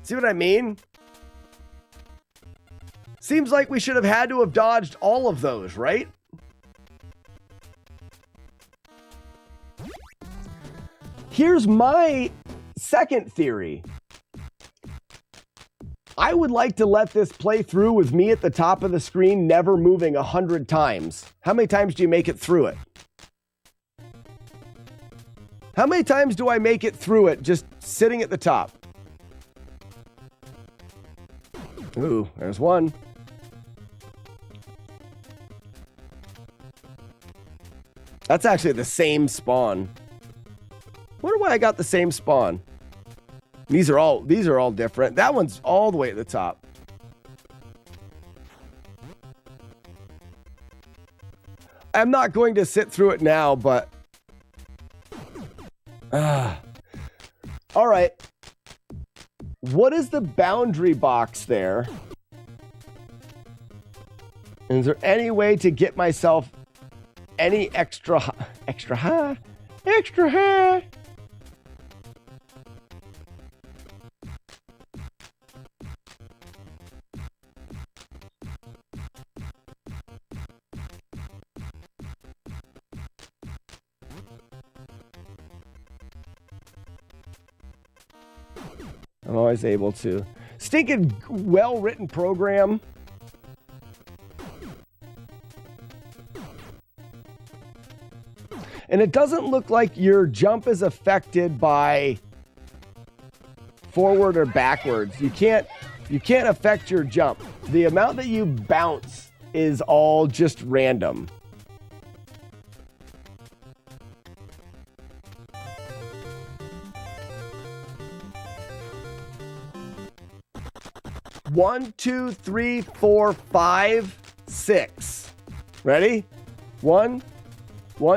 See what I mean? Seems like we should have had to have dodged all of those, right? Here's my second theory. I would like to let this play through with me at the top of the screen, never moving 100 times. How many times do you make it through it? How many times do I make it through it just sitting at the top? Ooh, there's one. That's actually the same spawn. Wonder why I got the same spawn. These are all different. That one's all the way at the top. I'm not going to sit through it now, but all right. What is the boundary box there? And is there any way to get myself any extra high? I'm always able to. Stinking well-written program. And it doesn't look like your jump is affected by forward or backwards. You can't affect your jump. The amount that you bounce is all just random. One, two, three, four, five, six. Ready? One,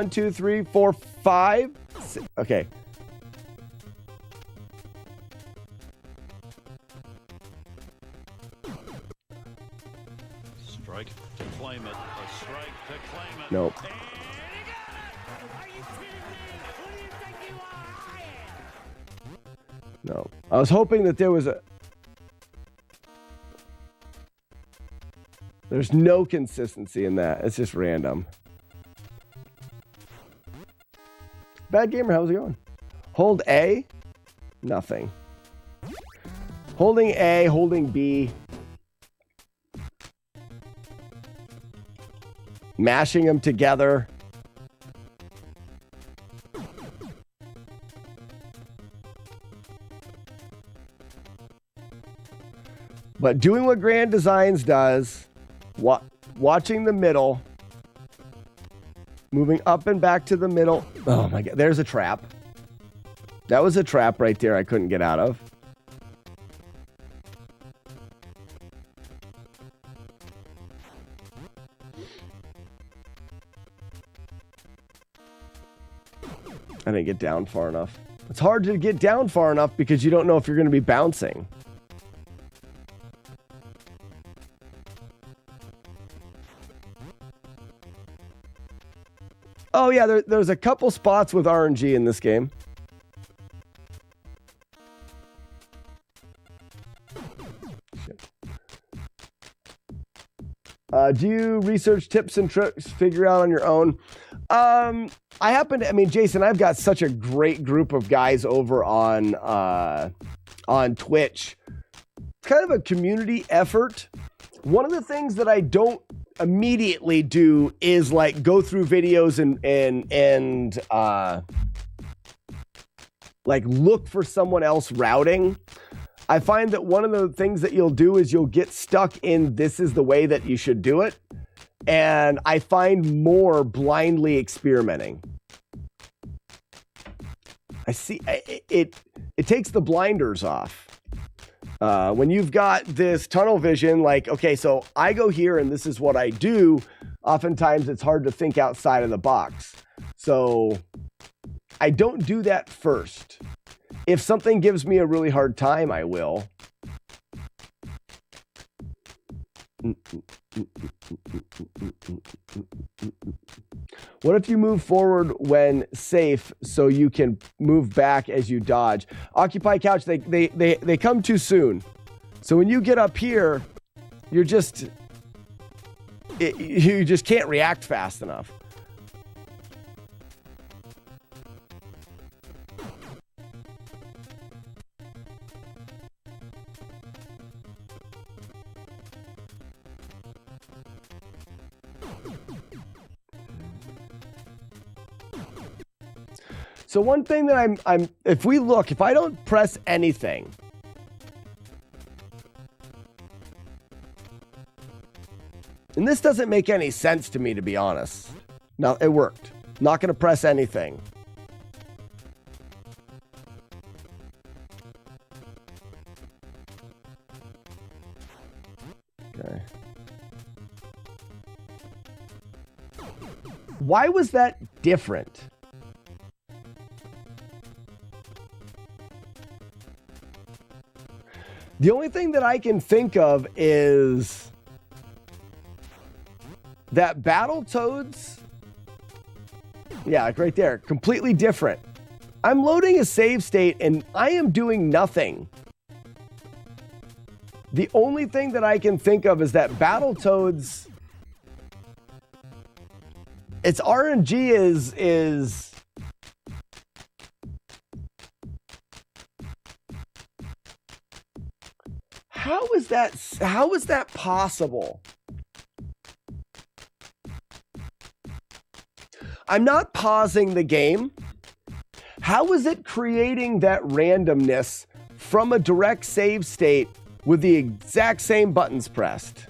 two, three, four, five, six. Okay. Strike to claim it. A strike to claim it. Nope. No. I was hoping that there was a... There's no consistency in that. It's just random. Bad Gamer, how's it going? Hold A. Nothing. Holding A, holding B. Mashing them together. But doing what Grand Designs does, watching the middle, moving up and back to the middle. Oh my God, there's a trap. That was a trap right there I couldn't get out of. I didn't get down far enough. It's hard to get down far enough because you don't know if you're going to be bouncing. Oh yeah, there's a couple spots with RNG in this game. Do you research tips and tricks, figure out on your own? Jason, I've got such a great group of guys over on Twitch. It's kind of a community effort. One of the things that I don't immediately do is like go through videos and like look for someone else routing. I find that one of the things that you'll do is you'll get stuck in this is the way that you should do it. And I find more blindly experimenting. I see it takes the blinders off. When you've got this tunnel vision, like, okay, so I go here and this is what I do. Oftentimes it's hard to think outside of the box. So I don't do that first. If something gives me a really hard time, I will. What if you move forward when safe so you can move back as you dodge? Occupy couch, they come too soon. So when you get up here, you just can't react fast enough. So one thing that if I don't press anything, and this doesn't make any sense to me, to be honest. No, it worked. Not going to press anything. Okay. Why was that different? The only thing that I can think of is that Battletoads, yeah, like right there, completely different. I'm loading a save state and I am doing nothing. The only thing that I can think of is that Battletoads, its RNG is how is that possible? I'm not pausing the game. How is it creating that randomness from a direct save state with the exact same buttons pressed?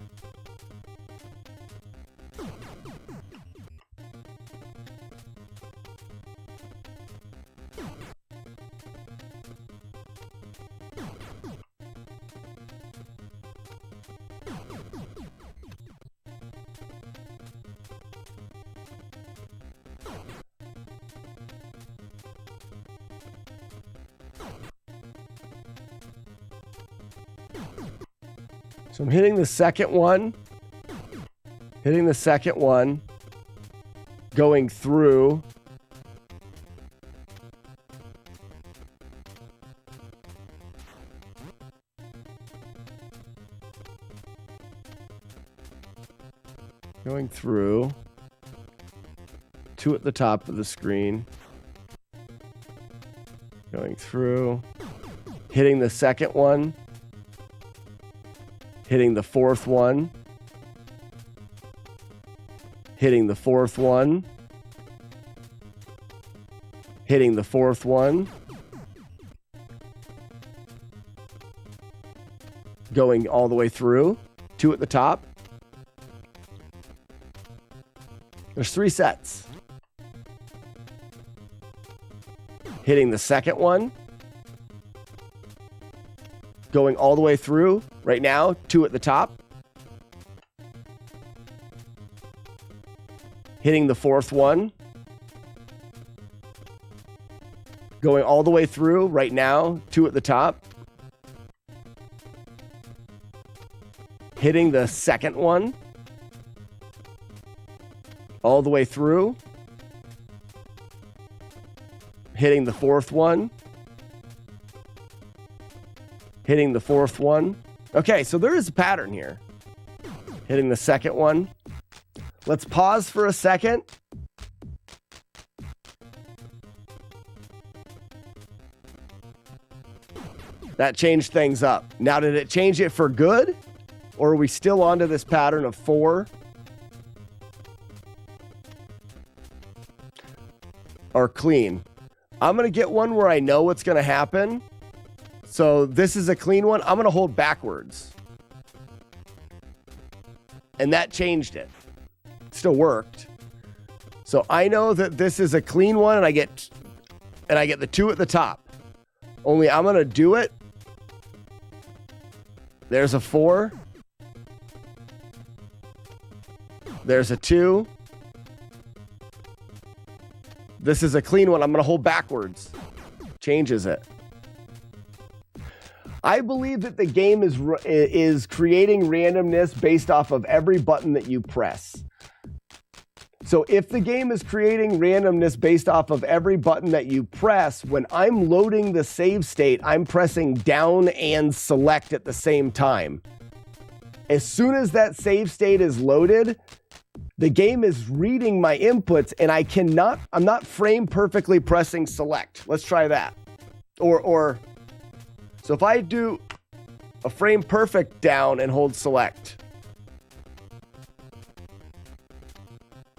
So I'm hitting the second one, going through. Going through. 2 at the top of the screen. Going through. Hitting the second one. Hitting the fourth one. Hitting the fourth one. Hitting the fourth one. going all the way through. 2 at the top. There's 3 sets. Hitting the second one. Going all the way through. Right now, 2 at the top. Hitting the fourth one. Going all the way through. Right now, 2 at the top. Hitting the second one. All the way through. Hitting the fourth one. Hitting the fourth one. Okay, so there is a pattern here. Hitting the second one. Let's pause for a second. That changed things up. Now, did it change it for good? Or are we still onto this pattern of 4? Or clean? I'm going to get one where I know what's going to happen. So this is a clean one. I'm going to hold backwards. And that changed it. Still worked. So I know that this is a clean one and I get the 2 at the top. Only I'm going to do it. There's a 4. There's a 2. This is a clean one. I'm going to hold backwards. Changes it. I believe that the game is creating randomness based off of every button that you press. So if the game is creating randomness based off of every button that you press, when I'm loading the save state, I'm pressing down and select at the same time. As soon as that save state is loaded, the game is reading my inputs and I'm not frame perfectly pressing select. Let's try that. So if I do a frame perfect down and hold select,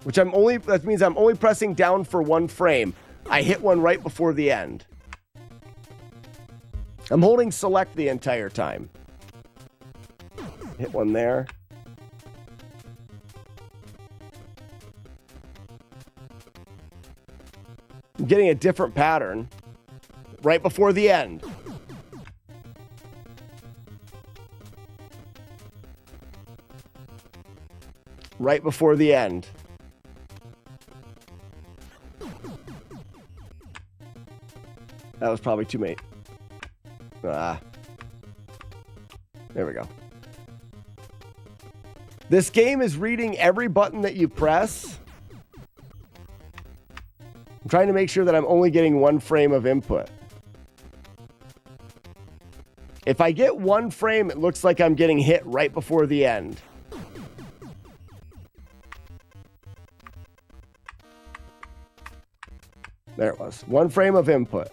that means I'm only pressing down for 1 frame. I hit one right before the end. I'm holding select the entire time. Hit one there. I'm getting a different pattern right before the end. Right before the end. That was probably too many. There we go. This game is reading every button that you press. I'm trying to make sure that I'm only getting 1 frame of input. If I get 1 frame, it looks like I'm getting hit right before the end. There it was. 1 frame of input.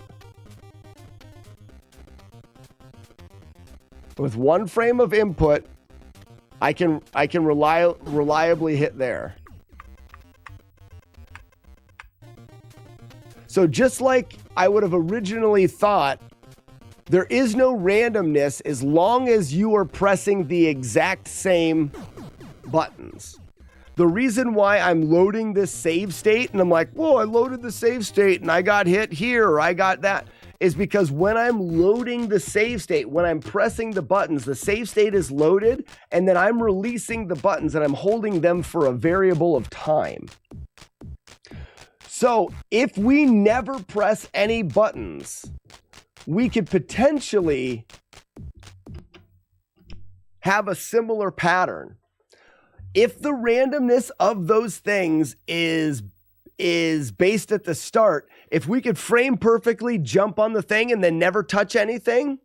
With 1 frame of input, I can reliably hit there. So just like I would have originally thought, there is no randomness as long as you are pressing the exact same buttons. The reason why I'm loading this save state and I'm like, whoa, I loaded the save state and I got hit here or I got that, is because when I'm loading the save state, when I'm pressing the buttons, the save state is loaded and then I'm releasing the buttons and I'm holding them for a variable of time. So if we never press any buttons, we could potentially have a similar pattern. If the randomness of those things is based at the start, if we could frame perfectly, jump on the thing and then never touch anything,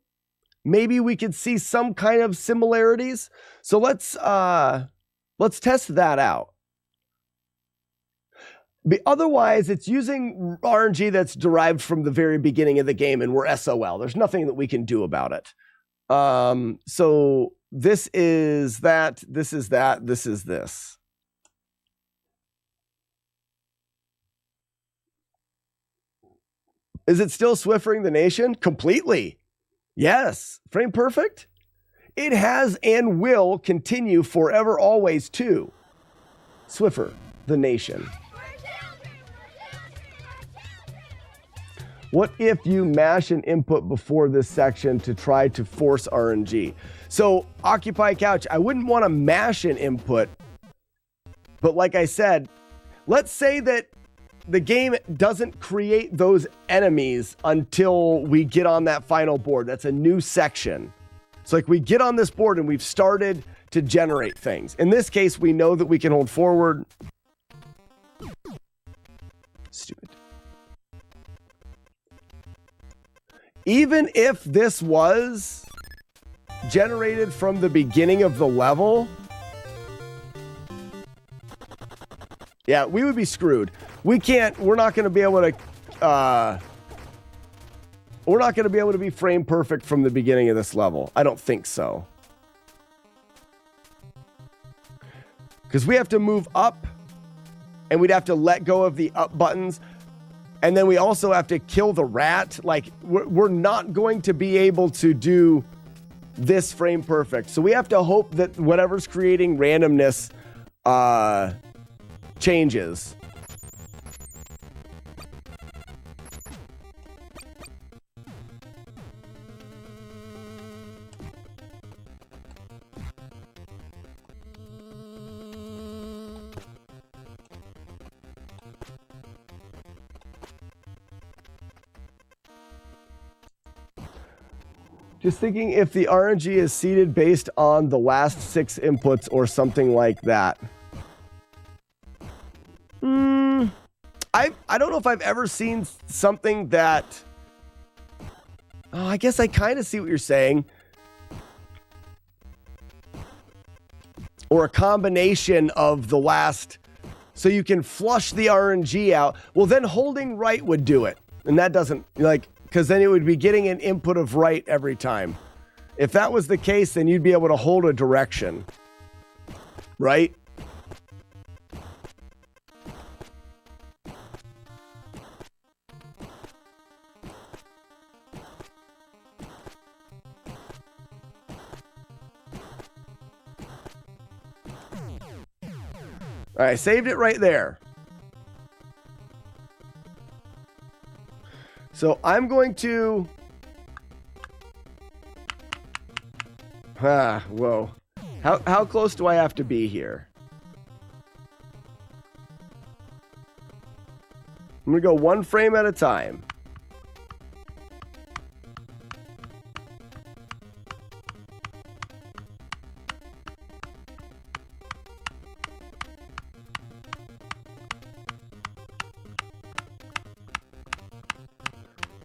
maybe we could see some kind of similarities. So let's test that out. Otherwise, it's using RNG that's derived from the very beginning of the game, and we're SOL. There's nothing that we can do about it. So this is that, this is that, this is this. Is it still Swiffering the Nation? Completely. Yes. Frame perfect? It has and will continue forever, always, too. Swiffer, the nation. What if you mash an input before this section to try to force RNG? So, Occupy Couch, I wouldn't want to mash an input. But like I said, let's say that the game doesn't create those enemies until we get on that final board. That's a new section. It's like we get on this board and we've started to generate things. In this case, we know that we can hold forward. Stupid. Even if this was generated from the beginning of the level, yeah, we would be screwed. We're not going to be able to be frame perfect from the beginning of this level. I don't think so. Because we have to move up, and we'd have to let go of the up buttons. And then we also have to kill the rat. Like, we're not going to be able to do this frame perfect. So we have to hope that whatever's creating randomness changes. Just thinking if the RNG is seeded based on the last 6 inputs or something like that. I don't know if I've ever seen something that... Oh, I guess I kind of see what you're saying. Or a combination of the last... So you can flush the RNG out. Well, then holding right would do it. And that doesn't... like, because then it would be getting an input of right every time. If that was the case, then you'd be able to hold a direction. Right? All right, I saved it right there. So I'm going to... whoa. How close do I have to be here? I'm going to go 1 frame at a time.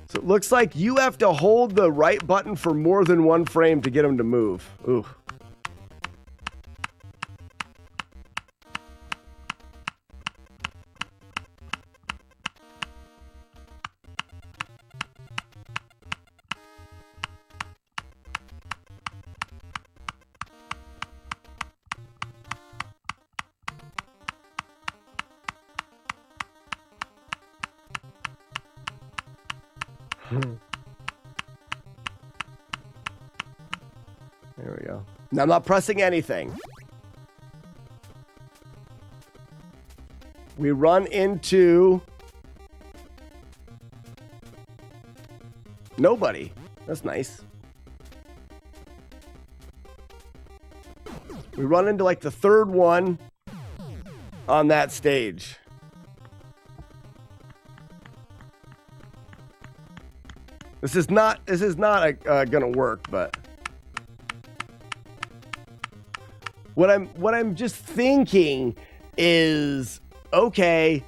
So it looks like you have to hold the right button for more than 1 frame to get them to move. Ooh. There we go. Now I'm not pressing anything. We run into nobody. That's nice. We run into like the 3rd one on that stage. This is not gonna work, but what I'm just thinking is, okay,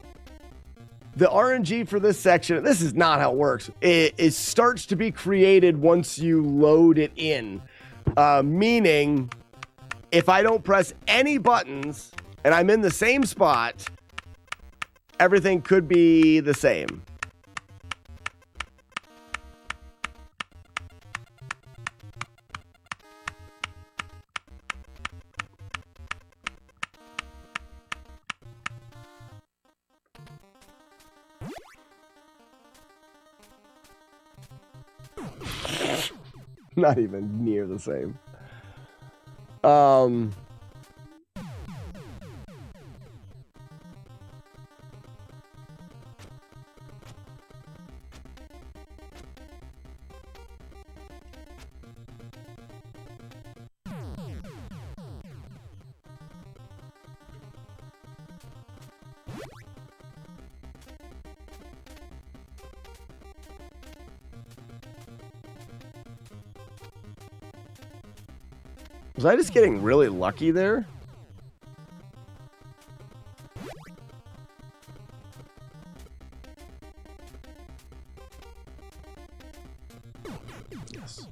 the RNG for this section, this is not how it works. It starts to be created once you load it in, meaning if I don't press any buttons and I'm in the same spot, everything could be the same. Not even near the same. Was I just getting really lucky there? Yes.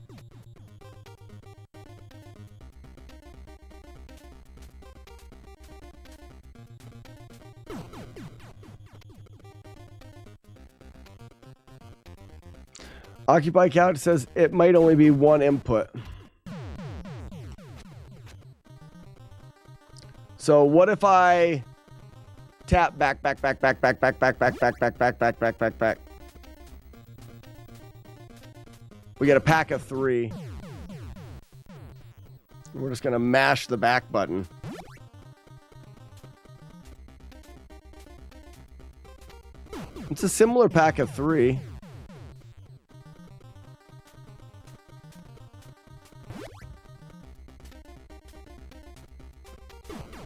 Occupy Couch says it might only be one input. So what if I tap back? We get a pack of 3. We're just gonna mash the back button. It's a similar pack of 3.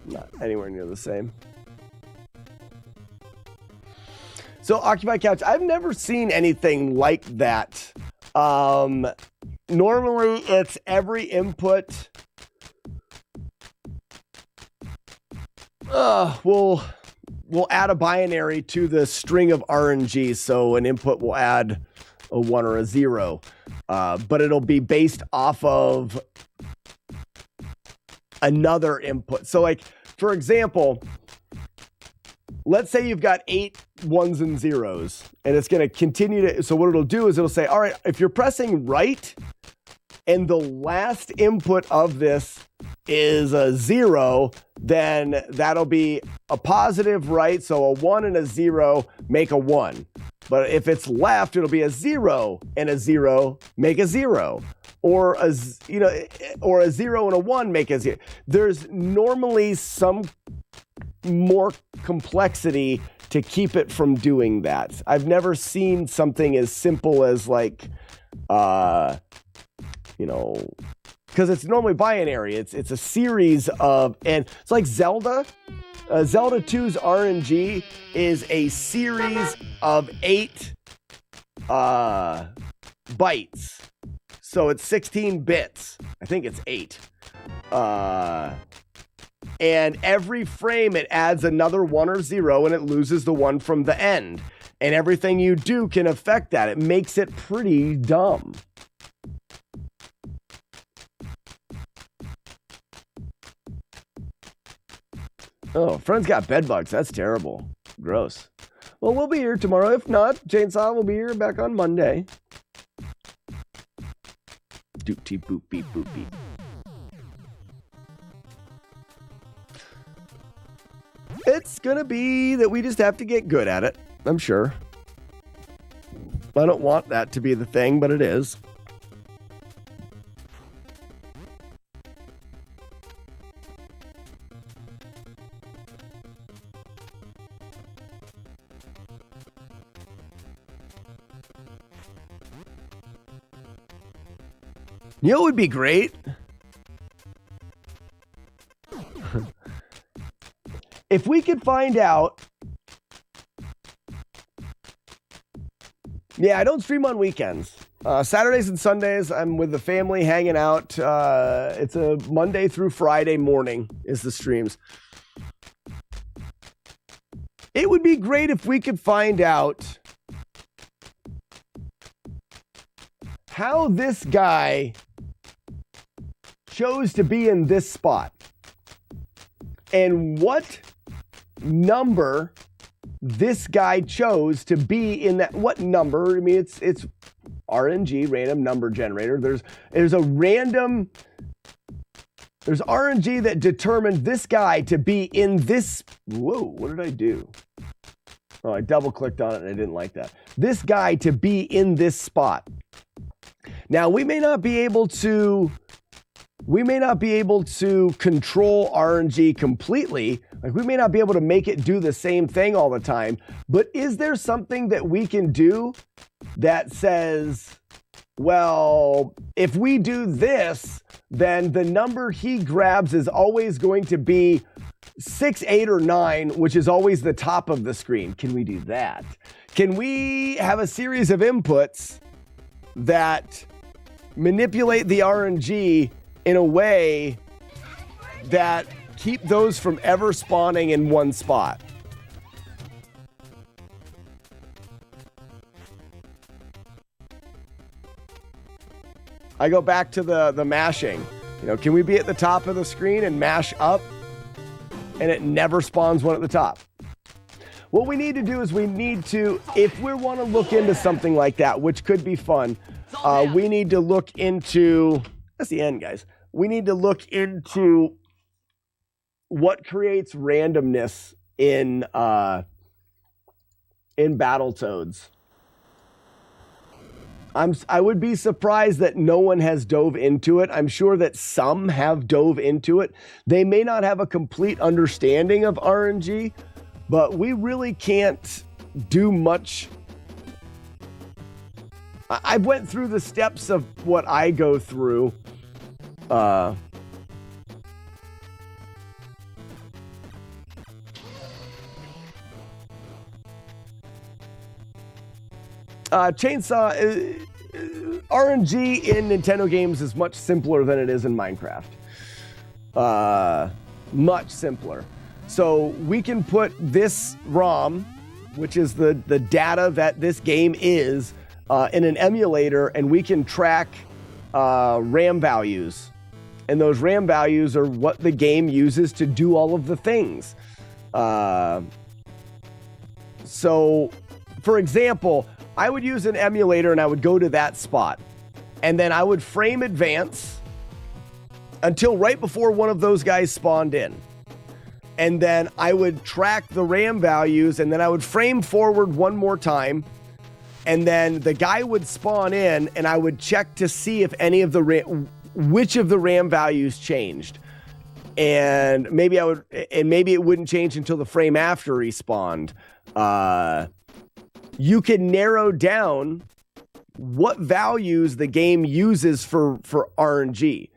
Not anywhere near the same. So Occupy Couch, I've never seen anything like that. Normally it's every input. We'll add a binary to the string of RNG. So an input will add a 1 or a 0. But it'll be based off of another input. So like, for example, let's say you've got 8 1s and 0s, and it's going to continue to, so what it'll do is it'll say, all right, if you're pressing right and the last input of this is a 0, then that'll be a positive right. So a 1 and a 0 make a 1. But if it's left, it'll be a 0 and a 0 make a 0. Or a 0 and a 1 make a 0. There's normally some more complexity to keep it from doing that. I've never seen something as simple as like, because it's normally binary. It's a series of, and it's like Zelda. Zelda 2's RNG is a series of 8 bytes. So it's 16 bits. I think it's 8. And every frame it adds another 1 or 0 and it loses the 1 from the end. And everything you do can affect that. It makes it pretty dumb. Oh, friend's got bed bugs. That's terrible. Gross. Well, we'll be here tomorrow. If not, Chainsaw will be here back on Monday. Doot-tee boop beep boop beep. It's gonna be that we just have to get good at it, I'm sure. I don't want that to be the thing, but it is. You know what would be great? If we could find out. Yeah, I don't stream on weekends. Saturdays and Sundays, I'm with the family hanging out. It's a Monday through Friday morning is the streams. It would be great if we could find out how this guy chose to be in this spot and what number this guy chose to be in that. What number? I mean, it's RNG, random number generator. There's RNG that determined this guy to be in this. Whoa, what did I do? Oh, I double clicked on it and I didn't like that. This guy to be in this spot. Now, we may not be able to we may not be able to control RNG completely. Like, we may not be able to make it do the same thing all the time, but is there something that we can do that says, well, if we do this, then the number he grabs is always going to be 6, 8, or 9, which is always the top of the screen. Can we do that? Can we have a series of inputs that manipulate the RNG in a way that keep those from ever spawning in one spot? I go back to the mashing. You know, can we be at the top of the screen and mash up and it never spawns one at the top? What we need to do is we need to, if we want to look into something like that, which could be fun, we need to look into, that's the end, guys. We need to look into what creates randomness in Battletoads. I would be surprised that no one has dove into it. I'm sure that some have dove into it. They may not have a complete understanding of RNG, but we really can't do much. I went through the steps of what I go through. Chainsaw RNG in Nintendo games is much simpler than it is in Minecraft. Much simpler. So we can put this ROM, which is the data that this game is, in an emulator, and we can track RAM values. And those RAM values are what the game uses to do all of the things. So, for example, I would use an emulator and I would go to that spot. And then I would frame advance until right before one of those guys spawned in. And then I would track the RAM values, and then I would frame forward one more time. And then the guy would spawn in, and I would check to see if any of the which of the RAM values changed. And maybe maybe it wouldn't change until the frame after he spawned. You can narrow down what values the game uses for RNG.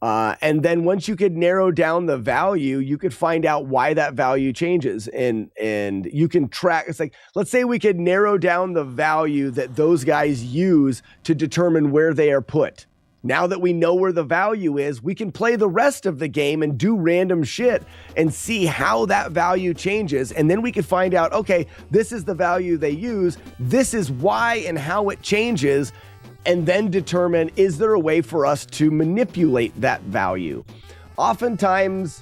And then once you could narrow down the value, you could find out why that value changes. And you can track, it's like, let's say we could narrow down the value that those guys use to determine where they are put. Now that we know where the value is, we can play the rest of the game and do random shit and see how that value changes. And then we can find out, okay, this is the value they use. This is why and how it changes. And then determine, is there a way for us to manipulate that value? Oftentimes,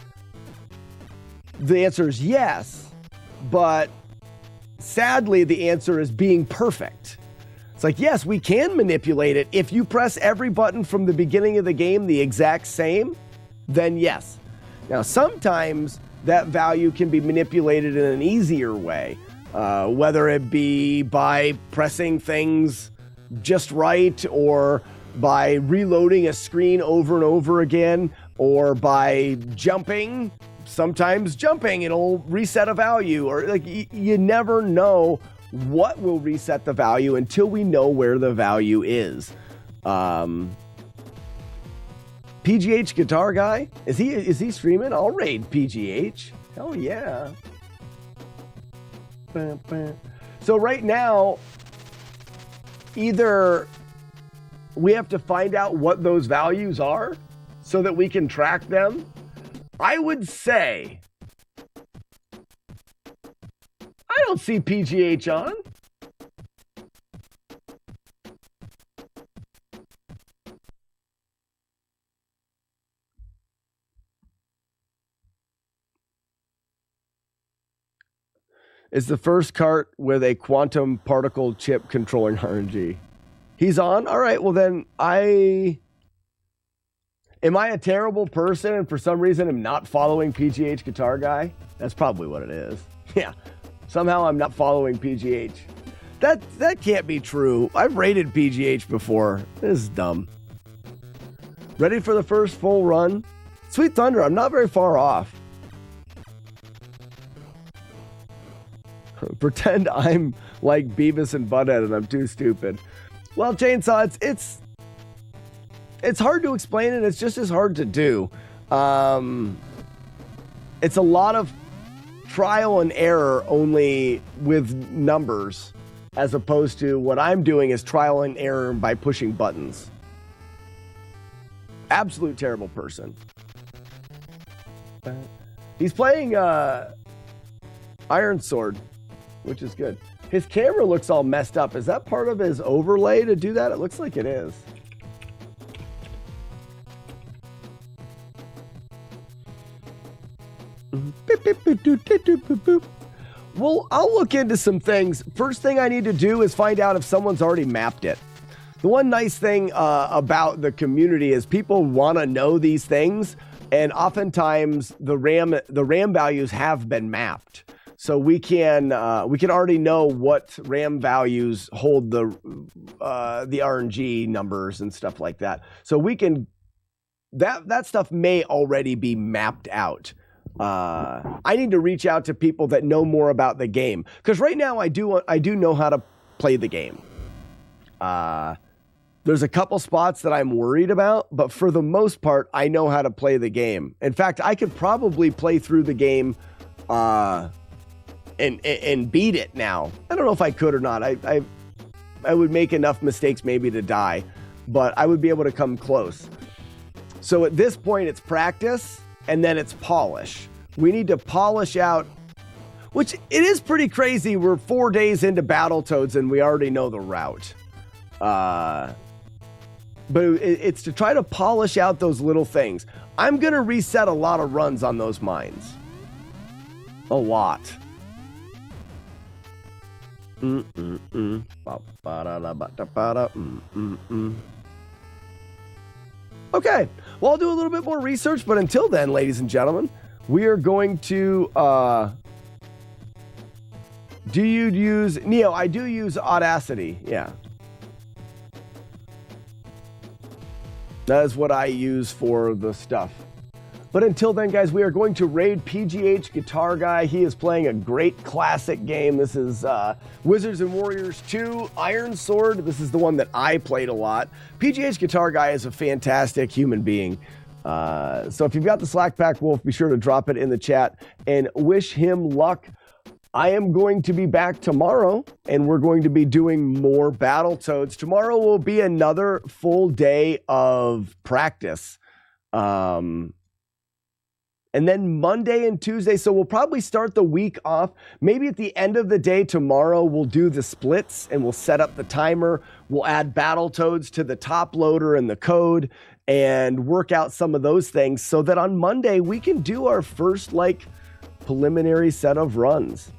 the answer is yes, but sadly, the answer is being perfect. It's like, yes, we can manipulate it. If you press every button from the beginning of the game the exact same, then yes. Now, sometimes that value can be manipulated in an easier way, whether it be by pressing things just right, or by reloading a screen over and over again, or by jumping. Sometimes jumping, it'll reset a value, or like you never know what will reset the value until we know where the value is. PGH Guitar Guy, is he streaming? I'll raid PGH. Hell yeah. So right now, either we have to find out what those values are so that we can track them. I would say I don't see PGH on. It's the first cart with a quantum particle chip controlling RNG. He's on? All right, well then am I a terrible person and for some reason I'm not following PGH Guitar Guy? That's probably what it is. Yeah. Somehow I'm not following PGH. That can't be true. I've rated PGH before. This is dumb. Ready for the first full run? Sweet Thunder, I'm not very far off. Pretend I'm like Beavis and Butthead and I'm too stupid. Well, Chainsaw, it's hard to explain and it's just as hard to do. It's a lot of trial and error only with numbers, as opposed to what I'm doing is trial and error by pushing buttons. Absolute terrible person. He's playing Iron Sword, which is good. His camera looks all messed up. Is that part of his overlay to do that? It looks like it is. Well, I'll look into some things. First thing I need to do is find out if someone's already mapped it. The one nice thing about the community is people want to know these things, and oftentimes the RAM values have been mapped. So we can already know what RAM values hold the RNG numbers and stuff like that. So we can that stuff may already be mapped out. I need to reach out to people that know more about the game, because right now I do know how to play the game. There's a couple spots that I'm worried about, but for the most part, I know how to play the game. In fact, I could probably play through the game and beat it now. I don't know if I could or not. I would make enough mistakes maybe to die, but I would be able to come close. So at this point, it's practice, and then it's polish. We need to polish out, which it is pretty crazy. We're 4 days into Battletoads, and we already know the route. But it's to try to polish out those little things. I'm going to reset a lot of runs on those mines. A lot. Okay, well, I'll do a little bit more research, but until then, ladies and gentlemen, we are going to, do you use, Neo, I do use Audacity, yeah. That is what I use for the stuff. But until then, guys, we are going to raid PGH Guitar Guy. He is playing a great classic game. This is Wizards and Warriors 2 Iron Sword. This is the one that I played a lot. PGH Guitar Guy is a fantastic human being. So if you've got the Slack Pack Wolf, be sure to drop it in the chat and wish him luck. I am going to be back tomorrow, and we're going to be doing more Battletoads. Tomorrow will be another full day of practice. And then Monday and Tuesday, so we'll probably start the week off. Maybe at the end of the day tomorrow, we'll do the splits and we'll set up the timer. We'll add Battletoads to the top loader and the code and work out some of those things so that on Monday we can do our first preliminary set of runs.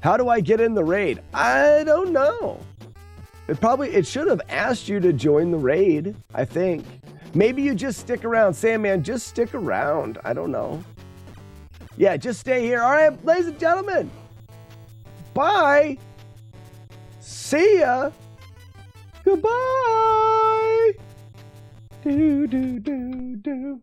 How do I get in the raid? I don't know. It should have asked you to join the raid, I think. Maybe you just stick around. Sandman, just stick around. I don't know. Yeah, just stay here. All right, ladies and gentlemen. Bye. See ya. Goodbye. Do, do, do, do.